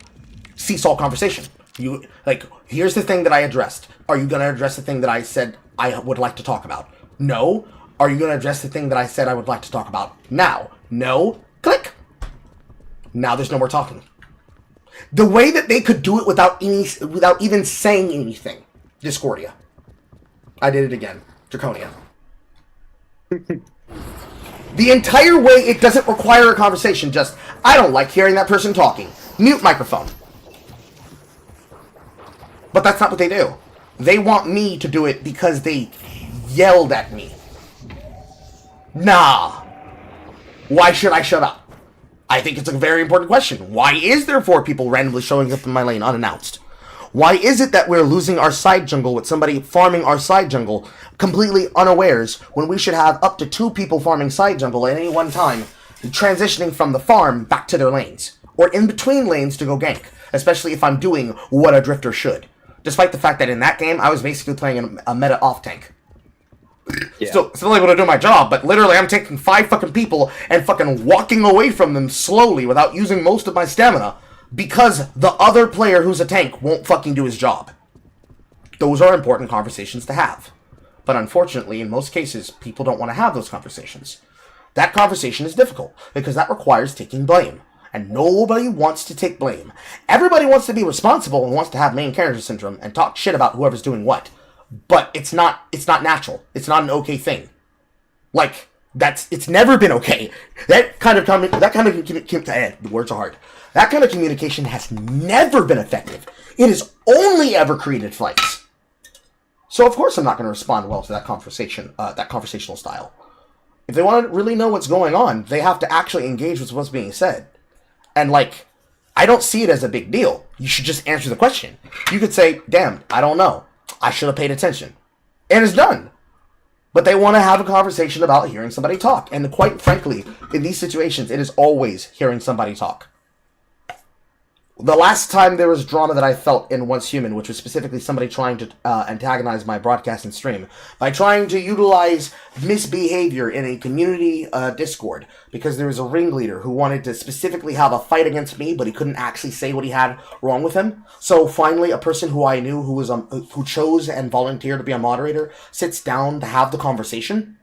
Seesaw conversation. You, like, here's the thing that I addressed. Are you going to address the thing that I said I would like to talk about? No. Are you going to address the thing that I said I would like to talk about? Now. No. Click. Now there's no more talking. The way that they could do it without even saying anything. Discordia. I did it again. Draconia. The entire way, it doesn't require a conversation. Just, I don't like hearing that person talking. Mute microphone. But that's not what they do. They want me to do it because they yelled at me. Nah. Why should I shut up? I think it's a very important question. Why is there 4 people randomly showing up in my lane unannounced? Why is it that we're losing our side jungle with somebody farming our side jungle completely unawares when we should have up to 2 people farming side jungle at any one time, transitioning from the farm back to their lanes? Or in between lanes to go gank, especially if I'm doing what a drifter should. Despite the fact that in that game, I was basically playing a meta off-tank. Yeah. Still able to do my job, but literally I'm taking 5 fucking people and fucking walking away from them slowly without using most of my stamina because the other player who's a tank won't fucking do his job. Those are important conversations to have. But unfortunately, in most cases, people don't want to have those conversations. That conversation is difficult because that requires taking blame. And nobody wants to take blame. Everybody wants to be responsible and wants to have main character syndrome and talk shit about whoever's doing what. But it's not natural. It's not an okay thing. Like, it's never been okay. The words are hard. That kind of communication has never been effective. It has only ever created fights. So of course I'm not going to respond well to that conversation, that conversational style. If they want to really know what's going on, they have to actually engage with what's being said. And like, I don't see it as a big deal. You should just answer the question. You could say, damn, I don't know. I should have paid attention. And it's done. But they want to have a conversation about hearing somebody talk. And quite frankly, in these situations, it is always hearing somebody talk. The last time there was drama that I felt in Once Human, which was specifically somebody trying to antagonize my broadcast and stream, by trying to utilize misbehavior in a community Discord, because there was a ringleader who wanted to specifically have a fight against me, but he couldn't actually say what he had wrong with him. So finally, a person who I knew who chose and volunteered to be a moderator sits down to have the conversation.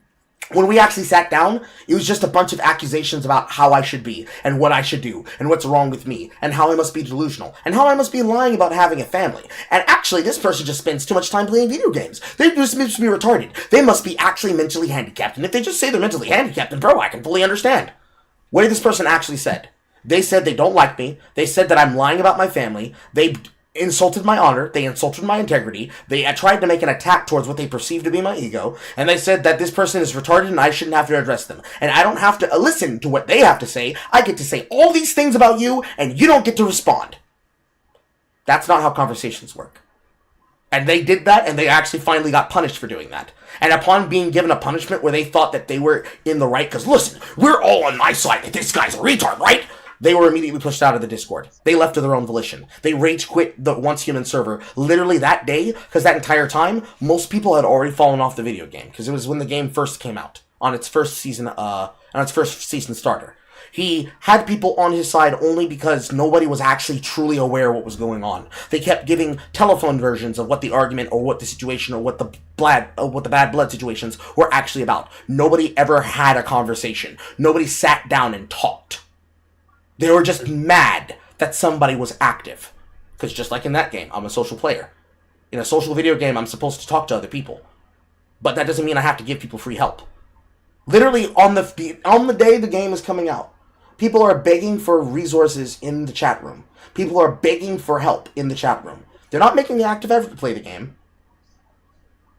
When we actually sat down, it was just a bunch of accusations about how I should be, and what I should do, and what's wrong with me, and how I must be delusional, and how I must be lying about having a family. And actually, this person just spends too much time playing video games. They just must be retarded. They must be actually mentally handicapped. And if they just say they're mentally handicapped, then bro, I can fully understand. What did this person actually said? They said they don't like me. They said that I'm lying about my family. They insulted my honor, they insulted my integrity, they tried to make an attack towards what they perceived to be my ego, and they said that this person is retarded and I shouldn't have to address them. And I don't have to listen to what they have to say, I get to say all these things about you, and you don't get to respond. That's not how conversations work. And they did that, and they actually finally got punished for doing that. And upon being given a punishment where they thought that they were in the right, because listen, we're all on my side, that this guy's a retard, right? They were immediately pushed out of the Discord. They left of their own volition. They rage quit the Once Human server literally that day, because that entire time, most people had already fallen off the video game, because it was when the game first came out, on its first season starter. He had people on his side only because nobody was actually truly aware what was going on. They kept giving telephone versions of what the argument or what the situation or what the bad blood situations were actually about. Nobody ever had a conversation. Nobody sat down and talked. They were just mad that somebody was active. Because just like in that game, I'm a social player. In a social video game, I'm supposed to talk to other people. But that doesn't mean I have to give people free help. Literally, on the day the game is coming out, people are begging for resources in the chat room. People are begging for help in the chat room. They're not making the active effort to play the game.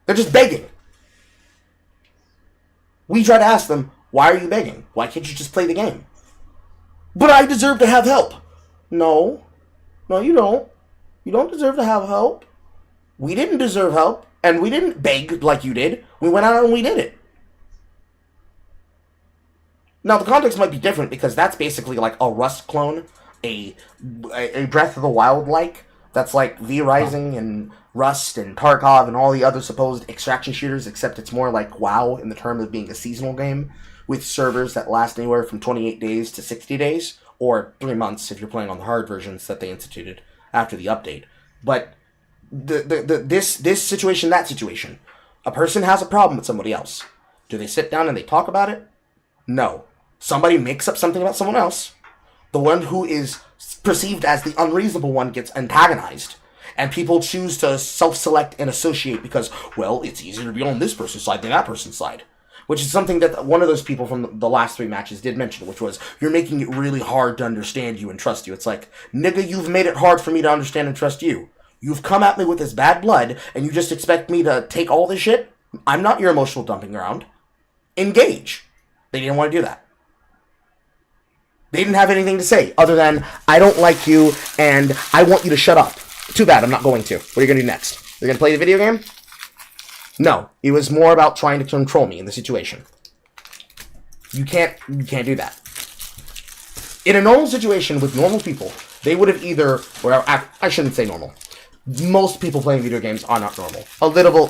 They're just begging. We try to ask them, why are you begging? Why can't you just play the game? But I deserve to have help. No. No, you don't. You don't deserve to have help. We didn't deserve help, and we didn't beg like you did. We went out and we did it. Now, the context might be different because that's basically like a Rust clone, a Breath of the Wild-like, That's like V-Rising and Rust and Tarkov and all the other supposed extraction shooters, except it's more like WoW in the term of being a seasonal game with servers that last anywhere from 28 days to 60 days, or 3 months if you're playing on the hard versions that they instituted after the update. But this situation, that situation, a person has a problem with somebody else. Do they sit down and they talk about it? No. Somebody makes up something about someone else. The one who is perceived as the unreasonable one gets antagonized. And people choose to self-select and associate because, well, it's easier to be on this person's side than that person's side. Which is something that one of those people from the last 3 matches did mention, which was, you're making it really hard to understand you and trust you. It's like, nigga, you've made it hard for me to understand and trust you. You've come at me with this bad blood, and you just expect me to take all this shit? I'm not your emotional dumping ground. Engage. They didn't want to do that. They didn't have anything to say other than, I don't like you, and I want you to shut up. Too bad, I'm not going to. What are you going to do next? You're going to play the video game? No. It was more about trying to control me in the situation. You can't do that. In a normal situation with normal people, they would have either, well, I shouldn't say normal. Most people playing video games are not normal.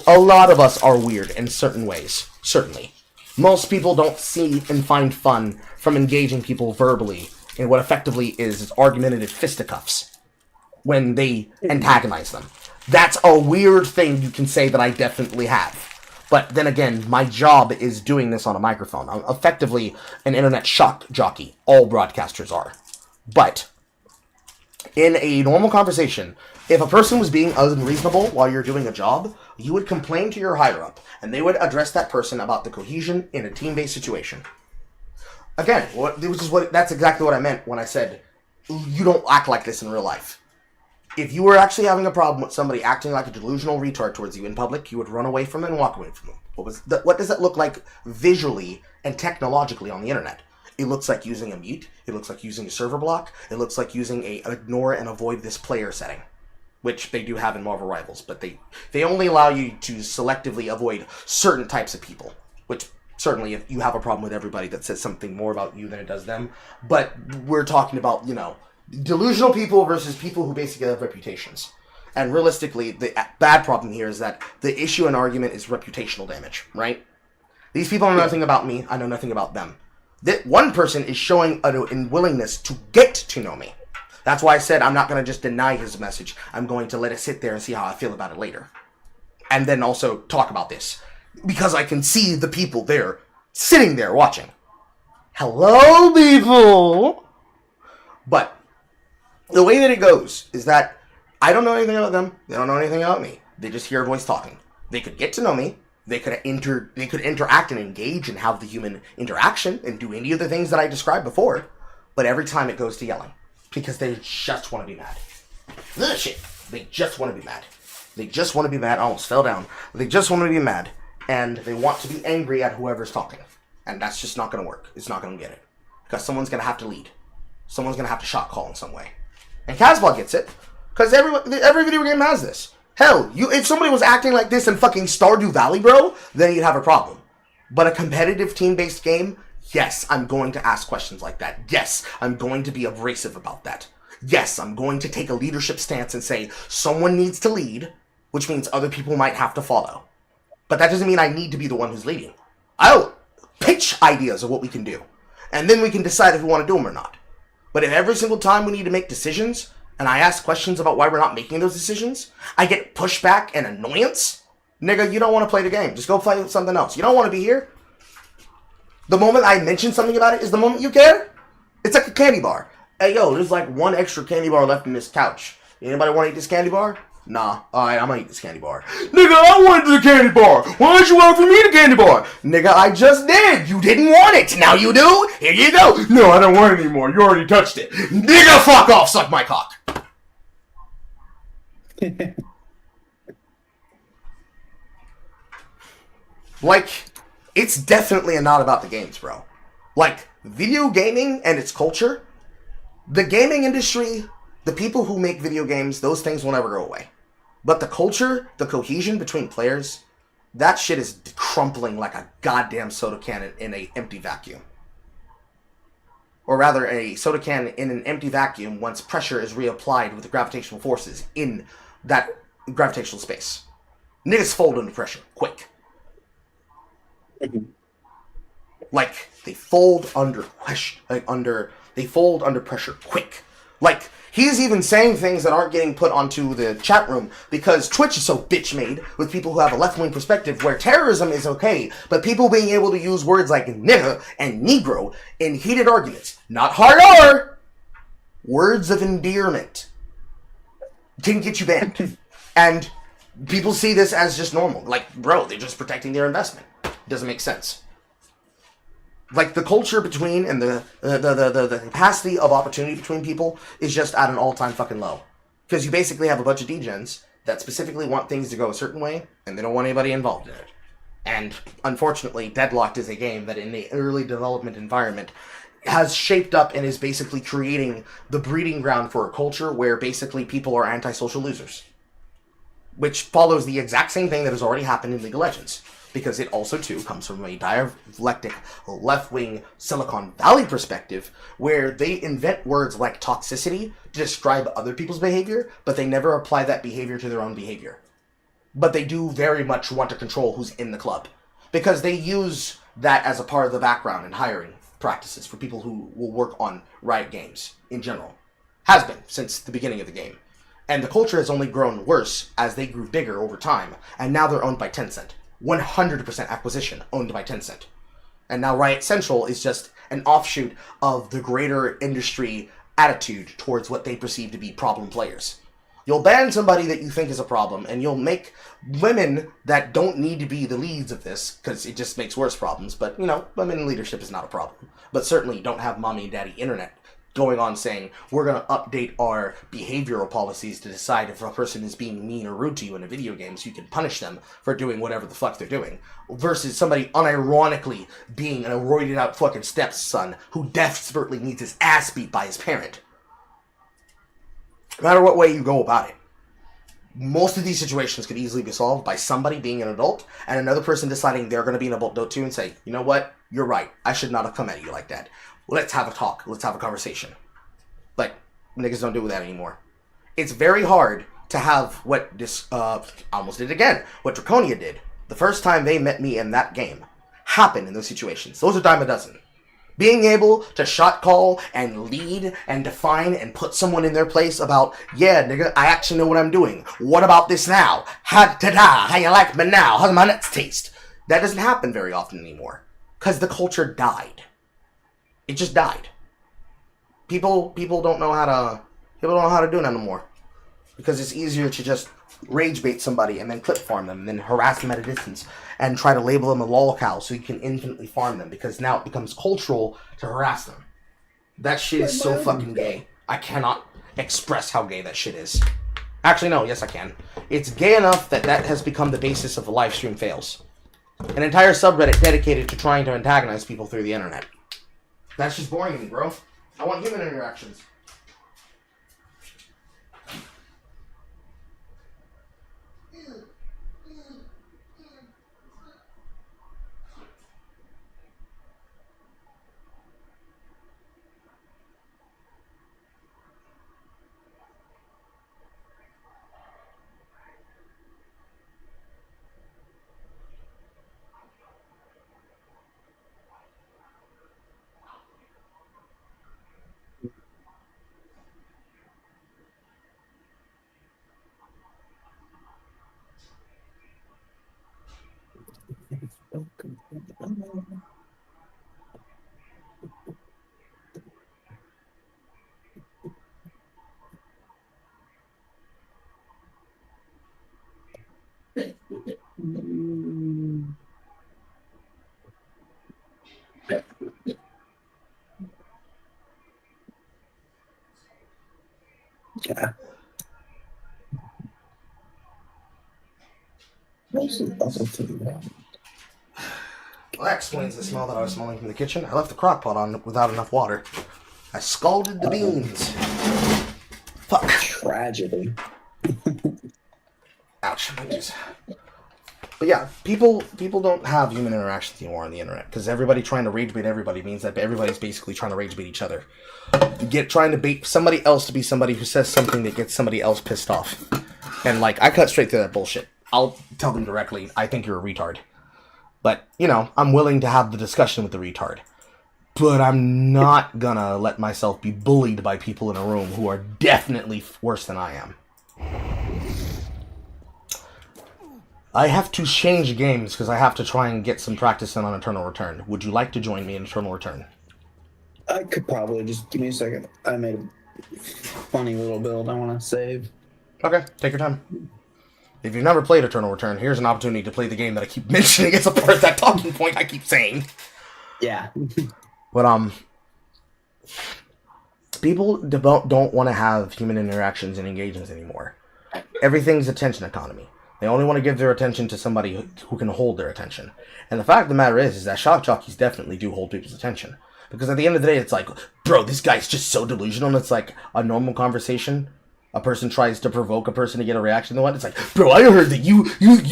A lot of us are weird in certain ways. Certainly. Most people don't see and find fun from engaging people verbally in what effectively is argumentative fisticuffs when they antagonize them. That's a weird thing you can say that I definitely have. But then again, my job is doing this on a microphone. I'm effectively an internet shock jockey. All broadcasters are. But in a normal conversation, if a person was being unreasonable while you're doing a job, you would complain to your higher-up, and they would address that person about the cohesion in a team-based situation. Again, that's exactly what I meant when I said, you don't act like this in real life. If you were actually having a problem with somebody acting like a delusional retard towards you in public, you would run away from them and walk away from them. What does that look like visually and technologically on the internet? It looks like using a mute. It looks like using a server block. It looks like using a ignore and avoid this player setting, which they do have in Marvel Rivals, but they only allow you to selectively avoid certain types of people, which certainly if you have a problem with everybody that says something more about you than it does them. But we're talking about, delusional people versus people who basically have reputations. And realistically, the bad problem here is that the issue and argument is reputational damage, right? These people know nothing about me. I know nothing about them. That one person is showing a willingness to get to know me. That's why I said I'm not going to just deny his message. I'm going to let it sit there and see how I feel about it later. And then also talk about this. Because I can see the people there, sitting there watching. Hello, people! But the way that it goes is that I don't know anything about them. They don't know anything about me. They just hear a voice talking. They could get to know me. They could interact and engage and have the human interaction and do any of the things that I described before. But every time it goes to yelling. Because they just want to be mad. Ugh, shit. They just want to be mad. They just want to be mad. I almost fell down. They just want to be mad. And they want to be angry at whoever's talking. And that's just not going to work. It's not going to get it. Because someone's going to have to lead. Someone's going to have to shot call in some way. And Casbah gets it. Because every video game has this. Hell, if somebody was acting like this in fucking Stardew Valley, bro, then you'd have a problem. But a competitive team-based game, yes, I'm going to ask questions like that. Yes, I'm going to be abrasive about that. Yes, I'm going to take a leadership stance and say, someone needs to lead, which means other people might have to follow. But that doesn't mean I need to be the one who's leading. I'll pitch ideas of what we can do. And then we can decide if we want to do them or not. But if every single time we need to make decisions, and I ask questions about why we're not making those decisions, I get pushback and annoyance, nigga, you don't want to play the game. Just go play with something else. You don't want to be here. The moment I mention something about it is the moment you care. It's like a candy bar. Hey, yo, there's like one extra candy bar left in this couch. Anybody want to eat this candy bar? Nah. Alright, I'm gonna eat this candy bar. Nigga, I wanted the candy bar. Why don't you offer me the candy bar? Nigga, I just did. You didn't want it. Now you do? Here you go. No, I don't want it anymore. You already touched it. Nigga, fuck off. Suck my cock. Like, it's definitely not about the games, bro. Like, video gaming and its culture, the gaming industry, the people who make video games, those things will never go away. But the culture, the cohesion between players, that shit is crumpling like a goddamn soda can in an empty vacuum. or rather a soda can in an empty vacuum once pressure is reapplied with the gravitational forces in that gravitational space. Niggas fold under pressure, quick. Like, they fold under pressure, they fold under pressure quick. Like, he's even saying things that aren't getting put onto the chat room because Twitch is so bitch-made with people who have a left-wing perspective where terrorism is okay, but people being able to use words like nigga and negro in heated arguments, not hard R, words of endearment, can get you banned. And people see this as just normal. Like, bro, they're just protecting their investment. Doesn't make sense. Like, the culture between and the capacity of opportunity between people is just at an all-time fucking low. Because you basically have a bunch of degens that specifically want things to go a certain way, and they don't want anybody involved in it. And, unfortunately, Deadlocked is a game that in the early development environment has shaped up and is basically creating the breeding ground for a culture where basically people are antisocial losers. Which follows the exact same thing that has already happened in League of Legends. Because it also, too, comes from a dialectic, left-wing Silicon Valley perspective, where they invent words like toxicity to describe other people's behavior, but they never apply that behavior to their own behavior. But they do very much want to control who's in the club. Because they use that as a part of the background in hiring practices for people who will work on Riot games, in general. Has been, since the beginning of the game. And the culture has only grown worse as they grew bigger over time, and now they're owned by Tencent. 100% acquisition, owned by Tencent. And now Riot Central is just an offshoot of the greater industry attitude towards what they perceive to be problem players. You'll ban somebody that you think is a problem, and you'll make women that don't need to be the leads of this, because it just makes worse problems, but, you know, women in leadership is not a problem. But certainly you don't have mommy and daddy internet going on saying, we're going to update our behavioral policies to decide if a person is being mean or rude to you in a video game so you can punish them for doing whatever the fuck they're doing. Versus somebody unironically being an roided out fucking stepson who desperately needs his ass beat by his parent. No matter what way you go about it, most of these situations could easily be solved by somebody being an adult and another person deciding they're going to be an adult too and say, you know what, you're right, I should not have come at you like that. Let's have a talk. Let's have a conversation. But niggas don't do that anymore. It's very hard to have what this, I almost did again, what Draconia did, the first time they met me in that game, happen in those situations. Those are dime a dozen. Being able to shot call and lead and define and put someone in their place about, yeah, nigga, I actually know what I'm doing. What about this now? How you like me now? How's my nuts taste? That doesn't happen very often anymore. Because the culture died. It just died. People don't know how to do that anymore. Because it's easier to just rage bait somebody and then clip farm them and then harass them at a distance and try to label them a lolcow so you can infinitely farm them because now it becomes cultural to harass them. That shit is so fucking gay. I cannot express how gay that shit is. Actually, no, yes I can. It's gay enough that that has become the basis of the live stream fails. An entire subreddit dedicated to trying to antagonize people through the internet. That's just boring to me, bro. I want human interactions. Yeah. What's the other thing? Well, that explains the smell that I was smelling from the kitchen. I left the crock pot on without enough water. I scalded the beans. Fuck. Tragedy. Ouch. My juice. But yeah, people don't have human interactions anymore on the internet because everybody trying to rage bait everybody means that everybody's basically trying to rage bait each other. Trying to bait somebody else to be somebody who says something that gets somebody else pissed off. And like, I cut straight through that bullshit. I'll tell them directly, I think you're a retard. But, you know, I'm willing to have the discussion with the retard. But I'm not gonna let myself be bullied by people in a room who are definitely worse than I am. I have to change games because I have to try and get some practice in on Eternal Return. Would you like to join me in Eternal Return? I could probably. Just give me a second. I made a funny little build I want to save. Okay, take your time. If you've never played Eternal Return, here's an opportunity to play the game that I keep mentioning as a part of that talking point I keep saying. Yeah. But, people don't want to have human interactions and engagements anymore. Everything's attention economy. They only want to give their attention to somebody who can hold their attention. And the fact of the matter is that shock jockeys definitely do hold people's attention. Because at the end of the day, it's like, bro, this guy's just so delusional. And it's like a normal conversation. A person tries to provoke a person to get a reaction to one. It's like, bro, I heard that you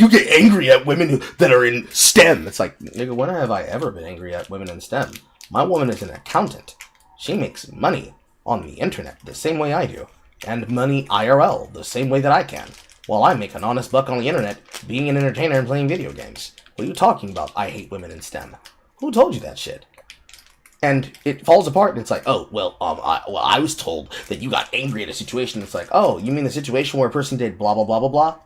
get angry at women that are in STEM. It's like, nigga, when have I ever been angry at women in STEM? My woman is an accountant. She makes money on the internet the same way I do. And money IRL the same way that I can. While I make an honest buck on the internet, being an entertainer and playing video games. What are you talking about? I hate women in STEM. Who told you that shit? And it falls apart, and it's like, oh, well, I was told that you got angry at a situation. It's like, oh, you mean the situation where a person did blah, blah, blah, blah, blah?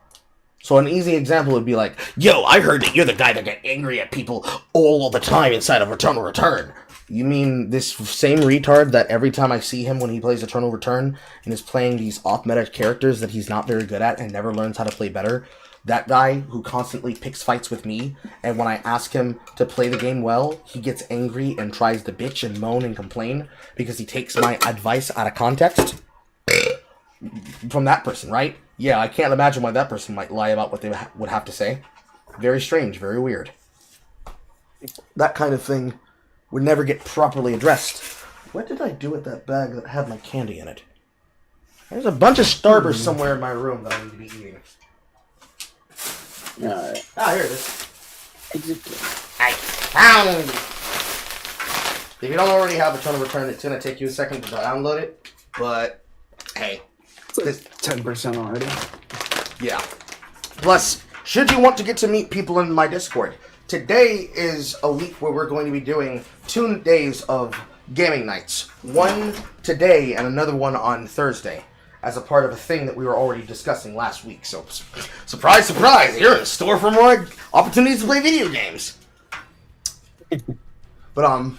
So an easy example would be like, yo, I heard that you're the guy that got angry at people all the time inside of Eternal Return. You mean this same retard that every time I see him when he plays Eternal Return and is playing these off-meta characters that he's not very good at and never learns how to play better? That guy who constantly picks fights with me, and when I ask him to play the game well, he gets angry and tries to bitch and moan and complain because he takes my advice out of context? From that person, right? Yeah, I can't imagine why that person might lie about what they would have to say. Very strange, very weird. That kind of thing would never get properly addressed. What did I do with that bag that had my candy in it? There's a bunch of Starburst somewhere in my room that I need to be eating. Alright. Ah, here it is. Exactly. I found it! If you don't already have Eternal Return, it's going to take you a second to download it. But, hey. It's 10% already. Yeah. Plus, should you want to get to meet people in my Discord, today is a week where we're going to be doing 2 days of gaming nights. One today and another one on Thursday, as a part of a thing that we were already discussing last week. So, surprise, surprise, you're in the store for more opportunities to play video games. But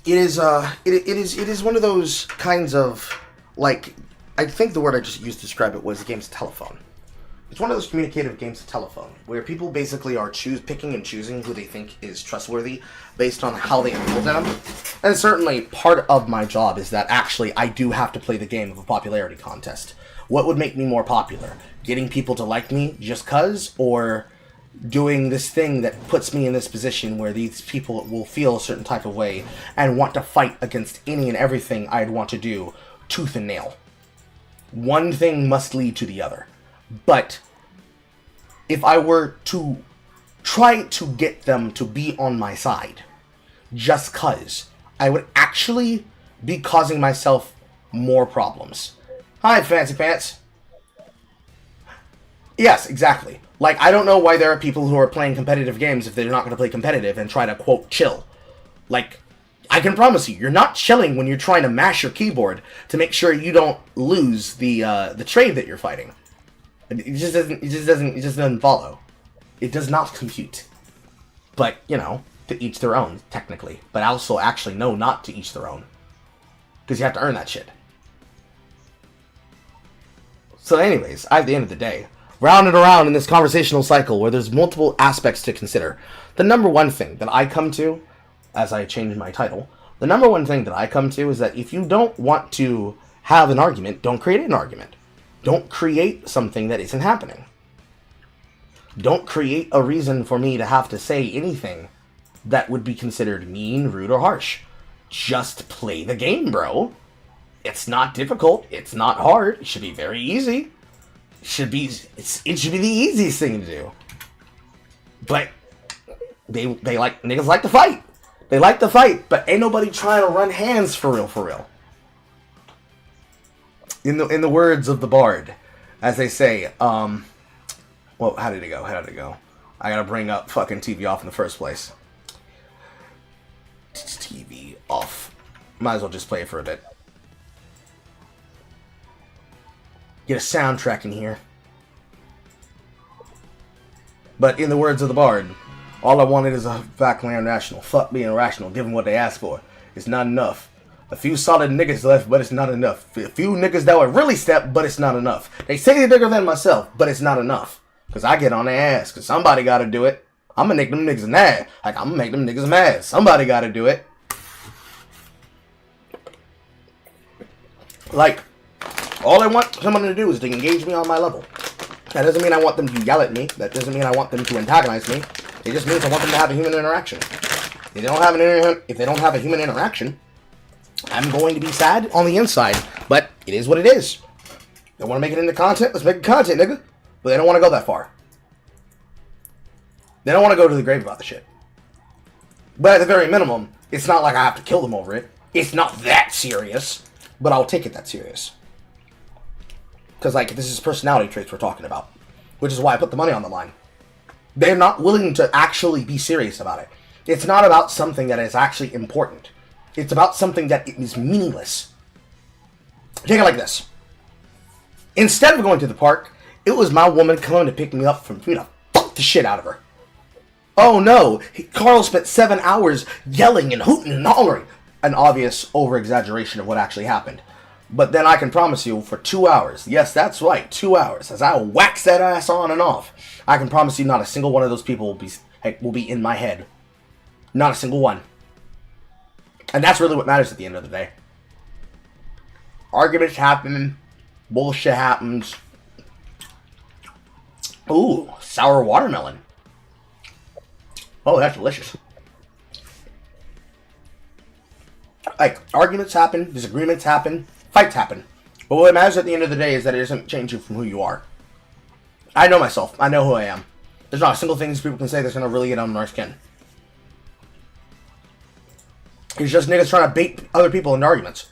it is one of those kinds of, like, I think the word I just used to describe it was games of telephone. It's one of those communicative games of telephone, where people basically are picking and choosing who they think is trustworthy based on how they appeal to them. And certainly part of my job is that actually I do have to play the game of a popularity contest. What would make me more popular? Getting people to like me just cuz, or doing this thing that puts me in this position where these people will feel a certain type of way and want to fight against any and everything I'd want to do tooth and nail. One thing must lead to the other. But if I were to try to get them to be on my side, just cuz, I would actually be causing myself more problems. Hi, Fancy Pants. Yes, exactly. Like, I don't know why there are people who are playing competitive games if they're not going to play competitive and try to, quote, chill. Like, I can promise you, you're not chilling when you're trying to mash your keyboard to make sure you don't lose the trade that you're fighting. It just doesn't follow. It does not compute. But, you know, to each their own, technically. But also, actually, no, not to each their own. Because you have to earn that shit. So anyways, at the end of the day, round and around in this conversational cycle where there's multiple aspects to consider, the number one thing that I come to, as I change my title, the number one thing that I come to is that if you don't want to have an argument, don't create an argument. Don't create something that isn't happening. Don't create a reason for me to have to say anything that would be considered mean, rude, or harsh. Just play the game, bro. It's not difficult. It's not hard. It should be very easy. It should be the easiest thing to do. But they like, niggas like to fight. They like to fight, but ain't nobody trying to run hands for real, for real. In the words of the bard, as they say, well, how did it go? How did it go? I gotta bring up fucking TV off in the first place. TV off. Might as well just play it for a bit. Get a soundtrack in here. But in the words of the bard, all I wanted is a backland rational. Fuck being rational, given what they asked for. It's not enough. A few solid niggas left, but it's not enough. A few niggas that would really step, but it's not enough. They say they're bigger than myself, but it's not enough. Because I get on their ass, because somebody got to do it. I'm going to make them niggas mad. Like, I'm going to make them niggas mad. Somebody got to do it. Like, all I want someone to do is to engage me on my level. That doesn't mean I want them to yell at me. That doesn't mean I want them to antagonize me. It just means I want them to have a human interaction. If they don't have a human interaction, I'm going to be sad on the inside. But it is what it is. They want to make it into content? Let's make it content, nigga. But they don't want to go that far. They don't want to go to the grave about the shit. But at the very minimum, it's not like I have to kill them over it. It's not that serious. But I'll take it that serious. Because, like, this is personality traits we're talking about. Which is why I put the money on the line. They're not willing to actually be serious about it. It's not about something that is actually important. It's about something that is meaningless. Take it like this. Instead of going to the park, it was my woman coming to pick me up from me to fuck the shit out of her. Oh no, Carl spent 7 hours yelling and hooting and hollering. An obvious over-exaggeration of what actually happened. But then I can promise you, for 2 hours, yes, that's right, 2 hours, as I wax that ass on and off, I can promise you not a single one of those people will be in my head. Not a single one. And that's really what matters at the end of the day. Arguments happen, bullshit happens. Ooh, sour watermelon. Oh, that's delicious. Like, arguments happen, disagreements happen, fights happen. But what matters at the end of the day is that it doesn't change you from who you are. I know myself. I know who I am. There's not a single thing these people can say that's going to really get on my skin. It's just niggas trying to bait other people into arguments.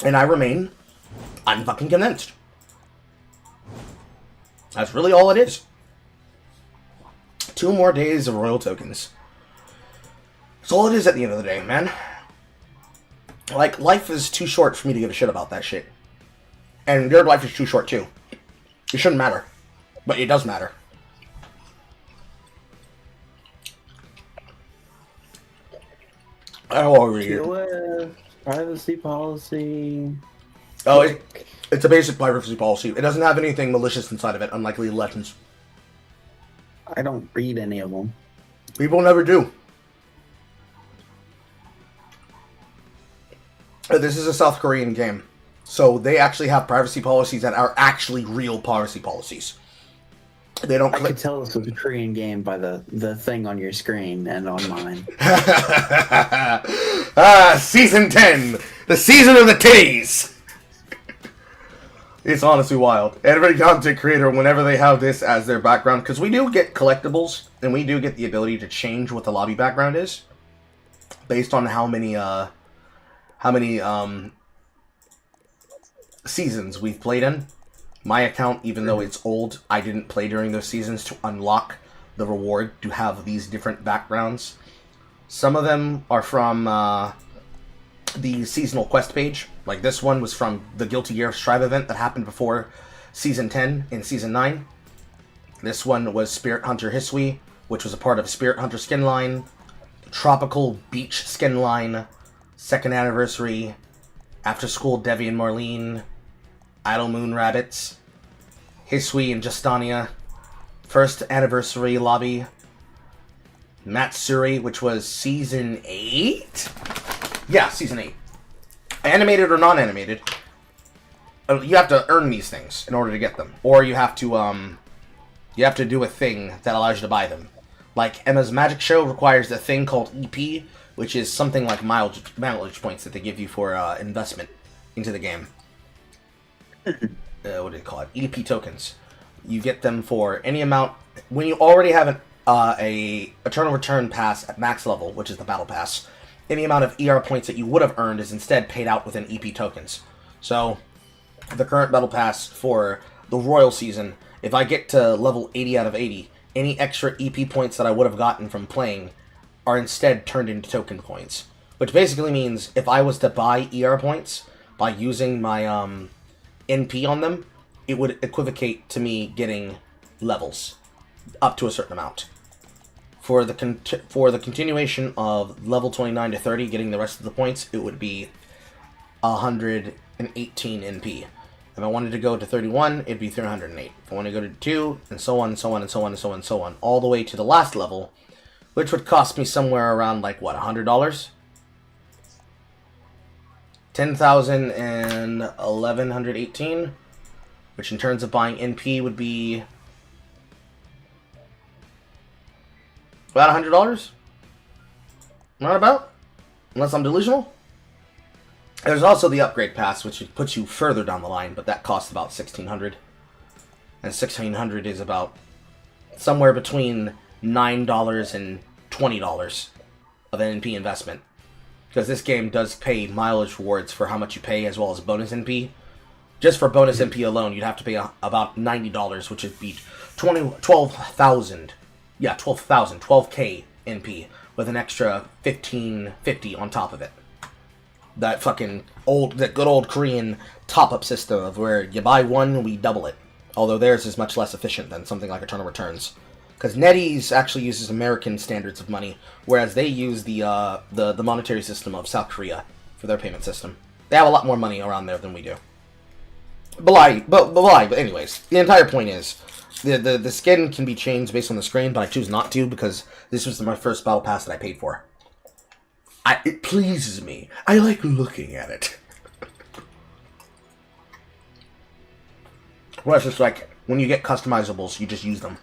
And I remain unfucking convinced. That's really all it is. 2 more days of royal tokens. That's all it is at the end of the day, man. Like, life is too short for me to give a shit about that shit. And your life is too short, too. It shouldn't matter. But it does matter. I'll read it. Privacy policy. Oh, it's a basic privacy policy. It doesn't have anything malicious inside of it, unlike League of Legends. I don't read any of them. People never do. This is a South Korean game. So they actually have privacy policies that are actually real privacy policies. They don't. I could tell this was a Korean game by the thing on your screen and on mine. Season 10, the season of the titties. It's honestly wild. Every content creator, whenever they have this as their background, because we do get collectibles and we do get the ability to change what the lobby background is, based on how many seasons we've played in. My account, even though it's old, I didn't play during those seasons to unlock the reward to have these different backgrounds. Some of them are from the seasonal quest page. Like this one was from the Guilty Gear Strive event that happened before Season 10 in Season 9. This one was Spirit Hunter Hisui, which was a part of Spirit Hunter skin line, Tropical Beach skin line, 2nd Anniversary, After School Devi and Marlene, Idle Moon Rabbits, Hisui and Justania, 1st Anniversary Lobby, Matsuri, which was Season 8? Yeah, Season 8. Animated or non-animated, you have to earn these things in order to get them. Or you have to do a thing that allows you to buy them. Like, Emma's Magic Show requires a thing called EP, which is something like mileage points that they give you for investment into the game. What do they call it? EP tokens. You get them for any amount. When you already have a Eternal Return pass at max level, which is the battle pass, any amount of ER points that you would have earned is instead paid out within EP tokens. So, the current battle pass for the Royal season, if I get to level 80 out of 80, any extra EP points that I would have gotten from playing are instead turned into token points. Which basically means if I was to buy ER points by using my NP on them, it would equivocate to me getting levels up to a certain amount. For the continuation of level 29 to 30, getting the rest of the points, it would be 118 NP. If I wanted to go to 31, it'd be 308. If I want to go to 2, and so on, and so on, and so on, and so on, and so on, all the way to the last level, which would cost me somewhere around, like, what, $100? 10,000 and 1,118, which in terms of buying NP would be about $100? Not about? Unless I'm delusional? There's also the upgrade pass, which puts you further down the line, but that costs about $1,600. And $1,600 is about somewhere between $9 and $20 of NP investment. Because this game does pay mileage rewards for how much you pay, as well as bonus NP. Just for bonus NP alone, you'd have to pay about $90, which would be 12,000. Yeah, 12K NP, with an extra 1,550 on top of it. That good old Korean top-up system of where you buy one, we double it. Although theirs is much less efficient than something like Eternal Returns. Because NetEase actually uses American standards of money, whereas they use the monetary system of South Korea for their payment system. They have a lot more money around there than we do. But anyways, the entire point is, the skin can be changed based on the screen, but I choose not to because this was my first battle pass that I paid for. It pleases me. I like looking at it. Well, it's just like, when you get customizables, you just use them.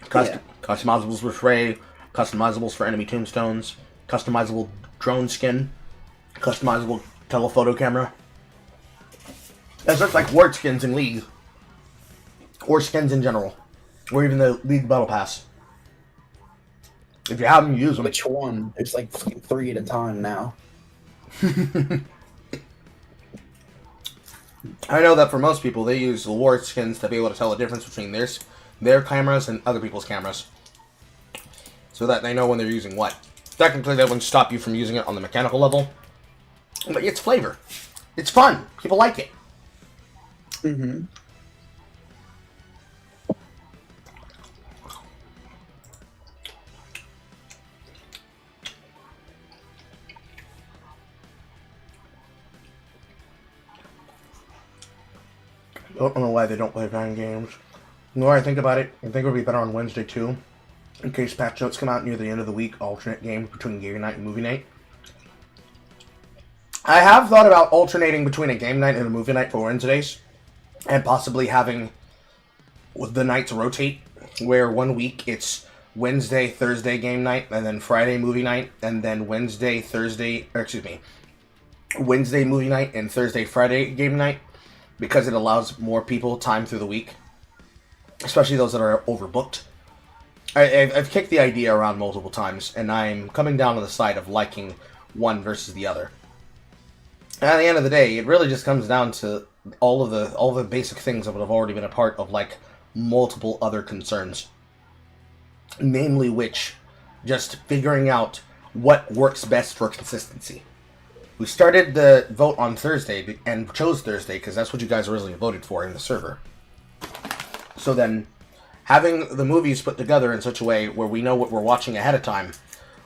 Customizables for Frey, customizables for enemy tombstones, customizable drone skin, customizable telephoto camera. It's just like ward skins in League. Or skins in general. Or even the League Battle Pass. If you have them, use them. Which one? There's like 3 at a time now. I know that for most people, they use the ward skins to be able to tell the difference between their cameras and other people's cameras. So that they know when they're using what. Technically, that wouldn't stop you from using it on the mechanical level. But it's flavor. It's fun. People like it. Mm-hmm. I don't know why they don't play Vine games. The more I think about it, I think it would be better on Wednesday too. In case patch notes come out near the end of the week, alternate games between game night and movie night. I have thought about alternating between a game night and a movie night for Wednesdays. And possibly having the nights rotate, where one week it's Wednesday, Thursday game night, and then Friday movie night, and then Wednesday, movie night, and Thursday, Friday game night. Because it allows more people time through the week. Especially those that are overbooked. I've kicked the idea around multiple times, and I'm coming down to the side of liking one versus the other. And at the end of the day, it really just comes down to all the basic things that would have already been a part of, like, multiple other concerns. Namely which, just figuring out what works best for consistency. We started the vote on Thursday, and chose Thursday, because that's what you guys originally voted for in the server. So then, having the movies put together in such a way where we know what we're watching ahead of time,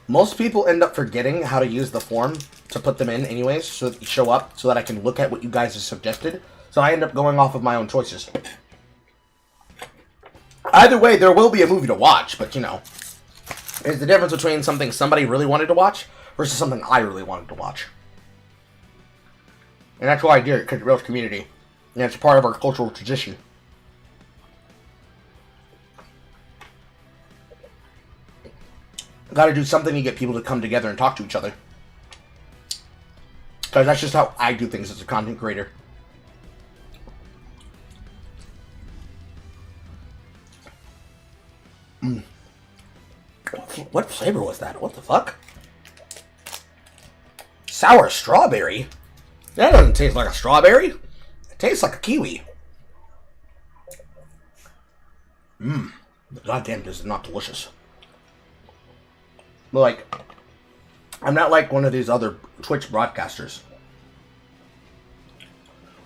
most people end up forgetting how to use the form to put them in anyways, so that they show up, so that I can look at what you guys have suggested. So I end up going off of my own choices. Either way, there will be a movie to watch, but you know, there's the difference between something somebody really wanted to watch versus something I really wanted to watch. And that's why I did it, because it builds community. And it's part of our cultural tradition. Gotta do something to get people to come together and talk to each other. Because that's just how I do things as a content creator. What flavor was that? What the fuck? Sour strawberry? That doesn't taste like a strawberry. It tastes like a kiwi. Mmm. Goddamn, this is not delicious. But, like, I'm not like one of these other Twitch broadcasters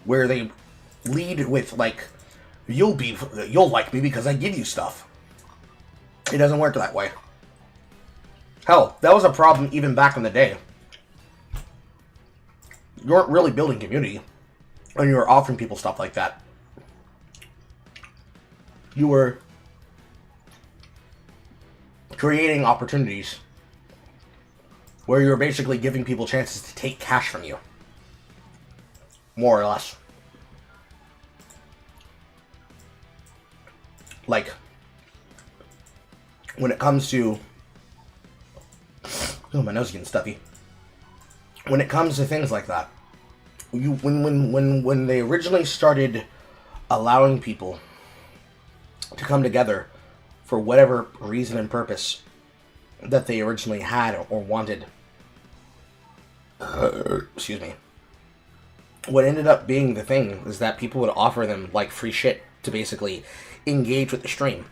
where they lead with, like, you'll like me because I give you stuff. It doesn't work that way. Hell, that was a problem even back in the day. You weren't really building community when you were offering people stuff like that. You were creating opportunities where you were basically giving people chances to take cash from you. More or less. Like, when it comes to... Oh, my nose is getting stuffy. When it comes to things like that, when they originally started allowing people to come together for whatever reason and purpose that they originally had or wanted, excuse me, what ended up being the thing is that people would offer them like free shit to basically engage with the stream.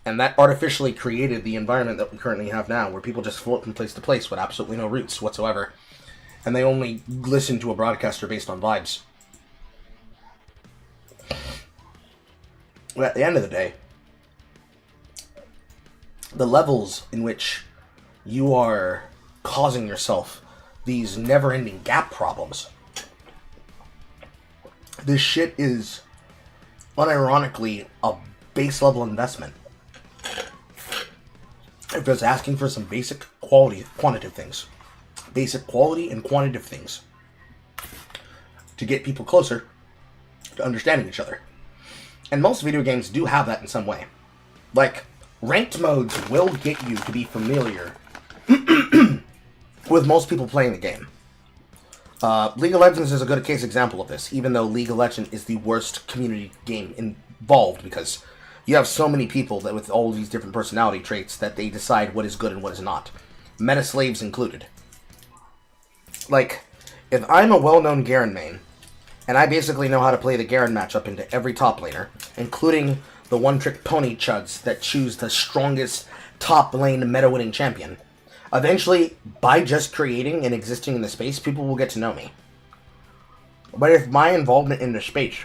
And that artificially created the environment that we currently have now, where people just float from place to place with absolutely no roots whatsoever. And they only listen to a broadcaster based on vibes. But at the end of the day, the levels in which you are causing yourself these never-ending gap problems, this shit is unironically a base level investment. If it's asking for some basic quantitative things. Basic quality and quantitative things. To get people closer to understanding each other. And most video games do have that in some way. Like, ranked modes will get you to be familiar with most people playing the game. League of Legends is a good case example of this, even though League of Legends is the worst community game involved, because you have so many people that with all these different personality traits that they decide what is good and what is not. Meta slaves included. Like, if I'm a well-known Garen main, and I basically know how to play the Garen matchup into every top laner, including the one-trick pony chuds that choose the strongest top lane meta-winning champion, eventually, by just creating and existing in the space, people will get to know me. But if my involvement in the space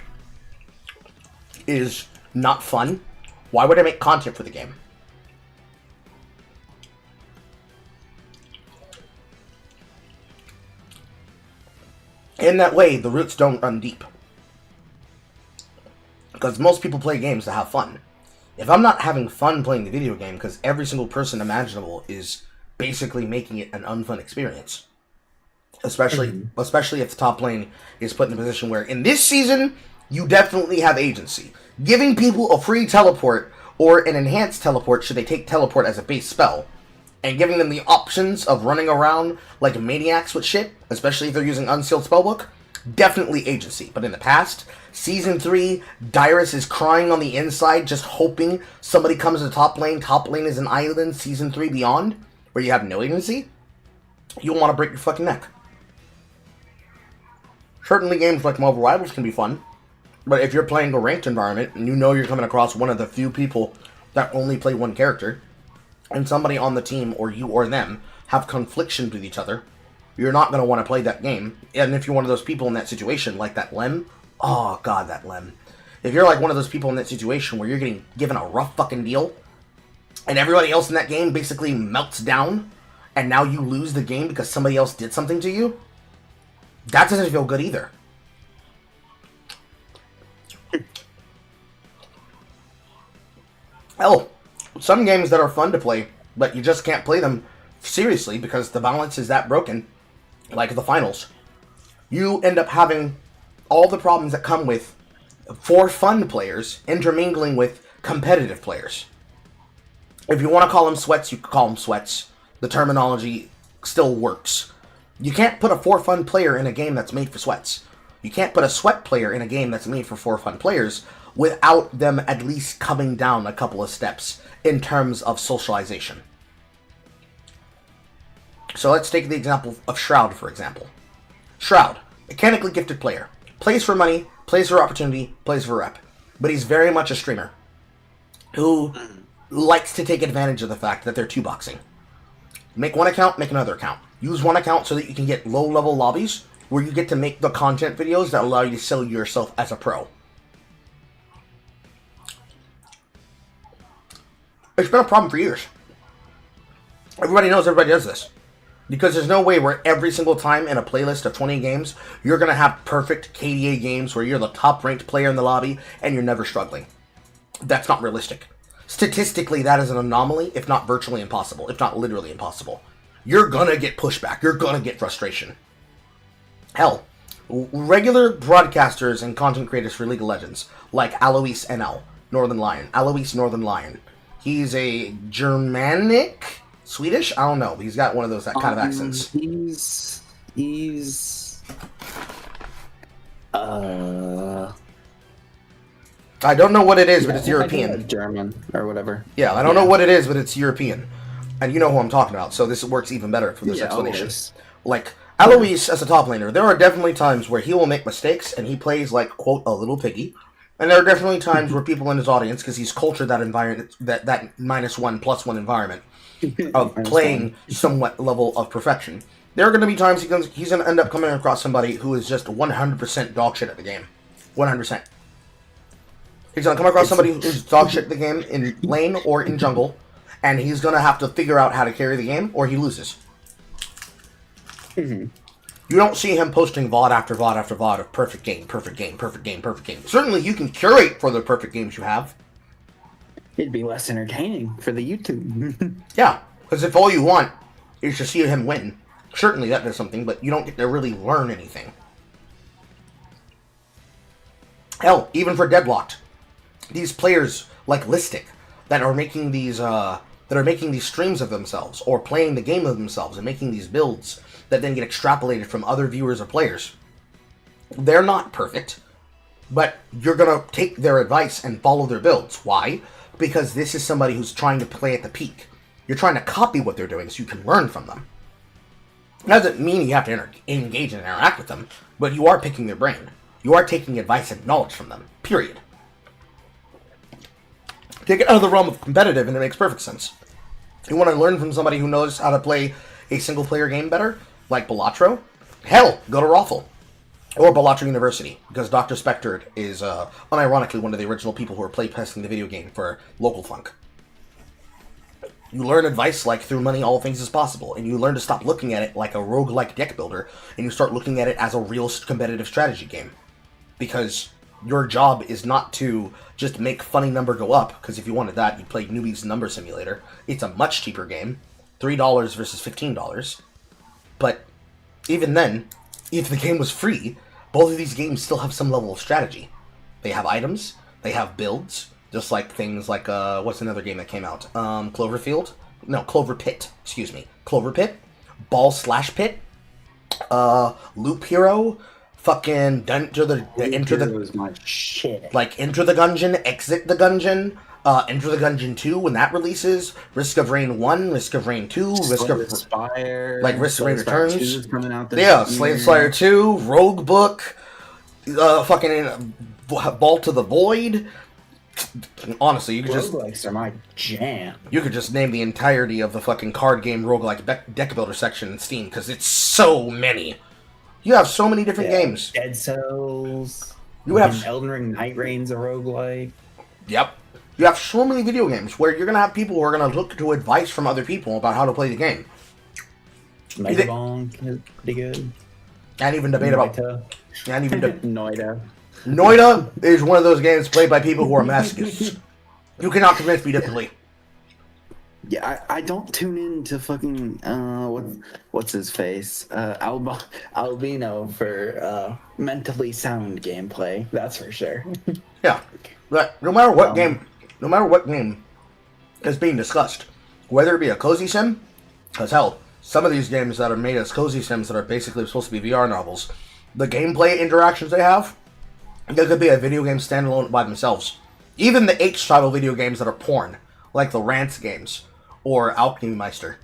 is not fun, why would I make content for the game? In that way, the roots don't run deep. Because most people play games to have fun. If I'm not having fun playing the video game, because every single person imaginable is basically making it an unfun experience. Especially if the top lane is put in a position where, in this season, you definitely have agency. Giving people a free teleport or an enhanced teleport should they take teleport as a base spell, and giving them the options of running around like maniacs with shit, especially if they're using Unsealed Spellbook, definitely agency. But in the past, Season 3, Dyrus is crying on the inside just hoping somebody comes to the top lane. Top lane is an island, Season 3 beyond, where you have no agency. You'll want to break your fucking neck. Certainly games like Marvel Rivals can be fun, but if you're playing a ranked environment and you know you're coming across one of the few people that only play one character, and somebody on the team, or you or them, have conflictions with each other, you're not going to want to play that game. And if you're one of those people in that situation, like that Lem, oh god, that Lem. If you're like one of those people in that situation where you're getting given a rough fucking deal, and everybody else in that game basically melts down, and now you lose the game because somebody else did something to you, that doesn't feel good either. Hell, some games that are fun to play, but you just can't play them seriously because the balance is that broken, like the finals. You end up having all the problems that come with, for fun players, intermingling with competitive players. If you want to call them sweats, you can call them sweats. The terminology still works. You can't put a for fun player in a game that's made for sweats. You can't put a sweat player in a game that's made for fun players without them at least coming down a couple of steps in terms of socialization. So let's take the example of Shroud, for example. Shroud, mechanically gifted player. Plays for money, plays for opportunity, plays for rep. But he's very much a streamer who likes to take advantage of the fact that they're 2-boxing. Make one account, make another account. Use one account so that you can get low-level lobbies where you get to make the content videos that allow you to sell yourself as a pro. It's been a problem for years. Everybody knows everybody does this. Because there's no way where every single time in a playlist of 20 games, you're going to have perfect KDA games where you're the top-ranked player in the lobby and you're never struggling. That's not realistic. Statistically, that is an anomaly, if not virtually impossible, if not literally impossible. You're going to get pushback. You're going to get frustration. Hell, regular broadcasters and content creators for League of Legends, like Alois NL, Northern Lion. Alois Northern Lion. He's a Germanic... Swedish? I don't know. He's got one of those kind of accents. He's I don't know what it is, but it's European. German or whatever. Yeah, I don't know what it is, but it's European. And you know who I'm talking about, so this works even better for this explanation. Always. Like, Alois as a top laner, there are definitely times where he will make mistakes and he plays like, quote, a little piggy. And there are definitely times where people in his audience, because he's cultured that environment, that -1 +1 environment of playing somewhat level of perfection. There are going to be times he's going to end up coming across somebody who is just 100% dog shit at the game. 100%. He's going to come across somebody who's dog shit at the game in lane or in jungle, and he's going to have to figure out how to carry the game, or he loses. Mm-hmm. You don't see him posting VOD after VOD after VOD of perfect game, perfect game, perfect game, perfect game. Certainly you can curate for the perfect games you have. It'd be less entertaining for the YouTube. Yeah, because if all you want is to see him win, certainly that does something, but you don't get to really learn anything. Hell, even for Deadlocked, these players like Listic that are making these streams of themselves or playing the game of themselves and making these builds that then get extrapolated from other viewers or players. They're not perfect, but you're gonna take their advice and follow their builds. Why? Because this is somebody who's trying to play at the peak. You're trying to copy what they're doing so you can learn from them. It doesn't mean you have to engage and interact with them, but you are picking their brain. You are taking advice and knowledge from them. Period. Take it out of the realm of competitive and it makes perfect sense. You want to learn from somebody who knows how to play a single-player game better, like Balatro? Hell, go to Raffle. Or Balatro University, because Dr. Spectre is, unironically, one of the original people who are playtesting the video game for Local Funk. You learn advice like through money all things is possible, and you learn to stop looking at it like a roguelike deck builder, and you start looking at it as a real competitive strategy game. Because your job is not to just make funny number go up, because if you wanted that, you'd play Newbie's Number Simulator. It's a much cheaper game, $3 versus $15. But even then, if the game was free, both of these games still have some level of strategy. They have items, they have builds, just like things like, what's another game that came out? Cloverfield? No, Clover Pit, excuse me. Clover Pit, Ball Slash Pit, Loop Hero, fucking enter the Gungeon, Exit the Gungeon, Enter the Gungeon 2 when that releases, Risk of Rain 1, Risk of Rain 2, Risk of Spire, Risk of Rain Returns. Coming out Slay the Spire 2, Rogue Book, fucking Vault of the Void. Honestly, you could just roguelikes are my jam. You could just name the entirety of the fucking card game roguelike deck builder section in Steam because it's so many. You have so many different games. Dead Cells. You have Elden Ring Night Reign's a roguelike. Yep. You have so many video games where you're going to have people who are going to look to advice from other people about how to play the game. Megabong is pretty good. And even debate about... And even Noida. Noida is one of those games played by people who are masochists. You cannot convince me differently. Yeah, I don't tune in to fucking what's his face Albino for mentally sound gameplay. That's for sure. Yeah, but no matter what game is being discussed, whether it be a cozy sim, because hell, some of these games that are made as cozy sims that are basically supposed to be VR novels, the gameplay interactions they have, they could be a video game standalone by themselves. Even the H-style video games that are porn, like the Rants games or Alchemy Meister.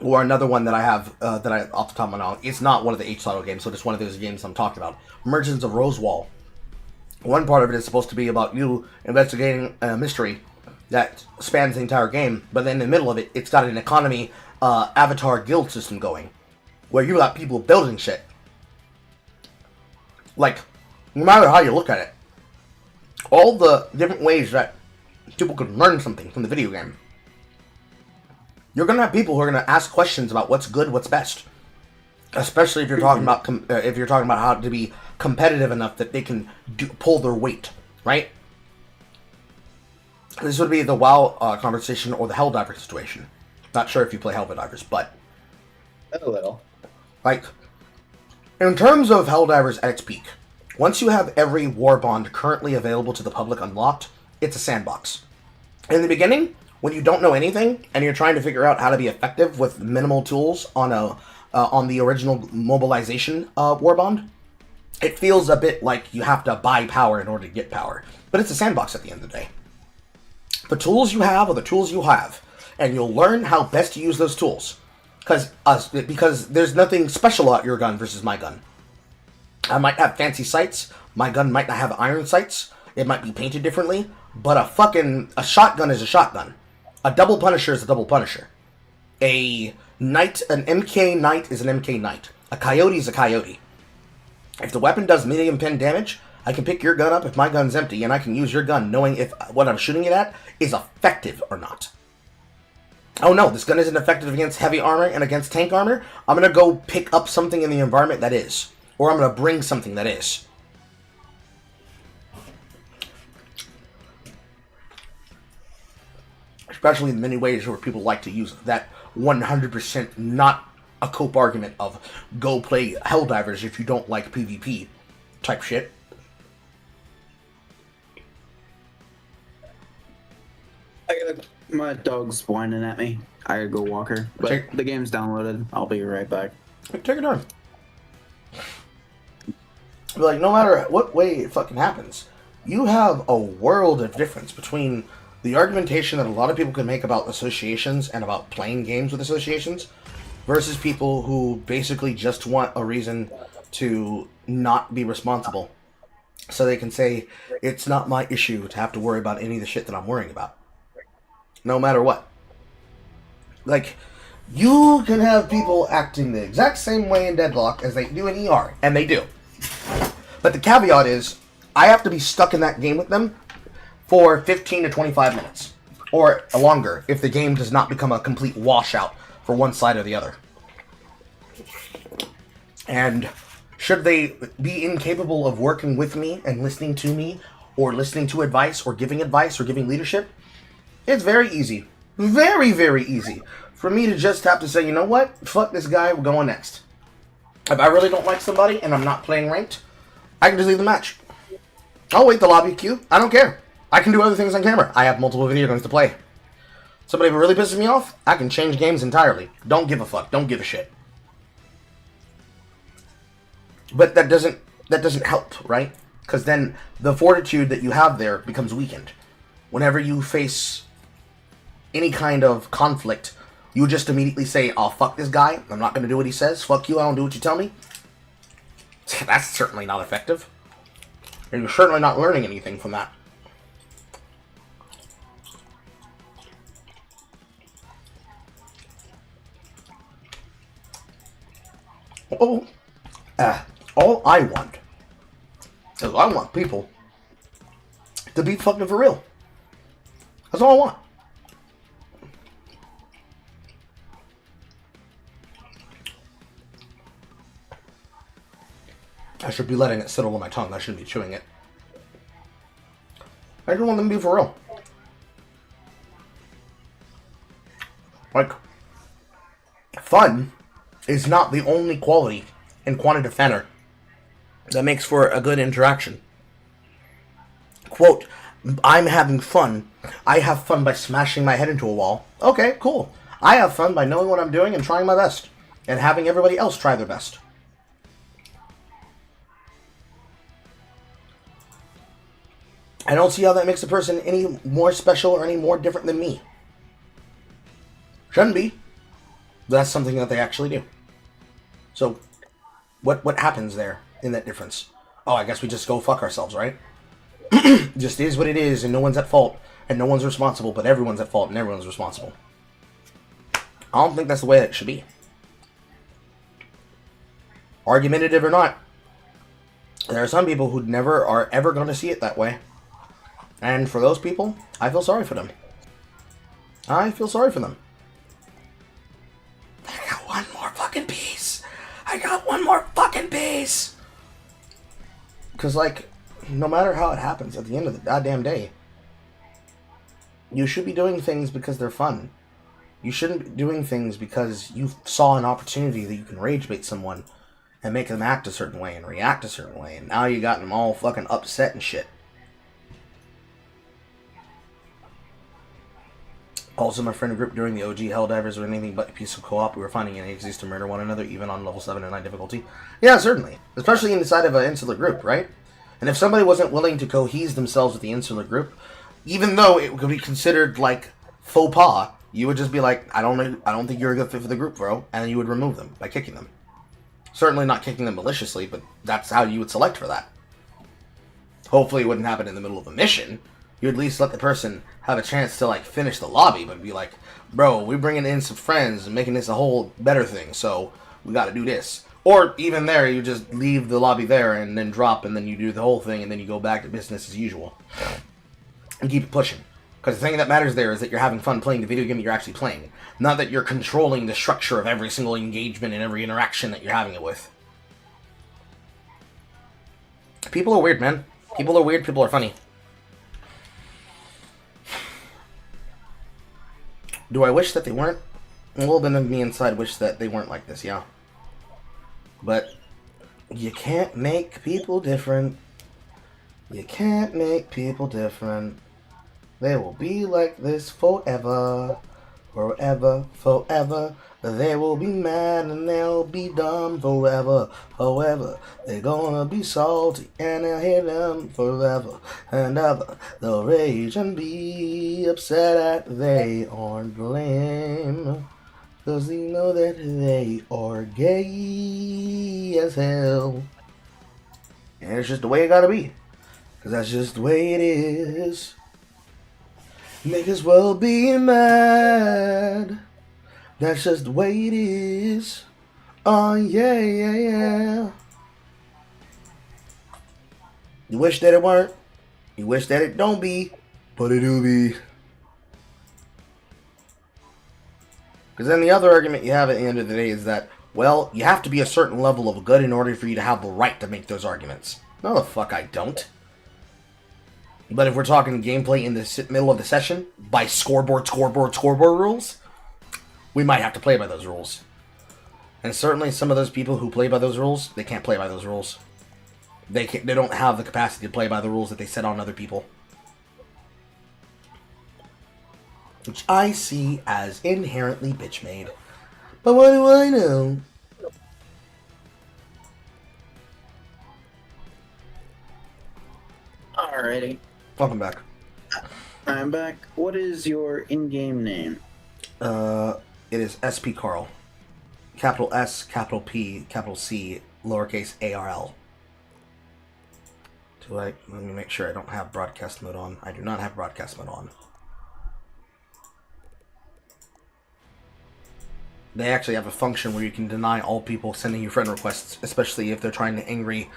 or another one that I have that I off the top of my knowledge. It's not one of the H title games, so it's one of those games I'm talking about. Merchants of Rosewall. One part of it is supposed to be about you investigating a mystery that spans the entire game, but then in the middle of it, it's got an economy avatar guild system going, where you got people building shit. Like, no matter how you look at it, all the different ways that people could learn something from the video game, you're gonna have people who are gonna ask questions about what's good, what's best. Especially if you're talking about how to be competitive enough that they can pull their weight, right? This would be the WoW conversation or the Helldiver situation. Not sure if you play Helldivers, but a little. Like, in terms of Helldivers at its peak, once you have every war bond currently available to the public unlocked, it's a sandbox. In the beginning, when you don't know anything and you're trying to figure out how to be effective with minimal tools on the original mobilization war bond, it feels a bit like you have to buy power in order to get power. But it's a sandbox at the end of the day. The tools you have are the tools you have, and you'll learn how best to use those tools. Because there's nothing special about your gun versus my gun. I might have fancy sights. My gun might not have iron sights. It might be painted differently. But a shotgun is a shotgun. A double punisher is a double punisher. An MK Knight is an MK Knight. A coyote is a coyote. If the weapon does medium pen damage, I can pick your gun up if my gun's empty, and I can use your gun knowing if what I'm shooting it at is effective or not. Oh no, this gun isn't effective against heavy armor and against tank armor. I'm going to go pick up something in the environment that is. Or I'm going to bring something that is. Especially in many ways where people like to use that 100% not a cope argument of go play Helldivers if you don't like PvP type shit. My dog's whining at me. I gotta go walk her. But the game's downloaded. I'll be right back. Take your time. Like, no matter what way it fucking happens, you have a world of difference between the argumentation that a lot of people can make about associations and about playing games with associations versus people who basically just want a reason to not be responsible. So they can say, it's not my issue to have to worry about any of the shit that I'm worrying about. No matter what. Like, you can have people acting the exact same way in Deadlock as they do in ER, and they do. But the caveat is, I have to be stuck in that game with them for 15 to 25 minutes. Or longer, if the game does not become a complete washout for one side or the other. And should they be incapable of working with me and listening to me, or listening to advice, or giving leadership, it's very easy. Very, very easy for me to just have to say, you know what? Fuck this guy, we're going next. If I really don't like somebody and I'm not playing ranked, I can just leave the match. I'll wait the lobby queue. I don't care. I can do other things on camera. I have multiple video games to play. Somebody who really pisses me off, I can change games entirely. Don't give a fuck. Don't give a shit. But that doesn't help, right? Because then the fortitude that you have there becomes weakened. Whenever you face any kind of conflict, you just immediately say, oh, fuck this guy. I'm not going to do what he says. Fuck you. I don't do what you tell me. That's certainly not effective. And you're certainly not learning anything from that. All I want is I want people to be fucking for real. That's all I want. I should be letting it settle on my tongue. I shouldn't be chewing it. I just want them to be for real. Like, fun is not the only quality in Quantitative Fanner that makes for a good interaction. Quote, I'm having fun. I have fun by smashing my head into a wall. Okay, cool. I have fun by knowing what I'm doing and trying my best. And having everybody else try their best. I don't see how that makes a person any more special or any more different than me. Shouldn't be. That's something that they actually do. So, what happens there in that difference? Oh, I guess we just go fuck ourselves, right? Just is what it is, and no one's at fault, and no one's responsible, but everyone's at fault, and everyone's responsible. I don't think that's the way it should be. Argumentative or not, there are some people who never are ever going to see it that way. And for those people, I feel sorry for them. I feel sorry for them. I got one more fucking piece. I got one more fucking piece. Because, like, no matter how it happens, at the end of the goddamn day, you should be doing things because they're fun. You shouldn't be doing things because you saw an opportunity that you can rage bait someone and make them act a certain way and react a certain way, and now you got them all fucking upset and shit. Also, my friend group during the OG Helldivers were anything but peaceful co-op. We were finding it easy to murder one another, even on level 7 and 9 difficulty. Yeah, certainly. Especially inside of an insular group, right? And if somebody wasn't willing to cohese themselves with the insular group, even though it could be considered like faux pas, you would just be like, I don't think you're a good fit for the group, bro, and then you would remove them by kicking them. Certainly not kicking them maliciously, but that's how you would select for that. Hopefully it wouldn't happen in the middle of a mission. You at least let the person have a chance to, like, finish the lobby, but be like, bro, we're bringing in some friends and making this a whole better thing, so we gotta do this. Or, even there, you just leave the lobby there and then drop, and then you do the whole thing, and then you go back to business as usual. And keep it pushing. Because the thing that matters there is that you're having fun playing the video game that you're actually playing. Not that you're controlling the structure of every single engagement and every interaction that you're having it with. People are weird, man. People are weird, people are funny. Do I wish that they weren't? A little bit of me inside wish that they weren't like this, yeah. But you can't make people different. You can't make people different. They will be like this forever. Forever, forever. They will be mad and they'll be dumb forever. However, they're gonna be salty and I'll hate them forever and ever. They'll rage and be upset that they aren't lame. Cause they know that they are gay as hell. And it's just the way it gotta be. Cause that's just the way it is. Niggas will be mad. That's just the way it is. Oh, yeah, yeah, yeah. You wish that it weren't. You wish that it don't be. But it do be. Because then the other argument you have at the end of the day is that, well, you have to be a certain level of good in order for you to have the right to make those arguments. No, the fuck I don't. But if we're talking gameplay in the middle of the session, by scoreboard rules, we might have to play by those rules. And certainly some of those people who play by those rules, they can't play by those rules. They don't have the capacity to play by the rules that they set on other people. Which I see as inherently bitch-made. But what do I know? Alrighty. Welcome back. I'm back. What is your in-game name? It is SinglePlayerCarl. Capital S, capital P, capital C, lowercase ARL. Let me make sure I don't have broadcast mode on. I do not have broadcast mode on. They actually have a function where you can deny all people sending you friend requests, especially if they're trying to angry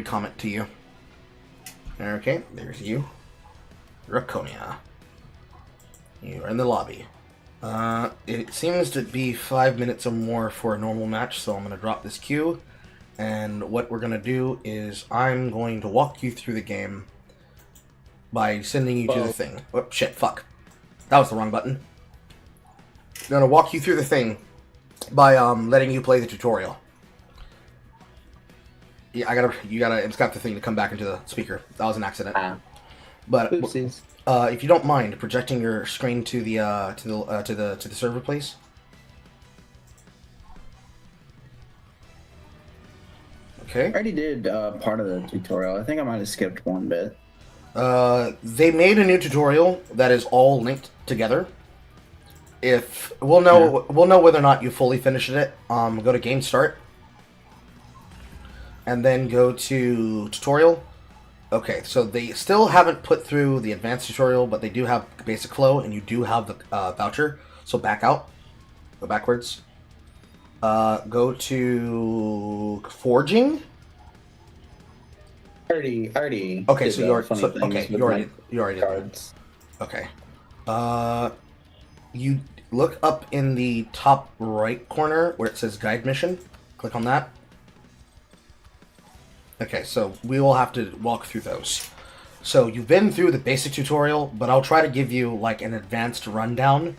comment to you. Okay, there's you. Draconia. You are in the lobby. It seems to be 5 minutes or more for a normal match, so I'm going to drop this queue. And what we're going to do is I'm going to walk you through the game by sending you to the thing. Oh, shit, fuck. That was the wrong button. I'm going to walk you through the thing by letting you play the tutorial. Yeah, it's got the thing to come back into the speaker. That was an accident. But oopsies. If you don't mind projecting your screen to the server, please. Okay. I already did part of the tutorial. I think I might have skipped one bit. They made a new tutorial that is all linked together. if we'll know whether or not you fully finished it. Go to game start, and then go to tutorial. Okay, so they still haven't put through the advanced tutorial, but they do have basic flow, and you do have the voucher. So back out, go backwards. Go to forging. Already. Okay, so you already cards. Okay. You look up in the top right corner where it says guide mission. Click on that. Okay, so we will have to walk through those. So you've been through the basic tutorial, but I'll try to give you like an advanced rundown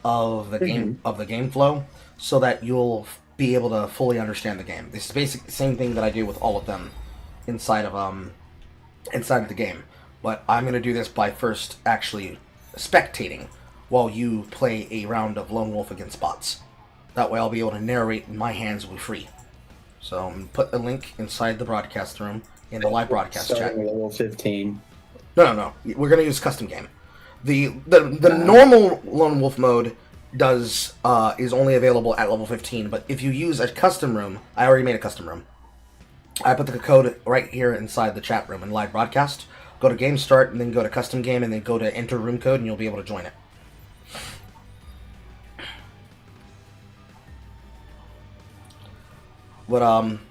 of the game flow, so that you'll be able to fully understand the game. This is basically the same thing that I do with all of them inside of the game. But I'm gonna do this by first actually spectating while you play a round of Lone Wolf against bots. That way I'll be able to narrate and my hands will be free. So I'm going to put a link inside the broadcast room in the live broadcast chat. Level 15. No. We're going to use custom game. The normal Lone Wolf mode is only available at level 15, but if you use a custom room, I already made a custom room. I put the code right here inside the chat room in live broadcast. Go to game start and then go to custom game and then go to enter room code and you'll be able to join it. But I'm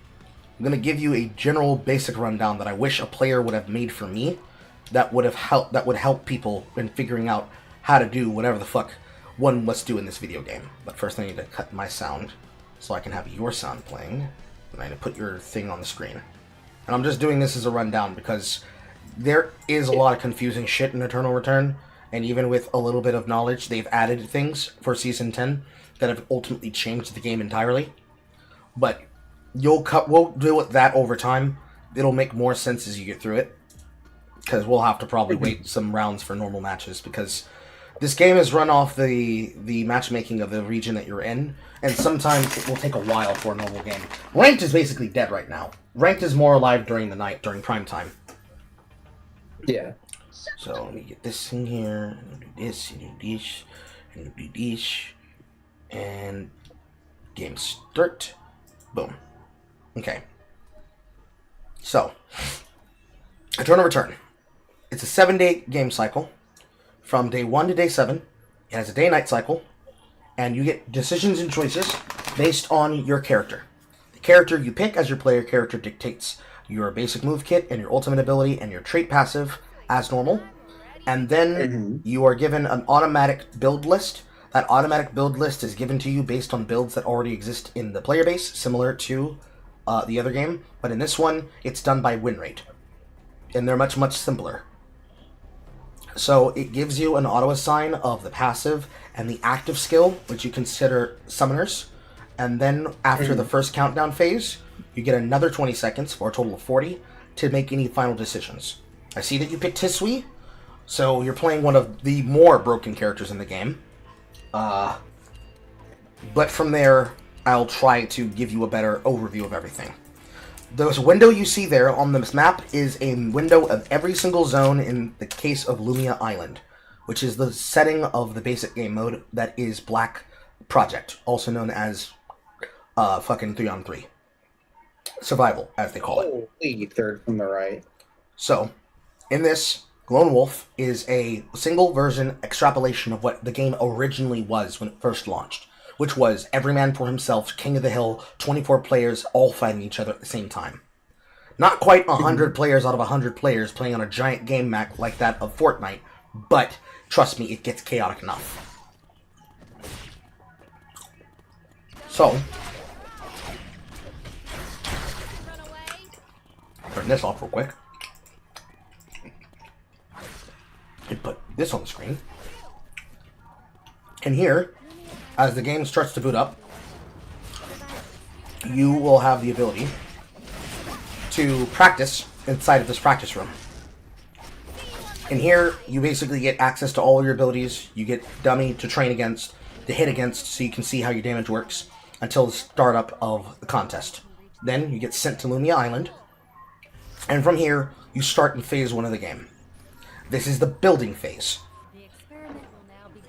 going to give you a general basic rundown that I wish a player would have made for me that would help people in figuring out how to do whatever the fuck one must do in this video game. But first I need to cut my sound so I can have your sound playing. And I need to put your thing on the screen. And I'm just doing this as a rundown because there is a lot of confusing shit in Eternal Return, and even with a little bit of knowledge, they've added things for Season 10 that have ultimately changed the game entirely. But we'll deal with that over time. It'll make more sense as you get through it, because we'll have to probably wait some rounds for normal matches, because this game is run off the matchmaking of the region that you're in, and sometimes it will take a while for a normal game. Ranked is basically dead right now. Ranked is more alive during the night, during prime time. Yeah. So let me get this in here, and do this, and do this, and do this, and game start. Boom. Okay. So, Eternal Return. It's a 7-day game cycle. From day 1 to day 7. It has a day-night cycle. And you get decisions and choices based on your character. The character you pick as your player character dictates your basic move kit and your ultimate ability and your trait passive as normal. And then you are given an automatic build list. That automatic build list is given to you based on builds that already exist in the player base, similar to the other game. But in this one, it's done by win rate. And they're much, much simpler. So it gives you an auto-assign of the passive and the active skill, which you consider summoners. And then after the first countdown phase, you get another 20 seconds, for a total of 40, to make any final decisions. I see that you picked Hisui, so you're playing one of the more broken characters in the game. But from there, I'll try to give you a better overview of everything. The window you see there on this map is a window of every single zone in the case of Lumia Island, which is the setting of the basic game mode that is Black Project, also known as fucking 3-on-3. Survival, as they call it. Holy, third from the right. So, in this, Lone Wolf is a single version extrapolation of what the game originally was when it first launched, which was every man for himself, king of the hill, 24 players all fighting each other at the same time. Not quite 100 players out of 100 players playing on a giant game map like that of Fortnite, but trust me, it gets chaotic enough. So, turn this off real quick. And put this on the screen. And here, as the game starts to boot up, you will have the ability to practice inside of this practice room. In here, you basically get access to all of your abilities. You get dummy to train against, to hit against, so you can see how your damage works until the startup of the contest. Then you get sent to Lumia Island, and from here, you start in phase 1 of the game. This is the building phase.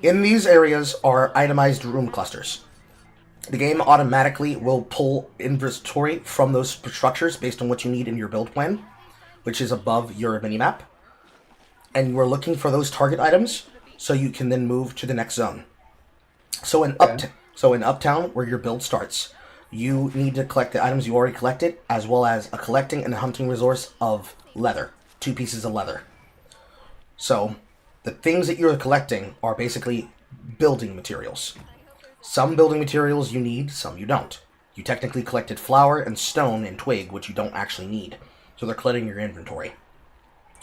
In these areas are itemized room clusters. The game automatically will pull inventory from those structures based on what you need in your build plan, which is above your minimap. And we're looking for those target items so you can then move to the next zone. So in Uptown, where your build starts, you need to collect the items you already collected, as well as a collecting and hunting resource of leather. 2 pieces of leather. So the things that you're collecting are basically building materials. Some building materials you need, some you don't. You technically collected flour and stone and twig, which you don't actually need. So they're cluttering your inventory.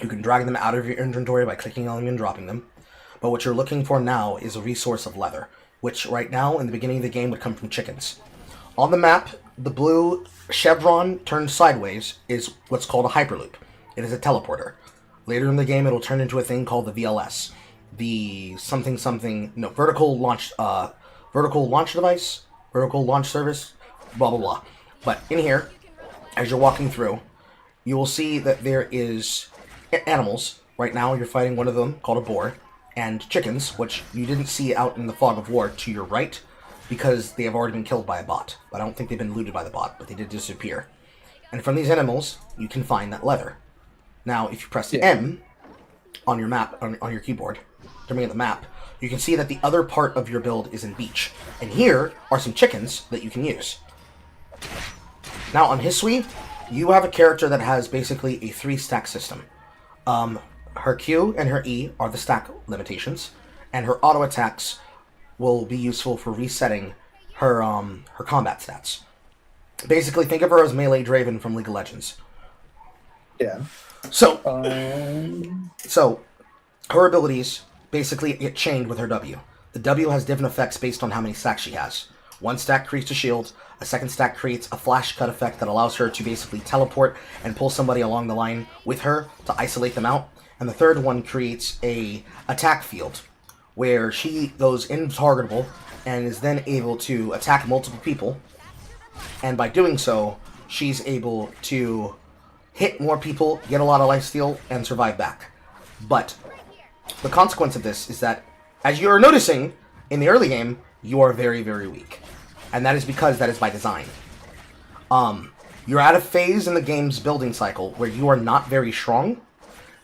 You can drag them out of your inventory by clicking on them and dropping them. But what you're looking for now is a resource of leather, which right now in the beginning of the game would come from chickens. On the map, the blue chevron turned sideways is what's called a hyperloop. It is a teleporter. Later in the game, it'll turn into a thing called the VLS, the vertical launch device, vertical launch service, blah blah blah. But in here, as you're walking through, you will see that there is animals. Right now, you're fighting one of them called a boar, and chickens, which you didn't see out in the fog of war to your right, because they have already been killed by a bot. But I don't think they've been looted by the bot, but they did disappear. And from these animals, you can find that leather. Now, if you press M on your map, on your keyboard, to bring up the map, you can see that the other part of your build is in beach. And here are some chickens that you can use. Now, on Hisui, you have a character that has basically a 3-stack system. Her Q and her E are the stack limitations, and her auto attacks will be useful for resetting her combat stats. Basically, think of her as Melee Draven from League of Legends. Yeah. So her abilities basically get chained with her W. The W has different effects based on how many stacks she has. 1 stack creates a shield, a 2nd stack creates a flash cut effect that allows her to basically teleport and pull somebody along the line with her to isolate them out, and the 3rd one creates a attack field, where she goes intargetable and is then able to attack multiple people, and by doing so, she's able to hit more people, get a lot of lifesteal, and survive back. But the consequence of this is that, as you're noticing, in the early game, you are very, very weak. And that is because that is by design. You're at a phase in the game's building cycle where you are not very strong,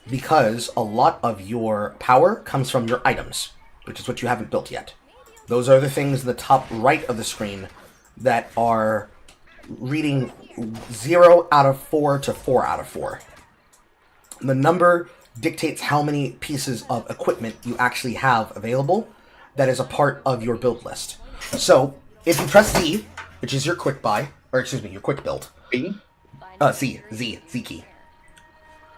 because a lot of your power comes from your items, which is what you haven't built yet. Those are the things in the top right of the screen that are reading 0 out of 4 to 4 out of 4. The number dictates how many pieces of equipment you actually have available that is a part of your build list. So, if you press Z, which is your quick buy, or excuse me, your quick build. B? Z key.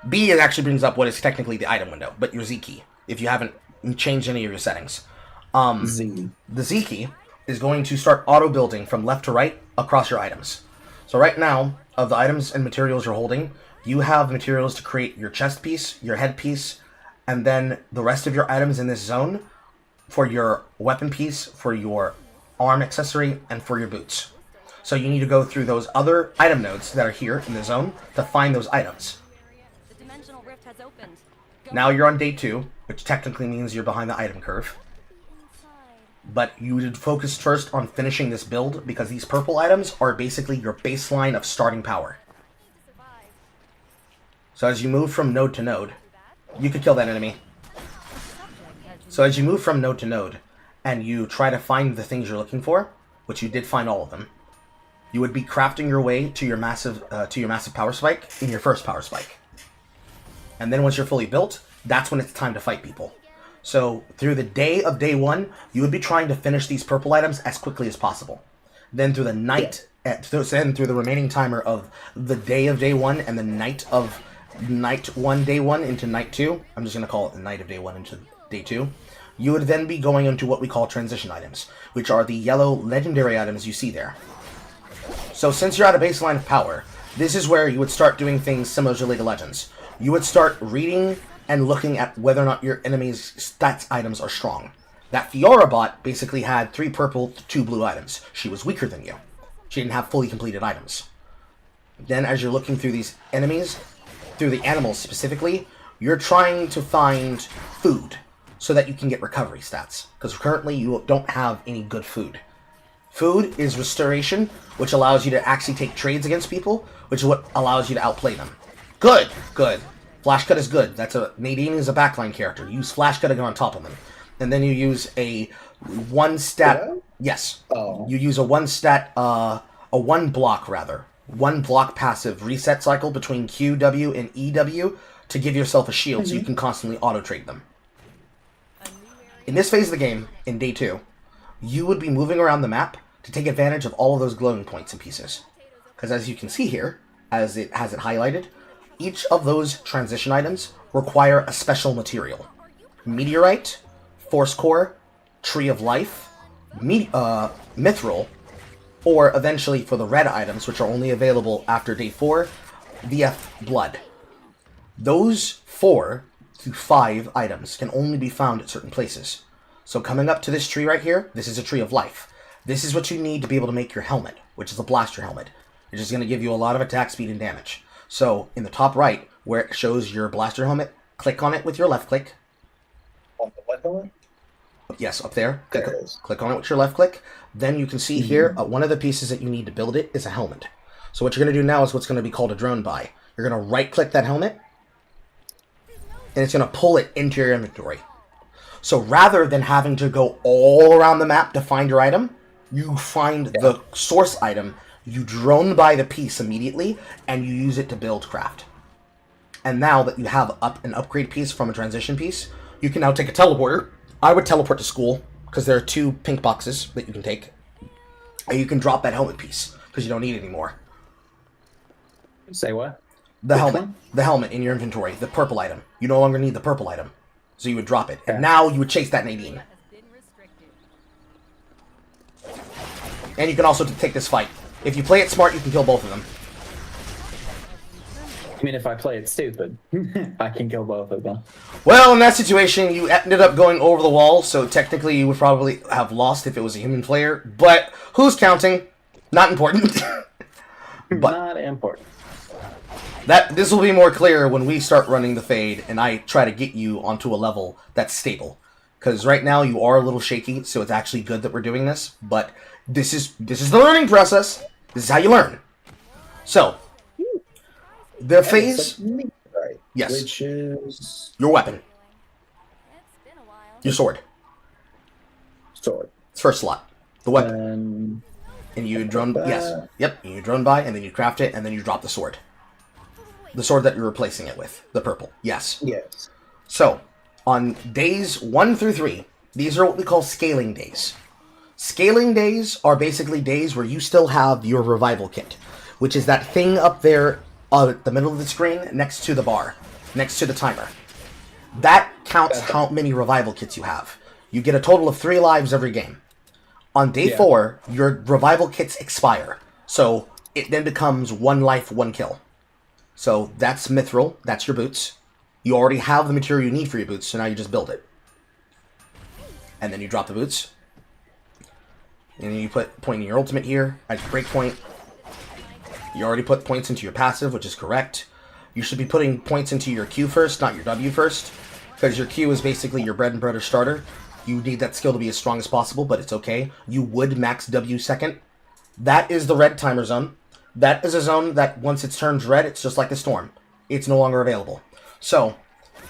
B actually brings up what is technically the item window, but your Z key, if you haven't changed any of your settings. Z. The Z key is going to start auto-building from left to right across your items. So right now, of the items and materials you're holding, you have materials to create your chest piece, your head piece, and then the rest of your items in this zone for your weapon piece, for your arm accessory, and for your boots. So you need to go through those other item nodes that are here in the zone to find those items. Now you're on day 2, which technically means you're behind the item curve. But you would focus first on finishing this build, because these purple items are basically your baseline of starting power. So as you move from node to node, you could kill that enemy. So as you move from node to node, and you try to find the things you're looking for, which you did find all of them, you would be crafting your way to your massive power spike in your first power spike. And then once you're fully built, that's when it's time to fight people. So through the day of day 1, you would be trying to finish these purple items as quickly as possible. Then through the night, through the remaining timer of the day of day 1 and the night of night 1, day 1 into night 2, I'm just going to call it the night of day 1 into day 2, you would then be going into what we call transition items, which are the yellow legendary items you see there. So since you're at a baseline of power, this is where you would start doing things similar to League of Legends. You would start reading and looking at whether or not your enemy's stats items are strong. That Fiora bot basically had 3 purple, 2 blue items. She was weaker than you. She didn't have fully completed items. Then as you're looking through these enemies, through the animals specifically, you're trying to find food. so that you can get recovery stats. Because currently you don't have any good food. Food is restoration, which allows you to actually take trades against people, which is what allows you to outplay them. Good, good. Flash Cut is good. Nadine is a backline character. Use Flash Cut on top of them. And then you use a one stat... Yeah? Yes. Oh. You use a one stat... a one block, rather. One block passive reset cycle between Q, W, and EW to give yourself a shield so you can constantly auto-trade them. In this phase of the game, in day 2, you would be moving around the map to take advantage of all of those glowing points and pieces. Because as you can see here, as it has it highlighted, each of those transition items require a special material. Meteorite, Force Core, Tree of Life, Mithril, or eventually for the red items, which are only available after day 4, VF Blood. Those 4 to 5 items can only be found at certain places. So coming up to this tree right here, this is a Tree of Life. This is what you need to be able to make your helmet, which is a blaster helmet. Which is going to give you a lot of attack speed and damage. So in the top right, where it shows your blaster helmet, click on it with your left click. On the what helmet? Yes, up there. There it is. Click on it with your left click. Then you can see here, one of the pieces that you need to build it is a helmet. So what you're going to do now is what's going to be called a drone buy. You're going to right click that helmet, and it's going to pull it into your inventory. So rather than having to go all around the map to find your item, you find the source item, you drone by the piece immediately, and you use it to build craft. And now that you have an upgrade piece from a transition piece, you can now take a teleporter. I would teleport to school, because there are 2 pink boxes that you can take. And you can drop that helmet piece, because you don't need it anymore. Say what? The helmet. The helmet in your inventory, the purple item. You no longer need the purple item. So you would drop it. And now you would chase that Nadine. And you can also take this fight. If you play it smart, you can kill both of them. I mean, if I play it stupid, I can kill both of them. Well, in that situation, you ended up going over the wall, so technically you would probably have lost if it was a human player. But who's counting? Not important. But not important. This will be more clear when we start running the fade, and I try to get you onto a level that's stable. Because right now you are a little shaky, so it's actually good that we're doing this. But this is the learning process. This is how you learn. So, the phase... Right. Yes. Which is... Your weapon. Your sword. Sword. First slot. The weapon. And you drone... Yes. Yep. You drone by, and then you craft it, and then you drop the sword. The sword that you're replacing it with. The purple. Yes. Yes. So, on days 1 through 3, these are what we call scaling days. Scaling days are basically days where you still have your revival kit, which is that thing up there at the middle of the screen next to the bar, next to the timer. That counts how many revival kits you have. You get a total of 3 lives every game. On day 4, your revival kits expire, so it then becomes 1 life, 1 kill. So that's Mithril, that's your boots. You already have the material you need for your boots, so now you just build it. And then you drop the boots. And then you put point in your ultimate here, at your breakpoint. You already put points into your passive, which is correct. You should be putting points into your Q first, not your W first. Because your Q is basically your bread and butter starter. You need that skill to be as strong as possible, but it's okay. You would max W second. That is the red timer zone. That is a zone that once it turns red, it's just like a storm. It's no longer available. So,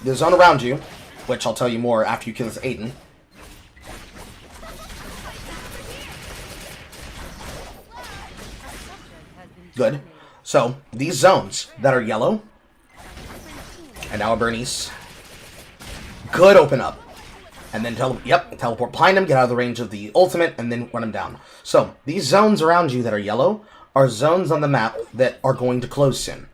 the zone around you, which I'll tell you more after you kill this Aiden. Good. So, these zones that are yellow, and now a Bernice, could open up. And then teleport behind him, get out of the range of the ultimate, and then run him down. So, these zones around you that are yellow are zones on the map that are going to close soon.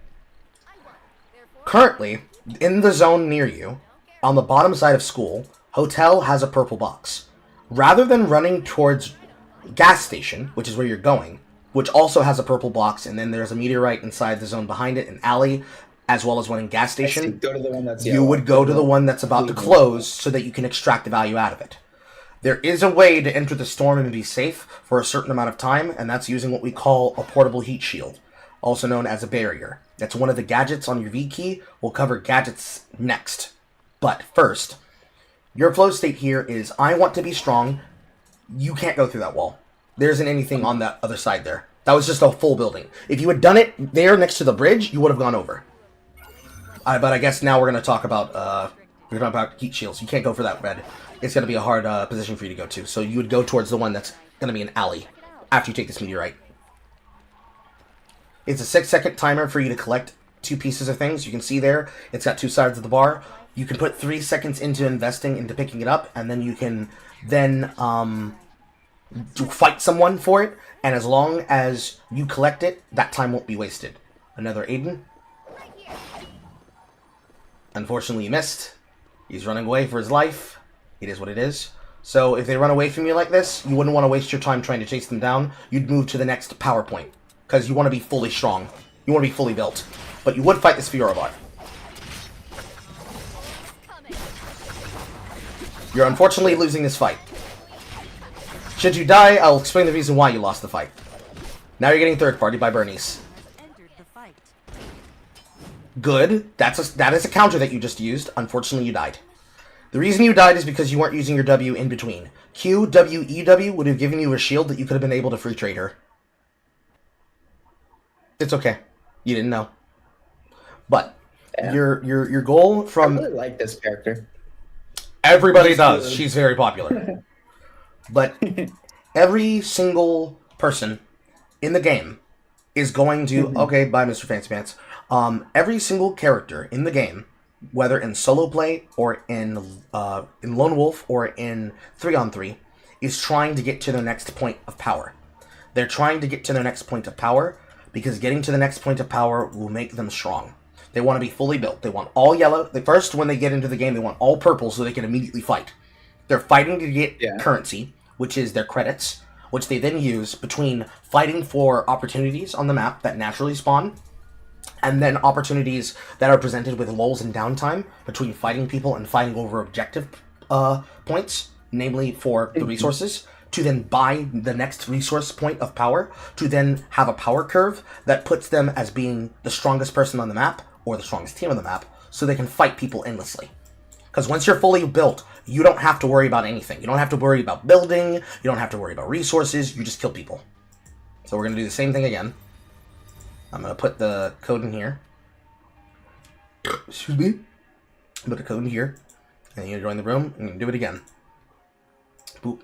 Currently, in the zone near you, on the bottom side of school, Hotel has a purple box. Rather than running towards gas station, which is where you're going, which also has a purple box, and then there's a meteorite inside the zone behind it, an alley, as well as one in gas station, go to the one that's you would go to the one that's about to close so that you can extract the value out of it. There is a way to enter the storm and be safe for a certain amount of time, and that's using what we call a portable heat shield, also known as a barrier. That's one of the gadgets on your V key. We'll cover gadgets next. But first, Your flow state here is, I want to be strong. You can't go through that wall. There isn't anything on that other side there. That was just a full building. If you had done it there next to the bridge, you would have gone over. But I guess now we're going to talk about heat shields. You can't go for that red. It's going to be a hard position for you to go to. So you would go towards the one that's going to be an alley after you take this meteorite. It's a 6-second timer for you to collect 2 pieces of things. You can see there, it's got 2 sides of the bar. You can put 3 seconds into investing, into picking it up, and then you can then fight someone for it. And as long as you collect it, that time won't be wasted. Another Aiden. Unfortunately, you missed. He's running away for his life. It is what it is. So if they run away from you like this, you wouldn't want to waste your time trying to chase them down. You'd move to the next power point, because you want to be fully strong. You want to be fully built. But you would fight this Fiora bot. You're unfortunately losing this fight. Should you die, I'll explain the reason why you lost the fight. Now you're getting third party by Bernice. Good. That is a counter that you just used. Unfortunately, you died. The reason you died is because you weren't using your W in between. Q, W, E, W would have given you a shield that you could have been able to free trade her. It's okay. You didn't know. But yeah. Your goal from... I really like this character. Everybody does. Good. She's very popular. But every single person in the game is going to... Okay, bye, Mr. Fancy Pants. Every single character in the game, whether in solo play or in Lone Wolf or in 3-on-3, is trying to get to their next point of power. They're trying to get to their next point of power because getting to the next point of power will make them strong. They want to be fully built. They want all yellow. First, when they get into the game, they want all purple so they can immediately fight. They're fighting to get currency, which is their credits, which they then use between fighting for opportunities on the map that naturally spawn, and then opportunities that are presented with lulls and downtime between fighting people and fighting over objective points, namely for the resources, to then buy the next resource point of power, to then have a power curve that puts them as being the strongest person on the map, or the strongest team on the map, so they can fight people endlessly. Because once you're fully built, you don't have to worry about anything. You don't have to worry about building, you don't have to worry about resources, you just kill people. So we're going to do the same thing again. I'm going to put the code in here. Excuse me. Put the code in here. And you join the room, and you do it again. Boop.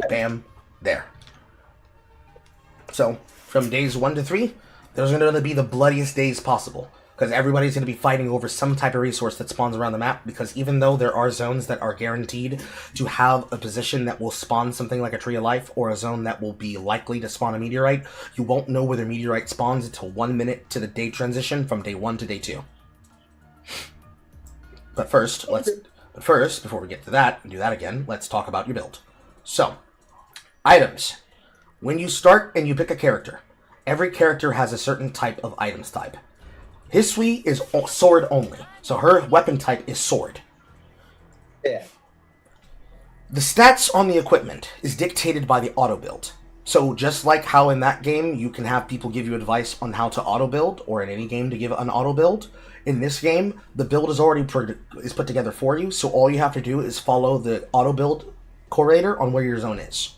Bam. There. So, from days 1 to 3, those are going to be the bloodiest days possible. Because everybody's going to be fighting over some type of resource that spawns around the map. Because even though there are zones that are guaranteed to have a position that will spawn something like a Tree of Life, or a zone that will be likely to spawn a meteorite, you won't know where the meteorite spawns until 1 minute to the day transition from day 1 to day 2. But first, before we get to that, and do that again, let's talk about your build. So, items. When you start and you pick a character, every character has a certain type of items type. Hisui is sword only, so her weapon type is sword. Yeah. The stats on the equipment is dictated by the auto build. So just like how in that game you can have people give you advice on how to auto build, or in any game to give an auto build, in this game the build is already put together for you, so all you have to do is follow the auto build correlator on where your zone is.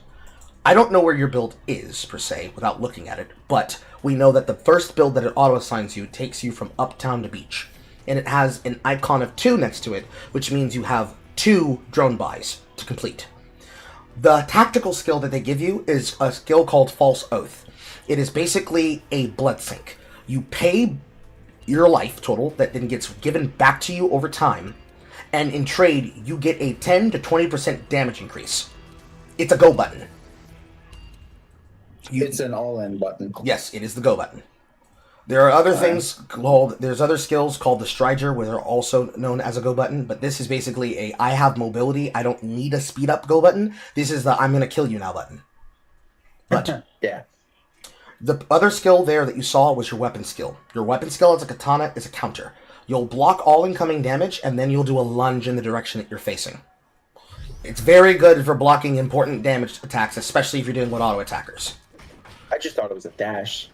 I don't know where your build is, per se, without looking at it, but we know that the first build that it auto-assigns you takes you from uptown to beach. And it has an icon of 2 next to it, which means you have 2 drone buys to complete. The tactical skill that they give you is a skill called False Oath. It is basically a blood sink. You pay your life total that then gets given back to you over time, and in trade, you get a 10 to 20% damage increase. It's a go button. It's an all-in button. Yes, it is the go button. There are other things called, there's other skills called the Strider, where they're also known as a go button, but this is basically a, I have mobility, I don't need a speed up go button. This is the I'm gonna kill you now button. But yeah. The other skill there that you saw was your weapon skill. Your weapon skill as a katana is a counter. You'll block all incoming damage, and then you'll do a lunge in the direction that you're facing. It's very good for blocking important damage attacks, especially if you're dealing with auto attackers. I just thought it was a dash.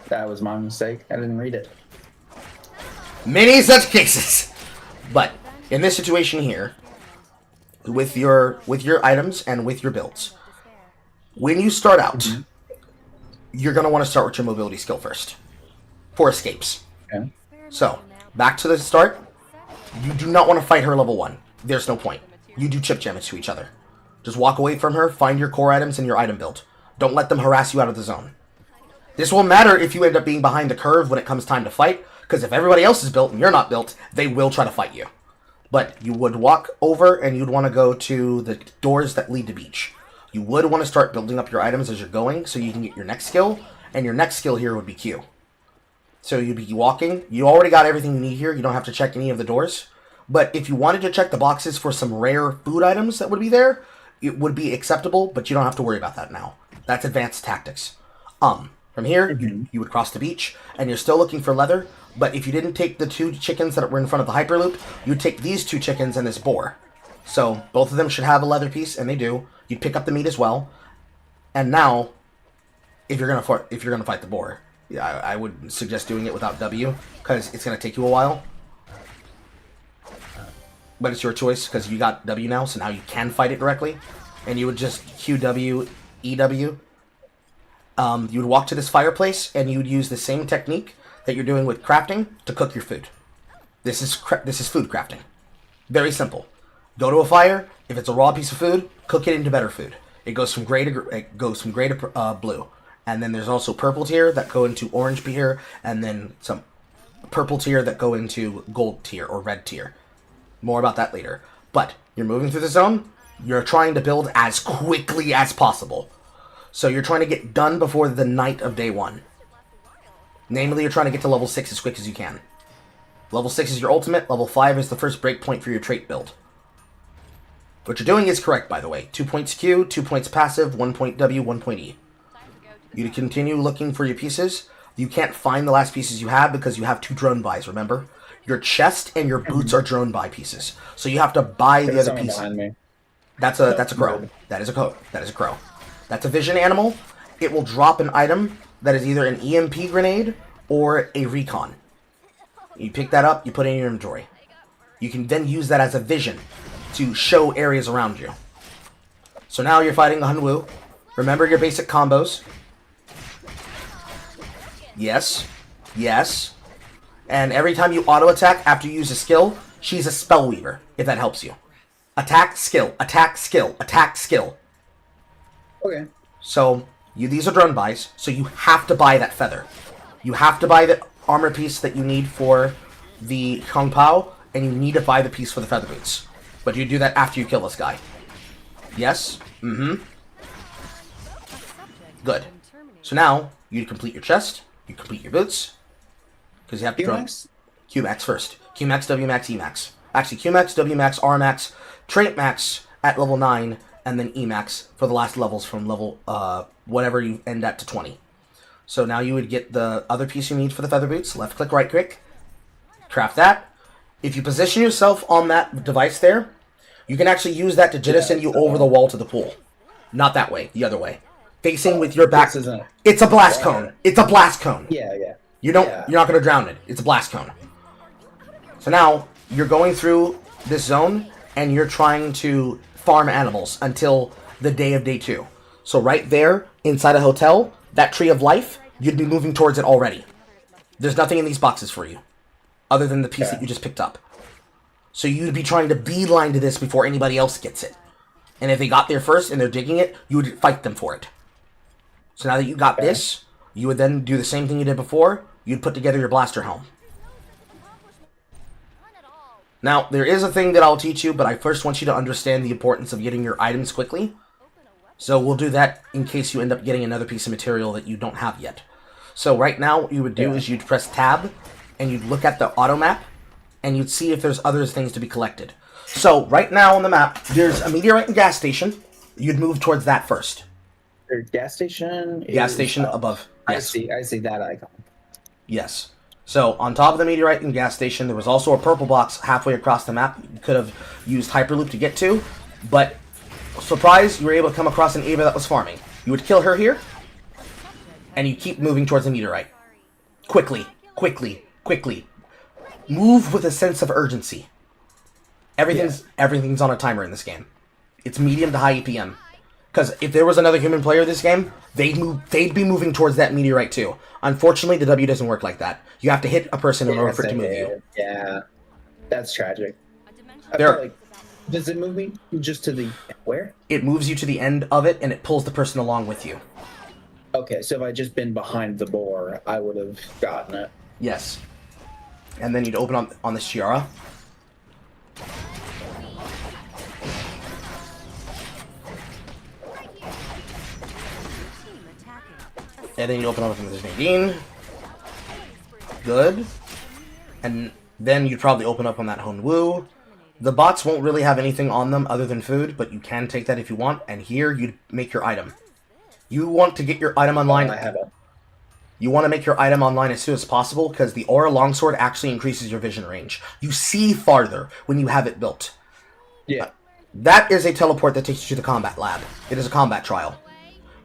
That was my mistake. I didn't read it. Many such cases. But in this situation here, with your items and with your builds. When you start out, you're going to want to start with your mobility skill first for escapes. Okay. So, back to the start. You do not want to fight her level 1. There's no point. You do chip damage to each other. Just walk away from her, find your core items and your item build. Don't let them harass you out of the zone. This will matter if you end up being behind the curve when it comes time to fight, because if everybody else is built and you're not built, they will try to fight you. But you would walk over and you'd want to go to the doors that lead to beach. You would want to start building up your items as you're going so you can get your next skill, and your next skill here would be Q. So you'd be walking. You already got everything you need here. You don't have to check any of the doors. But if you wanted to check the boxes for some rare food items that would be there, it would be acceptable, but you don't have to worry about that now. That's advanced tactics. From here, you would cross the beach, and you're still looking for leather, but if you didn't take the 2 chickens that were in front of the Hyperloop, you'd take these 2 chickens and this boar. So, both of them should have a leather piece, and they do. You'd pick up the meat as well. And now, if you're gonna fight the boar, yeah, I would suggest doing it without W, because it's gonna take you a while. But it's your choice, because you got W now, so now you can fight it directly. And you would just QW, EW. You would walk to this fireplace, and you would use the same technique that you're doing with crafting to cook your food. This is food crafting. Very simple. Go to a fire. If it's a raw piece of food, cook it into better food. It goes from gray to blue. And then there's also purple tier that go into orange tier, and then some purple tier that go into gold tier or red tier. More about that later. But you're moving through the zone. You're trying to build as quickly as possible. So you're trying to get done before the night of day 1. Namely, you're trying to get to level 6 as quick as you can. Level 6 is your ultimate. Level 5 is the first breakpoint for your trait build. What you're doing is correct, by the way. 2 points Q, 2 points passive, 1 point W, 1 point E. You continue looking for your pieces. You can't find the last pieces you have because you have 2 drone buys, remember? Your chest and your boots are drone buy pieces. So you have to buy the other pieces. That's a crow. That is a crow. That is a crow. That's a vision animal. It will drop an item that is either an EMP grenade or a recon. You pick that up, you put it in your inventory. You can then use that as a vision to show areas around you. So now you're fighting the Hunwoo. Remember your basic combos. Yes. Yes. And every time you auto-attack after you use a skill, she's a spell weaver, if that helps you. Attack, skill, attack, skill, attack, skill. Okay. So, these are drone buys, so you have to buy that feather. You have to buy the armor piece that you need for the Kung Pao, and you need to buy the piece for the feather boots. But you do that after you kill this guy. Yes? Mm-hmm. Good. So now, you complete your chest, you complete your boots, because you have to Qmax? Qmax first. Qmax, Wmax, Emax. Actually, Qmax, Wmax, Rmax, Trait Max at level 9, and then Emax for the last levels from level, whatever you end at to 20. So now you would get the other piece you need for the feather boots. Left click, right click. Craft that. If you position yourself on that device there, you can actually use that to jettison you over the wall to the pool. Not that way, the other way. Facing with your back. It's a blast cone. It's a blast cone. Yeah, yeah. You're not going to drown it. It's a blast cone. So now, you're going through this zone, and you're trying to farm animals until the day of day 2. So right there, inside a hotel, that tree of life, you'd be moving towards it already. There's nothing in these boxes for you, other than the piece that you just picked up. So you'd be trying to beeline to this before anybody else gets it. And if they got there first and they're digging it, you would fight them for it. So now that you got this, you would then do the same thing you did before. You'd put together your blaster helm. Now, there is a thing that I'll teach you, but I first want you to understand the importance of getting your items quickly. So we'll do that in case you end up getting another piece of material that you don't have yet. So right now, what you would do is you'd press tab, and you'd look at the auto map, and you'd see if there's other things to be collected. So right now on the map, there's a meteorite and gas station. You'd move towards that first. Their gas station is gas station above. Yes. I see that icon. Yes. So on top of the meteorite and gas station, there was also a purple box halfway across the map. You could have used Hyperloop to get to, but surprise, you were able to come across an Ava that was farming. You would kill her here, and you keep moving towards the meteorite. Quickly, quickly, quickly. Move with a sense of urgency. Everything's on a timer in this game. It's medium to high EPM. Because if there was another human player this game, they'd be moving towards that meteorite too. Unfortunately, the W doesn't work like that. You have to hit a person in order for it to move you. Yeah, that's tragic. I There- feel like, does it move me just to the where? It moves you to the end of it, and it pulls the person along with you. Okay, so if I just been behind the boar, I would have gotten it. Yes. And then you'd open on this tiara. And then you open up with this Nadine. Good. And then you'd probably open up on that Hon Woo. The bots won't really have anything on them other than food, but you can take that if you want. And here you'd make your item. You want to get your item online. You want to make your item online as soon as possible because the Aura Longsword actually increases your vision range. You see farther when you have it built. Yeah. That is a teleport that takes you to the combat lab. It is a combat trial.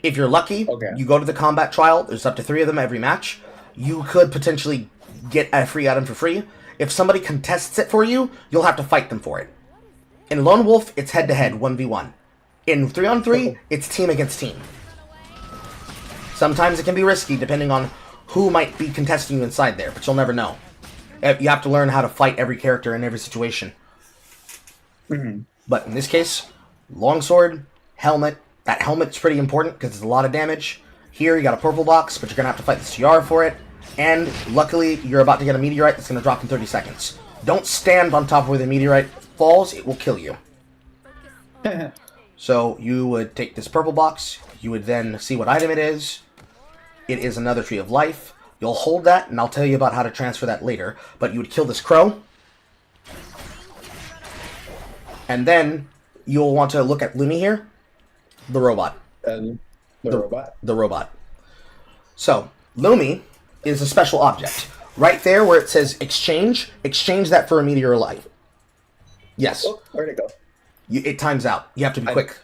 If you're lucky, you go to the combat trial. There's up to 3 of them every match. You could potentially get a free item for free. If somebody contests it for you, you'll have to fight them for it. In Lone Wolf, it's head-to-head, 1v1. In 3-on-3, it's team against team. Sometimes it can be risky, depending on who might be contesting you inside there, but you'll never know. You have to learn how to fight every character in every situation. But in this case, longsword, helmet. That helmet's pretty important because it's a lot of damage. Here, you got a purple box, but you're going to have to fight the CR for it. And luckily, you're about to get a meteorite that's going to drop in 30 seconds. Don't stand on top of where the meteorite falls, it will kill you. So you would take this purple box, you would then see what item it is. It is another Tree of Life. You'll hold that, and I'll tell you about how to transfer that later. But you would kill this crow. And then you'll want to look at Lumi here. The robot. The robot? The robot. So, Lumi is a special object. Right there where it says exchange, exchange that for a meteor light. Yes. Oh, where'd it go? It times out. You have to be quick.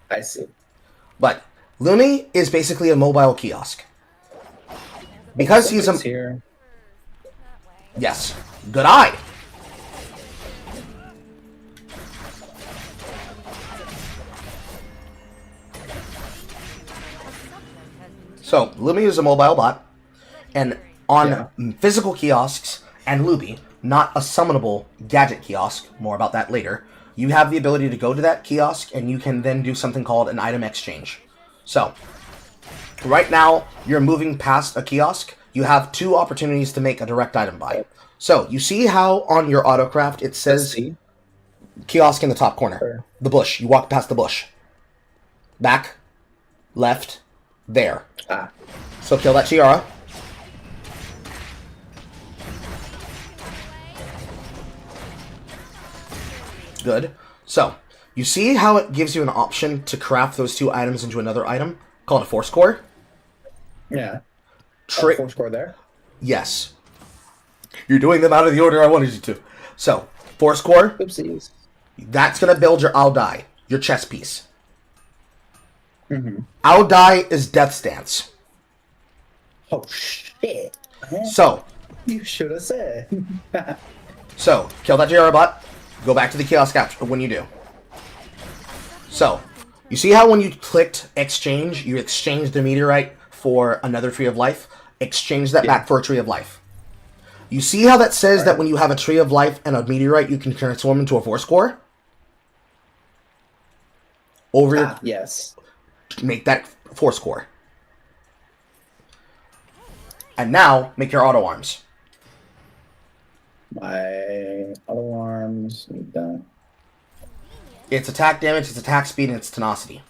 I see. But Lumi is basically a mobile kiosk. Because he's a... here. Yes. Good eye. So, Lumi is a mobile bot, and on physical kiosks and Luby, not a summonable gadget kiosk, more about that later, you have the ability to go to that kiosk and you can then do something called an item exchange. So, right now, you're moving past a kiosk, you have 2 opportunities to make a direct item buy. So, you see how on your autocraft it says kiosk in the top corner? The bush. You walk past the bush. Back, left, there. So kill that Tiara. Good. So, you see how it gives you an option to craft those 2 items into another item called a force core? Yeah. Force core there? Yes. You're doing them out of the order I wanted you to. So, force core. Oopsies. That's going to build your I'll die, your chess piece. I'll die is Death Stance. Oh, shit. So. You should have said. So, kill that JR bot. Go back to the kiosk after when you do. So, you see how when you clicked exchange, you exchanged the meteorite for another Tree of Life? Exchange that back for a Tree of Life. You see how that says that when you have a Tree of Life and a meteorite, you can transform into a force core? Over your... Yes. Make that force core. And now, make your auto arms. My auto arms need that. It's attack damage, it's attack speed, and it's tenacity.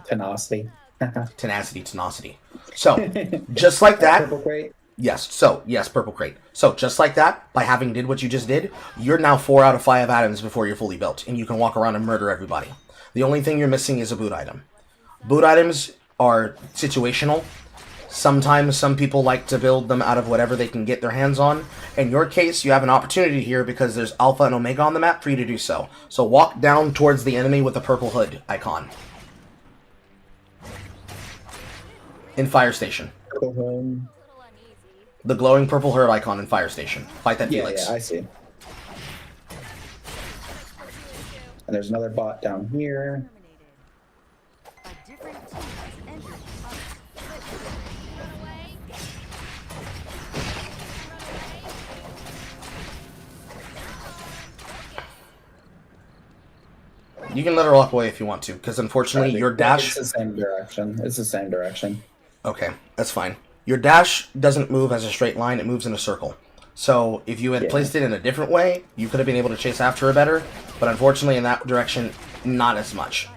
Tenacity. Tenacity. So, just like that... Purple crate? Yes, so, yes, purple crate. So, just like that, by having did what you just did, you're now 4 out of 5 items before you're fully built, and you can walk around and murder everybody. The only thing you're missing is a boot item. Boot items are situational. Sometimes some people like to build them out of whatever they can get their hands on. In your case, you have an opportunity here because there's Alpha and Omega on the map for you to do so. So walk down towards the enemy with the purple hood icon. In Fire Station. The glowing purple hood icon in Fire Station. Fight that Felix. Yeah, I see. And there's another bot down here. You can let her walk away if you want to, because unfortunately your dash... It's the same direction. It's the same direction. Okay, that's fine. Your dash doesn't move as a straight line, it moves in a circle. So if you had placed it in a different way, you could have been able to chase after her better, but unfortunately in that direction, not as much.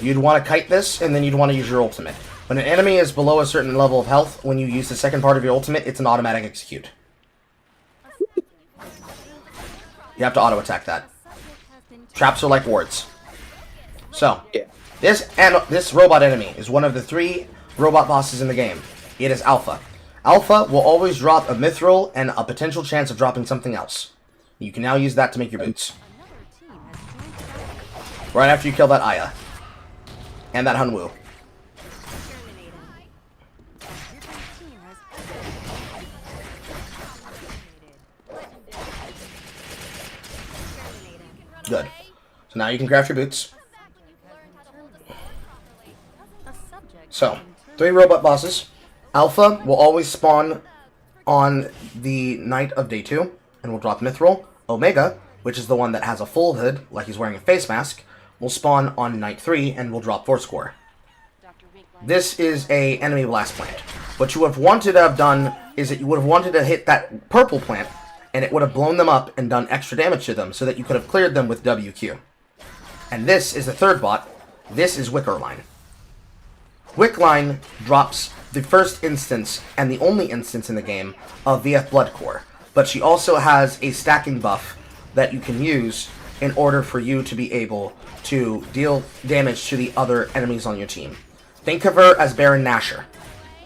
You'd want to kite this, and then you'd want to use your ultimate. When an enemy is below a certain level of health, when you use the second part of your ultimate, it's an automatic execute. You have to auto-attack that. Traps are like wards. So, this robot enemy is one of the 3 robot bosses in the game. It is Alpha. Alpha will always drop a mithril and a potential chance of dropping something else. You can now use that to make your boots. Right after you kill that Aya. And that Hunwoo. Good. So now you can craft your boots. So, 3 robot bosses. Alpha will always spawn on the night of day 2, and will drop Mithril. Omega, which is the one that has a full hood, like he's wearing a face mask, will spawn on night 3, and will drop Fourscore. This is a enemy blast plant. What you would have wanted to have done is that you would have wanted to hit that purple plant, and it would have blown them up and done extra damage to them, so that you could have cleared them with WQ. And this is the 3rd bot. This is Wickerline. Wickline drops the first instance, and the only instance in the game, of VF Blood Core. But she also has a stacking buff that you can use in order for you to be able to deal damage to the other enemies on your team. Think of her as Baron Nashor.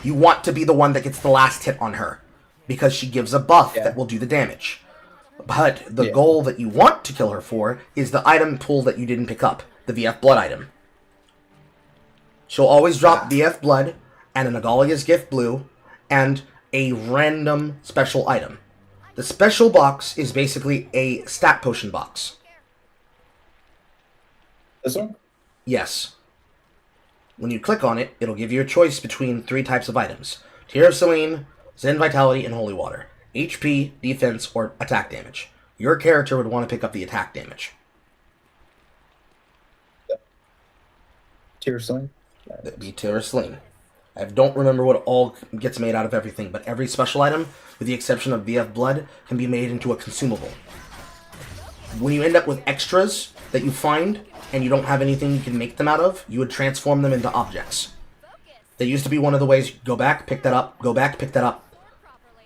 You want to be the one that gets the last hit on her, because she gives a buff that will do the damage. But the goal that you want to kill her for is the item pool that you didn't pick up, the VF Blood item. She'll always drop VF Blood, and an Agalia's Gift Blue, and a random special item. The special box is basically a stat potion box. This one? Yes. When you click on it, it'll give you a choice between 3 types of items. Tear of Selene, Zen Vitality, and Holy Water. HP, defense, or attack damage. Your character would want to pick up the attack damage. Tear of Selene? That'd be Tear of Selene. I don't remember what all gets made out of everything, but every special item, with the exception of VF Blood, can be made into a consumable. When you end up with extras that you find, and you don't have anything you can make them out of, you would transform them into objects. That used to be one of the ways, go back, pick that up, go back, pick that up.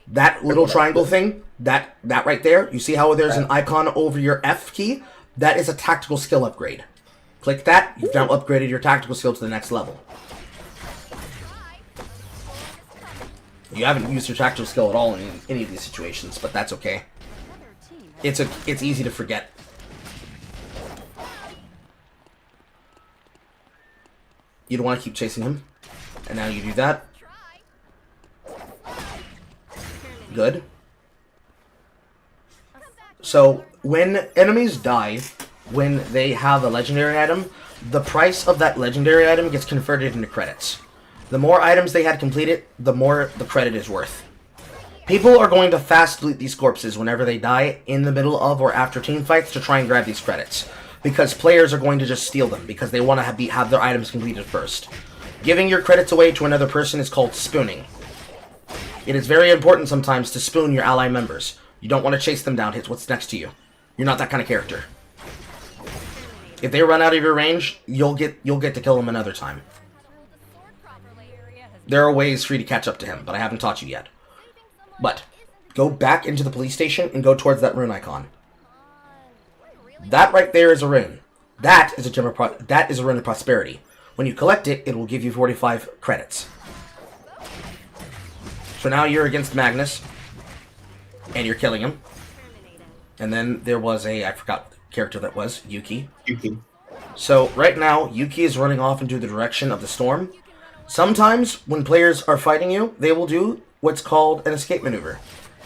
That little triangle thing, that right there, you see how there's an icon over your F key? That is a tactical skill upgrade. Click that, you've now upgraded your tactical skill to the next level. You haven't used your tactical skill at all in any of these situations, but that's okay. It's easy to forget. You don't want to keep chasing him. And now you do that. Good. So, when enemies die, when they have a legendary item, the price of that legendary item gets converted into credits. The more items they had completed, the more the credit is worth. People are going to fast loot these corpses whenever they die in the middle of or after team fights to try and grab these credits. Because players are going to just steal them, because they want to have their items completed first. Giving your credits away to another person is called spooning. It is very important sometimes to spoon your ally members. You don't want to chase them down, hit what's next to you. You're not that kind of character. If they run out of your range, you'll get to kill them another time. There are ways for you to catch up to him, but I haven't taught you yet. But, go back into the police station and go towards that rune icon. That right there is a rune. That is a gem of that is a rune of prosperity. When you collect it, it will give you 45 credits. So now you're against Magnus, and you're killing him. And then there was I forgot what the character that was, Yuki. So right now, Yuki is running off into the direction of the storm. Sometimes, when players are fighting you, they will do what's called an escape maneuver.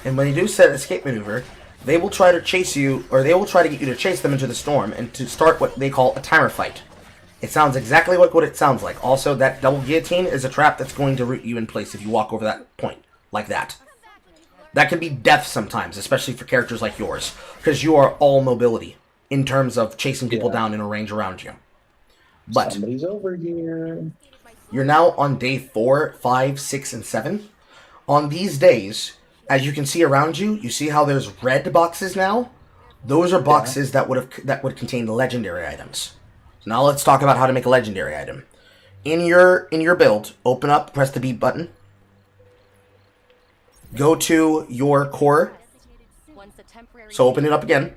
And when you do set escape maneuver, they will try to chase you, or they will try to get you to chase them into the storm and to start what they call a timer fight. It sounds exactly like what it sounds like. Also, that double guillotine is a trap that's going to root you in place if you walk over that point, like that. That can be death sometimes, especially for characters like yours, because you are all mobility in terms of chasing people down in a range around you. But somebody's over here. You're now on day 4, 5, 6, and 7. On these days, as you can see around you, you see how there's red boxes now? Those are boxes that would contain legendary items. So now let's talk about how to make a legendary item. In your build, open up, press the B button. Go to your core. So open it up again.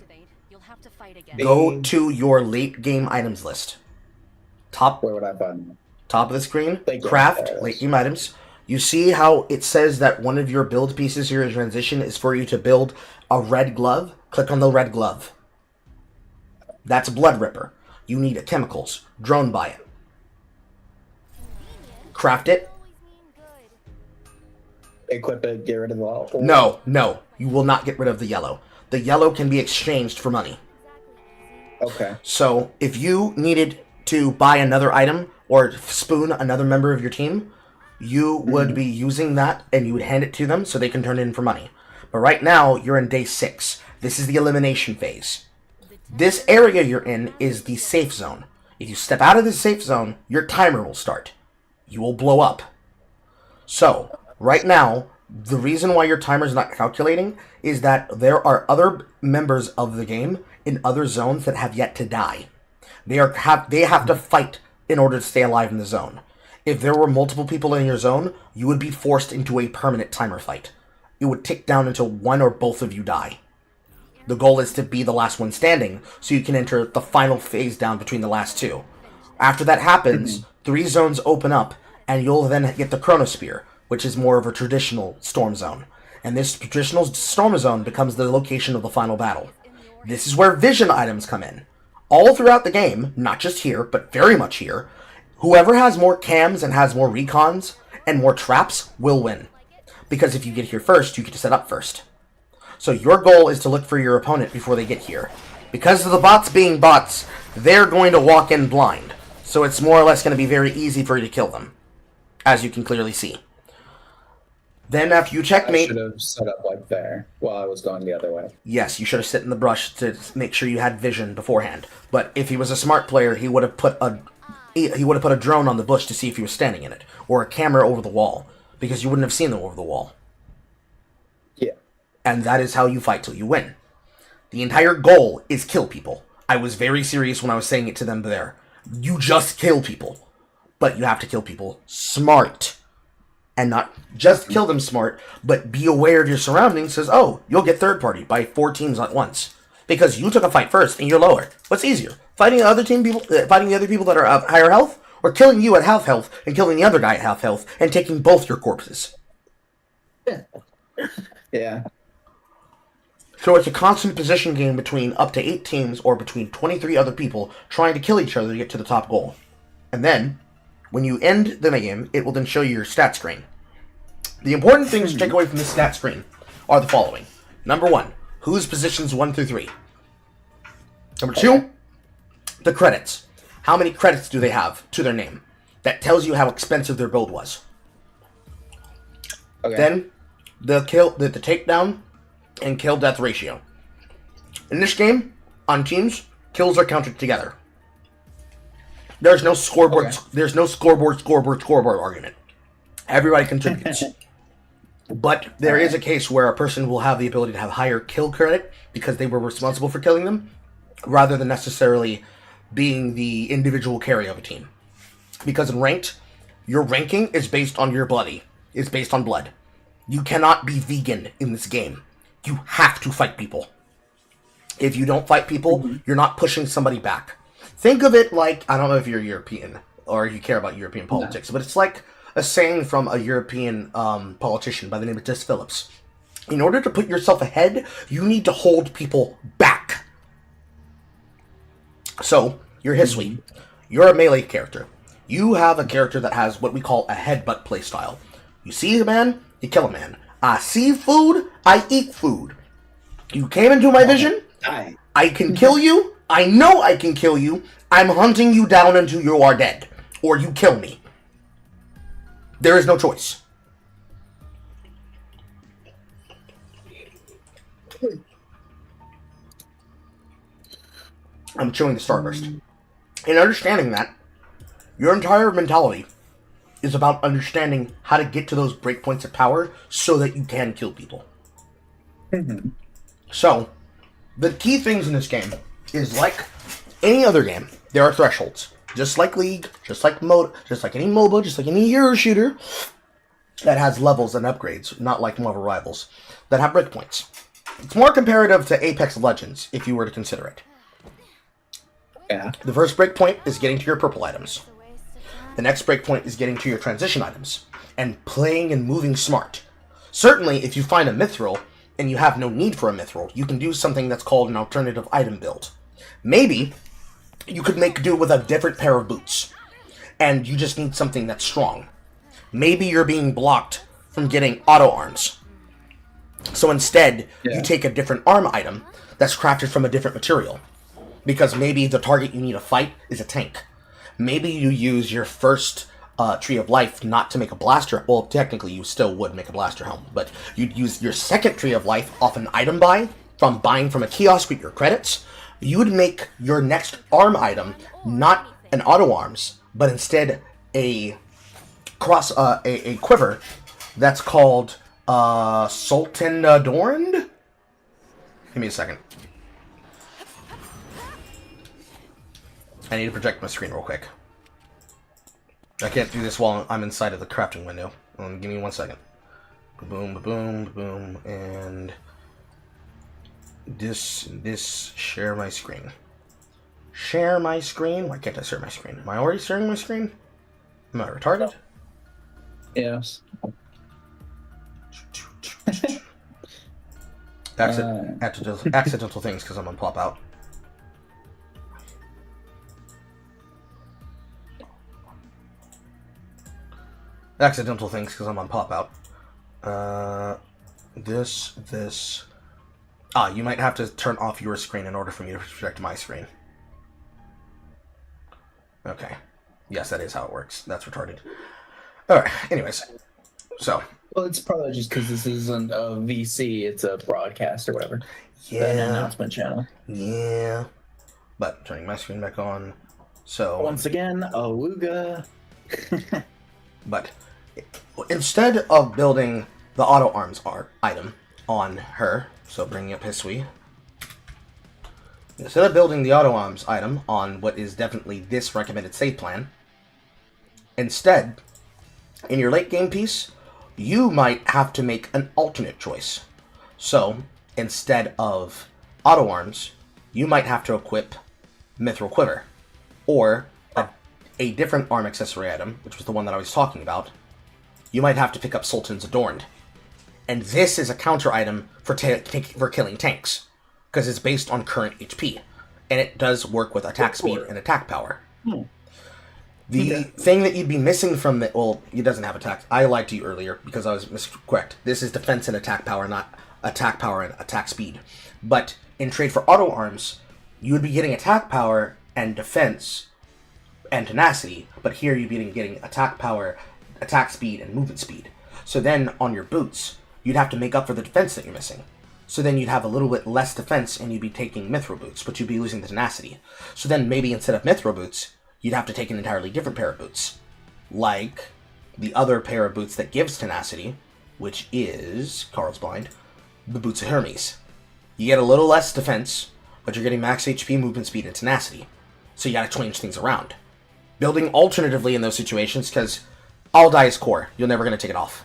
Go to your late game items list. Top. Where would I find them? Top of the screen. Craft late game items. You see how it says that one of your build pieces here in transition is for you to build a red glove? Click on the red glove. That's a blood ripper. You need chemicals. Drone by it. Craft it. Equip it, get rid of the wall. No. You will not get rid of the yellow. The yellow can be exchanged for money. Okay. So, if you needed to buy another item or spoon another member of your team, you would be using that and you would hand it to them so they can turn it in for money. But right now, you're in day 6. This is the elimination phase. This area you're in is the safe zone. If you step out of the safe zone, your timer will start. You will blow up. So, right now, the reason why your timer is not calculating is that there are other members of the game in other zones that have yet to die. They have to fight in order to stay alive in the zone. If there were multiple people in your zone, you would be forced into a permanent timer fight. It would tick down until one or both of you die. The goal is to be the last one standing, so you can enter the final phase down between the last two. After that happens, 3 zones open up, and you'll then get the Chronosphere, which is more of a traditional storm zone. And this traditional storm zone becomes the location of the final battle. This is where vision items come in. All throughout the game, not just here, but very much here, whoever has more cams and has more recons and more traps will win. Because if you get here first, you get to set up first. So your goal is to look for your opponent before they get here. Because of the bots being bots, they're going to walk in blind. So it's more or less going to be very easy for you to kill them. As you can clearly see. Then after you checkmate... I should have set up like there while I was going the other way. Yes, you should have sit in the brush to make sure you had vision beforehand. But if he was a smart player, he would have put a drone on the bush to see if he was standing in it. Or a camera over the wall. Because you wouldn't have seen them over the wall. Yeah. And that is how you fight till you win. The entire goal is kill people. I was very serious when I was saying it to them there. You just kill people. But you have to kill people smart. And not just kill them smart, but be aware of your surroundings. Says, oh, you'll get third party by 4 teams at once. Because you took a fight first and you're lower. What's easier? Fighting the other people that are of higher health? Or killing you at half health and killing the other guy at half health and taking both your corpses? Yeah. So it's a constant position game between up to 8 teams or between 23 other people trying to kill each other to get to the top goal. And then, when you end the game, it will then show you your stat screen. The important things to take away from this stat screen are the following. Number 1, who's positions 1 through 3. Number 2, the credits. How many credits do they have to their name? That tells you how expensive their build was. Okay. Then, the takedown and kill death ratio. In this game, on teams, kills are counted together. There's no scoreboard. Okay. There's no scoreboard argument. Everybody contributes. But there is a case where a person will have the ability to have higher kill credit because they were responsible for killing them, rather than necessarily being the individual carry of a team. Because in ranked, your ranking is based on your bloody. It's based on blood. You cannot be vegan in this game. You have to fight people. If you don't fight people, you're not pushing somebody back. Think of it like, I don't know if you're European or you care about European politics, but it's like a saying from a European politician by the name of Des Phillips. In order to put yourself ahead, you need to hold people back. So, you're Hisui. You're a melee character. You have a character that has what we call a headbutt playstyle. You see a man, you kill a man. I see food, I eat food. You came into my vision. I can kill you. I know I can kill you. I'm hunting you down until you are dead. Or you kill me. There is no choice. I'm chewing the Starburst. In understanding that, your entire mentality is about understanding how to get to those breakpoints of power so that you can kill people. So, the key things in this game is like any other game, there are thresholds. Just like League, just like any MOBA, just like any hero shooter that has levels and upgrades, not like Marvel Rivals, that have breakpoints. It's more comparative to Apex Legends, if you were to consider it. Yeah. The first breakpoint is getting to your purple items. The next breakpoint is getting to your transition items, and playing and moving smart. Certainly, if you find a mithril, and you have no need for a mithril, you can do something that's called an alternative item build. Maybe you could make do with a different pair of boots, and you just need something that's strong. Maybe you're being blocked from getting auto arms. So instead, you take a different arm item that's crafted from a different material. Because maybe the target you need to fight is a tank. Maybe you use your first Tree of Life not to make a blaster. Well, technically you still would make a blaster helm, but you'd use your second Tree of Life off an item buy, from buying from a kiosk with your credits. You would make your next arm item not an auto arms, but instead a quiver that's called Sultan Adorned? Give me a second. I need to project my screen real quick. I can't do this while I'm inside of the crafting window. Give me 1 second. Boom, boom, boom, and this share my screen. Share my screen? Why can't I share my screen? Am I already sharing my screen? Am I retarded? Yes. Accidental things because I'm on pop out. Accidental things because I'm on pop out. You might have to turn off your screen in order for me to project my screen. Okay. Yes, that is how it works. That's retarded. Alright, anyways. So. Well, it's probably just because this isn't a VC, it's a broadcast or whatever. Yeah. An announcement channel. Yeah. But turning my screen back on. So. Once again, Awooga. But instead of building the auto arms item on her, so bringing up Hisui, instead of building the auto arms item on what is definitely this recommended save plan, instead, in your late game piece, you might have to make an alternate choice. So, instead of auto arms, you might have to equip Mithril Quiver, or a different arm accessory item, which was the one that I was talking about. You might have to pick up Sultan's Adorned. And this is a counter item for killing tanks, because it's based on current HP, and it does work with attack speed and attack power. The thing that you'd be missing from the... Well, it doesn't have attack. I lied to you earlier, because I was correct. This is defense and attack power, not attack power and attack speed. But in trade for auto arms, you would be getting attack power and defense and tenacity, but here you'd be getting attack power, attack speed, and movement speed. So then, on your boots, you'd have to make up for the defense that you're missing. So then you'd have a little bit less defense, and you'd be taking mithril boots, but you'd be losing the tenacity. So then maybe instead of mithril boots, you'd have to take an entirely different pair of boots. Like the other pair of boots that gives tenacity, which is, Carl's blind, the Boots of Hermes. You get a little less defense, but you're getting max HP, movement speed, and tenacity. So you gotta change things around. Building alternatively in those situations, because I'll die is core. You're never going to take it off.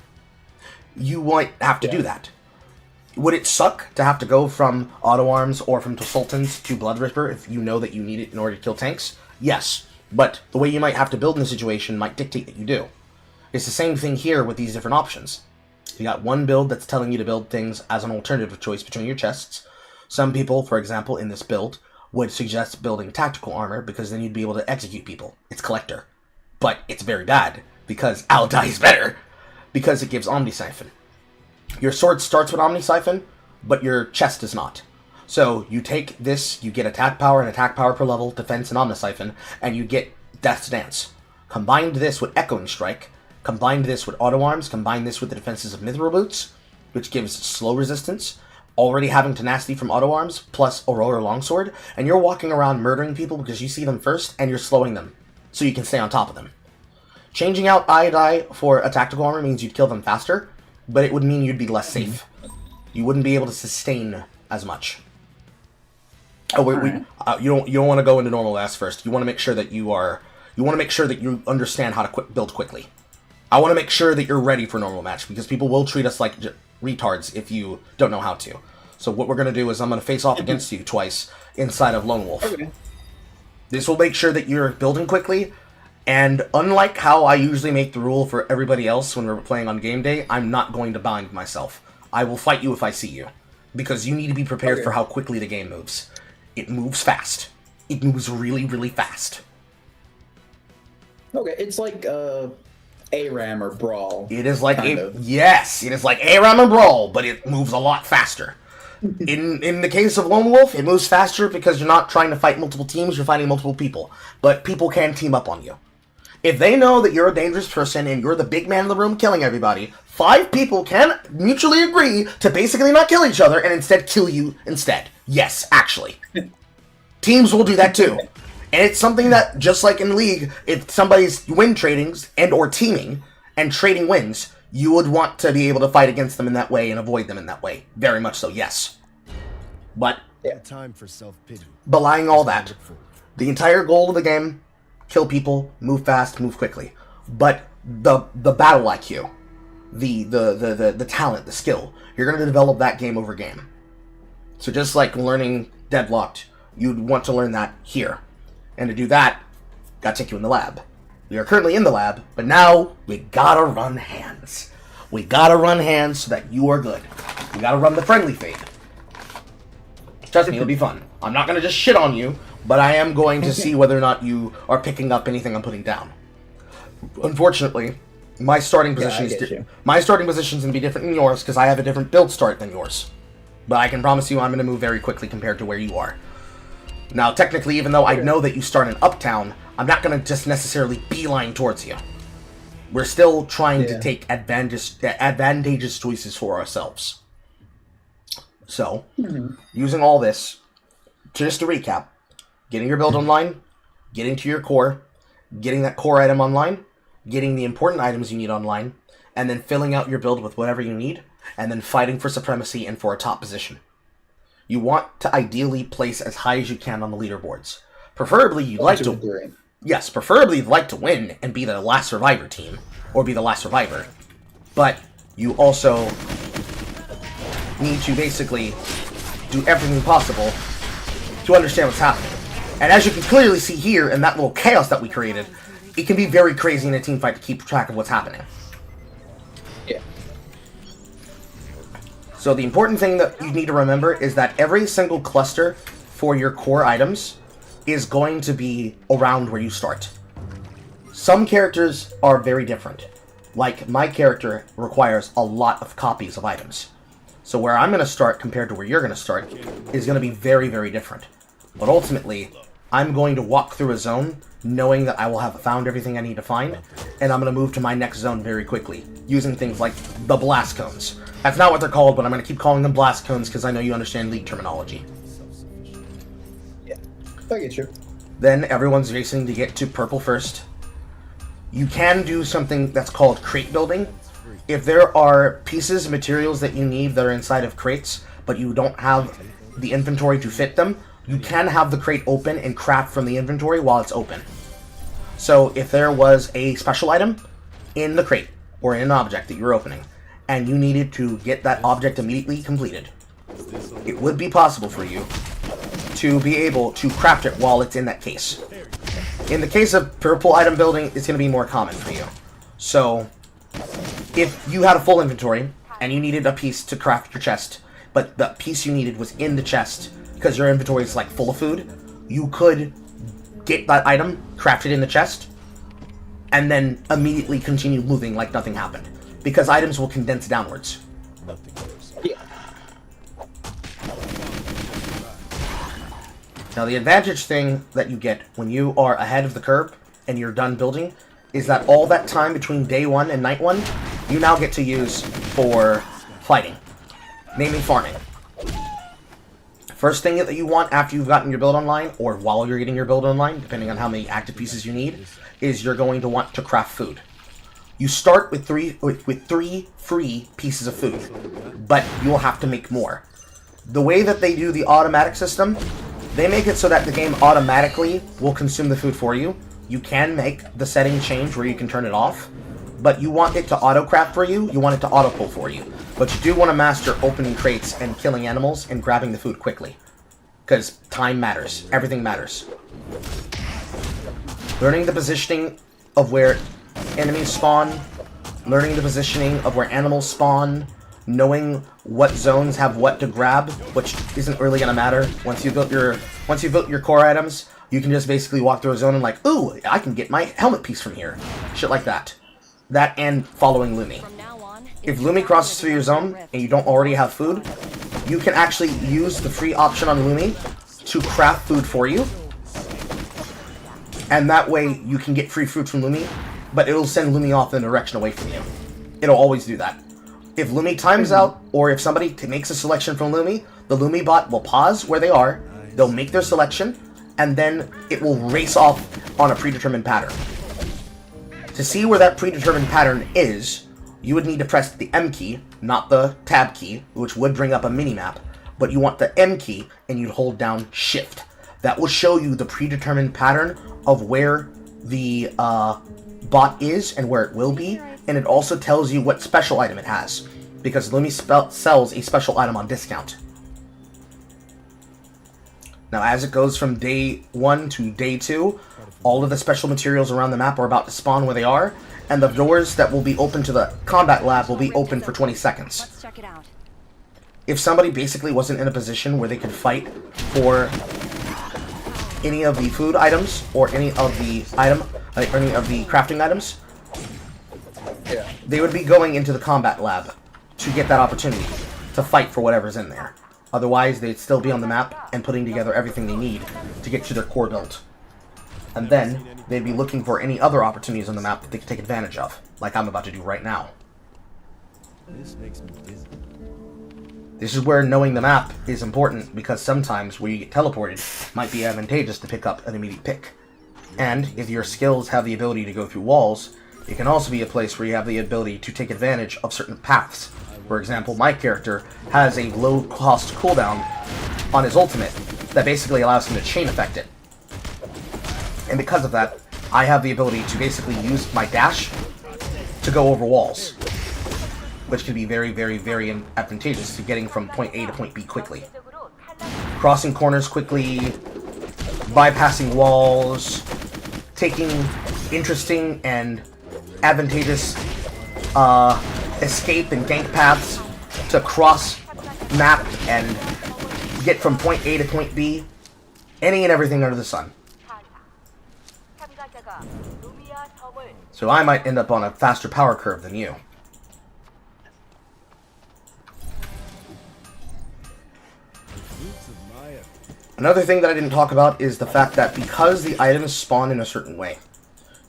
You might have to do that. Would it suck to have to go from auto arms or from Sultans to Blood Ripper if you know that you need it in order to kill tanks? Yes, but the way you might have to build in the situation might dictate that you do. It's the same thing here with these different options. You got one build that's telling you to build things as an alternative choice between your chests. Some people, for example, in this build, would suggest building tactical armor, because then you'd be able to execute people. It's Collector. But it's very bad, because Al-Dai is better, because it gives Omni Siphon. Your sword starts with Omni Siphon, but your chest does not. So you take this, you get attack power and attack power per level, defense and Omnisiphon, and you get Death's Dance. Combined this with Echoing Strike, combined this with Auto Arms, combined this with the defenses of Mithril Boots, which gives slow resistance, already having Tenacity from Auto Arms, plus Aurora Longsword, and you're walking around murdering people because you see them first, and you're slowing them, so you can stay on top of them. Changing out Iodai for a tactical armor means you'd kill them faster, but it would mean you'd be less safe. You wouldn't be able to sustain as much. Oh, you don't want to go into normal last first. You want to make sure that you want to make sure that you understand how to build quickly. I want to make sure that you're ready for normal match, because people will treat us like retards if you don't know how to. So what we're going to do is I'm going to face off against you twice inside of Lone Wolf. Okay. This will make sure that you're building quickly, and unlike how I usually make the rule for everybody else when we're playing on game day, I'm not going to bind myself. I will fight you if I see you, because you need to be prepared for how quickly the game moves. It moves fast. It moves really, really fast. Okay, it's like ARAM or Brawl. It is like yes, it is like ARAM and Brawl, but it moves a lot faster. In the case of Lone Wolf, it moves faster because you're not trying to fight multiple teams, you're fighting multiple people. But people can team up on you. If they know that you're a dangerous person and you're the big man in the room killing everybody, 5 people can mutually agree to basically not kill each other and instead kill you instead. Yes, actually. Teams will do that too. And it's something that, just like in League, if somebody's win tradings and or teaming, and trading wins, you would want to be able to fight against them in that way and avoid them in that way. Very much so, yes. But, time for self-pity. Belying all that, the entire goal of the game, kill people, move fast, move quickly. But the battle IQ, the talent, the skill, you're going to develop that game over game. So just like learning Deadlocked, you'd want to learn that here. And to do that, gotta take you in the lab. We are currently in the lab, but now we gotta run hands. We gotta run hands so that you are good. We gotta run the friendly fade. Trust me, it'll be fun. I'm not gonna just shit on you, but I am going to see whether or not you are picking up anything I'm putting down. Unfortunately, my starting position is gonna be different than yours because I have a different build start than yours. But I can promise you I'm gonna move very quickly compared to where you are. Now, technically, even though I know that you start in Uptown, I'm not going to just necessarily beeline towards you. We're still trying to take advantageous choices for ourselves. So, using all this, just to recap, getting your build online, getting to your core, getting that core item online, getting the important items you need online, and then filling out your build with whatever you need, and then fighting for supremacy and for a top position. You want to ideally place as high as you can on the leaderboards. Preferably, you'd like to... Yes, preferably you'd like to win and be the last survivor team, or be the last survivor. But you also need to basically do everything possible to understand what's happening. And as you can clearly see here in that little chaos that we created, it can be very crazy in a team fight to keep track of what's happening. Yeah. So the important thing that you need to remember is that every single cluster for your core items is going to be around where you start. Some characters are very different. Like, my character requires a lot of copies of items. So where I'm going to start compared to where you're going to start is going to be very, very different. But ultimately, I'm going to walk through a zone knowing that I will have found everything I need to find, and I'm going to move to my next zone very quickly, using things like the blast cones. That's not what they're called, but I'm going to keep calling them blast cones because I know you understand League terminology. Yeah, I get you. Then everyone's racing to get to purple first. You can do something that's called crate building. If there are pieces, materials that you need that are inside of crates, but you don't have the inventory to fit them, you can have the crate open and craft from the inventory while it's open. So if there was a special item in the crate, or in an object that you're opening, and you needed to get that object immediately completed, it would be possible for you to be able to craft it while it's in that case. In the case of purple item building, it's going to be more common for you. So, if you had a full inventory, and you needed a piece to craft your chest, but the piece you needed was in the chest, because your inventory is like full of food, you could get that item, craft it in the chest, and then immediately continue moving like nothing happened. Because items will condense downwards. Yeah. Now, the advantage thing that you get when you are ahead of the curve and you're done building is that all that time between day 1 and night 1, you now get to use for fighting, namely farming. First thing that you want after you've gotten your build online, or while you're getting your build online, depending on how many active pieces you need, is you're going to want to craft food. You start with three free pieces of food, but you'll have to make more. The way that they do the automatic system, they make it so that the game automatically will consume the food for you. You can make the setting change where you can turn it off, but you want it to auto-craft for you, you want it to auto-pull for you. But you do want to master opening crates and killing animals and grabbing the food quickly. Because time matters. Everything matters. Learning the positioning of where enemies spawn, learning the positioning of where animals spawn, knowing what zones have what to grab, which isn't really gonna matter. Once you've built your core items, you can just basically walk through a zone and like, ooh, I can get my helmet piece from here. Shit like that. That and following Lumi. If Lumi crosses through your zone and you don't already have food, you can actually use the free option on Lumi to craft food for you. And that way you can get free food from Lumi, but it'll send Lumi off in the direction away from you. It'll always do that. If Lumi times out, or if somebody makes a selection from Lumi, the Lumi bot will pause where they are, they'll make their selection, and then it will race off on a predetermined pattern. To see where that predetermined pattern is, you would need to press the M key, not the tab key, which would bring up a mini-map, but you want the M key, and you'd hold down Shift. That will show you the predetermined pattern of where the bot is and where it will be, and it also tells you what special item it has, because Lumi sells a special item on discount. Now, as it goes from day 1 to day 2, all of the special materials around the map are about to spawn where they are, and the doors that will be open to the combat lab will be open for 20 seconds. Let's check it out. If somebody basically wasn't in a position where they could fight for any of the food items or any of the crafting items, they would be going into the combat lab to get that opportunity to fight for whatever's in there. Otherwise, they'd still be on the map and putting together everything they need to get to their core build. And then, they'd be looking for any other opportunities on the map that they could take advantage of, like I'm about to do right now. This makes me dizzy. This is where knowing the map is important, because sometimes where you get teleported might be advantageous to pick up an immediate pick. And if your skills have the ability to go through walls, it can also be a place where you have the ability to take advantage of certain paths. For example, my character has a low-cost cooldown on his ultimate that basically allows him to chain effect it. And because of that, I have the ability to basically use my dash to go over walls, which can be very, very, very advantageous to getting from point A to point B quickly. Crossing corners quickly, bypassing walls, taking interesting and advantageous escape and gank paths to cross map and get from point A to point B, any and everything under the sun. So I might end up on a faster power curve than you. Another thing that I didn't talk about is the fact that because the items spawn in a certain way,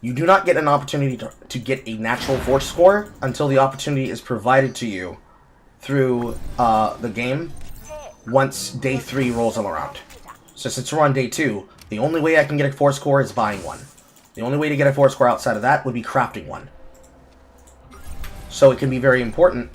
you do not get an opportunity to get a natural force score until the opportunity is provided to you through the game once day 3 rolls around. So since we're on day 2, the only way I can get a force score is buying one. The only way to get a force score outside of that would be crafting one. So it can be very important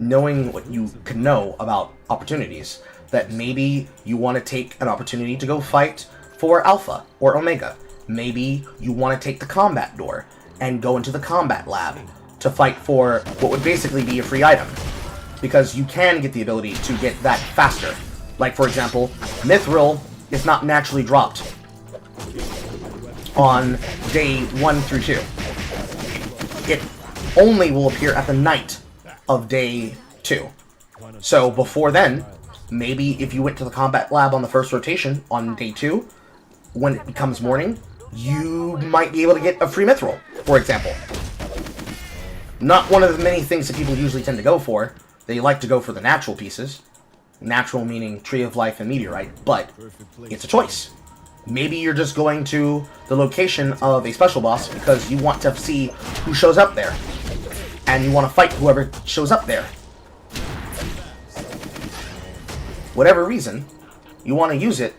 knowing what you can know about opportunities, that maybe you want to take an opportunity to go fight for Alpha or Omega. Maybe you want to take the combat door and go into the combat lab to fight for what would basically be a free item, because you can get the ability to get that faster. Like, for example, Mithril is not naturally dropped on day 1 through 2. It only will appear at the night of day 2. So before then, maybe if you went to the combat lab on the first rotation on day 2, when it becomes morning, you might be able to get a free mithril, for example. Not one of the many things that people usually tend to go for. They like to go for the natural pieces. Natural meaning tree of life and meteorite, but it's a choice. Maybe you're just going to the location of a special boss because you want to see who shows up there. And you want to fight whoever shows up there. Whatever reason, you want to use it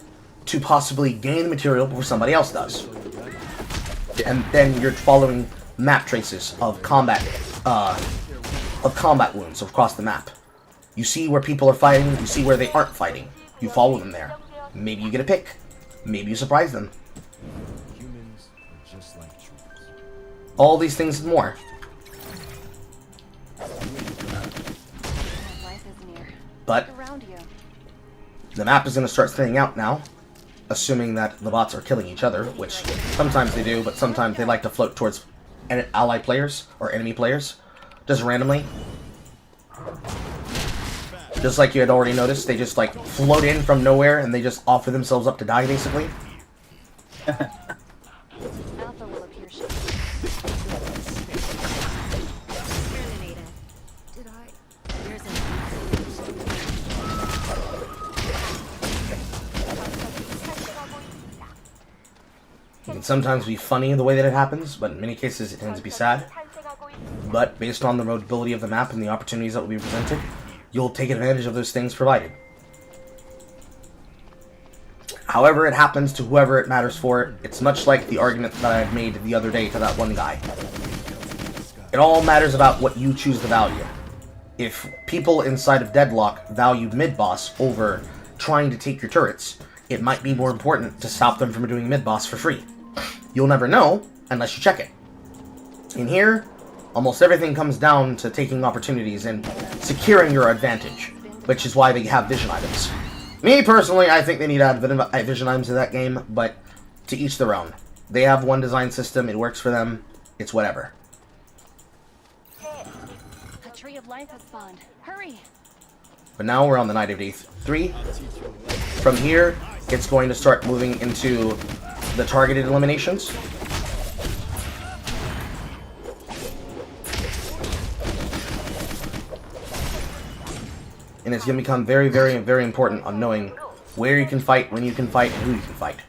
to possibly gain the material before somebody else does. And then you're following map traces of combat wounds across the map. You see where people are fighting, you see where they aren't fighting. You follow them there. Maybe you get a pick. Maybe you surprise them. Humans are just like trees. All these things and more. But the map is going to start thinning out now, assuming that the bots are killing each other, which sometimes they do, but sometimes they like to float towards allied players or enemy players, just randomly. Just like you had already noticed, they just like float in from nowhere and they just offer themselves up to die, basically. Alpha will appear shortly. Did I? There's It can sometimes be funny the way that it happens, but in many cases it tends to be sad. But based on the roadability of the map and the opportunities that will be presented, you'll take advantage of those things provided. However it happens to whoever it matters for, it's much like the argument that I made the other day to that one guy. It all matters about what you choose to value. If people inside of Deadlock valued mid-boss over trying to take your turrets, it might be more important to stop them from doing mid-boss for free. You'll never know unless you check it. In here, almost everything comes down to taking opportunities and securing your advantage, which is why they have vision items. Me, personally, I think they need to add vision items to that game, but to each their own. They have one design system, it works for them, it's whatever. a tree of life has spawned. Hurry! But now we're on the night of day 3. From here, it's going to start moving into the targeted eliminations. And it's going to become very, very, very important on knowing where you can fight, when you can fight, and who you can fight.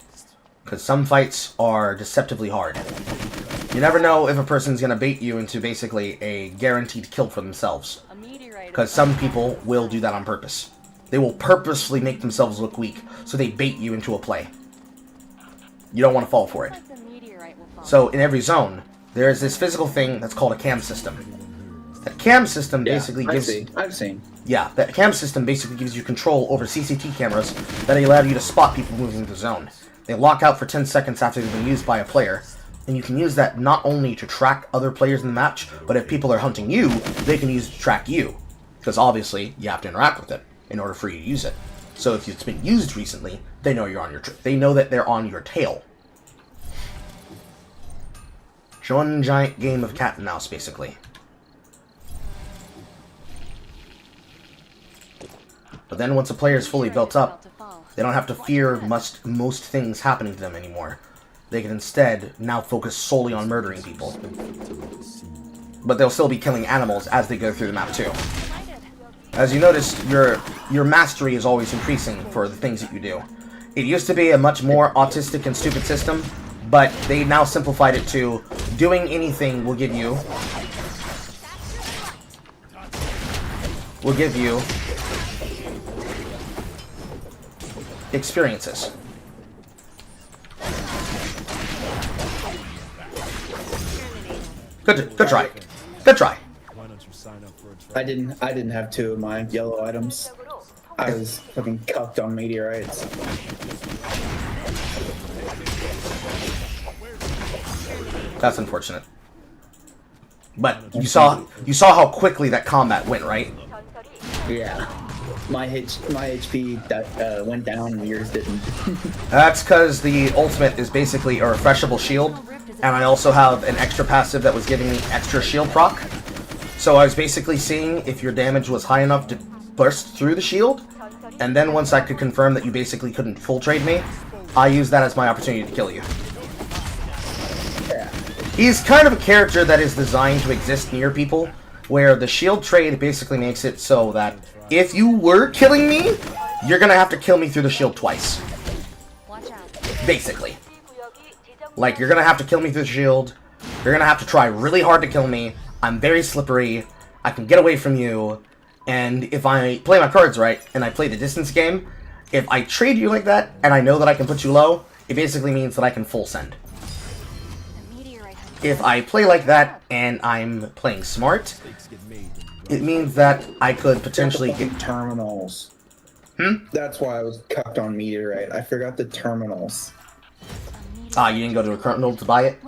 Because some fights are deceptively hard. You never know if a person's going to bait you into basically a guaranteed kill for themselves. Because some people will do that on purpose. They will purposely make themselves look weak, so they bait you into a play. You don't want to fall for it. So in every zone, there is this physical thing that's called a cam system. That cam system basically gives... I've seen. Yeah, that cam system basically gives you control over CCT cameras that allow you to spot people moving the zone. They lock out for 10 seconds after they've been used by a player, and you can use that not only to track other players in the match, but if people are hunting you, they can use it to track you. Because obviously, you have to interact with it in order for you to use it. So if it's been used recently, they know you're on your they know that they're on your tail. It's one giant game of cat and mouse, basically. But then once a player is fully built up, they don't have to fear most things happening to them anymore. They can instead now focus solely on murdering people. But they'll still be killing animals as they go through the map too. As you noticed, your mastery is always increasing for the things that you do. It used to be a much more autistic and stupid system, but they now simplified it to doing anything will give you experiences. Good try. Good try. I didn't have 2 of my yellow items. I was fucking cucked on meteorites. That's unfortunate. But you saw how quickly that combat went, right? Yeah. My HP that went down and yours didn't. That's because the ultimate is basically a refreshable shield, and I also have an extra passive that was giving me extra shield proc. So I was basically seeing if your damage was high enough to burst through the shield, and then once I could confirm that you basically couldn't full trade me, I used that as my opportunity to kill you. He's kind of a character that is designed to exist near people, where the shield trade basically makes it so that if you were killing me, you're gonna have to kill me through the shield twice. Basically. Like, you're gonna have to kill me through the shield. You're gonna have to try really hard to kill me. I'm very slippery. I can get away from you. And if I play my cards right, and I play the distance game, if I trade you like that, and I know that I can put you low, it basically means that I can full send. If I play like that, and I'm playing smart, it means that I could potentially get terminals. That's why I was cucked on Meteorite. I forgot the terminals. Ah, you didn't go to a terminal to buy it?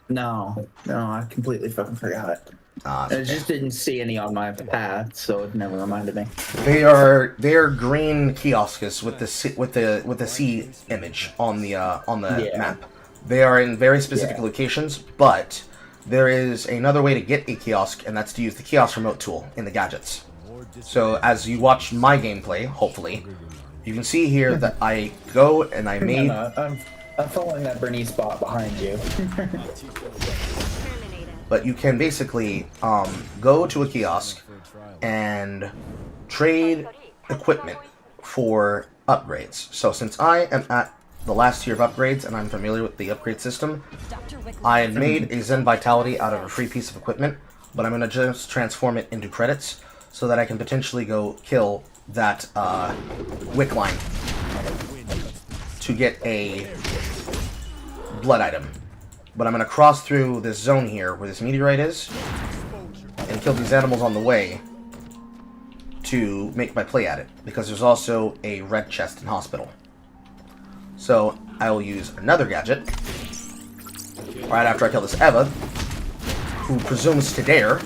No, I completely fucking forgot. I just didn't see any on my path, so it never reminded me. They are green kiosks with the C image on the map. They are in very specific locations, but there is another way to get a kiosk, and that's to use the kiosk remote tool in the gadgets. So as you watch my gameplay, hopefully, you can see here that I go and I made... I'm following that Bernie spot behind you. But you can basically go to a kiosk and trade equipment for upgrades. So since I am at the last tier of upgrades and I'm familiar with the upgrade system, I had made a Zen Vitality out of a free piece of equipment, but I'm going to just transform it into credits so that I can potentially go kill that wick line to get a blood item. But I'm going to cross through this zone here where this meteorite is and kill these animals on the way to make my play at it, because there's also a red chest in hospital. So I will use another gadget right after I kill this Eva, who presumes to dare.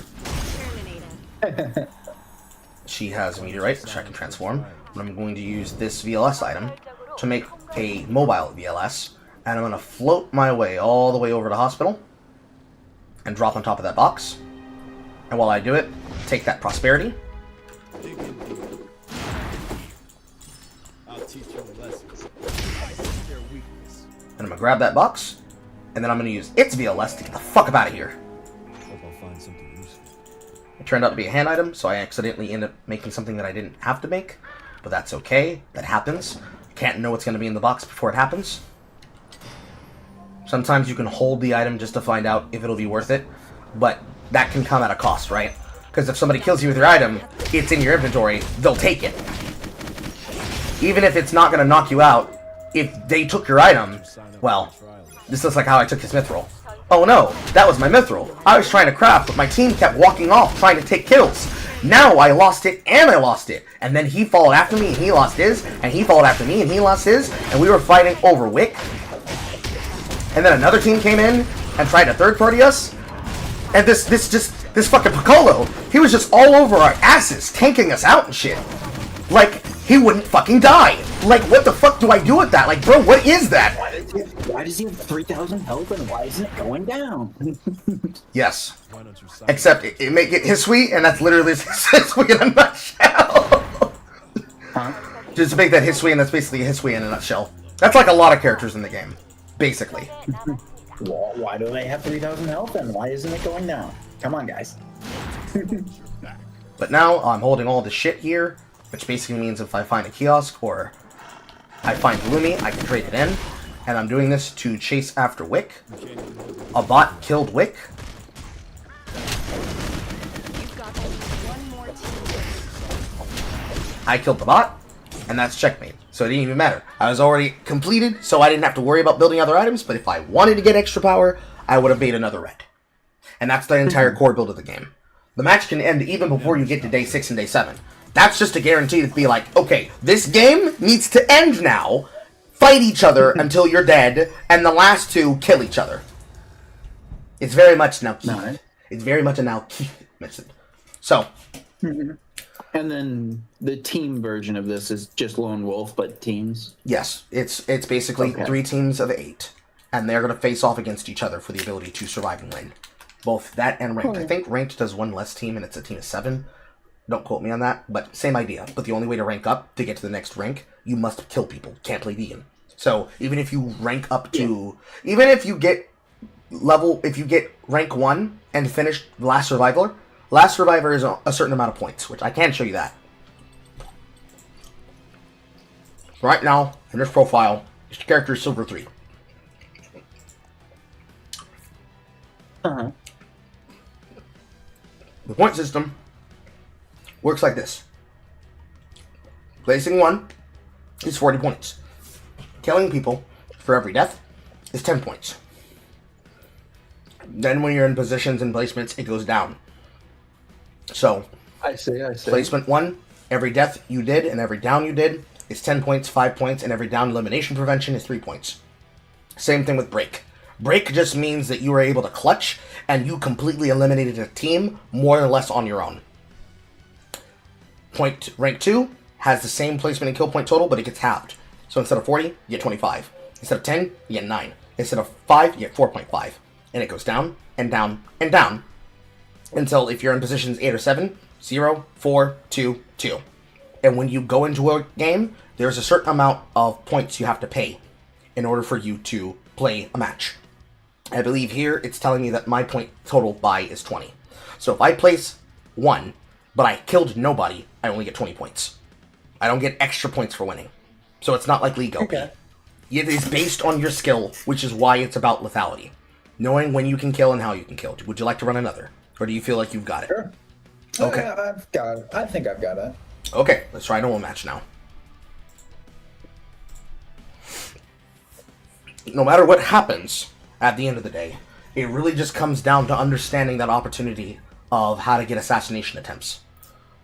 She has a meteorite, which I can transform, but I'm going to use this VLS item to make a mobile VLS, and I'm going to float my way all the way over to hospital and drop on top of that box. And while I do it, take that prosperity. And I'm going to grab that box, and then I'm going to use its VLS to get the fuck up out of here. It turned out to be a hand item, so I accidentally ended up making something that I didn't have to make. But that's okay. That happens. You can't know what's going to be in the box before it happens. Sometimes you can hold the item just to find out if it'll be worth it, but that can come at a cost, right? Because if somebody kills you with your item, it's in your inventory, they'll take it. Even if it's not going to knock you out, if they took your item, well, this looks like how I took his mithril. Oh no, that was my mithril. I was trying to craft, but my team kept walking off trying to take kills. Now I lost it, and I lost it. And then he followed after me, and he lost his, and he followed after me, and he lost his, and we were fighting over Wick. And then another team came in and tried to third-party us. And this fucking Piccolo, he was just all over our asses, tanking us out and shit. Like, he wouldn't fucking die. Like, what the fuck do I do with that? Like, bro, what is that? Why does he have 3,000 health and why isn't it going down? Yes. Except it may get Hisui, and that's literally Hisui in a nutshell. Huh? Just to make that Hisui, and that's basically a Hisui in a nutshell. That's like a lot of characters in the game. Basically. Well, why do they have 3,000 health and why isn't it going down? Come on, guys. But now I'm holding all this shit here, which basically means if I find a kiosk or I find Lumi, I can trade it in. And I'm doing this to chase after Wick. A bot killed Wick. I killed the bot, and that's checkmate. So it didn't even matter. I was already completed, so I didn't have to worry about building other items, but if I wanted to get extra power, I would have made another red. And that's the entire core build of the game. The match can end even before you get to day 6 and day 7. That's just a guarantee to be like, okay, this game needs to end now, fight each other until you're dead, and the last two kill each other. It's very much now Keith. It's very much a now Keith mission. So. And then the team version of this is just Lone Wolf, but teams? Yes, it's basically 3 teams of 8, and they're going to face off against each other for the ability to survive and win. Both that and ranked. I think ranked does one less team, and it's a team of 7. Don't quote me on that, but same idea. But the only way to rank up, to get to the next rank, you must kill people. Can't play vegan. So even if you rank up to... Even if you get rank 1 and finish the last survivor, Last survivor is a certain amount of points, which I can show you that. Right now, in this profile, this character is Silver 3. Uh-huh. The point system works like this. Placing 1 is 40 points. Killing people for every death is 10 points. Then when you're in positions and placements, it goes down. So, I see. Placement 1, every death you did and every down you did is 10 points, 5 points, and every down elimination prevention is 3 points. Same thing with break. Break just means that you were able to clutch and you completely eliminated a team more or less on your own. Rank 2 has the same placement and kill point total, but it gets halved. So instead of 40, you get 25. Instead of 10, you get 9. Instead of 5, you get 4.5. And it goes down and down and down until if you're in positions 8 or 7, 0, 4, 2, 2. And when you go into a game, there's a certain amount of points you have to pay in order for you to play a match. I believe here it's telling me that my point total buy is 20. So if I place 1, but I killed nobody, I only get 20 points. I don't get extra points for winning. So it's not like League OP. Okay. It is based on your skill, which is why it's about lethality. Knowing when you can kill and how you can kill. Would you like to run another? Or do you feel like you've got it? Sure. Okay. I've got it. I think I've got it. Okay, let's try a normal match now. No matter what happens at the end of the day, it really just comes down to understanding that opportunity of how to get assassination attempts.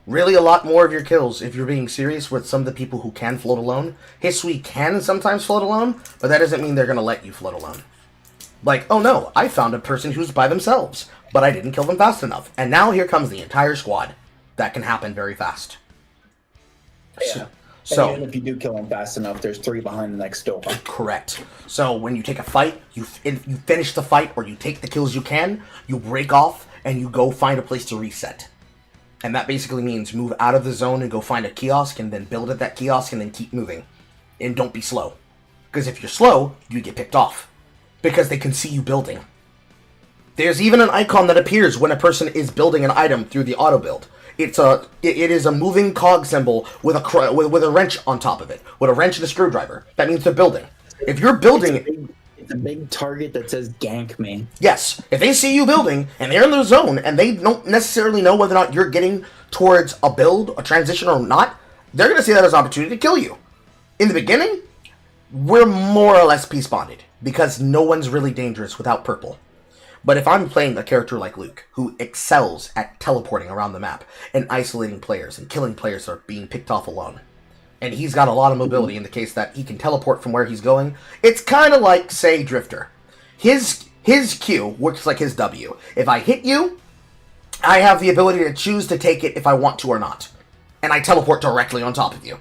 Really, a lot more of your kills, if you're being serious with some of the people who can float alone. Hisui can sometimes float alone, but that doesn't mean they're going to let you float alone. Like, oh no, I found a person who's by themselves, but I didn't kill them fast enough. And now here comes the entire squad. That can happen very fast. Yeah. So, and even if you do kill them fast enough, there's 3 behind the next door. Correct. So when you take a fight, you finish the fight, or you take the kills you can, you break off, and you go find a place to reset. And that basically means move out of the zone and go find a kiosk, and then build at that kiosk, and then keep moving. And don't be slow. Because if you're slow, you get picked off. Because they can see you building. There's even an icon that appears when a person is building an item through the auto build. It is a moving cog symbol with a wrench on top of it, with a wrench and a screwdriver. That means they're building. If you're building, it's a big target that says "gank me." Yes, if they see you building and they're in the zone and they don't necessarily know whether or not you're getting towards a build, a transition or not, they're going to see that as an opportunity to kill you. In the beginning, we're more or less peace-bonded because no one's really dangerous without purple. But if I'm playing a character like Luke, who excels at teleporting around the map and isolating players and killing players that are being picked off alone, and he's got a lot of mobility in the case that he can teleport from where he's going, it's kind of like, say, Drifter. His Q works like his W. If I hit you, I have the ability to choose to take it if I want to or not. And I teleport directly on top of you.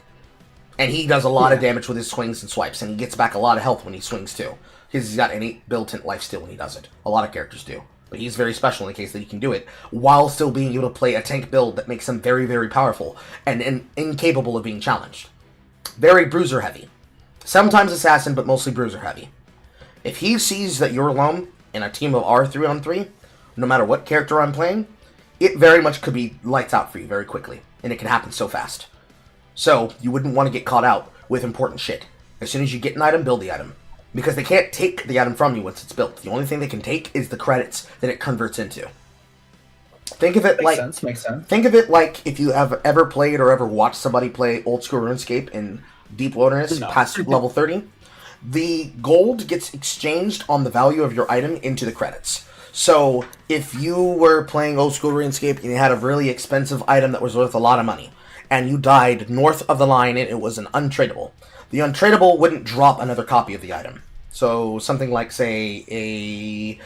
And he does a lot of damage with his swings and swipes, and he gets back a lot of health when he swings too. He's got an 8 built-in lifesteal when he does it. A lot of characters do. But he's very special in the case that he can do it, while still being able to play a tank build that makes him very, very powerful, and incapable of being challenged. Very bruiser heavy. Sometimes assassin, but mostly bruiser heavy. If he sees that you're alone in a team of R 3-on-3, no matter what character I'm playing, it very much could be lights out for you very quickly. And it can happen so fast. So, you wouldn't want to get caught out with important shit. As soon as you get an item, build the item. Because they can't take the item from you once it's built. The only thing they can take is the credits that it converts into. Think of it Makes sense. Think of it like if you have ever played or ever watched somebody play old school RuneScape in Deep Wilderness past level 30. The gold gets exchanged on the value of your item into the credits. So if you were playing old school RuneScape and you had a really expensive item that was worth a lot of money, and you died north of the line and it was an untradeable, the untradeable wouldn't drop another copy of the item. So something like, say, a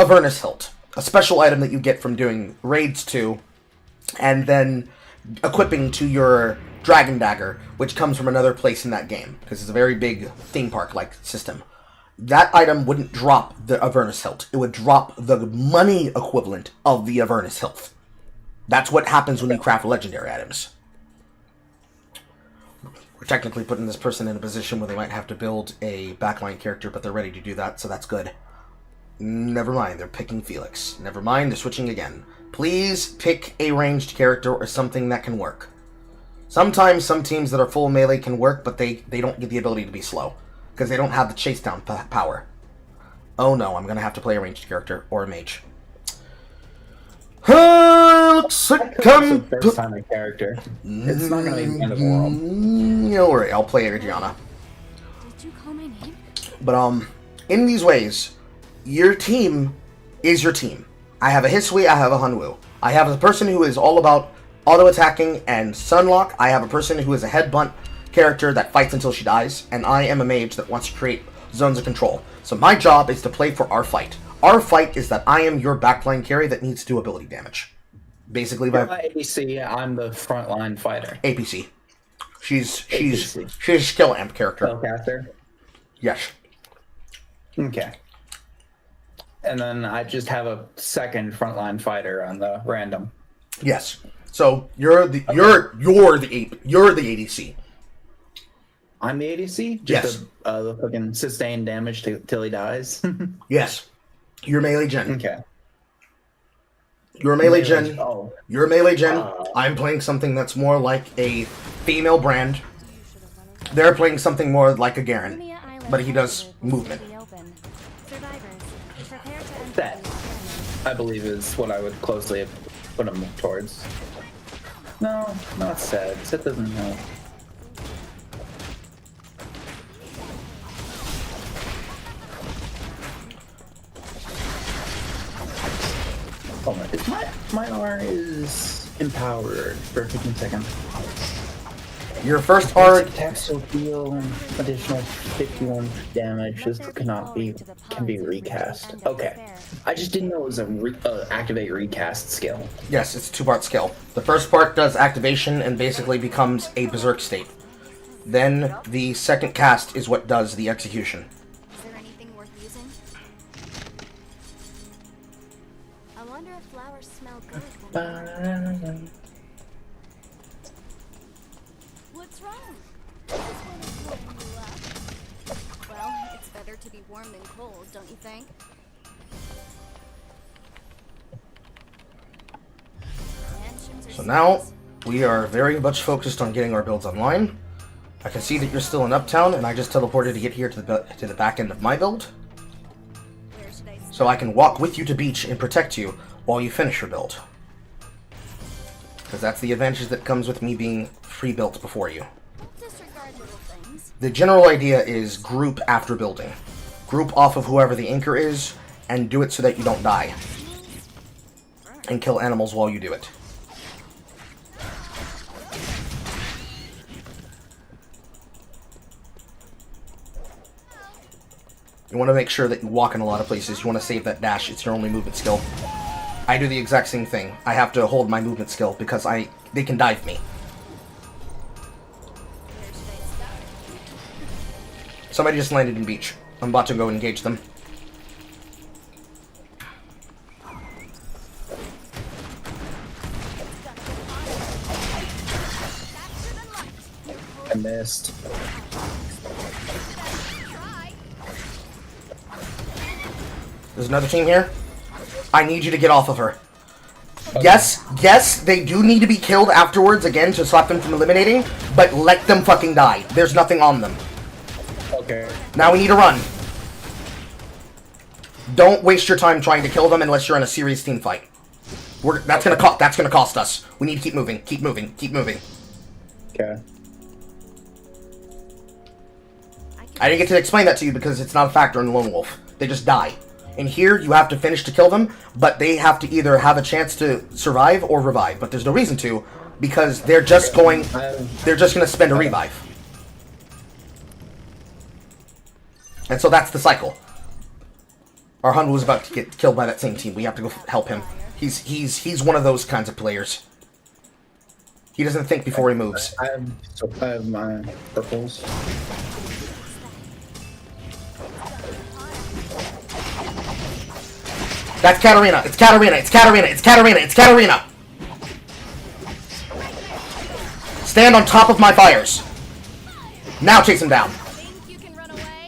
Avernus Hilt. A special item that you get from doing raids to, and then equipping to your Dragon Dagger, which comes from another place in that game, because it's a very big theme park-like system. That item wouldn't drop the Avernus Hilt. It would drop the money equivalent of the Avernus Hilt. That's what happens when you craft legendary items. We're technically putting this person in a position where they might have to build a backline character, but they're ready to do that, so that's good. Never mind, they're picking Felix. Never mind, they're switching again. Please pick a ranged character or something that can work. Sometimes some teams that are full melee can work, but they don't get the ability to be slow. Because they don't have the chase down power. Oh no, I'm going to have to play a ranged character or a mage. Looks like I'm first time a character. It's not going to be the end of the world. Don't worry, I'll play Adriana. Did you call my name? But, in these ways, your team is your team. I have a Hisui, I have a Hanwoo. I have a person who is all about auto-attacking and sunlock. I have a person who is a headbutt character that fights until she dies. And I am a mage that wants to create zones of control. So my job is to play for our fight. Our fight is that I am your backline carry that needs to do ability damage. Basically, by APC, I'm the frontline fighter. APC. She's a skill amp character. Spellcaster? Yes. Okay. And then I just have a second frontline fighter on the random. Yes. So you're the ADC. I'm the ADC? Yes. The fucking sustain damage till he dies? Yes. You're melee gen. Okay. You're a melee gen. Oh. You're a melee gen. I'm playing something that's more like a female brand. They're playing something more like a Garen. But he does movement. That, I believe, is what I would closely put him towards. No, not Seth. Seth doesn't know. Hold on, my R is empowered for 15 seconds. Your first R attack still deal additional 51 damage. This can be recast. Okay, I just didn't know it was a activate recast skill. Yes, it's a 2-part skill. The first part does activation and basically becomes a berserk state. Then the second cast is what does the execution. Is there anything worth using? I wonder if flowers smell good. What's wrong? This one is warming you up. Well, it's better to be warm than cold, don't you think? So now, we are very much focused on getting our builds online. I can see that you're still in Uptown, and I just teleported to get here to the back end of my build. So I can walk with you to beach and protect you while you finish your build. Because that's the advantage that comes with me being pre-built before you. The general idea is group after building. Group off of whoever the anchor is, and do it so that you don't die. And kill animals while you do it. You want to make sure that you walk in a lot of places. You want to save that dash. It's your only movement skill. I do the exact same thing. I have to hold my movement skill because they can dive me. Somebody just landed in beach. I'm about to go engage them. I missed. There's another team here. I need you to get off of her. Okay. Yes, they do need to be killed afterwards again to stop them from eliminating, but let them fucking die. There's nothing on them. Okay. Now we need to run. Don't waste your time trying to kill them unless you're in a serious team fight. That's gonna cost us. We need to keep moving. Keep moving. Keep moving. Okay. I didn't get to explain that to you because it's not a factor in Lone Wolf. They just die. In here, you have to finish to kill them, but they have to either have a chance to survive or revive. But there's no reason to, because they're just going to spend a revive. And so that's the cycle. Our Hun was about to get killed by that same team. We have to go help him. He's one of those kinds of players. He doesn't think before he moves. I have my purples. That's Katarina! It's Katarina! It's Katarina! It's Katarina! It's Katarina! Stand on top of my fires! Now chase him down!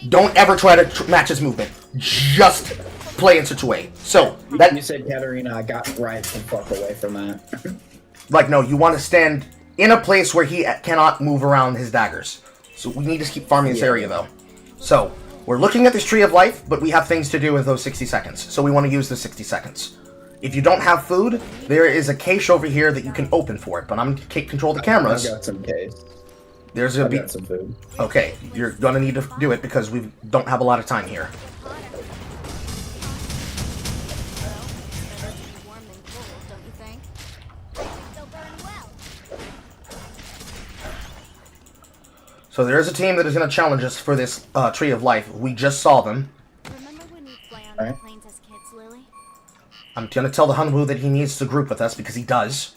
Don't ever try to match his movement. Just play in such a way. So that you said Katarina, I got right the fuck away from that. like no, you want to stand in a place where he cannot move around his daggers. So we need to keep farming this area though. So we're looking at this tree of life, but we have things to do with those 60 seconds. So we want to use the 60 seconds. If you don't have food, there is a cache over here that you can open for it. But I'm gonna control the cameras. I got some cache. There's I got some food. Okay, you're gonna need to do it because we don't have a lot of time here. So there is a team that is going to challenge us for this Tree of Life. We just saw them. Remember when we fly on the planes as kids, Lily? I'm going to tell the Hunwu that he needs to group with us because he does.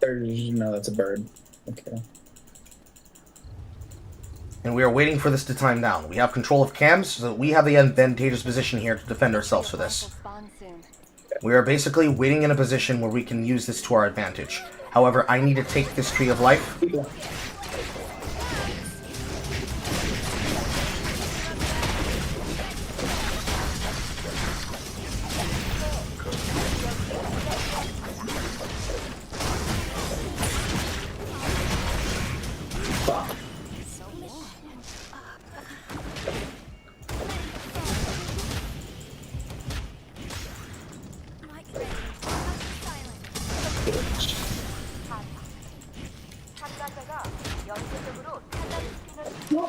No, that's a bird. Okay. And we are waiting for this to time down. We have control of cams, so we have the advantageous position here to defend ourselves for this. We are basically waiting in a position where we can use this to our advantage. However, I need to take this Tree of Life.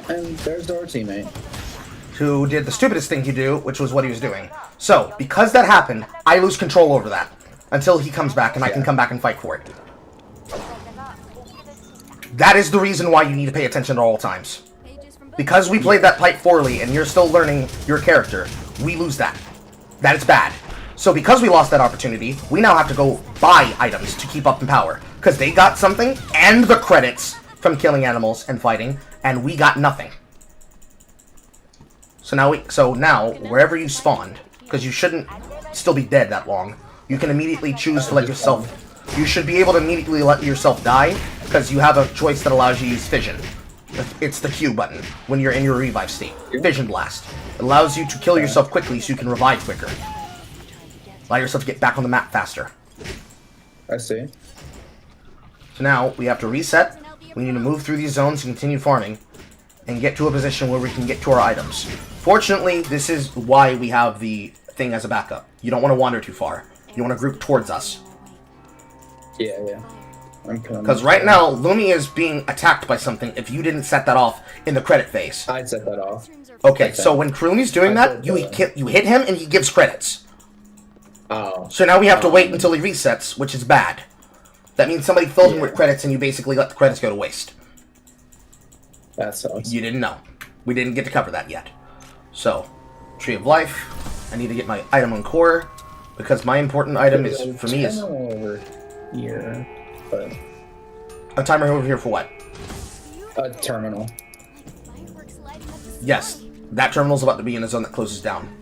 And there's our teammate. Who did the stupidest thing to do, which was what he was doing. So, because that happened, I lose control over that. Until he comes back and I can come back and fight for it. That is the reason why you need to pay attention at all times. Because we played that fight poorly and you're still learning your character, we lose that. That is bad. So because we lost that opportunity, we now have to go buy items to keep up in power. Because they got something, and the credits from killing animals and fighting, and we got nothing. So now, wherever you spawned, because you shouldn't still be dead that long, you can immediately choose to let yourself... You should be able to immediately let yourself die, because you have a choice that allows you to use Fission. It's the Q button, when you're in your revive state. Fission Blast. It allows you to kill yourself quickly so you can revive quicker. Allow yourself to get back on the map faster. I see. So now, we have to reset. We need to move through these zones and continue farming. And get to a position where we can get to our items. Fortunately, this is why we have the thing as a backup. You don't want to wander too far. You want to group towards us. Yeah. I'm coming. Because right now, Lumi is being attacked by something if you didn't set that off in the credit phase. I'd set that off. Okay, so when Lumi's doing that, you hit him and he gives credits. Oh. So now we have to wait until he resets, which is bad. That means somebody filled him with credits and you basically let the credits go to waste. That sucks. You didn't know. We didn't get to cover that yet. So, Tree of Life. I need to get my item on core. Because my important item is, for me, is... over here, but... A timer over here for what? A terminal. Yes. That terminal's about to be in a zone that closes down.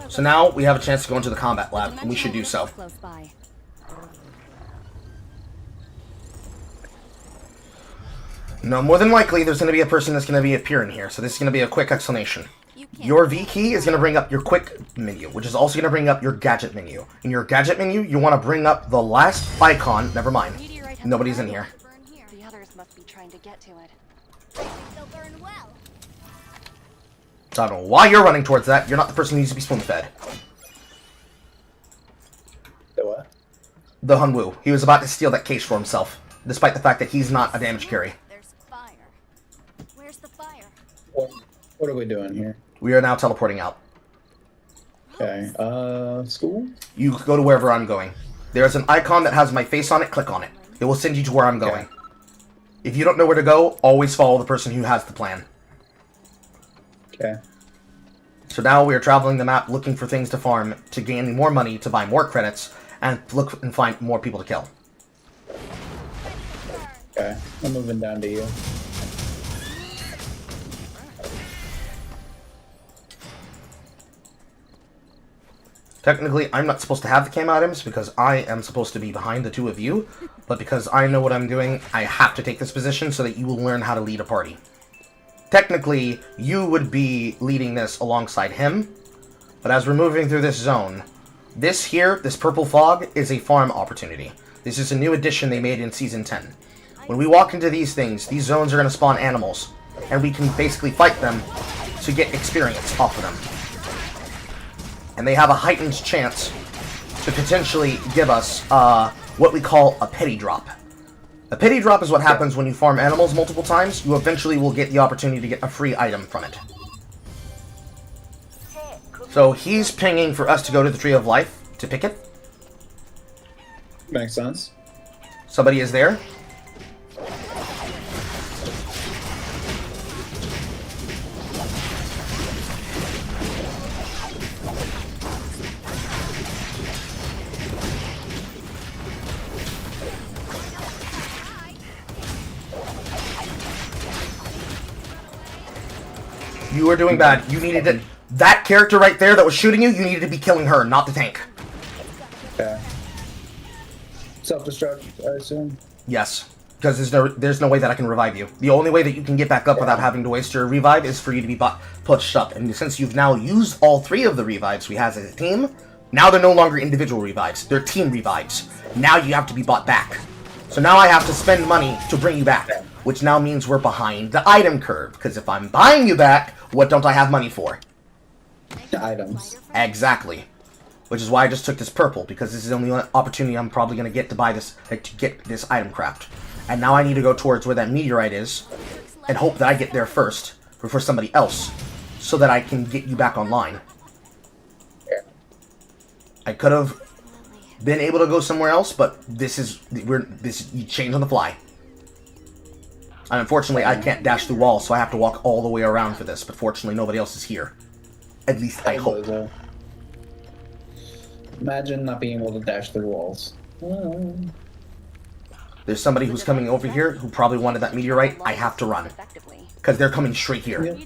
So now we have a chance to go into the combat lab, and we should do so. No, more than likely, there's going to be a person that's going to be appearing here, so this is going to be a quick explanation. Your V key is going to bring up your quick menu, which is also going to bring up your gadget menu. In your gadget menu, you want to bring up the last icon. Never mind. Nobody's in here. The others must be trying to get to it. They'll burn well. So I don't know why you're running towards that. You're not the person who needs to be spoon-fed. The what? The Hunwu. He was about to steal that case for himself, despite the fact that he's not a damage carry. There's fire. Where's the fire? What are we doing here? We are now teleporting out. Okay, school? You go to wherever I'm going. There's an icon that has my face on it, click on it. It will send you to where I'm going. If you don't know where to go, always follow the person who has the plan. Okay. So now we are traveling the map looking for things to farm, to gain more money, to buy more credits, and look and find more people to kill. Okay, I'm moving down to you. Technically, I'm not supposed to have the cam items because I am supposed to be behind the two of you, but because I know what I'm doing, I have to take this position so that you will learn how to lead a party. Technically, you would be leading this alongside him, but as we're moving through this zone, this here, this purple fog, is a farm opportunity. This is a new addition they made in Season 10. When we walk into these things, these zones are going to spawn animals, and we can basically fight them to get experience off of them. And they have a heightened chance to potentially give us what we call a pity drop. A pity drop is what happens when you farm animals multiple times. You eventually will get the opportunity to get a free item from it. So he's pinging for us to go to the Tree of Life to pick it. Makes sense. Somebody is there. You are doing bad. You needed to... That character right there that was shooting you, you needed to be killing her, not the tank. Okay. Self-destruct, I assume? Yes. Because there's no way that I can revive you. The only way that you can get back up without having to waste your revive is for you to be pushed up. And since you've now used all 3 of the revives we have as a team, now they're no longer individual revives. They're team revives. Now you have to be bought back. So now I have to spend money to bring you back. Which now means we're behind the item curve. Because if I'm buying you back, what don't I have money for? Items. Exactly. Which is why I just took this purple, because this is the only opportunity I'm probably going to get to buy this, like, to get this item craft. And now I need to go towards where that meteorite is, and hope that I get there first, before somebody else, so that I can get you back online. I could have been able to go somewhere else, but you change on the fly. And unfortunately, I can't dash through walls, so I have to walk all the way around for this, but fortunately nobody else is here. At least I hope. Imagine not being able to dash through walls. There's somebody who's coming over here who probably wanted that meteorite. I have to run. Because they're coming straight here.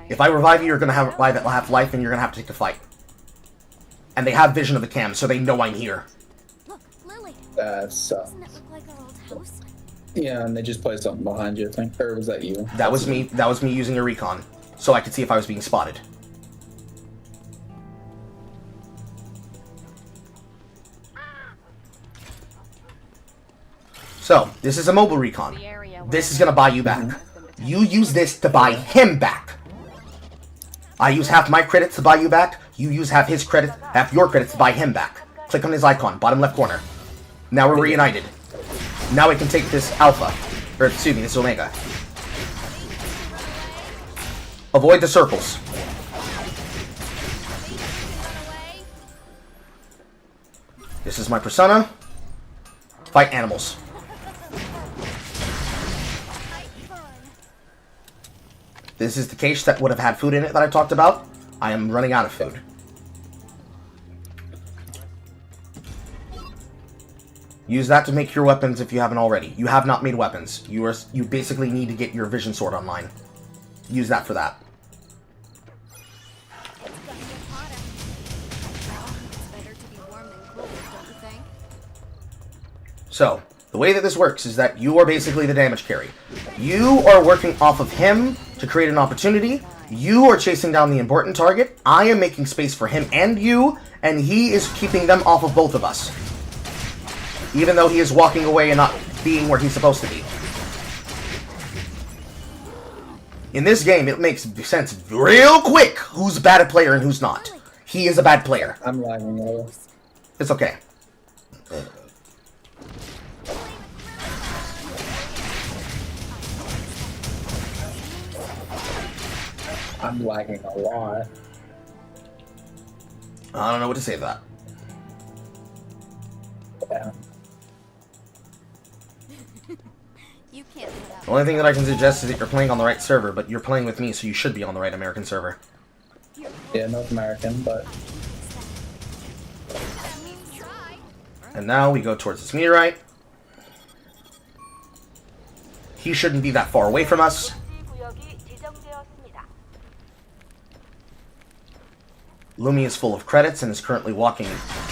If I revive you, you're going to have half life and you're going to have to take the fight. And they have vision of the cam, so they know I'm here. That sucks. Yeah, and they just placed something behind you, I think. Or was that you? That was me. That was me using a recon. So I could see if I was being spotted. So, this is a mobile recon. This is going to buy you back. You use this to buy him back. I use half my credits to buy you back. You use half his credit, half your credits to buy him back. Click on his icon, bottom left corner. Now we're reunited. Now we can take this alpha. Or, excuse me, this omega. Avoid the circles. This is my persona. Fight animals. This is the cache that would have had food in it that I talked about. I am running out of food. Use that to make your weapons if you haven't already. You have not made weapons. You basically need to get your vision sword online. Use that for that. So, the way that this works is that you are basically the damage carry. You are working off of him to create an opportunity. You are chasing down the important target. I am making space for him and you, and he is keeping them off of both of us. Even though he is walking away and not being where he's supposed to be. In this game, it makes sense real quick who's a bad player and who's not. He is a bad player. I'm lagging a little. It's okay. I'm lagging a lot. I don't know what to say to that. Yeah. You can't put up. The only thing that I can suggest is that you're playing on the right server, but you're playing with me, so you should be on the right American server. Yeah, North American, but... And now we go towards this meteorite. He shouldn't be that far away from us. Lumi is full of credits and is currently walking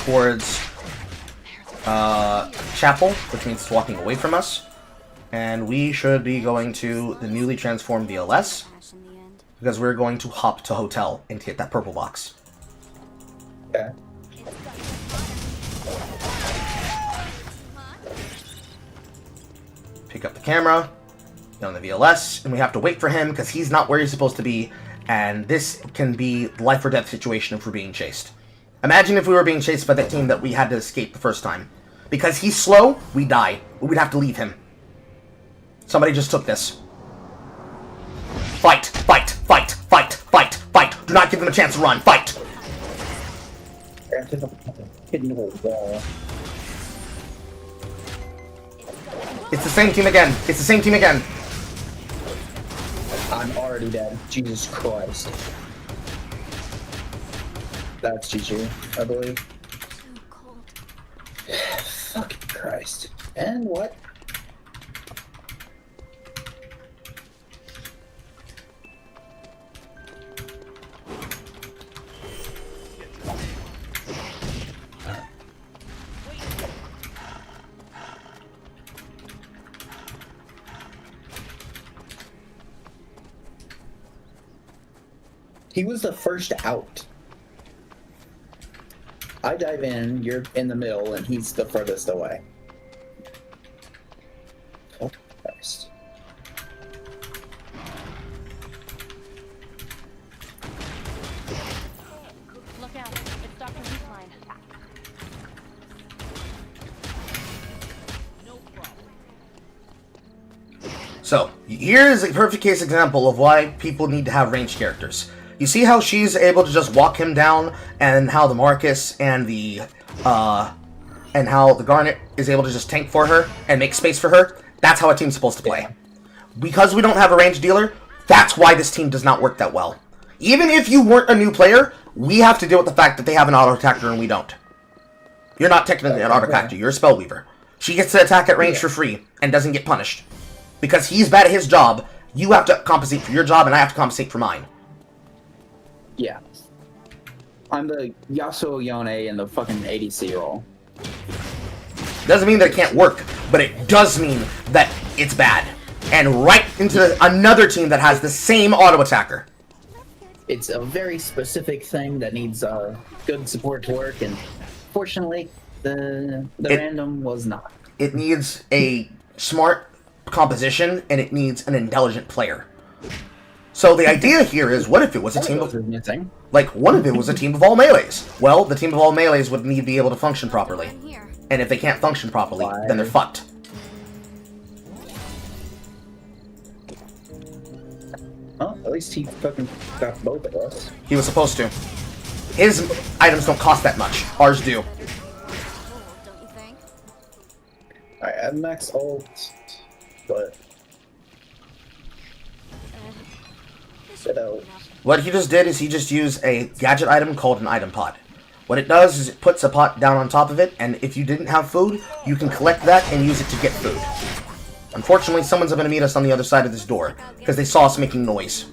towards chapel, which means it's walking away from us. And we should be going to the newly transformed VLS, because we're going to hop to hotel and get that purple box. Okay. Pick up the camera, get on the VLS, and we have to wait for him because he's not where he's supposed to be, and this can be life or death situation if we're being chased. Imagine if we were being chased by that team that we had to escape the first time. Because he's slow, we die. We'd have to leave him. Somebody just took this. Fight! Fight! Fight! Fight! Fight! Fight! Do not give them a chance to run! Fight! Hitting the wall. It's the same team again. It's the same team again. I'm already dead. Jesus Christ. That's GG, I believe. Fucking Christ. And what? He was the first out. I dive in, you're in the middle, and he's the furthest away. Oh, Christ. Look out. It's Dr. Decline. So, here is a perfect case example of why people need to have ranged characters. You see how she's able to just walk him down, and how the Marcus and how the Garnet is able to just tank for her and make space for her? That's how a team's supposed to play. Because we don't have a ranged dealer, that's why this team does not work that well. Even if you weren't a new player, we have to deal with the fact that they have an auto-attacker and we don't. You're not technically an auto-attacker, you're a Spellweaver. She gets to attack at range for free and doesn't get punished. Because he's bad at his job, you have to compensate for your job and I have to compensate for mine. Yeah. I'm the Yasuo Yone in the fucking ADC role. Doesn't mean that it can't work, but it does mean that it's bad. And right into another team that has the same auto-attacker. It's a very specific thing that needs good support to work, and fortunately, the random was not. It needs a smart composition, and it needs an intelligent player. So the idea here is, what if it was a team of... Like, what if it was a team of all melees? Well, the team of all melees would need to be able to function properly. And if they can't function properly, then they're fucked. Well, at least he fucking got both of us. He was supposed to. His items don't cost that much. Ours do. I have max ult, but... What he just did is he just used a gadget item called an item pot. What it does is it puts a pot down on top of it, and if you didn't have food, you can collect that and use it to get food. Unfortunately, someone's going to meet us on the other side of this door, because they saw us making noise.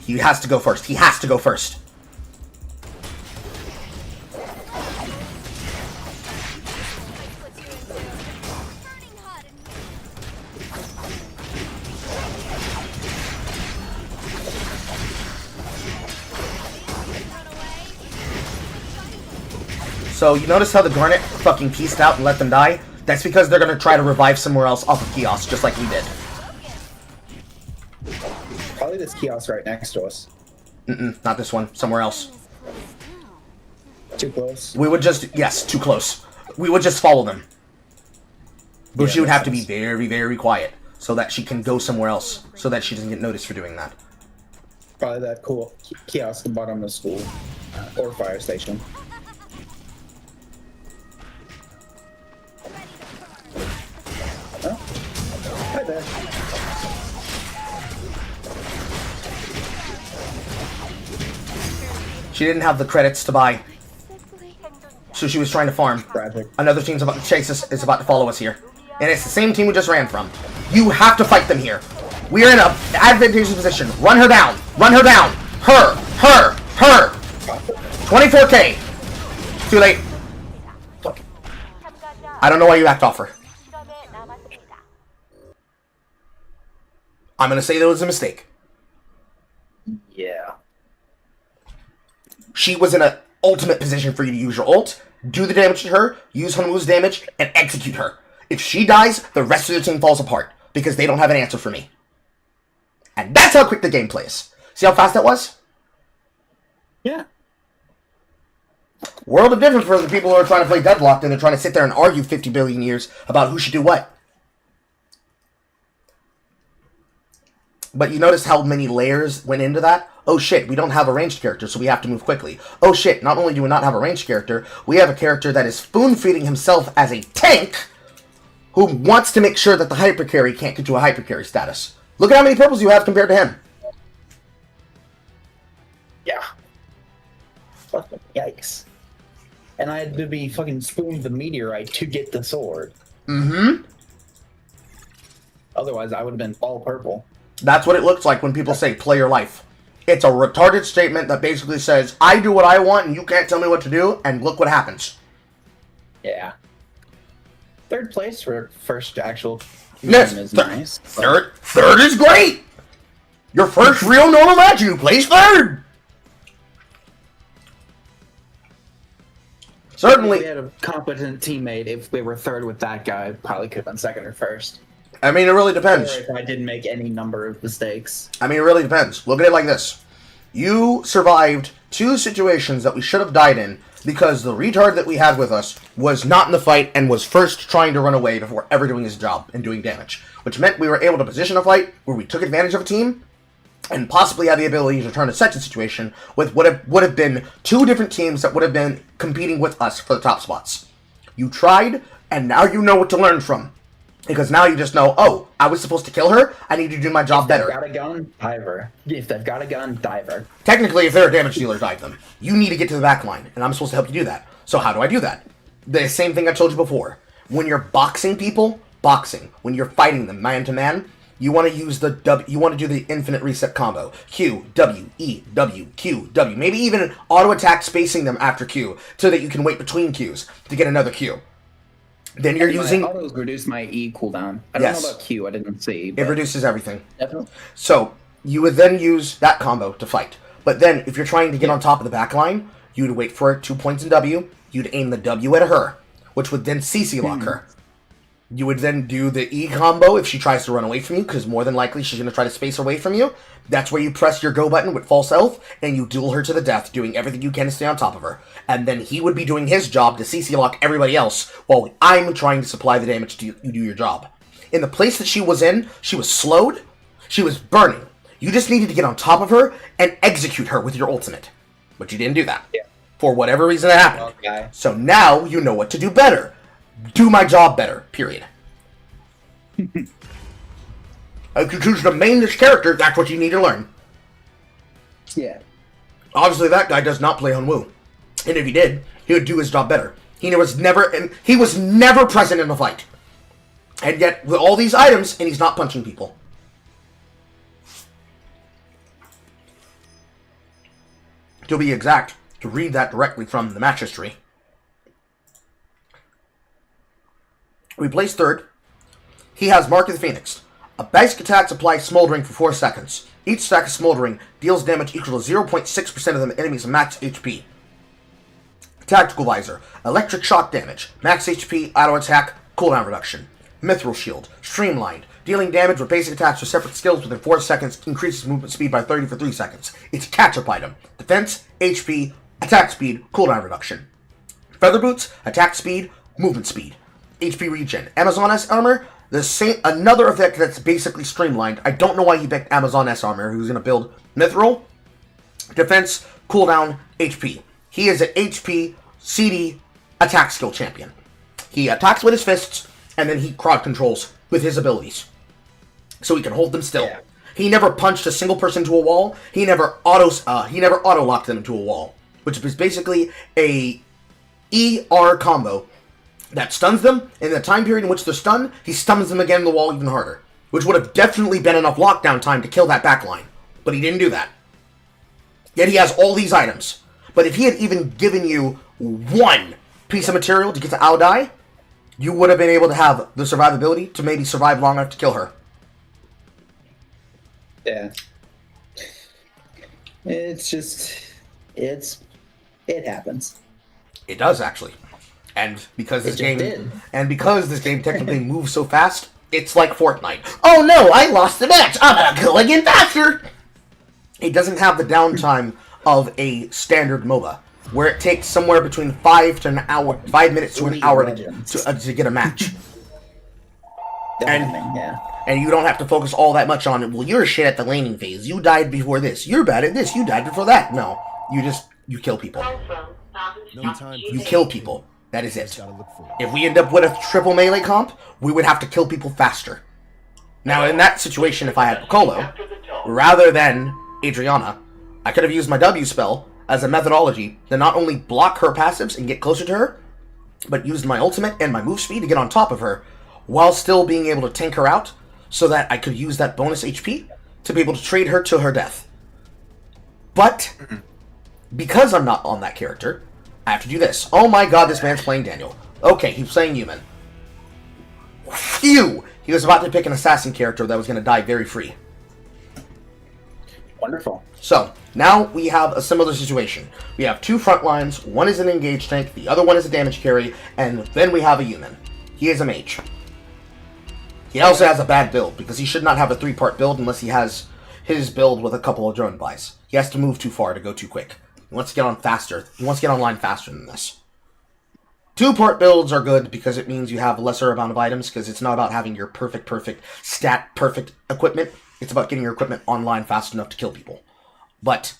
He has to go first. He has to go first. So, you notice how the Garnet fucking pieced out and let them die? That's because they're gonna try to revive somewhere else off of Kiosk, just like we did. Probably this kiosk right next to us. Not this one. Somewhere else. Too close? We would just... Yes, too close. We would just follow them. But she would have to be very, very quiet, so that she can go somewhere else, so that she doesn't get noticed for doing that. Probably that cool kiosk at the bottom of the school. Or fire station. Oh. Hi there. She didn't have the credits to buy. So she was trying to farm. Another team's about to chase us, is about to follow us here. And it's the same team we just ran from. You have to fight them here. We are in an advantageous position. Run her down. Run her down. Her. 24K. Too late. I don't know why you backed off her. I'm going to say that was a mistake. Yeah. She was in an ultimate position for you to use your ult, do the damage to her, use Hanwoo's damage, and execute her. If she dies, the rest of the team falls apart, because they don't have an answer for me. And that's how quick the game plays. See how fast that was? Yeah. World of difference for the people who are trying to play Deadlocked and they're trying to sit there and argue 50 billion years about who should do what. But you notice how many layers went into that? Oh shit, we don't have a ranged character, so we have to move quickly. Oh shit, not only do we not have a ranged character, we have a character that is spoon-feeding himself as a tank who wants to make sure that the hypercarry can't get to a hypercarry status. Look at how many purples you have compared to him. Yeah. Fucking yikes. And I had to be fucking spooned the meteorite to get the sword. Mm-hmm. Otherwise, I would have been all purple. That's what it looks like when people say play your life. It's a retarded statement that basically says, I do what I want and you can't tell me what to do, and look what happens. Yeah. Third place for first actual Yes, is nice. Third is great! Your first real normal match, you place third! Certainly. If we had a competent teammate, if we were third with that guy, probably could have been second or first. I mean, it really depends. Or if I didn't make any number of mistakes. I mean, it really depends. Look at it like this. You survived 2 situations that we should have died in because the retard that we had with us was not in the fight and was first trying to run away before ever doing his job and doing damage. Which meant we were able to position a fight where we took advantage of a team and possibly had the ability to turn a second situation with what would have been 2 different teams that would have been competing with us for the top spots. You tried, and now you know what to learn from. Because now you just know, oh, I was supposed to kill her, I need to do my job better. If they've got a gun, dive her. If they've got a gun, dive her. Technically, if they're a damage dealer, dive them. You need to get to the back line, and I'm supposed to help you do that. So how do I do that? The same thing I told you before. When you're boxing people, boxing. When you're fighting them man-to-man, you want to use you want to do the infinite reset combo. Q, W, E, W, Q, W. Maybe even auto-attack spacing them after Q, so that you can wait between Qs to get another Q. Then you're using... autos reduce my E cooldown. I don't know about Q, I didn't see. It reduces everything. Definitely. So, you would then use that combo to fight. But then, if you're trying to get on top of the back line, you would wait for 2 points in W, you'd aim the W at her, which would then CC lock her. You would then do the E combo if she tries to run away from you, because more than likely she's going to try to space away from you. That's where you press your go button with false health, and you duel her to the death, doing everything you can to stay on top of her. And then he would be doing his job to CC lock everybody else, while I'm trying to supply the damage to you do your job. In the place that she was in, she was slowed, she was burning. You just needed to get on top of her and execute her with your ultimate. But you didn't do that. Yeah. For whatever reason that happened. Okay. So now you know what to do better. Do my job better, period. If you choose to main this character, that's what you need to learn. Yeah. Obviously, that guy does not play Hanwoo. And if he did, he would do his job better. He was never present in the fight. And yet, with all these items, and he's not punching people. To be exact, to read that directly from the match history. We placed third. He has Mark of the Phoenix. A basic attack applies Smoldering for 4 seconds. Each stack of Smoldering deals damage equal to 0.6% of the enemy's max HP. Tactical Visor. Electric shock damage. Max HP, auto attack, cooldown reduction. Mithril Shield. Streamlined. Dealing damage with basic attacks or separate skills within 4 seconds increases movement speed by 30 for 3 seconds. It's a catch-up item. Defense, HP, attack speed, cooldown reduction. Feather Boots, attack speed, movement speed. HP regen. Amazon S armor, another effect that's basically streamlined. I don't know why he picked Amazon S armor, who's going to build Mithril. Defense, cooldown, HP. He is an HP, CD, attack skill champion. He attacks with his fists, and then he crowd controls with his abilities. So he can hold them still. Yeah. He never punched a single person to a wall. He never auto-locked them into a wall. Which is basically a ER combo that stuns them. In the time period in which they're stunned, he stuns them again in the wall even harder. which would have definitely been enough lockdown time to kill that backline. But he didn't do that. Yet he has all these items. But if he had even given you one piece of material to get to Aodai, you would have been able to have the survivability to maybe survive long enough to kill her. Yeah. It's just... It happens. It does, actually. And because this game technically moves so fast, it's like Fortnite. Oh no, I lost the match. I'm gonna go again faster. It doesn't have the downtime of a standard MOBA, where it takes somewhere between 5 minutes to an hour to get a match. And you don't have to focus all that much on it. Well, you're shit at the laning phase. You died before this. You're bad at this. You died before that. No, you kill people. You kill people. That is it. If we end up with a triple melee comp, we would have to kill people faster. Now, in that situation, if I had Piccolo, rather than Adriana, I could have used my W spell as a methodology to not only block her passives and get closer to her, but used my ultimate and my move speed to get on top of her, while still being able to tank her out, so that I could use that bonus HP to be able to trade her to her death. But, because I'm not on that character, I have to do this. Oh my god, this man's playing Daniel. Okay, he's playing human. Phew! He was about to pick an assassin character that was going to die very free. Wonderful. So, now we have a similar situation. We have two front lines, one is an engaged tank, the other one is a damage carry, and then we have a human. He is a mage. He also has a bad build, because he should not have a 3-part build unless he has his build with a couple of drone buys. He has to move too far to go too quick. He wants to get on faster. He wants to get online faster than this. 2-part builds are good because it means you have lesser amount of items, because it's not about having your perfect equipment. It's about getting your equipment online fast enough to kill people. But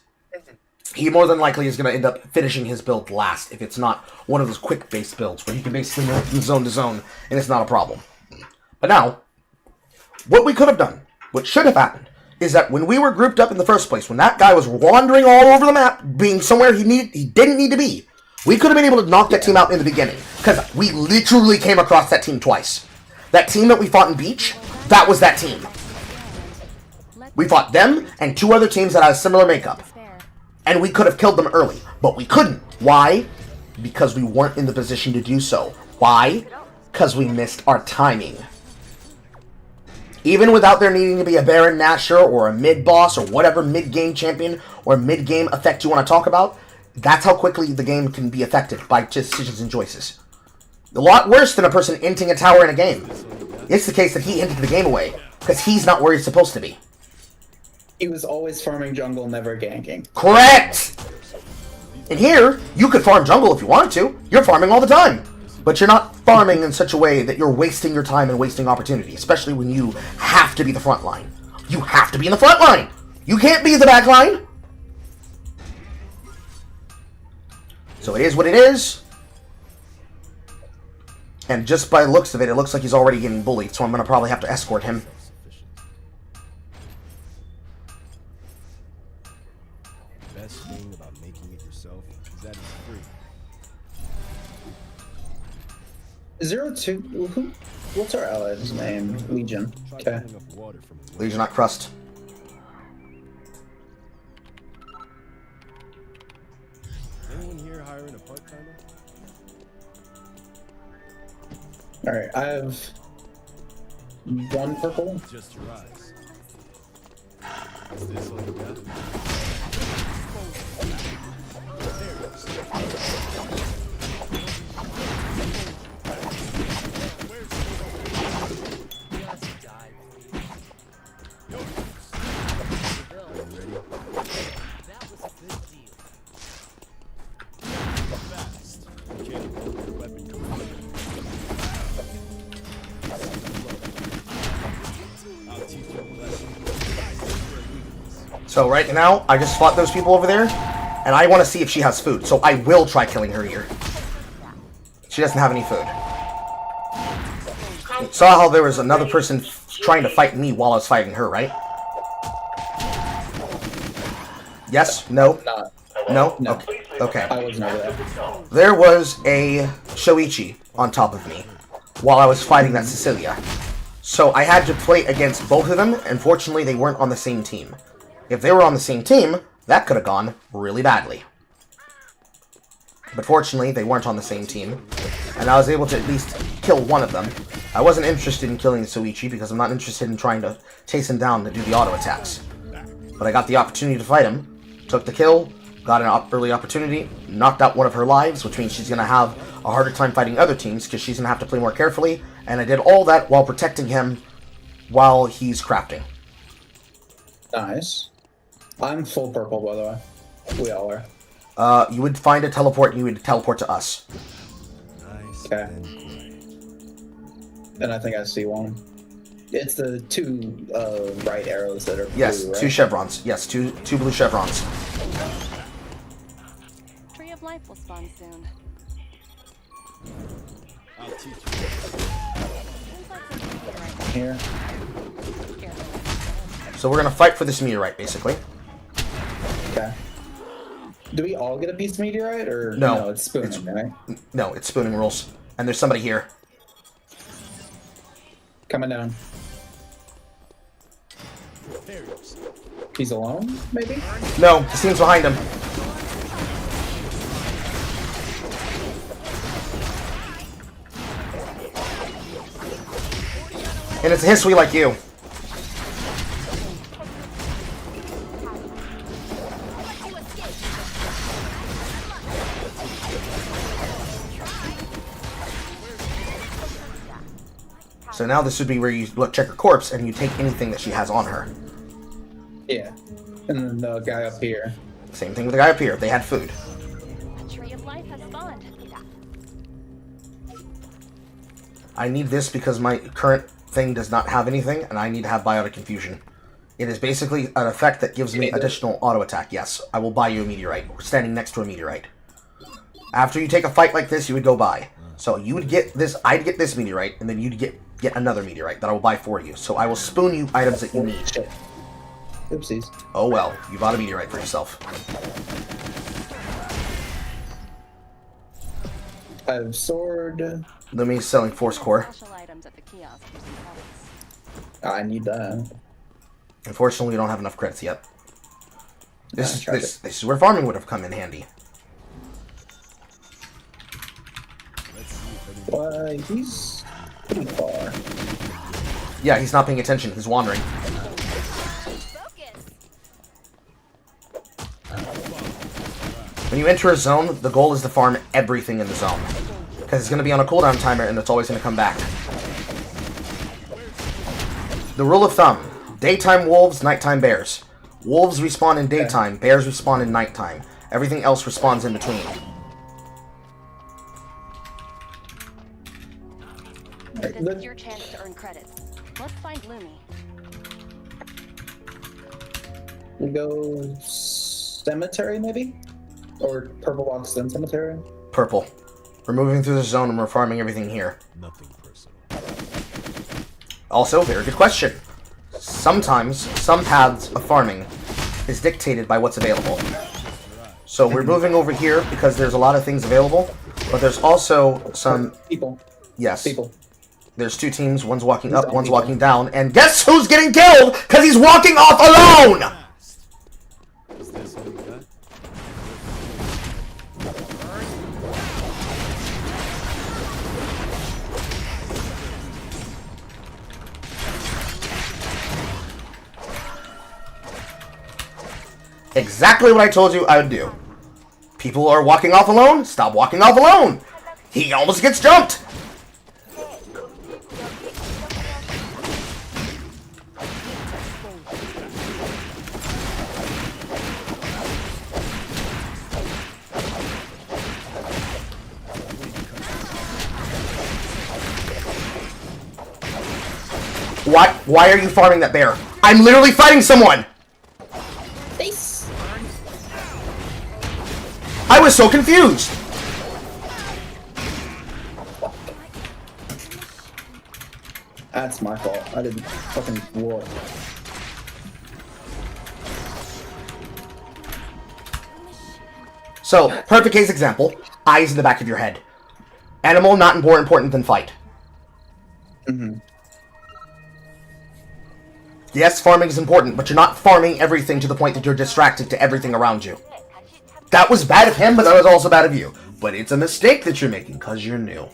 he more than likely is going to end up finishing his build last if it's not one of those quick-based builds where he can basically move from zone to zone and it's not a problem. But now, what we could have done, what should have happened, is that when we were grouped up in the first place, when that guy was wandering all over the map, being somewhere he didn't need to be, we could have been able to knock that team out in the beginning. Because we literally came across that team twice. That team that we fought in Beach, that was that team. We fought them and 2 other teams that had a similar makeup. And we could have killed them early. But we couldn't. Why? Because we weren't in the position to do so. Why? Because we missed our timing. Even without there needing to be a Baron Nashor or a mid-boss or whatever mid-game champion or mid-game effect you want to talk about, that's how quickly the game can be affected by decisions and choices. A lot worse than a person inting a tower in a game. It's the case that he inted the game away, because he's not where he's supposed to be. He was always farming jungle, never ganking. Correct! And here, you could farm jungle if you wanted to. You're farming all the time. But you're not farming in such a way that you're wasting your time and wasting opportunity, especially when you have to be the front line. You have to be in the front line! You can't be the back line! So it is what it is. And just by the looks of it, it looks like he's already getting bullied, so I'm going to probably have to escort him. The best thing about making it yourself is that it's free. 02. What's our ally's name? Legion. Okay. Legion, not Crust. Anyone here hiring a part-timer? Alright, I have 1 purple. Just your eyes. Is this all you got? So right now, I just fought those people over there, and I want to see if she has food. So I will try killing her here. She doesn't have any food. You saw how there was another person trying to fight me while I was fighting her, right? Yes? No? No? Okay. Okay. I wasn't over there. There was a Shoichi on top of me while I was fighting that Cecilia. So I had to play against both of them. Unfortunately, they weren't on the same team. If they were on the same team, that could have gone really badly. But fortunately, they weren't on the same team, and I was able to at least kill one of them. I wasn't interested in killing the Soichi because I'm not interested in trying to chase him down to do the auto attacks. But I got the opportunity to fight him, took the kill, got an early opportunity, knocked out one of her lives, which means she's going to have a harder time fighting other teams because she's going to have to play more carefully, and I did all that while protecting him while he's crafting. Nice. I'm full purple, by the way. We all are. You would find a teleport and you would teleport to us. Okay. And I think I see one. It's the two right arrows that are blue, Yes, right? 2 chevrons. Yes, two blue chevrons. Tree of Life will spawn soon. I'll teach Here. So we're gonna fight for this meteorite, basically. Okay. Do we all get a piece of meteorite, or No, it's spooning, right? No, it's spooning rules. And there's somebody here. Coming down. He's alone, maybe? No, the team's behind him. And it's a history like you. So now this would be where you check her corpse and you take anything that she has on her. Yeah. And then the guy up here. Same thing with the guy up here. They had food. A Tree of Life has spawned. I need this because my current thing does not have anything, and I need to have biotic confusion. It is basically an effect that gives me additional auto attack. Yes, I will buy you a meteorite. We're standing next to a meteorite. After you take a fight like this, you would go buy. So you would get this, I'd get this meteorite, and then you'd get another meteorite that I will buy for you. So I will spoon you items that you need. Oopsies. Oh well, you bought a meteorite for yourself. I have sword. Let me selling force core. I need that. Unfortunately, we don't have enough credits yet. This is where farming would have come in handy. Why, he's pretty far. Yeah, he's not paying attention. He's wandering. When you enter a zone, the goal is to farm everything in the zone. Because it's going to be on a cooldown timer and it's always going to come back. The rule of thumb. Daytime wolves, nighttime bears. Wolves respawn in daytime, bears respawn in nighttime. Everything else respawns in between. This is your chance to earn credits. Let's find Lumi. We go cemetery, maybe? Or purple box, then cemetery? Purple. We're moving through the zone and we're farming everything here. Nothing personal. Also, very good question. Sometimes, some paths of farming is dictated by what's available. So we're moving over here because there's a lot of things available, but there's also some... People. Yes. People. There's 2 teams, one's walking up, one's walking down, and guess who's getting killed? Because he's walking off alone! Is this what you got? Exactly what I told you I would do. People are walking off alone? Stop walking off alone! He almost gets jumped! Why are you farming that bear? I'm literally fighting someone! I was so confused! That's my fault. I didn't fucking look. So, perfect case example. Eyes in the back of your head. Animal not more important than fight. Mm-hmm. Yes, farming is important, but you're not farming everything to the point that you're distracted to everything around you. That was bad of him, but that was also bad of you. But it's a mistake that you're making, because you're new.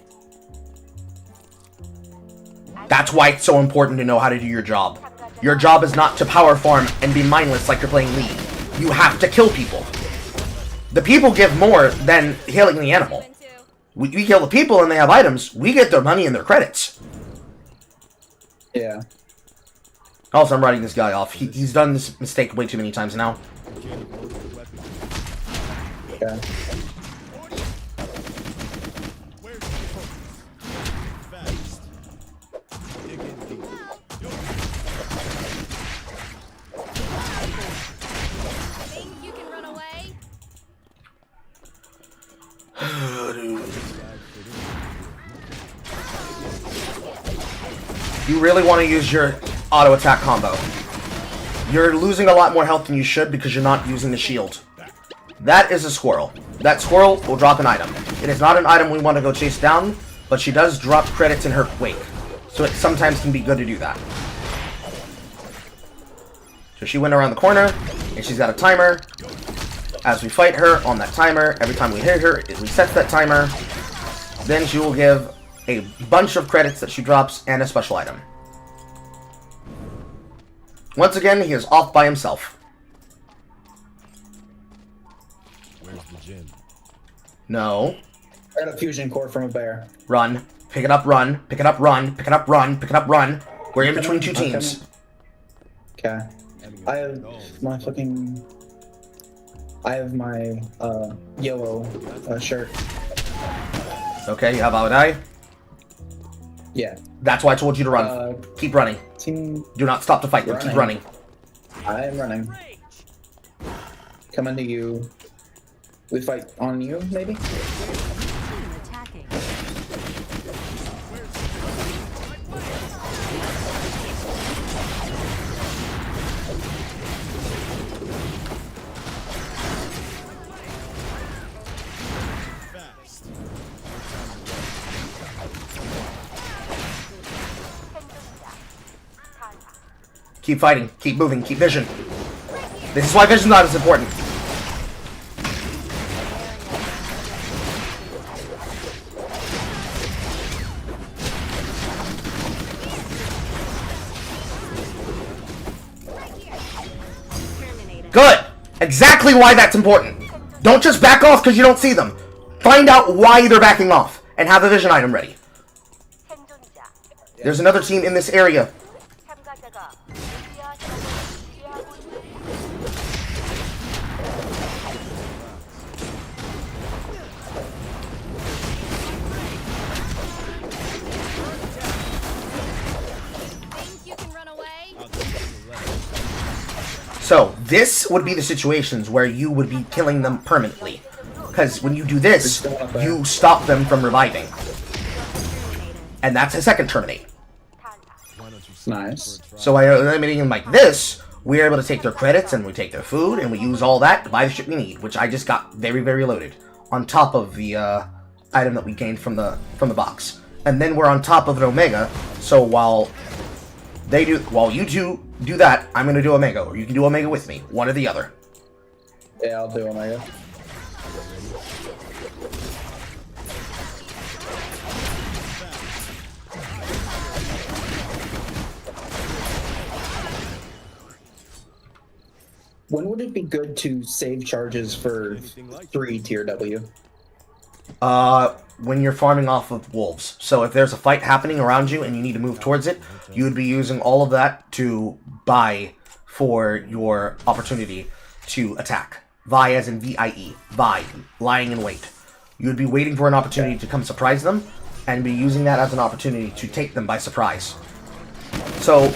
That's why it's so important to know how to do your job. Your job is not to power farm and be mindless like you're playing League. You have to kill people. The people give more than healing the animal. We kill the people and they have items, we get their money and their credits. Yeah. Also, I'm writing this guy off. He's done this mistake way too many times now. Yeah. Think you can run away? You really want to use your auto attack combo. You're losing a lot more health than you should because you're not using the shield. That is a squirrel. That squirrel will drop an item. It is not an item we want to go chase down, but she does drop credits in her wake. So it sometimes can be good to do that. So she went around the corner, and she's got a timer. As we fight her on that timer, every time we hit her, it resets that timer. Then she will give a bunch of credits that she drops and a special item. Once again, he is off by himself. Where's the gym? No. I got a fusion core from a bear. Run. Pick it up, run. Pick it up, run. Pick it up, run. Pick it up, run. We're in between two teams. Okay. I have my fucking... I have my, yellow, shirt. Okay, you have Awadai? Yeah. That's why I told you to run. Keep running. Do not stop to fight them. Keep running. I am running. Coming to you. We fight on you, maybe? Keep fighting. Keep moving. Keep vision. This is why vision's not as important. Good! Exactly why that's important. Don't just back off because you don't see them. Find out why they're backing off and have a vision item ready. There's another team in this area. So, this would be the situations where you would be killing them permanently. Because when you do this, you stop them from reviving. And that's a second terminate. Nice. So by eliminating them like this, we're able to take their credits and we take their food and we use all that to buy the shit we need, which I just got very, very loaded. On top of the item that we gained from the box. And then we're on top of an Omega, so while you two do that, I'm gonna do Omega, or you can do Omega with me, one or the other. Yeah, I'll do Omega. When would it be good to save charges for 3 tier W? When you're farming off of wolves. So if there's a fight happening around you and you need to move towards it, you would be using all of that to buy for your opportunity to attack. Vi as in V-I-E. Vi. Lying in wait. You would be waiting for an opportunity to come surprise them, and be using that as an opportunity to take them by surprise. So,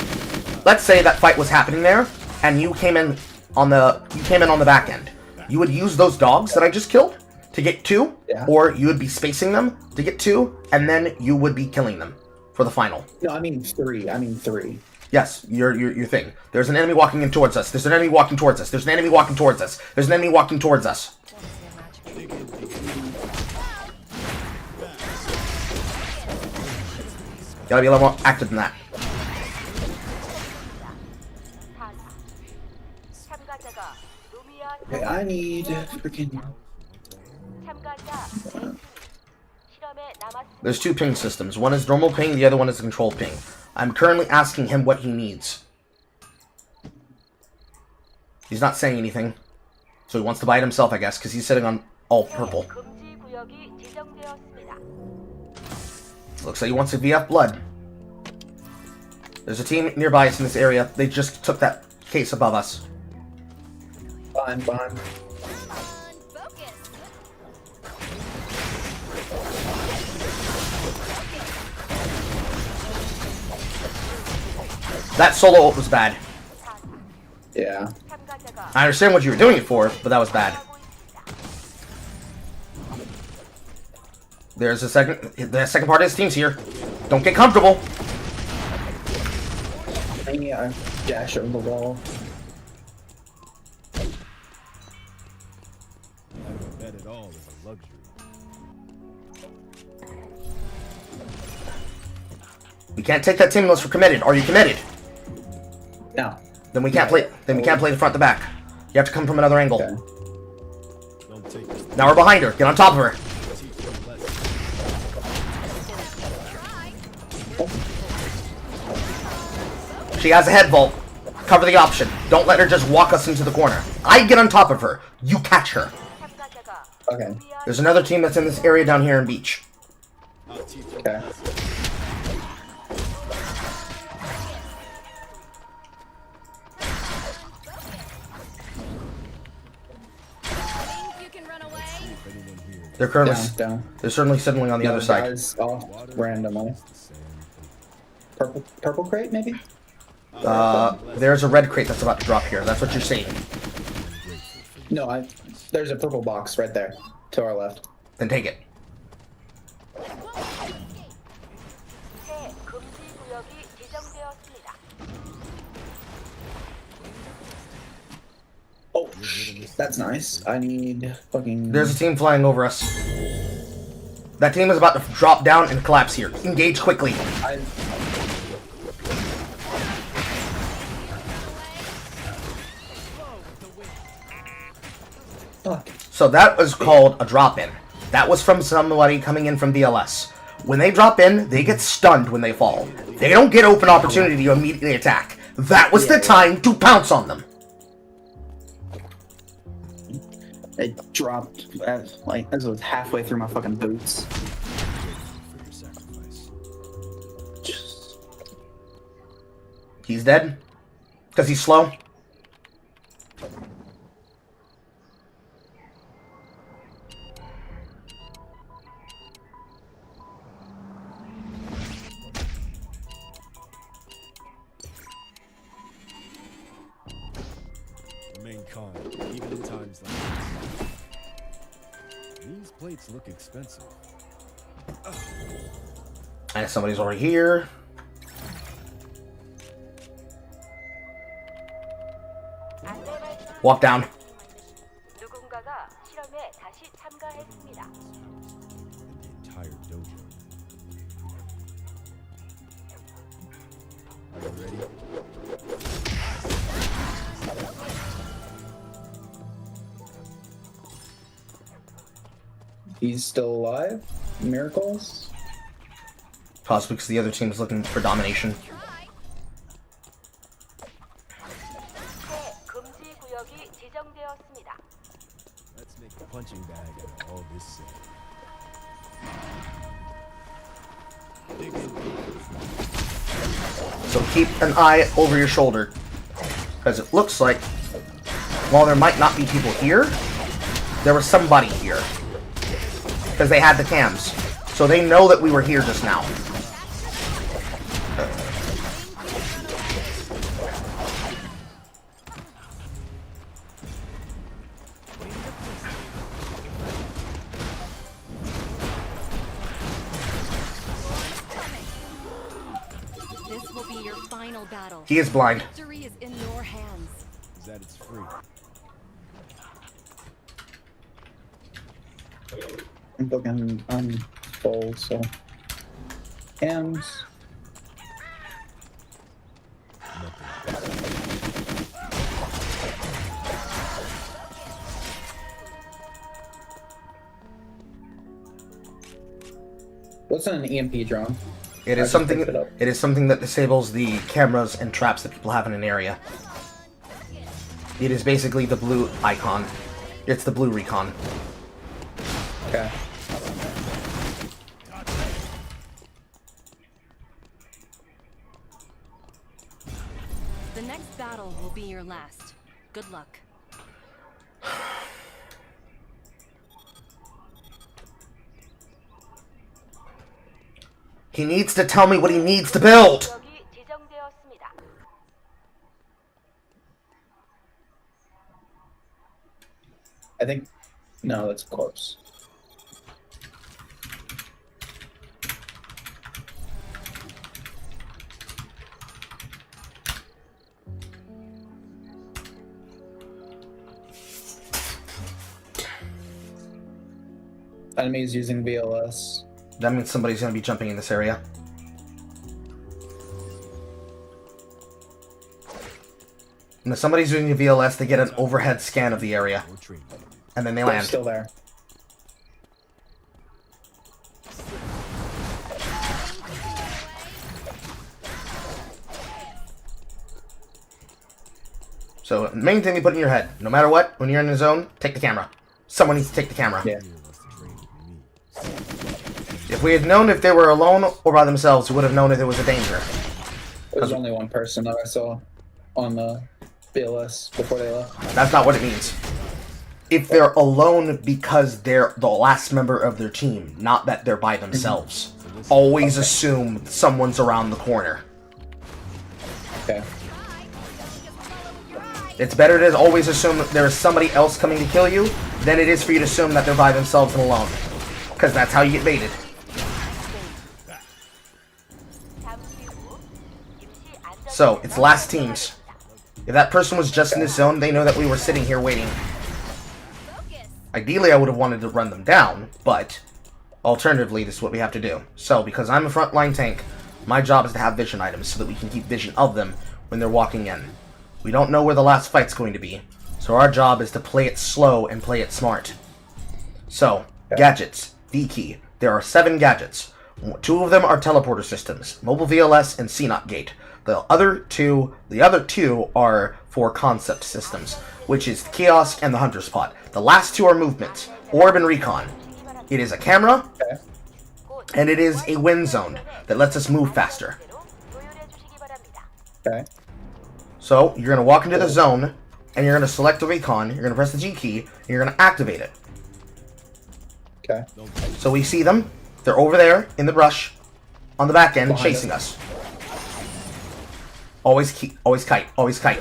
let's say that fight was happening there, and you came in on the back end. You would use those dogs that I just killed to get 2, or you would be spacing them to get 2, and then you would be killing them for the final. No, I mean 3. Yes, your thing. There's an enemy walking in towards us. There's an enemy walking towards us. There's an enemy walking towards us. There's an enemy walking towards us. Gotta be a little more active than that. I need freaking. There's two ping systems. One is normal ping, the other one is control ping. I'm currently asking him what he needs. He's not saying anything. So he wants to buy it himself, I guess, because he's sitting on all purple. Looks like he wants a VF blood. There's a team nearby us in this area. They just took that case above us. Fine. That solo ult was bad. Yeah. I understand what you were doing it for, but that was bad. There's the second part of his team's here. Don't get comfortable. I dash over the wall. Having a bed at all is a luxury. We can't take that team unless we're committed. Are you committed? No. Then we can't play. Then we can't play the front to back. You have to come from another angle. Okay. Now we're behind her. Get on top of her. She has a head vault. Cover the option. Don't let her just walk us into the corner. I get on top of her. You catch her. Okay. There's another team that's in this area down here in beach. Okay. They're currently down. They're certainly sitting on the other side. Guys off randomly. Purple crate maybe? There's a red crate that's about to drop here. That's what you're saying. No, there's a purple box right there to our left. Then take it. Oh, that's nice. I need fucking... There's a team flying over us. That team is about to drop down and collapse here. Engage quickly. So that was called a drop-in. That was from somebody coming in from BLS. When they drop in, they get stunned when they fall. They don't get open opportunity to immediately attack. That was the time to pounce on them. It dropped as it was halfway through my fucking boots. He's dead? Because he's slow? Remain calm, even in times like this. These plates look expensive. And somebody's already here. Walk down. The entire dojo. Are you ready? He's still alive? Miracles? Possibly because the other team is looking for domination. Let's make a punching bag out of all this sand. So keep an eye over your shoulder. Because it looks like, while there might not be people here, there was somebody here. Because they had the cams. So they know that we were here just now. This will be your final battle. He is blind. Victory is in your hands. Is that it's free? I'm looking full, so. And. What's an EMP drone? It is something. It is something that disables the cameras and traps that people have in an area. It is basically the blue icon. It's the blue recon. Okay. The next battle will be your last. Good luck. He needs to tell me what he needs to build. I think... No, that's a corpse. Enemies using VLS. That means somebody's going to be jumping in this area. And if somebody's using the VLS, they get an overhead scan of the area. And then they They're land. still there. So, the main thing you put in your head, no matter what, when you're in the zone, take the camera. Someone needs to take the camera. Yeah. If we had known if they were alone or by themselves, we would have known if there was a danger. There was only one person that I saw on the BLS before they left. That's not what it means. If they're alone because they're the last member of their team, not that they're by themselves. Always assume someone's around the corner. Okay. It's better to always assume that there's somebody else coming to kill you than it is for you to assume that they're by themselves and alone. Because that's how you get baited. So, it's last teams. If that person was just in this zone, they know that we were sitting here waiting. Ideally, I would have wanted to run them down, but alternatively, this is what we have to do. So, because I'm a frontline tank, my job is to have vision items so that we can keep vision of them when they're walking in. We don't know where the last fight's going to be, so our job is to play it slow and play it smart. So, gadgets, V-Key. There are 7 gadgets. 2 of them are teleporter systems, Mobile VLS and CNOT Gate. The other two are for concept systems, which is the Kiosk and the Hunter Spot. The last 2 are movements, Orb and Recon. It is a camera, and it is a wind zone that lets us move faster. Okay. So, you're going to walk into the zone, and you're going to select the Recon, you're going to press the G key, and you're going to activate it. Okay. So we see them, they're over there, in the brush, on the back end, Behind chasing us. Always kite, always kite, always kite.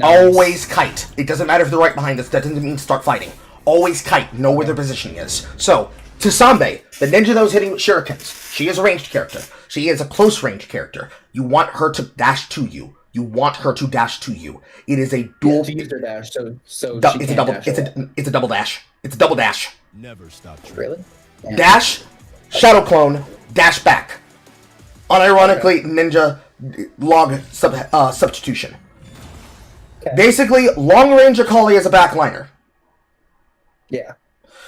Always kite. It doesn't matter if they're right behind us, that doesn't mean start fighting. Always kite, know where their positioning is. So, Tsambe, the ninja that was hitting with shurikens, she is a ranged character. She is a close range character. You want her to dash to you. You want her to dash to you. It is a dual. To use her dash, so it's a double. It's a double dash. It's a double dash. Never stop. Really? Yeah. Dash, shadow clone, dash back. Unironically, ninja log substitution. Okay. Basically, long range Akali as a backliner. Yeah.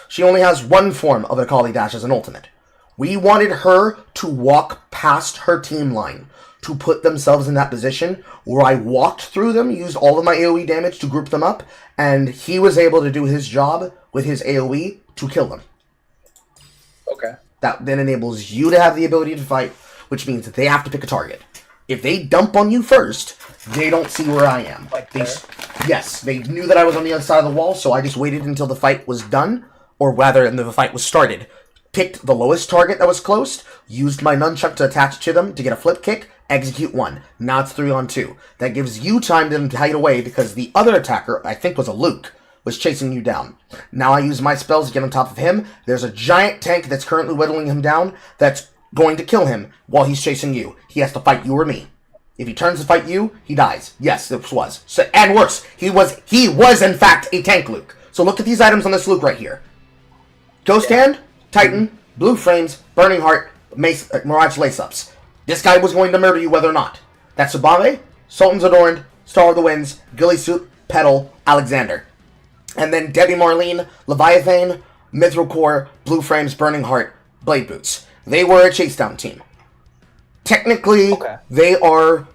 She only has one form of Akali dash as an ultimate. We wanted her to walk past her team line to put themselves in that position where I walked through them, used all of my AoE damage to group them up, and he was able to do his job with his AoE to kill them. Okay. That then enables you to have the ability to fight, which means that they have to pick a target. If they dump on you first, they don't see where I am. Yes, they knew that I was on the other side of the wall, so I just waited until the fight was done, or rather, until the fight was started. Picked the lowest target that was close, used my nunchuck to attach to them to get a flip kick, execute 1. Now it's 3 on 2. That gives you time to hide away because the other attacker, I think was a Luke, was chasing you down. Now I use my spells to get on top of him. There's a giant tank that's currently whittling him down that's going to kill him while he's chasing you. He has to fight you or me. If he turns to fight you, he dies. Yes, this was. So, and worse, he was in fact a tank Luke. So look at these items on this Luke right here. Ghost Hand, Titan, Blue Frames, Burning Heart, Mace, Mirage Lace-Ups. This guy was going to murder you whether or not. That's Tsubame, Sultan's Adorned, Star of the Winds, Ghillie Suit, Petal, Alexander. And then Debbie Marlene, Leviathan, Mithril Core, Blue Frames, Burning Heart, Blade Boots. They were a chase down team. Technically, they are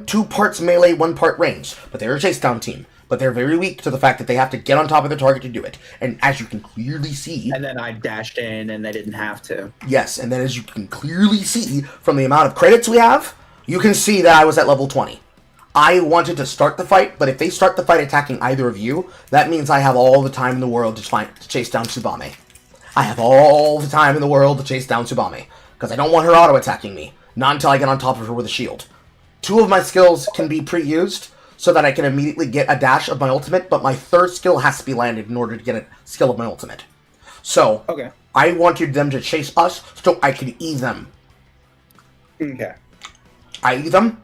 2 parts melee, 1 part range, but they're a chase down team. But they're very weak to the fact that they have to get on top of the target to do it. And as you can clearly see... And then I dashed in and they didn't have to. Yes, and then as you can clearly see from the amount of credits we have, you can see that I was at level 20. I wanted to start the fight, but if they start the fight attacking either of you, that means I have all the time in the world to chase down Tsubame. I have all the time in the world to chase down Tsubame, because I don't want her auto-attacking me, not until I get on top of her with a shield. 2 of my skills can be pre-used, so that I can immediately get a dash of my ultimate, but my 3rd skill has to be landed in order to get a skill of my ultimate. So, I wanted them to chase us so I could E them. Okay. I E them,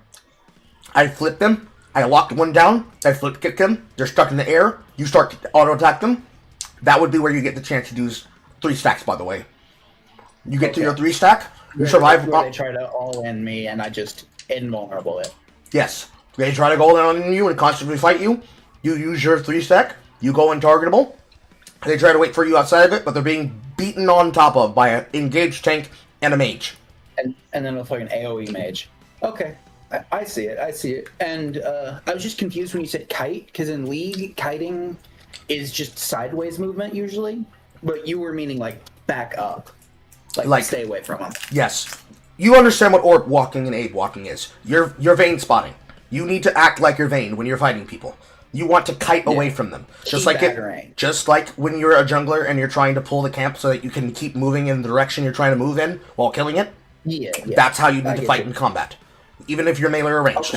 I flip them, I lock one down, I flip kick them, they're stuck in the air, you start to auto-attack them. That would be where you get the chance to do 3 stacks, by the way. You get to your 3 stack, you survive... Where they try to all-in me and I just invulnerable it. Yes. They try to go down on you and constantly fight you. You use your 3 stack. You go untargetable. They try to wait for you outside of it, but they're being beaten on top of by an engaged tank and a mage. And then with like an AoE mage. Okay. I see it. I see it. And I was just confused when you said kite, because in League, kiting is just sideways movement usually. But you were meaning like back up. Like stay away from them. Yes. You understand what orb walking and aid walking is. You're vein spotting. You need to act like you're Vayne when you're fighting people. You want to kite away from them. Just like when you're a jungler and you're trying to pull the camp so that you can keep moving in the direction you're trying to move in while killing it. Yeah. That's how you need to fight in combat. Even if you're melee or ranged.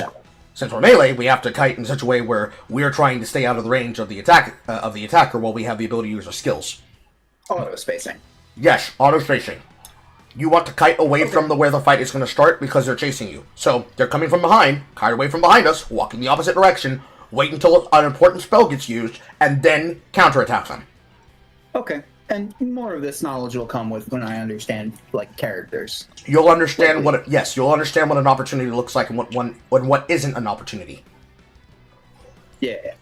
Since we're melee, we have to kite in such a way where we're trying to stay out of the range of the attacker while we have the ability to use our skills. Auto spacing. Yes, auto spacing. You want to kite away from where the fight is going to start because they're chasing you. So, they're coming from behind, kite away from behind us, walk in the opposite direction, wait until an important spell gets used, and then counterattack them. Okay. And more of this knowledge will come with when I understand, like, characters. You'll understand you'll understand what an opportunity looks like and what isn't an opportunity. Yeah.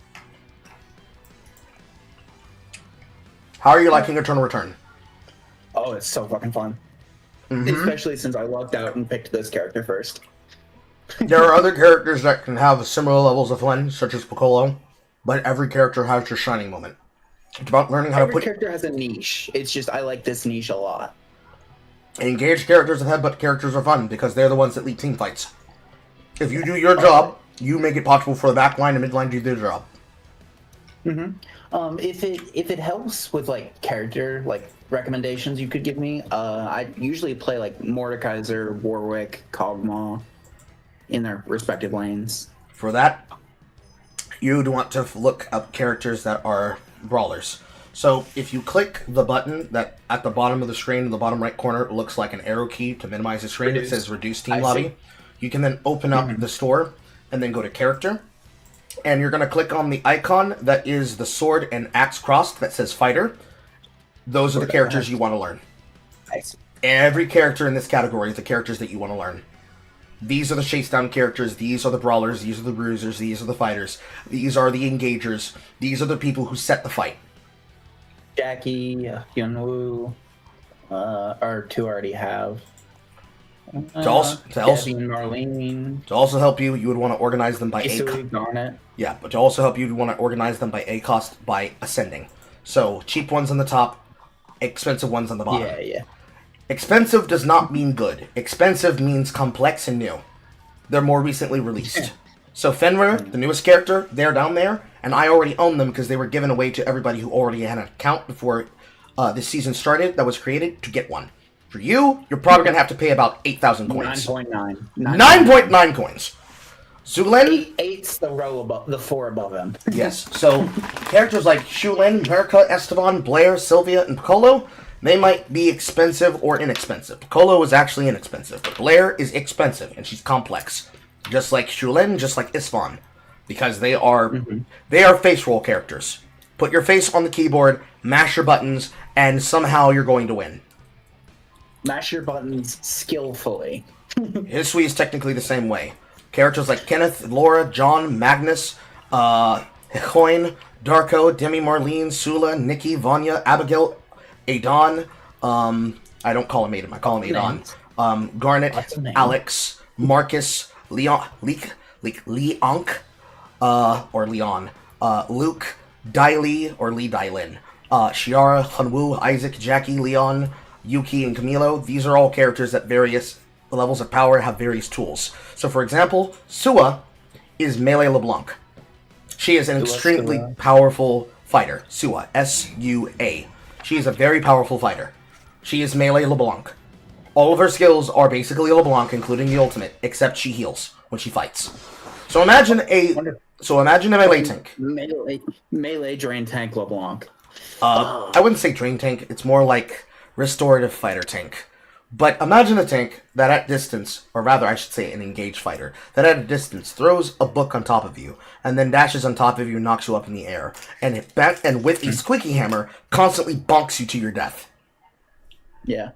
How are you liking Eternal Return? Oh, it's so fucking fun. Mm-hmm. Especially since I lucked out and picked this character first. There are other characters that can have similar levels of fun, such as Piccolo, but every character has their shining moment. It's about learning how to put... Every character has a niche. It's just, I like this niche a lot. Engaged characters and headbutt characters are fun, because they're the ones that lead team fights. If you do your job, you make it possible for the backline and midline to do their job. Mm-hmm. If it helps with, like, character, like, recommendations you could give me, I usually play, like, Mordekaiser, Warwick, Kog'Maw in their respective lanes. For that, you'd want to look up characters that are brawlers. So if you click the button that at the bottom of the screen in the bottom right corner looks like an arrow key to minimize the screen, it says Reduce Team Lobby. You can then open up the store and then go to Character. And you're going to click on the icon that is the sword and axe crossed that says Fighter. Those are the characters you want to learn. Every character in this category is the characters that you want to learn. These are the chase down characters, these are the brawlers, these are the bruisers, these are the fighters, these are the engagers, these are the people who set the fight. Jackie, Hyunwoo, or 2 already have. To also help you, you would want to organize them by Yeah, but to also help you, want to organize them by A cost by ascending. So cheap ones on the top, expensive ones on the bottom. Yeah. Expensive does not mean good. Expensive means complex and new. They're more recently released. So Fenrir, the newest character, they're down there, and I already own them because they were given away to everybody who already had an account before this season started that was created to get one. For you, you're probably going to have to pay about 8,000 coins. 9.9. 9.9 coins. Zulin? 8's the row above, the 4 above him. Yes, so characters like Shulin, Merca, Esteban, Blair, Sylvia, and Piccolo, they might be expensive or inexpensive. Piccolo is actually inexpensive, but Blair is expensive, and she's complex. Just like Shulin, just like Isfan. Because they are face roll characters. Put your face on the keyboard, mash your buttons, and somehow you're going to win. Mash your buttons skillfully. Hisui is technically the same way. Characters like Kenneth, Laura, John, Magnus, Hecoin, Darko, Demi Marlene, Sula, Nikki, Vanya, Abigail, Adon, I don't call him Adon, I call him Adon. Garnet, Alex, Marcus, Leonk, or Leon, Luke, Daili, or Lee Dailin, Shiara, Hunwoo, Isaac, Jackie, Leon, Yuki, and Camilo. These are all characters at various levels of power have various tools. So, for example, Sua is Melee LeBlanc. She is an extremely powerful fighter. Sua, S-U-A. She is a very powerful fighter. She is Melee LeBlanc. All of her skills are basically LeBlanc, including the ultimate, except she heals when she fights. So imagine a melee tank. Melee drain tank LeBlanc. I wouldn't say drain tank. It's more like restorative fighter tank. But imagine a tank that at distance, or rather I should say an engaged fighter, that at a distance throws a book on top of you, and then dashes on top of you and knocks you up in the air, and with a squeaky hammer, constantly bonks you to your death. Yeah.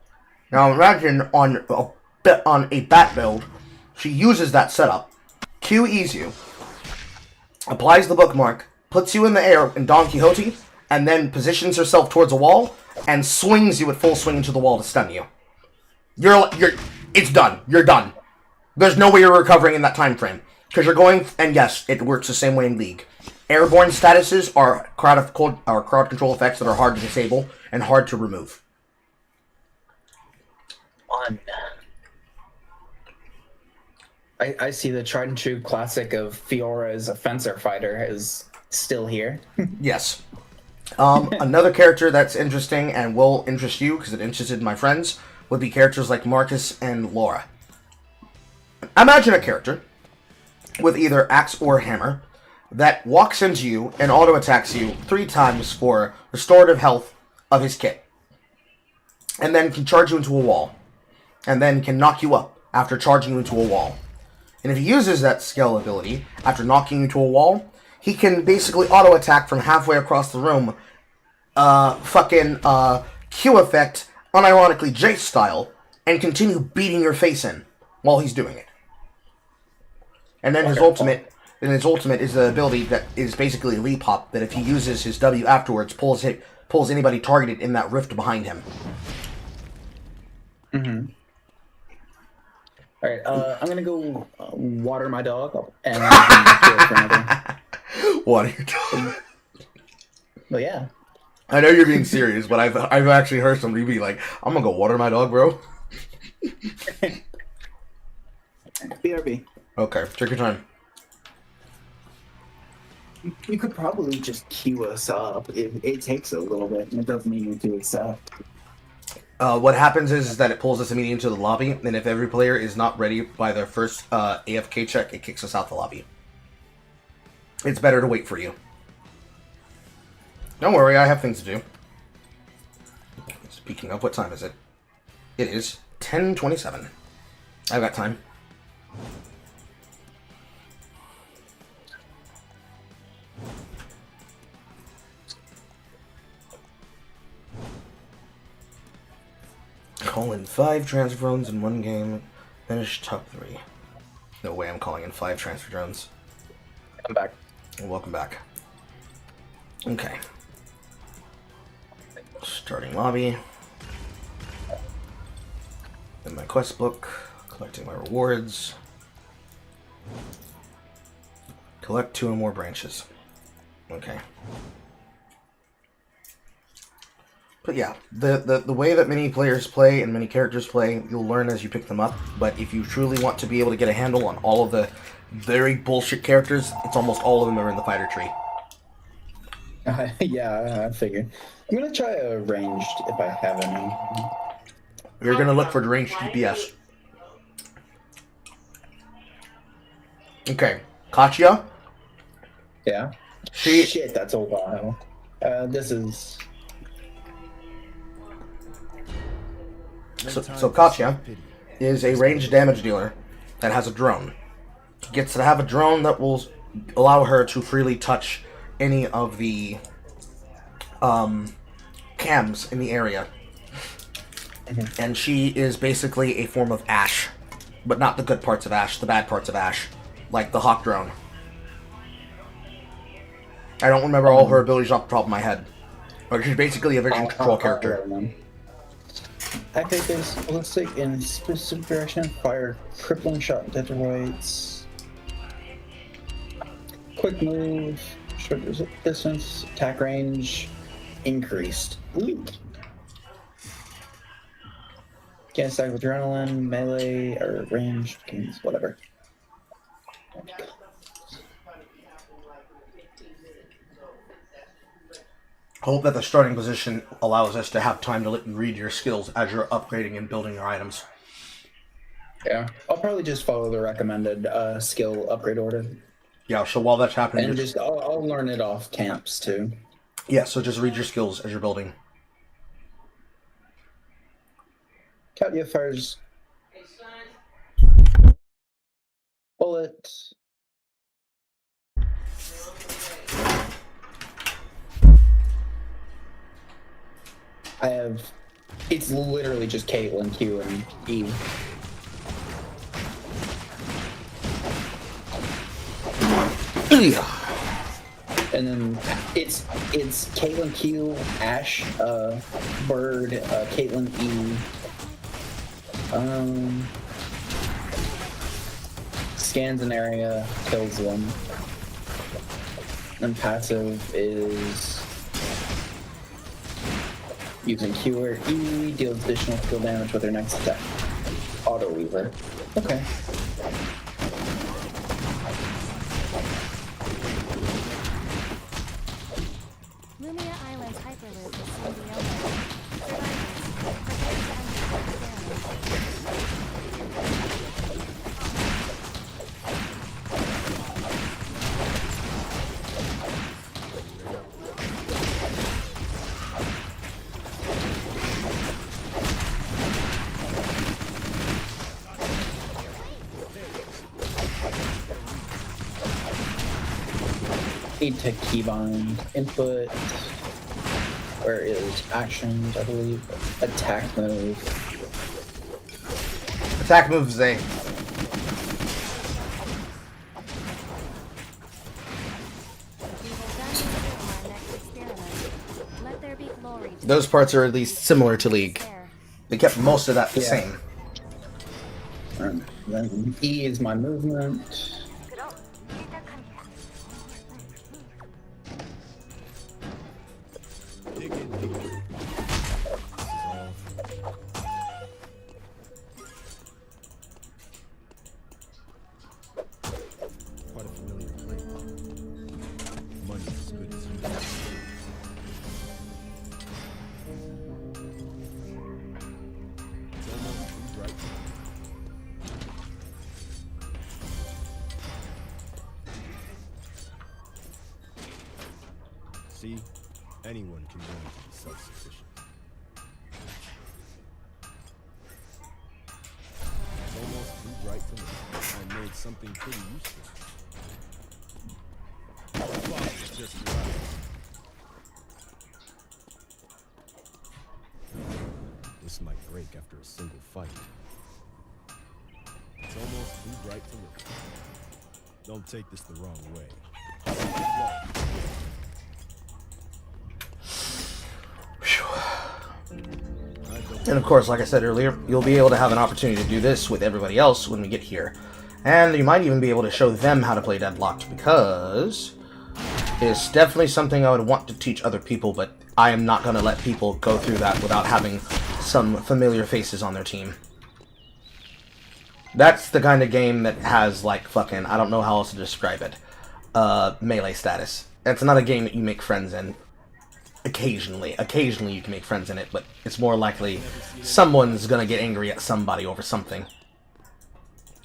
Now imagine on a bat build, she uses that setup, QEs you, applies the bookmark, puts you in the air in Don Quixote, and then positions herself towards a wall, and swings you at full swing into the wall to stun you. It's done. You're done. There's no way you're recovering in that time frame. Because you're going, and yes, it works the same way in League. Airborne statuses are crowd control effects that are hard to disable and hard to remove. I see the tried and true classic of Fiora as a fencer fighter is still here. Yes. Another character that's interesting and will interest you, because it interested my friends, would be characters like Marcus and Laura. Imagine a character with either axe or hammer that walks into you and auto-attacks you 3 times for restorative health of his kit, and then can charge you into a wall, and then can knock you up after charging you into a wall. And if he uses that skill ability after knocking you into a wall, he can basically auto-attack from halfway across the room, Q effect, unironically Jace style, and continue beating your face in while he's doing it. And then his ultimate is the ability that is basically a leap hop, that if he uses his W afterwards, pulls anybody targeted in that rift behind him. Mm-hmm. Alright, I'm gonna go water my dog, and Water your dog? Well, yeah. I know you're being serious, but I've actually heard somebody be like, I'm gonna go water my dog, bro. BRB. Okay, take your time. You could probably just queue us up. It takes a little bit, and it doesn't mean you to accept. What happens is that it pulls us immediately into the lobby, and if every player is not ready by their first AFK check, it kicks us out the lobby. It's better to wait for you. Don't worry, I have things to do. Speaking of, what time is it? It is 10:27. I've got time. Call in 5 transfer drones in 1 game. Finish top 3. No way I'm calling in 5 transfer drones. I'm back. Welcome back. Okay. Starting lobby. In my quest book. Collecting my rewards. Collect 2 or more branches. Okay. But yeah, the way that many players play and many characters play, you'll learn as you pick them up. But if you truly want to be able to get a handle on all of the very bullshit characters, it's almost all of them are in the fighter tree. Yeah, I figured. I'm gonna try a ranged if I have any. You're gonna look for the ranged DPS. Okay, Katya. Yeah. She. Shit, that's a while. This is. So Katya is a ranged damage dealer that has a drone. Gets to have a drone that will allow her to freely touch any of the cams in the area. And she is basically a form of Ashe But not the good parts of Ashe, the bad parts of Ashe. Like the Hawk Drone. I don't remember all her abilities off the top of my head. But she's basically a vision control character. Activate this ballistic in specific direction, fire crippling shot dead to rights. Quick move, short distance, attack range increased. Ooh. Can't stack with adrenaline, melee, or ranged games, whatever. Hope that the starting position allows us to have time to let you read your skills as you're upgrading and building your items. Yeah, I'll probably just follow the recommended skill upgrade order. Yeah, so while that's happening... And just I'll learn it off camps, too. Yeah, so just read your skills as you're building. Katya fires bullet. I have... It's literally just Caitlyn, Q, and E. And then it's Caitlyn, Q, Ashe, Bird, Caitlyn, E. Scans an area, kills them. And passive is using Q or E, deals additional skill damage with her next attack. Auto Weaver. Okay. Lumia Island's Hyperloop is soon to be open. Need to keybind input, where is actions, I believe, attack move. Attack move is A. Those parts are at least similar to League. They kept most of that the same. Then E is my movement. Quite a familiar place. Money as good as you. It's almost right. See, anyone can learn to be self-sufficient. It's almost too bright to me. I made something pretty useful. Just right. This might break after a single fight. It's almost too bright to look. Don't take this the wrong way. And of course, like I said earlier, you'll be able to have an opportunity to do this with everybody else when we get here. And you might even be able to show them how to play Deadlocked, because it's definitely something I would want to teach other people, but I am not going to let people go through that without having some familiar faces on their team. That's the kind of game that has, like, fucking, I don't know how else to describe it, melee status. It's not a game that you make friends in. Occasionally you can make friends in it, but it's more likely someone's gonna get angry at somebody over something.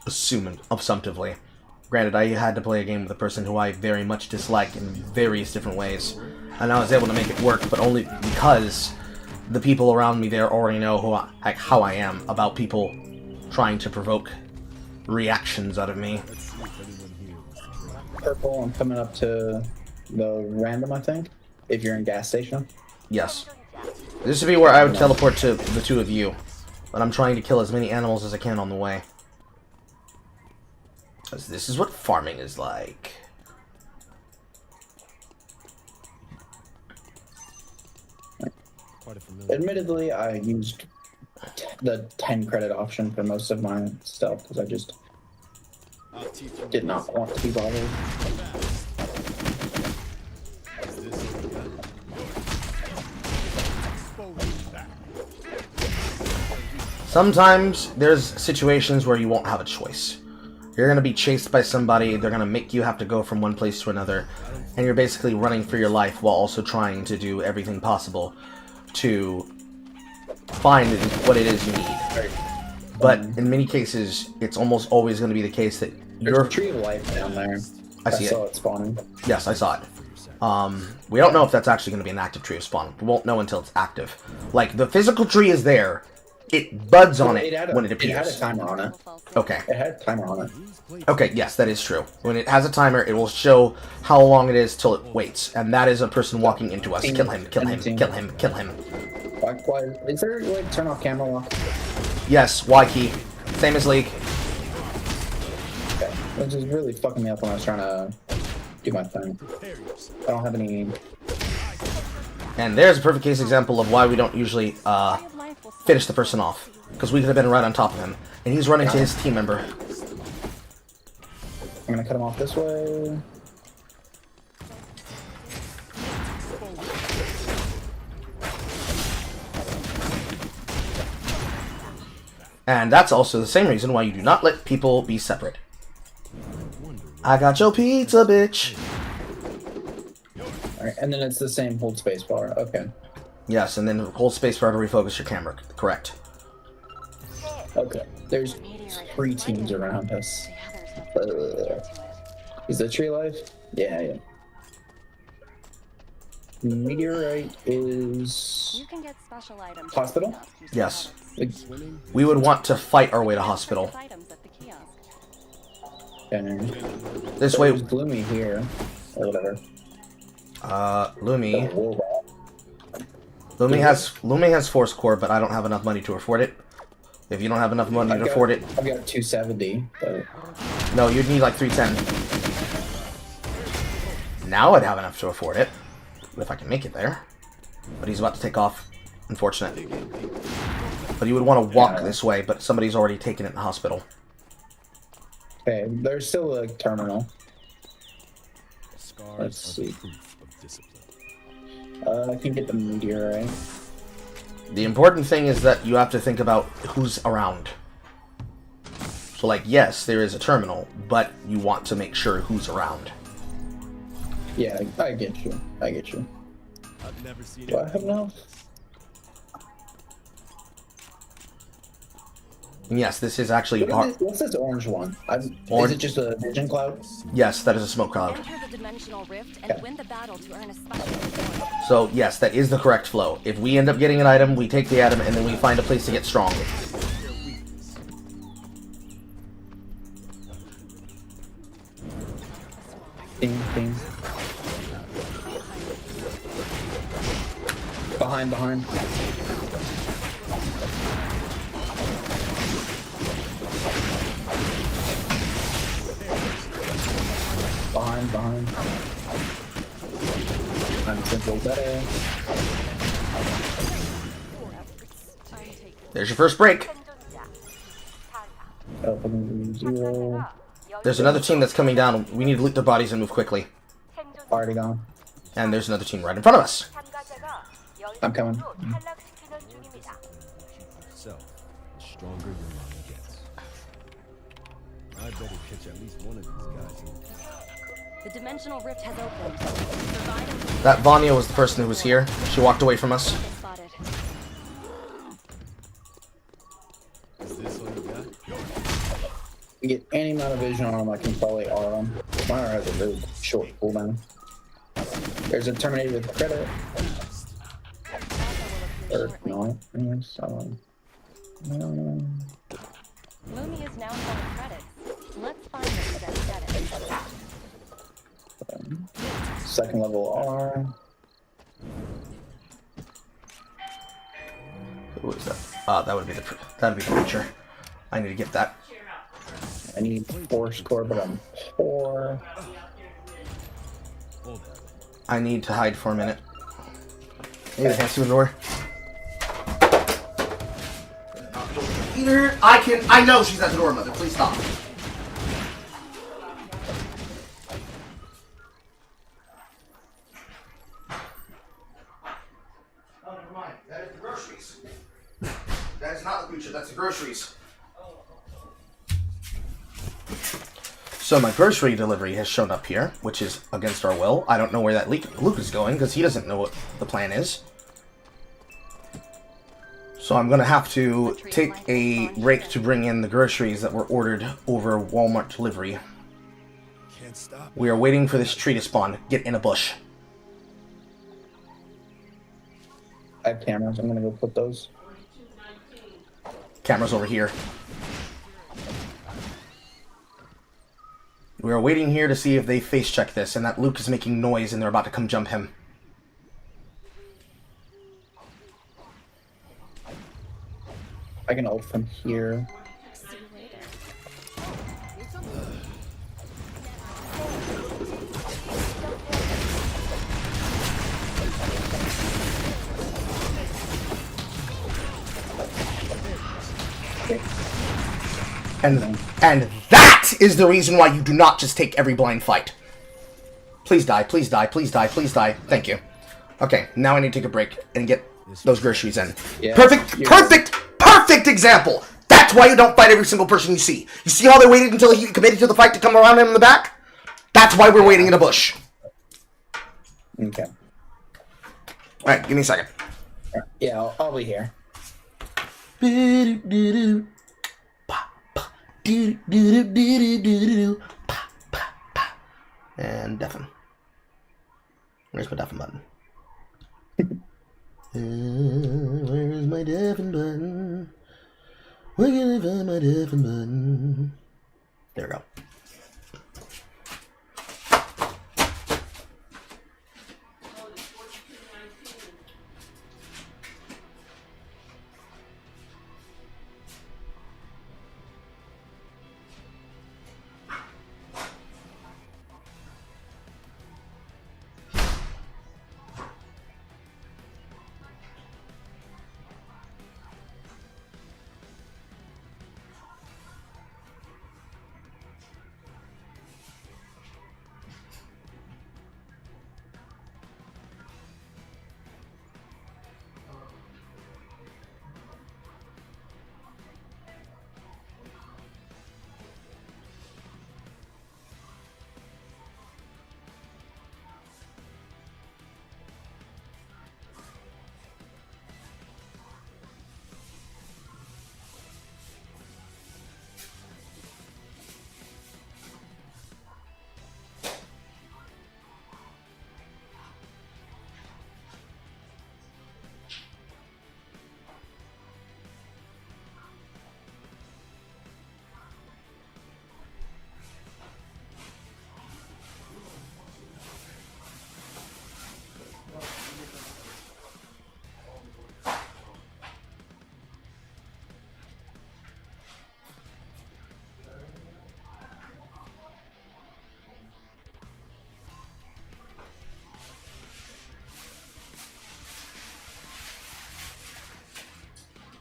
Assumptively. Granted, I had to play a game with a person who I very much dislike in various different ways, and I was able to make it work, but only because the people around me there already know how I am about people trying to provoke reactions out of me. Purple, I'm coming up to the random, I think, if you're in gas station. Yes. This would be where I would teleport to the two of you, but I'm trying to kill as many animals as I can on the way. Because this is what farming is like. Admittedly, I used the 10 credit option for most of my stuff because I just did not want to be bothered. Sometimes there's situations where you won't have a choice. You're going to be chased by somebody, they're going to make you have to go from one place to another, and you're basically running for your life while also trying to do everything possible to find what it is you need. But in many cases, it's almost always going to be the case that There's a tree of life down there. I see saw it spawning. Yes, I saw it. We don't know if that's actually going to be an active tree of spawn. We won't know until it's active. Like, the physical tree is there. It buds on it when it appears. It had a timer on it. Okay. It had a timer on it. Okay, yes, that is true. When it has a timer, it will show how long it is till it waits. And that is a person walking into us. Kill him, kill him, kill him, kill him. Why, is there a way to turn off camera lock? Yes, Y key. Same as League. Okay. Which is really fucking me up when I was trying to do my thing. I don't have any... And there's a perfect case example of why we don't usually finish the person off. Because we could have been right on top of him. And he's running to his team member. I'm gonna cut him off this way. And that's also the same reason why you do not let people be separate. I got your pizza, bitch! Alright, and then it's the same hold space bar. Okay. Yes, and then hold space bar to refocus your camera. Correct. Okay. There's 3 teams around us. Is the tree alive? Yeah. Meteorite is... You can get special items. Hospital? Yes. We would want to fight our way to hospital. This way... There's Gloomy here. Or whatever. Lumi has Force Core, but I don't have enough money to afford it. If you don't have enough money to afford it... I've got 270, but... No, you'd need like 310. Now I'd have enough to afford it. If I can make it there. But he's about to take off. Unfortunate. But you would want to walk this way, but somebody's already taken it in the hospital. Okay, there's still a terminal. Let's see. I can get the meteorite. The important thing is that you have to think about who's around. So, like, yes, there is a terminal, but you want to make sure who's around. Yeah, I get you. Do I have enough? Yes, this is actually what's this orange one? Is it just a vision cloud? Yes, that is a smoke cloud. Enter the dimensional rift and win the battle to earn a special. So, yes, that is the correct flow. If we end up getting an item, we take the item, and then we find a place to get strong. Ding, ding. Behind. Behind. I'm simply better. There's your first break. Zero. There's another team that's coming down. We need to loot their bodies and move quickly. Already gone. And there's another team right in front of us. I'm coming. So, the stronger your line gets. I better catch at least one of these guys. The dimensional rift has opened. That Vanya was the person who was here. She walked away from us. Is this all you got? You get any amount of vision on them, I can probably R them. Mine has a really short cooldown. There's a Terminator with credit. Or no, anyways, Lumi is now selling credits. Let's find the aesthetic. Second level R. Who is that? That would be the preacher. I need to get that. I need 4 score, but I'm poor. I need to hide for a minute. Maybe I can't see the door. Either I know she's at the door, mother. Please stop. Oh, never mind. That is the groceries. That is not the butcher. That's the groceries. So my grocery delivery has shown up here, which is against our will. I don't know where that Luke is going, because he doesn't know what the plan is. So I'm going to have to take a break to bring in the groceries that were ordered over Walmart delivery. We are waiting for this tree to spawn. Get in a bush. I have cameras. I'm going to go put those. Camera's over here. We are waiting here to see if they face check this, and that Luke is making noise and they're about to come jump him. I can ult from here. And that is the reason why you do not just take every blind fight. Please die, please die, please die, please die. Thank you. Okay, now I need to take a break and get those groceries in. Yeah, Perfect example! That's why you don't fight every single person you see. You see how they waited until he committed to the fight to come around him in the back? That's why we're waiting in a bush. Okay. Alright, give me a second. Yeah, I'll be here. And deafen. Where's my deafen button? Where is my deafen button? Where can I find my deafen button? There we go.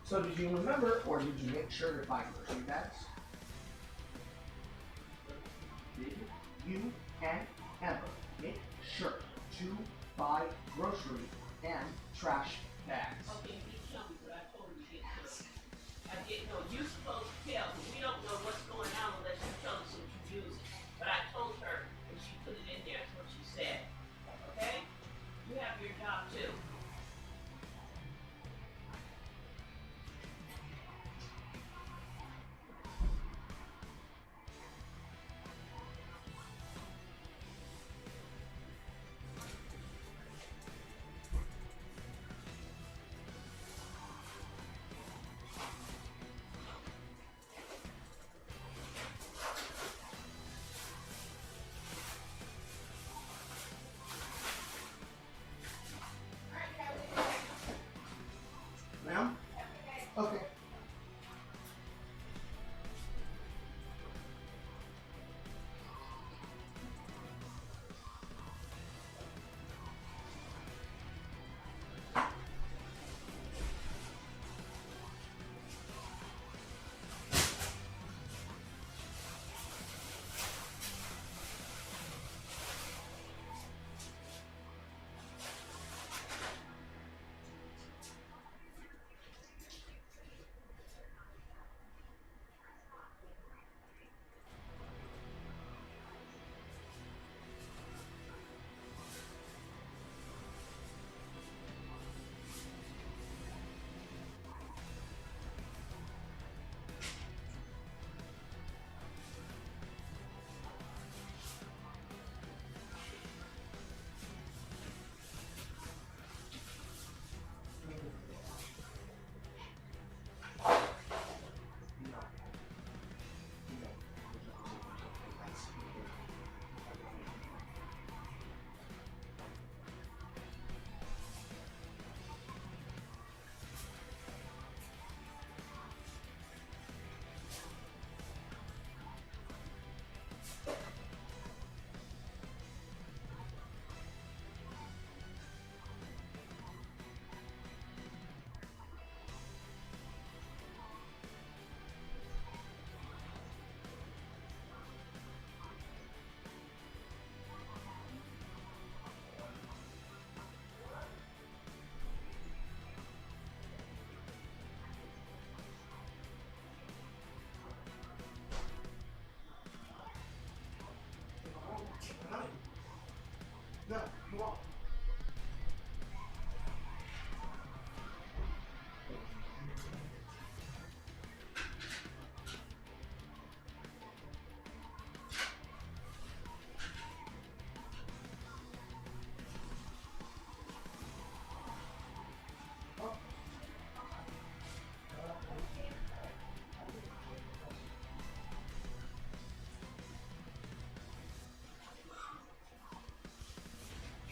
So did you remember, or did you make sure to buy grocery bags? Did you and Amber make sure to buy grocery and trash bags? Okay, you tell me, but I told you I didn't know. You're supposed to tell, but we don't know what's going on unless you tell us what you use. But I told her when she put it in there, that's what she said. Okay? You have your job too.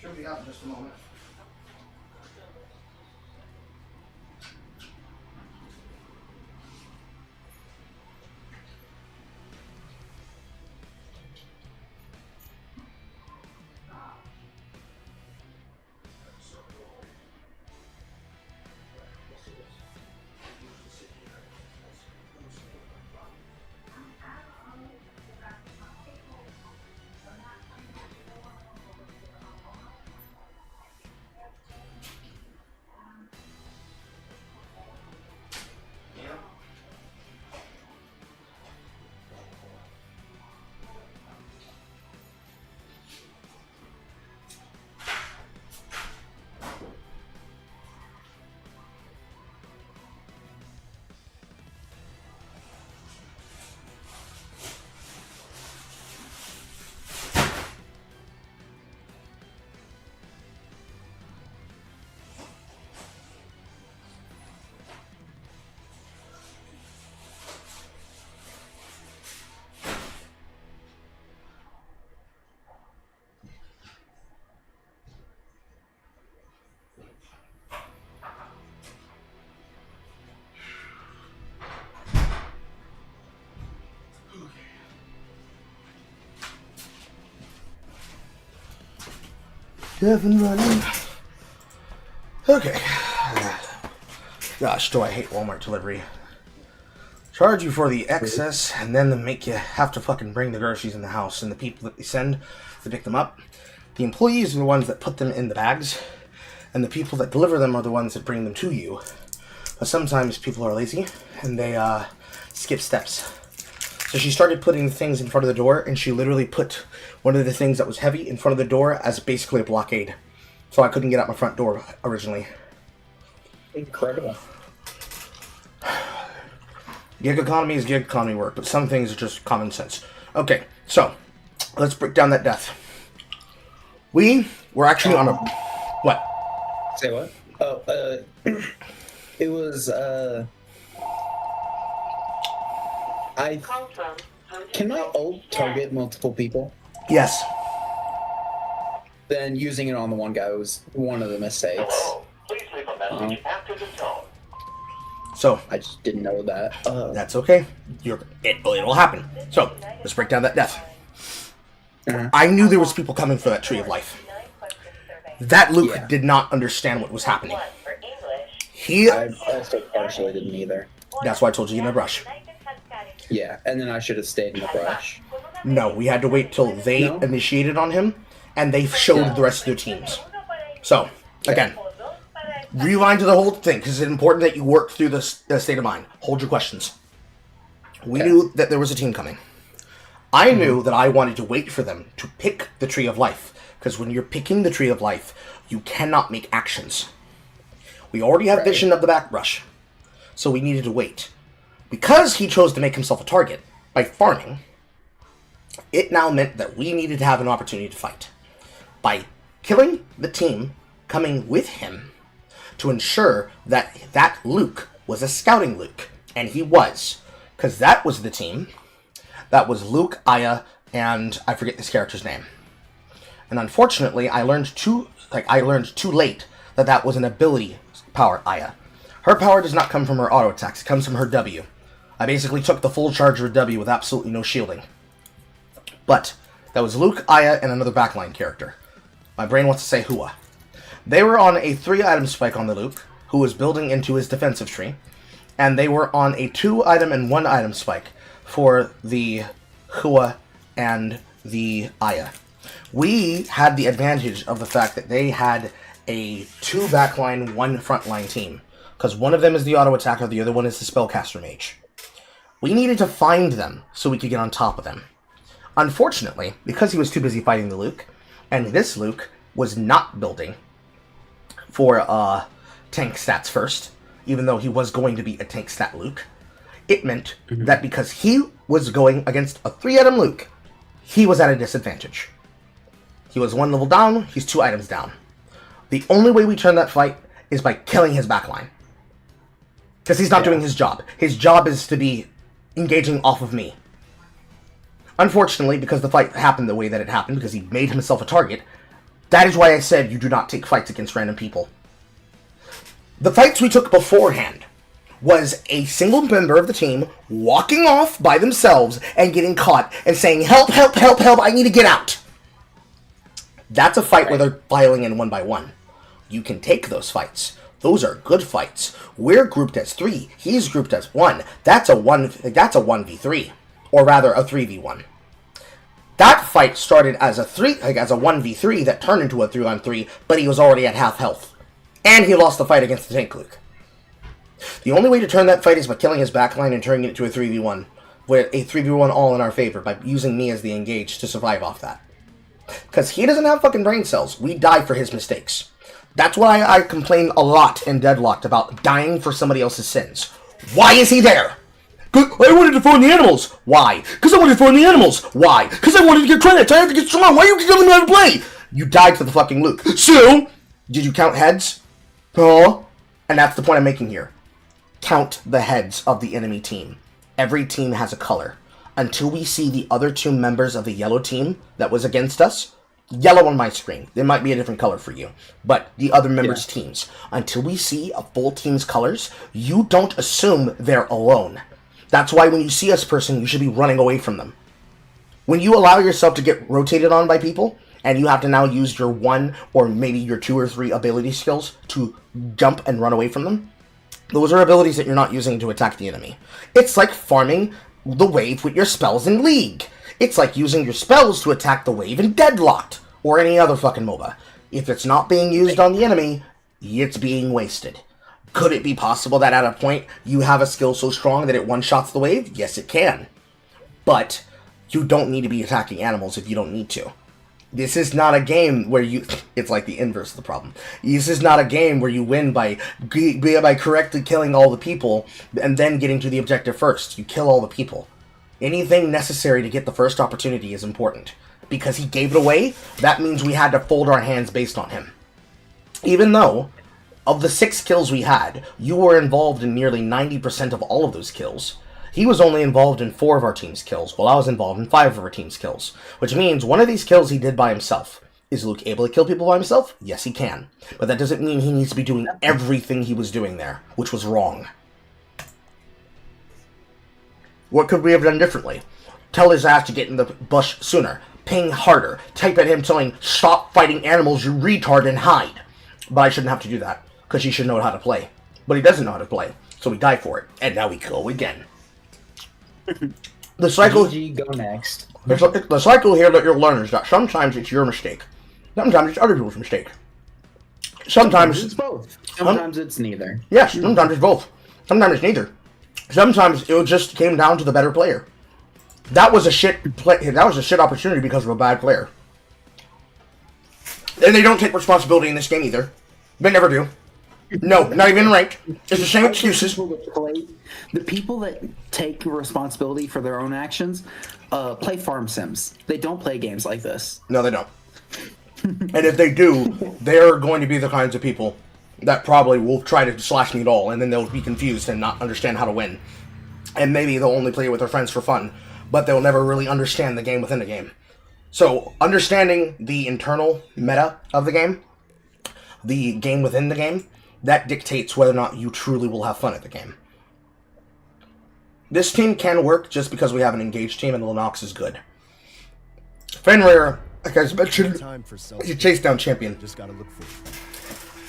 Should be out in just a moment. Devin running. Okay. Gosh, do I hate Walmart delivery. Charge you for the excess, and then they make you have to fucking bring the groceries in the house, and the people that they send to pick them up, the employees are the ones that put them in the bags, and the people that deliver them are the ones that bring them to you. But sometimes people are lazy, and they skip steps. So she started putting things in front of the door, and she literally put one of the things that was heavy in front of the door as basically a blockade. So I couldn't get out my front door originally. Incredible. Gig economy is gig economy work, but some things are just common sense. Okay, so let's break down that death. We were actually on a... What? Say what? Oh, it was, Can my ult target multiple people? Yes. Then using it on the one guy was one of the mistakes. Please leave a message after the tone. So I just didn't know that. That's okay. It'll happen. So let's break down that death. I knew there was people coming for that tree of life. That Luke did not understand what was happening. I also partially didn't either. That's why I told you in the brush. Yeah, and then I should have stayed in the brush. No, we had to wait till they initiated on him, and they showed the rest of their teams. So, again, rewind to the whole thing, because it's important that you work through the state of mind. Hold your questions. We knew that there was a team coming. I knew that I wanted to wait for them to pick the Tree of Life, because when you're picking the Tree of Life, you cannot make actions. We already have vision of the backbrush, so we needed to wait. Because he chose to make himself a target by farming, it now meant that we needed to have an opportunity to fight. By killing the team coming with him to ensure that that Luke was a scouting Luke. And he was. Because that was the team. That was Luke, Aya, and I forget this character's name. And unfortunately, I learned too late that that was an ability power, Aya. Her power does not come from her auto attacks, it comes from her W. I basically took the full charge of her W with absolutely no shielding. But that was Luke, Aya, and another backline character. My brain wants to say Hua. They were on a 3-item spike on the Luke, who was building into his defensive tree, and they were on a 2-item and 1-item spike for the Hua and the Aya. We had the advantage of the fact that they had a 2 backline, 1 frontline team, because one of them is the auto attacker, the other one is the spellcaster mage. We needed to find them so we could get on top of them. Unfortunately, because he was too busy fighting the Luke, and this Luke was not building for tank stats first, even though he was going to be a tank stat Luke, it meant that because he was going against a 3-item Luke, he was at a disadvantage. He was 1 level down, he's 2 items down. The only way we turn that fight is by killing his backline. Because he's not doing his job. His job is to be engaging off of me. Unfortunately, because the fight happened the way that it happened, because he made himself a target, that is why I said you do not take fights against random people. The fights we took beforehand was a single member of the team walking off by themselves and getting caught and saying, help, help, help, help, I need to get out. That's a fight where they're filing in 1 by 1. You can take those fights. Those are good fights. We're grouped as 3. He's grouped as 1. That's a 1v3. Or rather, a 3v1. That fight started as a 1v3 that turned into a 3-on-3, but he was already at half health. And he lost the fight against the tank Luke. The only way to turn that fight is by killing his backline and turning it to a 3v1. With a 3v1 all in our favor, by using me as the engage to survive off that. Because he doesn't have fucking brain cells. We die for his mistakes. That's why I complain a lot in Deadlocked about dying for somebody else's sins. Why is he there? I wanted to phone the animals. Why? Because I wanted to phone the animals. Why? Because I wanted to get credits. I have to get strong. Why are you telling me how to play? You died for the fucking Luke. So, did you count heads? Huh? And that's the point I'm making here. Count the heads of the enemy team. Every team has a color. Until we see the other 2 members of the yellow team that was against us, yellow on my screen. There might be a different color for you. But the other members' teams. Until we see a full team's colors, you don't assume they're alone. That's why when you see a person, you should be running away from them. When you allow yourself to get rotated on by people, and you have to now use your 1 or maybe your 2 or 3 ability skills to jump and run away from them, those are abilities that you're not using to attack the enemy. It's like farming the wave with your spells in League. It's like using your spells to attack the wave in Deadlocked, or any other fucking MOBA. If it's not being used on the enemy, it's being wasted. Could it be possible that at a point you have a skill so strong that it one-shots the wave? Yes, it can. But you don't need to be attacking animals if you don't need to. This is not a game where you... It's like the inverse of the problem. This is not a game where you win by correctly killing all the people and then getting to the objective first. You kill all the people. Anything necessary to get the first opportunity is important. Because he gave it away, that means we had to fold our hands based on him. Even though, of the 6 kills we had, you were involved in nearly 90% of all of those kills. He was only involved in 4 of our team's kills, while I was involved in 5 of our team's kills. Which means one of these kills he did by himself. Is Luke able to kill people by himself? Yes, he can. But that doesn't mean he needs to be doing everything he was doing there, which was wrong. What could we have done differently? Tell his ass to get in the bush sooner. Ping harder. Type at him telling, stop fighting animals, you retard, and hide. But I shouldn't have to do that, because he should know how to play. But he doesn't know how to play, so we die for it. And now we go again. The cycle... GG, go next. The cycle here that you'll learn is that sometimes it's your mistake. Sometimes it's other people's mistake. Sometimes it's both. Sometimes it's neither. Yes, sometimes it's both. Sometimes it's neither. Sometimes it just came down to the better player. That was a shit opportunity because of a bad player. And they don't take responsibility in this game either. They never do. No, not even ranked. It's the same excuses. The people that take responsibility for their own actions play farm sims. They don't play games like this. No, they don't. And if they do, they're going to be the kinds of people that probably will try to slash me at all, and then they'll be confused and not understand how to win. And maybe they'll only play with their friends for fun, but they'll never really understand the game within the game. So, understanding the internal meta of the game within the game, that dictates whether or not you truly will have fun at the game. This team can work just because we have an engaged team and Lennox is good. Fenrir, like I mentioned, is a chase down champion. Just gotta look for it.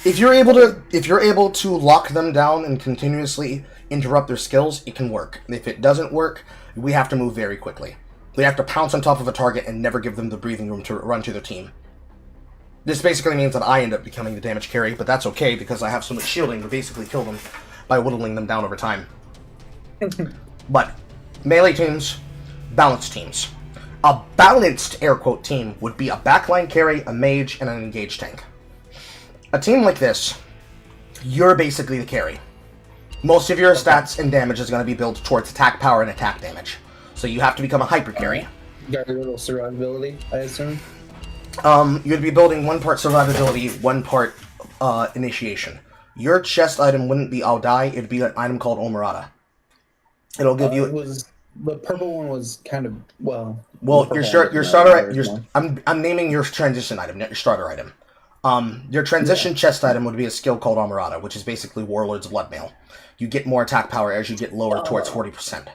If you're able to lock them down and continuously interrupt their skills, it can work. If it doesn't work, we have to move very quickly. We have to pounce on top of a target and never give them the breathing room to run to their team. This basically means that I end up becoming the damage carry, but that's okay because I have so much shielding to basically kill them by whittling them down over time. But melee teams, balanced teams. A balanced, air quote, team would be a backline carry, a mage, and an engaged tank. A team like this, you're basically the carry. Most of your stats and damage is going to be built towards attack power and attack damage. So you have to become a hyper carry. Got a little survivability, I assume? You'd be building 1 part survivability, 1 part initiation. Your chest item wouldn't be I'll die, it'd be an item called Omerata. It'll give you... The purple one was kind of, well... your starter... I'm naming your transition item, not your starter item. Your transition chest item would be a skill called Omerata, which is basically Warlord's Bloodmail. You get more attack power as you get lower towards 40%.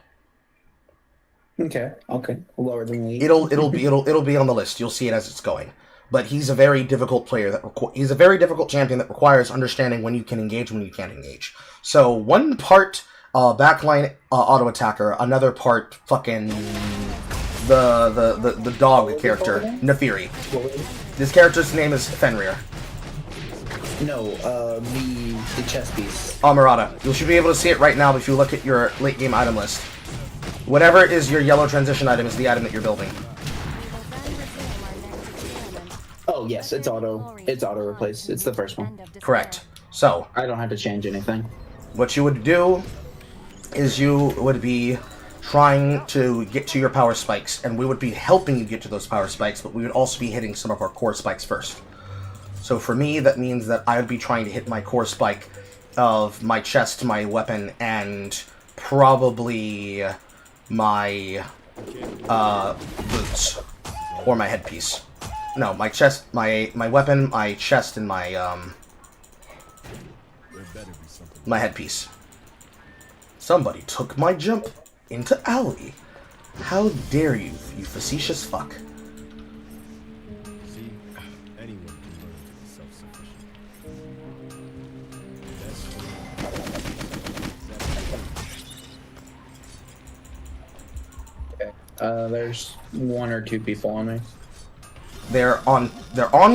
Okay. Lower than me. It'll be on the list. You'll see it as it's going. But he's a very difficult player. He's a very difficult champion that requires understanding when you can engage, when you can't engage. So 1 part backline auto attacker, another part fucking the dog character Nefiri. This character's name is Fenrir. No, the chess piece. Amarada. You should be able to see it right now if you look at your late game item list. Whatever is your yellow transition item is the item that you're building. Oh yes, it's auto replace. It's the first one. Correct. So I don't have to change anything. What you would do is you would be trying to get to your power spikes, and we would be helping you get to those power spikes, but we would also be hitting some of our core spikes first. So for me, that means that I would be trying to hit my core spike of my chest, my weapon, and probably my boots or my headpiece. No, my chest, my weapon, my chest, and my my headpiece. Somebody took my jump into alley. How dare you, you facetious fuck. See, anyone can learn to be self-sufficient. There's 1 or 2 people on me. They're on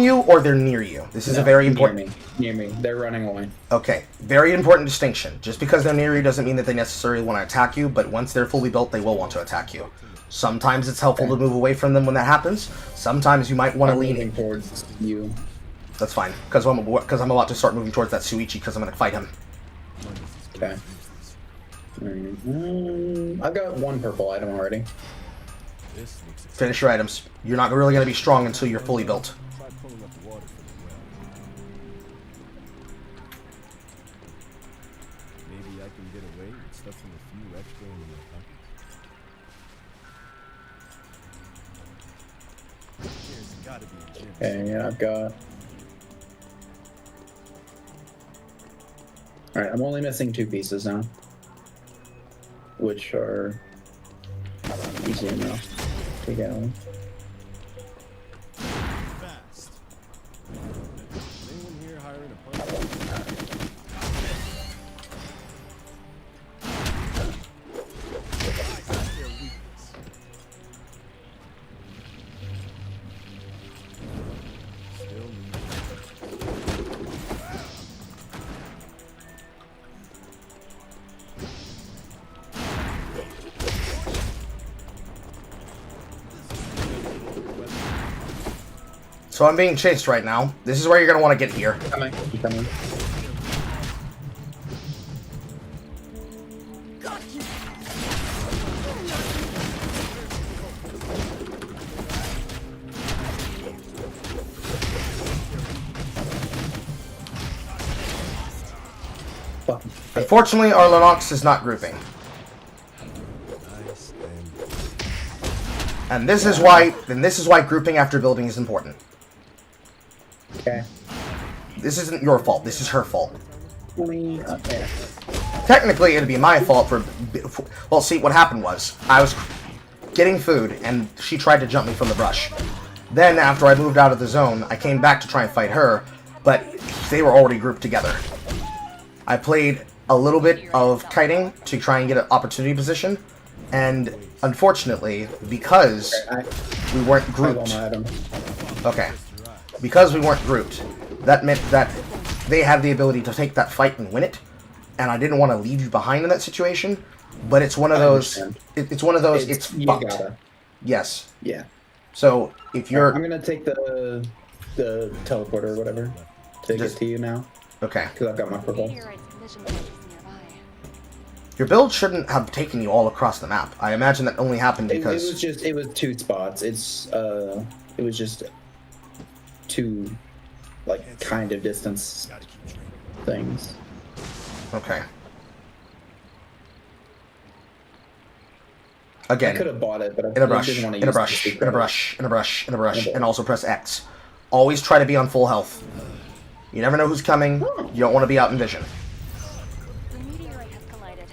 you or they're near you. This is a very important... Near me. They're running away. Okay. Very important distinction. Just because they're near you doesn't mean that they necessarily want to attack you, but once they're fully built, they will want to attack you. Sometimes it's helpful to move away from them when that happens. Sometimes you might want to lean towards you. That's fine, because I'm about to start moving towards that Suichi because I'm going to fight him. Okay. I've got 1 purple item already. Finish your items. You're not really going to be strong until you're fully built. Maybe I can get away with stuffing a few extra in my pockets. There's gotta be a gym. Okay, yeah, I've got... Alright, I'm only missing 2 pieces now. Which are... easy enough to get on. Fast. Anyone here hiring a puncher? So I'm being chased right now. This is where you're going to want to get here. Coming. Unfortunately, our Lennox is not grouping. And this is why grouping after building is important. Okay. This isn't your fault. This is her fault. Okay. Technically, it'd be my fault for... Well, see, what happened was, I was getting food, and she tried to jump me from the brush. Then, after I moved out of the zone, I came back to try and fight her, but they were already grouped together. I played a little bit of kiting to try and get an opportunity position, and unfortunately, because we weren't grouped... Okay. Because we weren't grouped, that meant that they had the ability to take that fight and win it, and I didn't want to leave you behind in that situation, but it's one of those... It's one of those... It's fucked. Yes. Yeah. So if you're, I'm gonna take the teleporter or whatever. Take it to you now. Okay. Because I've got my purple. Your build shouldn't have taken you all across the map. I imagine that only happened because It was 2 spots. It was just 2 like kind of distance things. Okay. Again, I could have bought it, but in a brush, didn't want to in a brush, in a brush, in a brush, in a brush, and also press X. Always try to be on full health. You never know who's coming. You don't want to be out in vision.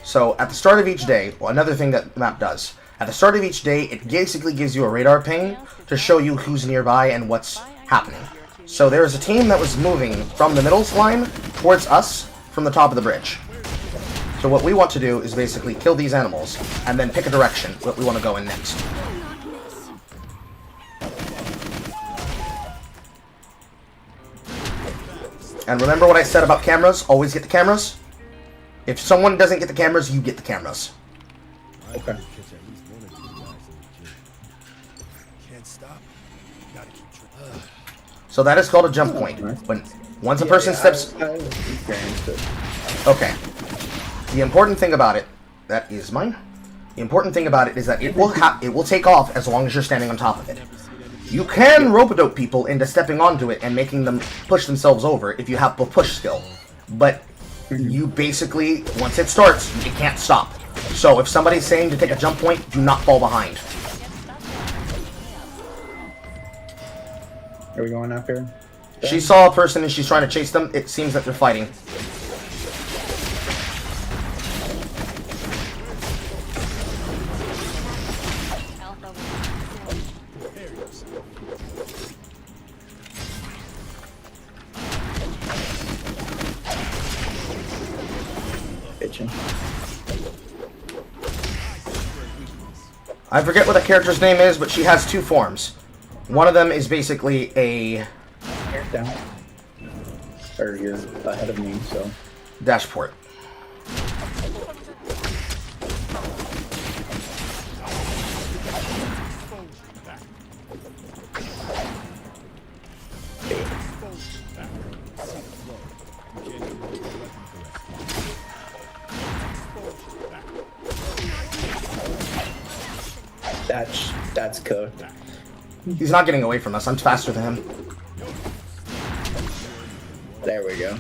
So at the start of each day, well, another thing that the map does, at the start of each day, it basically gives you a radar ping to show you who's nearby and what's happening. So there's a team that was moving from the middle line towards us from the top of the bridge. So what we want to do is basically kill these animals and then pick a direction that we want to go in next. And remember what I said about cameras? Always get the cameras. If someone doesn't get the cameras, you get the cameras. Okay. Can't stop. Gotta keep trying. So that is called a jump point. When once a person steps. Okay. The important thing about it, that is mine. The important thing about it is that it will take off as long as you're standing on top of it. You can rope-a-dope people into stepping onto it and making them push themselves over if you have a push skill. But you basically, once it starts, it can't stop. So if somebody's saying to take a jump point, do not fall behind. Are we going up here? She saw a person and she's trying to chase them. It seems that they're fighting. I forget what the character's name is, but she has 2 forms. One of them is basically a... Down. Or you're ahead of me, so... Dashport. That's cooked. He's not getting away from us. I'm faster than him. There we go.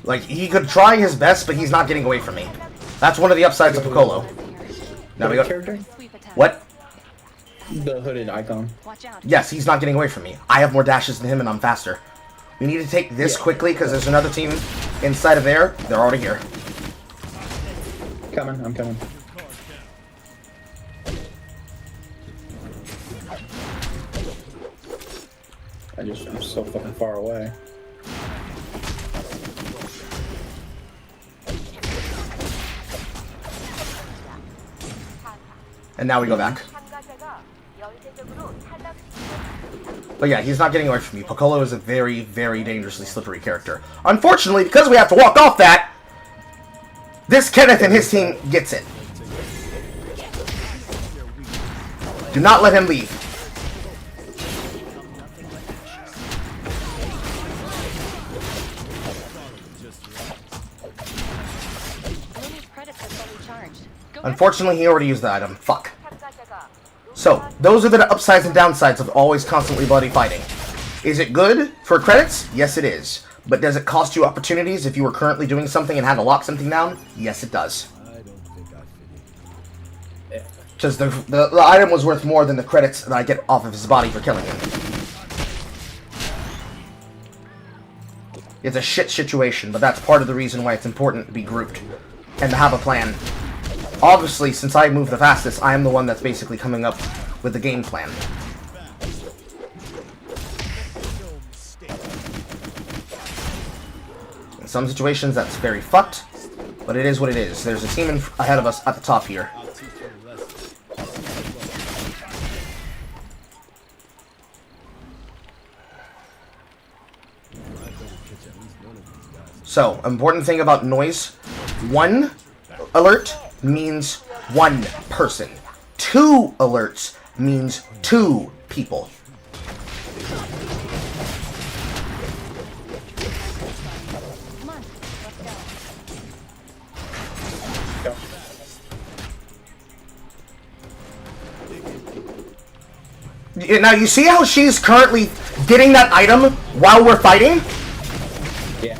Like, he could try his best, but he's not getting away from me. That's one of the upsides of Piccolo. Now we go. Character? What? The hooded icon. Yes, he's not getting away from me. I have more dashes than him, and I'm faster. We need to take this quickly, because there's another team inside of there. They're already here. Coming, I'm coming. I'm so fucking far away. And now we go back. But yeah, he's not getting away from me. Piccolo is a very, very dangerously slippery character. Unfortunately, because we have to walk off that, this Kenneth and his team gets it. Do not let him leave. Unfortunately, he already used the item. Fuck. So, those are the upsides and downsides of always constantly bloody fighting. Is it good for credits? Yes, it is. But does it cost you opportunities if you were currently doing something and had to lock something down? Yes, it does. Because the item was worth more than the credits that I get off of his body for killing him. It's a shit situation, but that's part of the reason why it's important to be grouped and to have a plan. Obviously, since I move the fastest, I am the one that's basically coming up with the game plan. In some situations, that's very fucked, but it is what it is. There's a team ahead of us at the top here. So, important thing about noise. 1 alert means one person. 2 alerts means 2 people. Come on, let's go. Now, you see how she's currently getting that item while we're fighting? Yeah.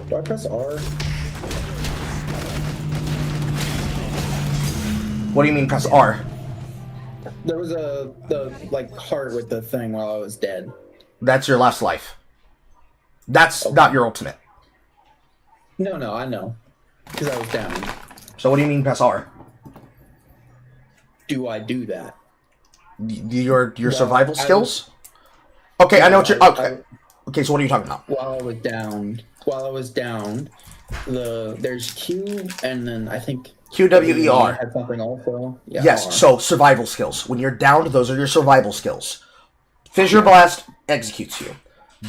Do I press R? What do you mean press R? There was the like heart with the thing while I was dead. That's your last life. That's not your ultimate. No, I know. Because I was down. So what do you mean press R? Do I do that? Your survival skills? Okay, I know what you're... Okay, so what are you talking about? While I was down, there's Q and then I think... QWER. Had something also. Yeah, yes, R. so survival skills. When you're downed, those are your survival skills. Fissure Blast executes you.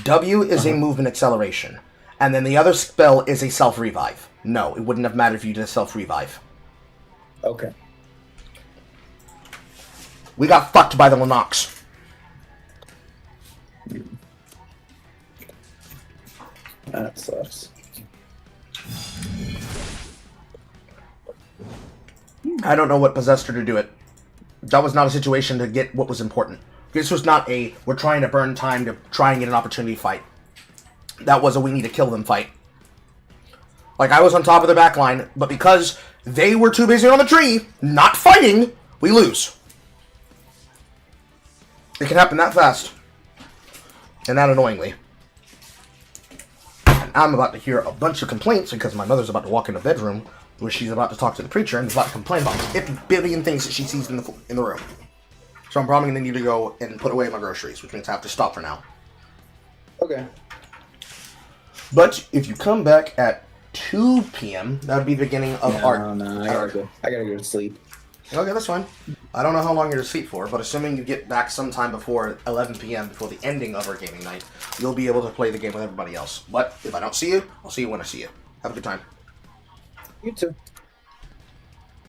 W is a movement acceleration. And then the other spell is a self-revive. No, it wouldn't have mattered if you did a self-revive. Okay. We got fucked by the Lennox. That sucks. I don't know what possessed her to do it. That was not a situation to get what was important. This was not a, we're trying to burn time to try and get an opportunity fight. That was a, we need to kill them fight. Like, I was on top of the back line, but because they were too busy on the tree, not fighting, we lose. It can happen that fast. And that annoyingly. And I'm about to hear a bunch of complaints because my mother's about to walk in the bedroom where she's about to talk to the preacher and is about to complain about 50 billion things that she sees in the room. So I'm probably going to need to go and put away my groceries, which means I have to stop for now. Okay. But if you come back at 2 p.m., that would be the beginning of our... No, I gotta go to sleep. Okay, that's fine. I don't know how long you're to sleep for, but assuming you get back sometime before 11 p.m., before the ending of our gaming night, you'll be able to play the game with everybody else. But if I don't see you, I'll see you when I see you. Have a good time. You too.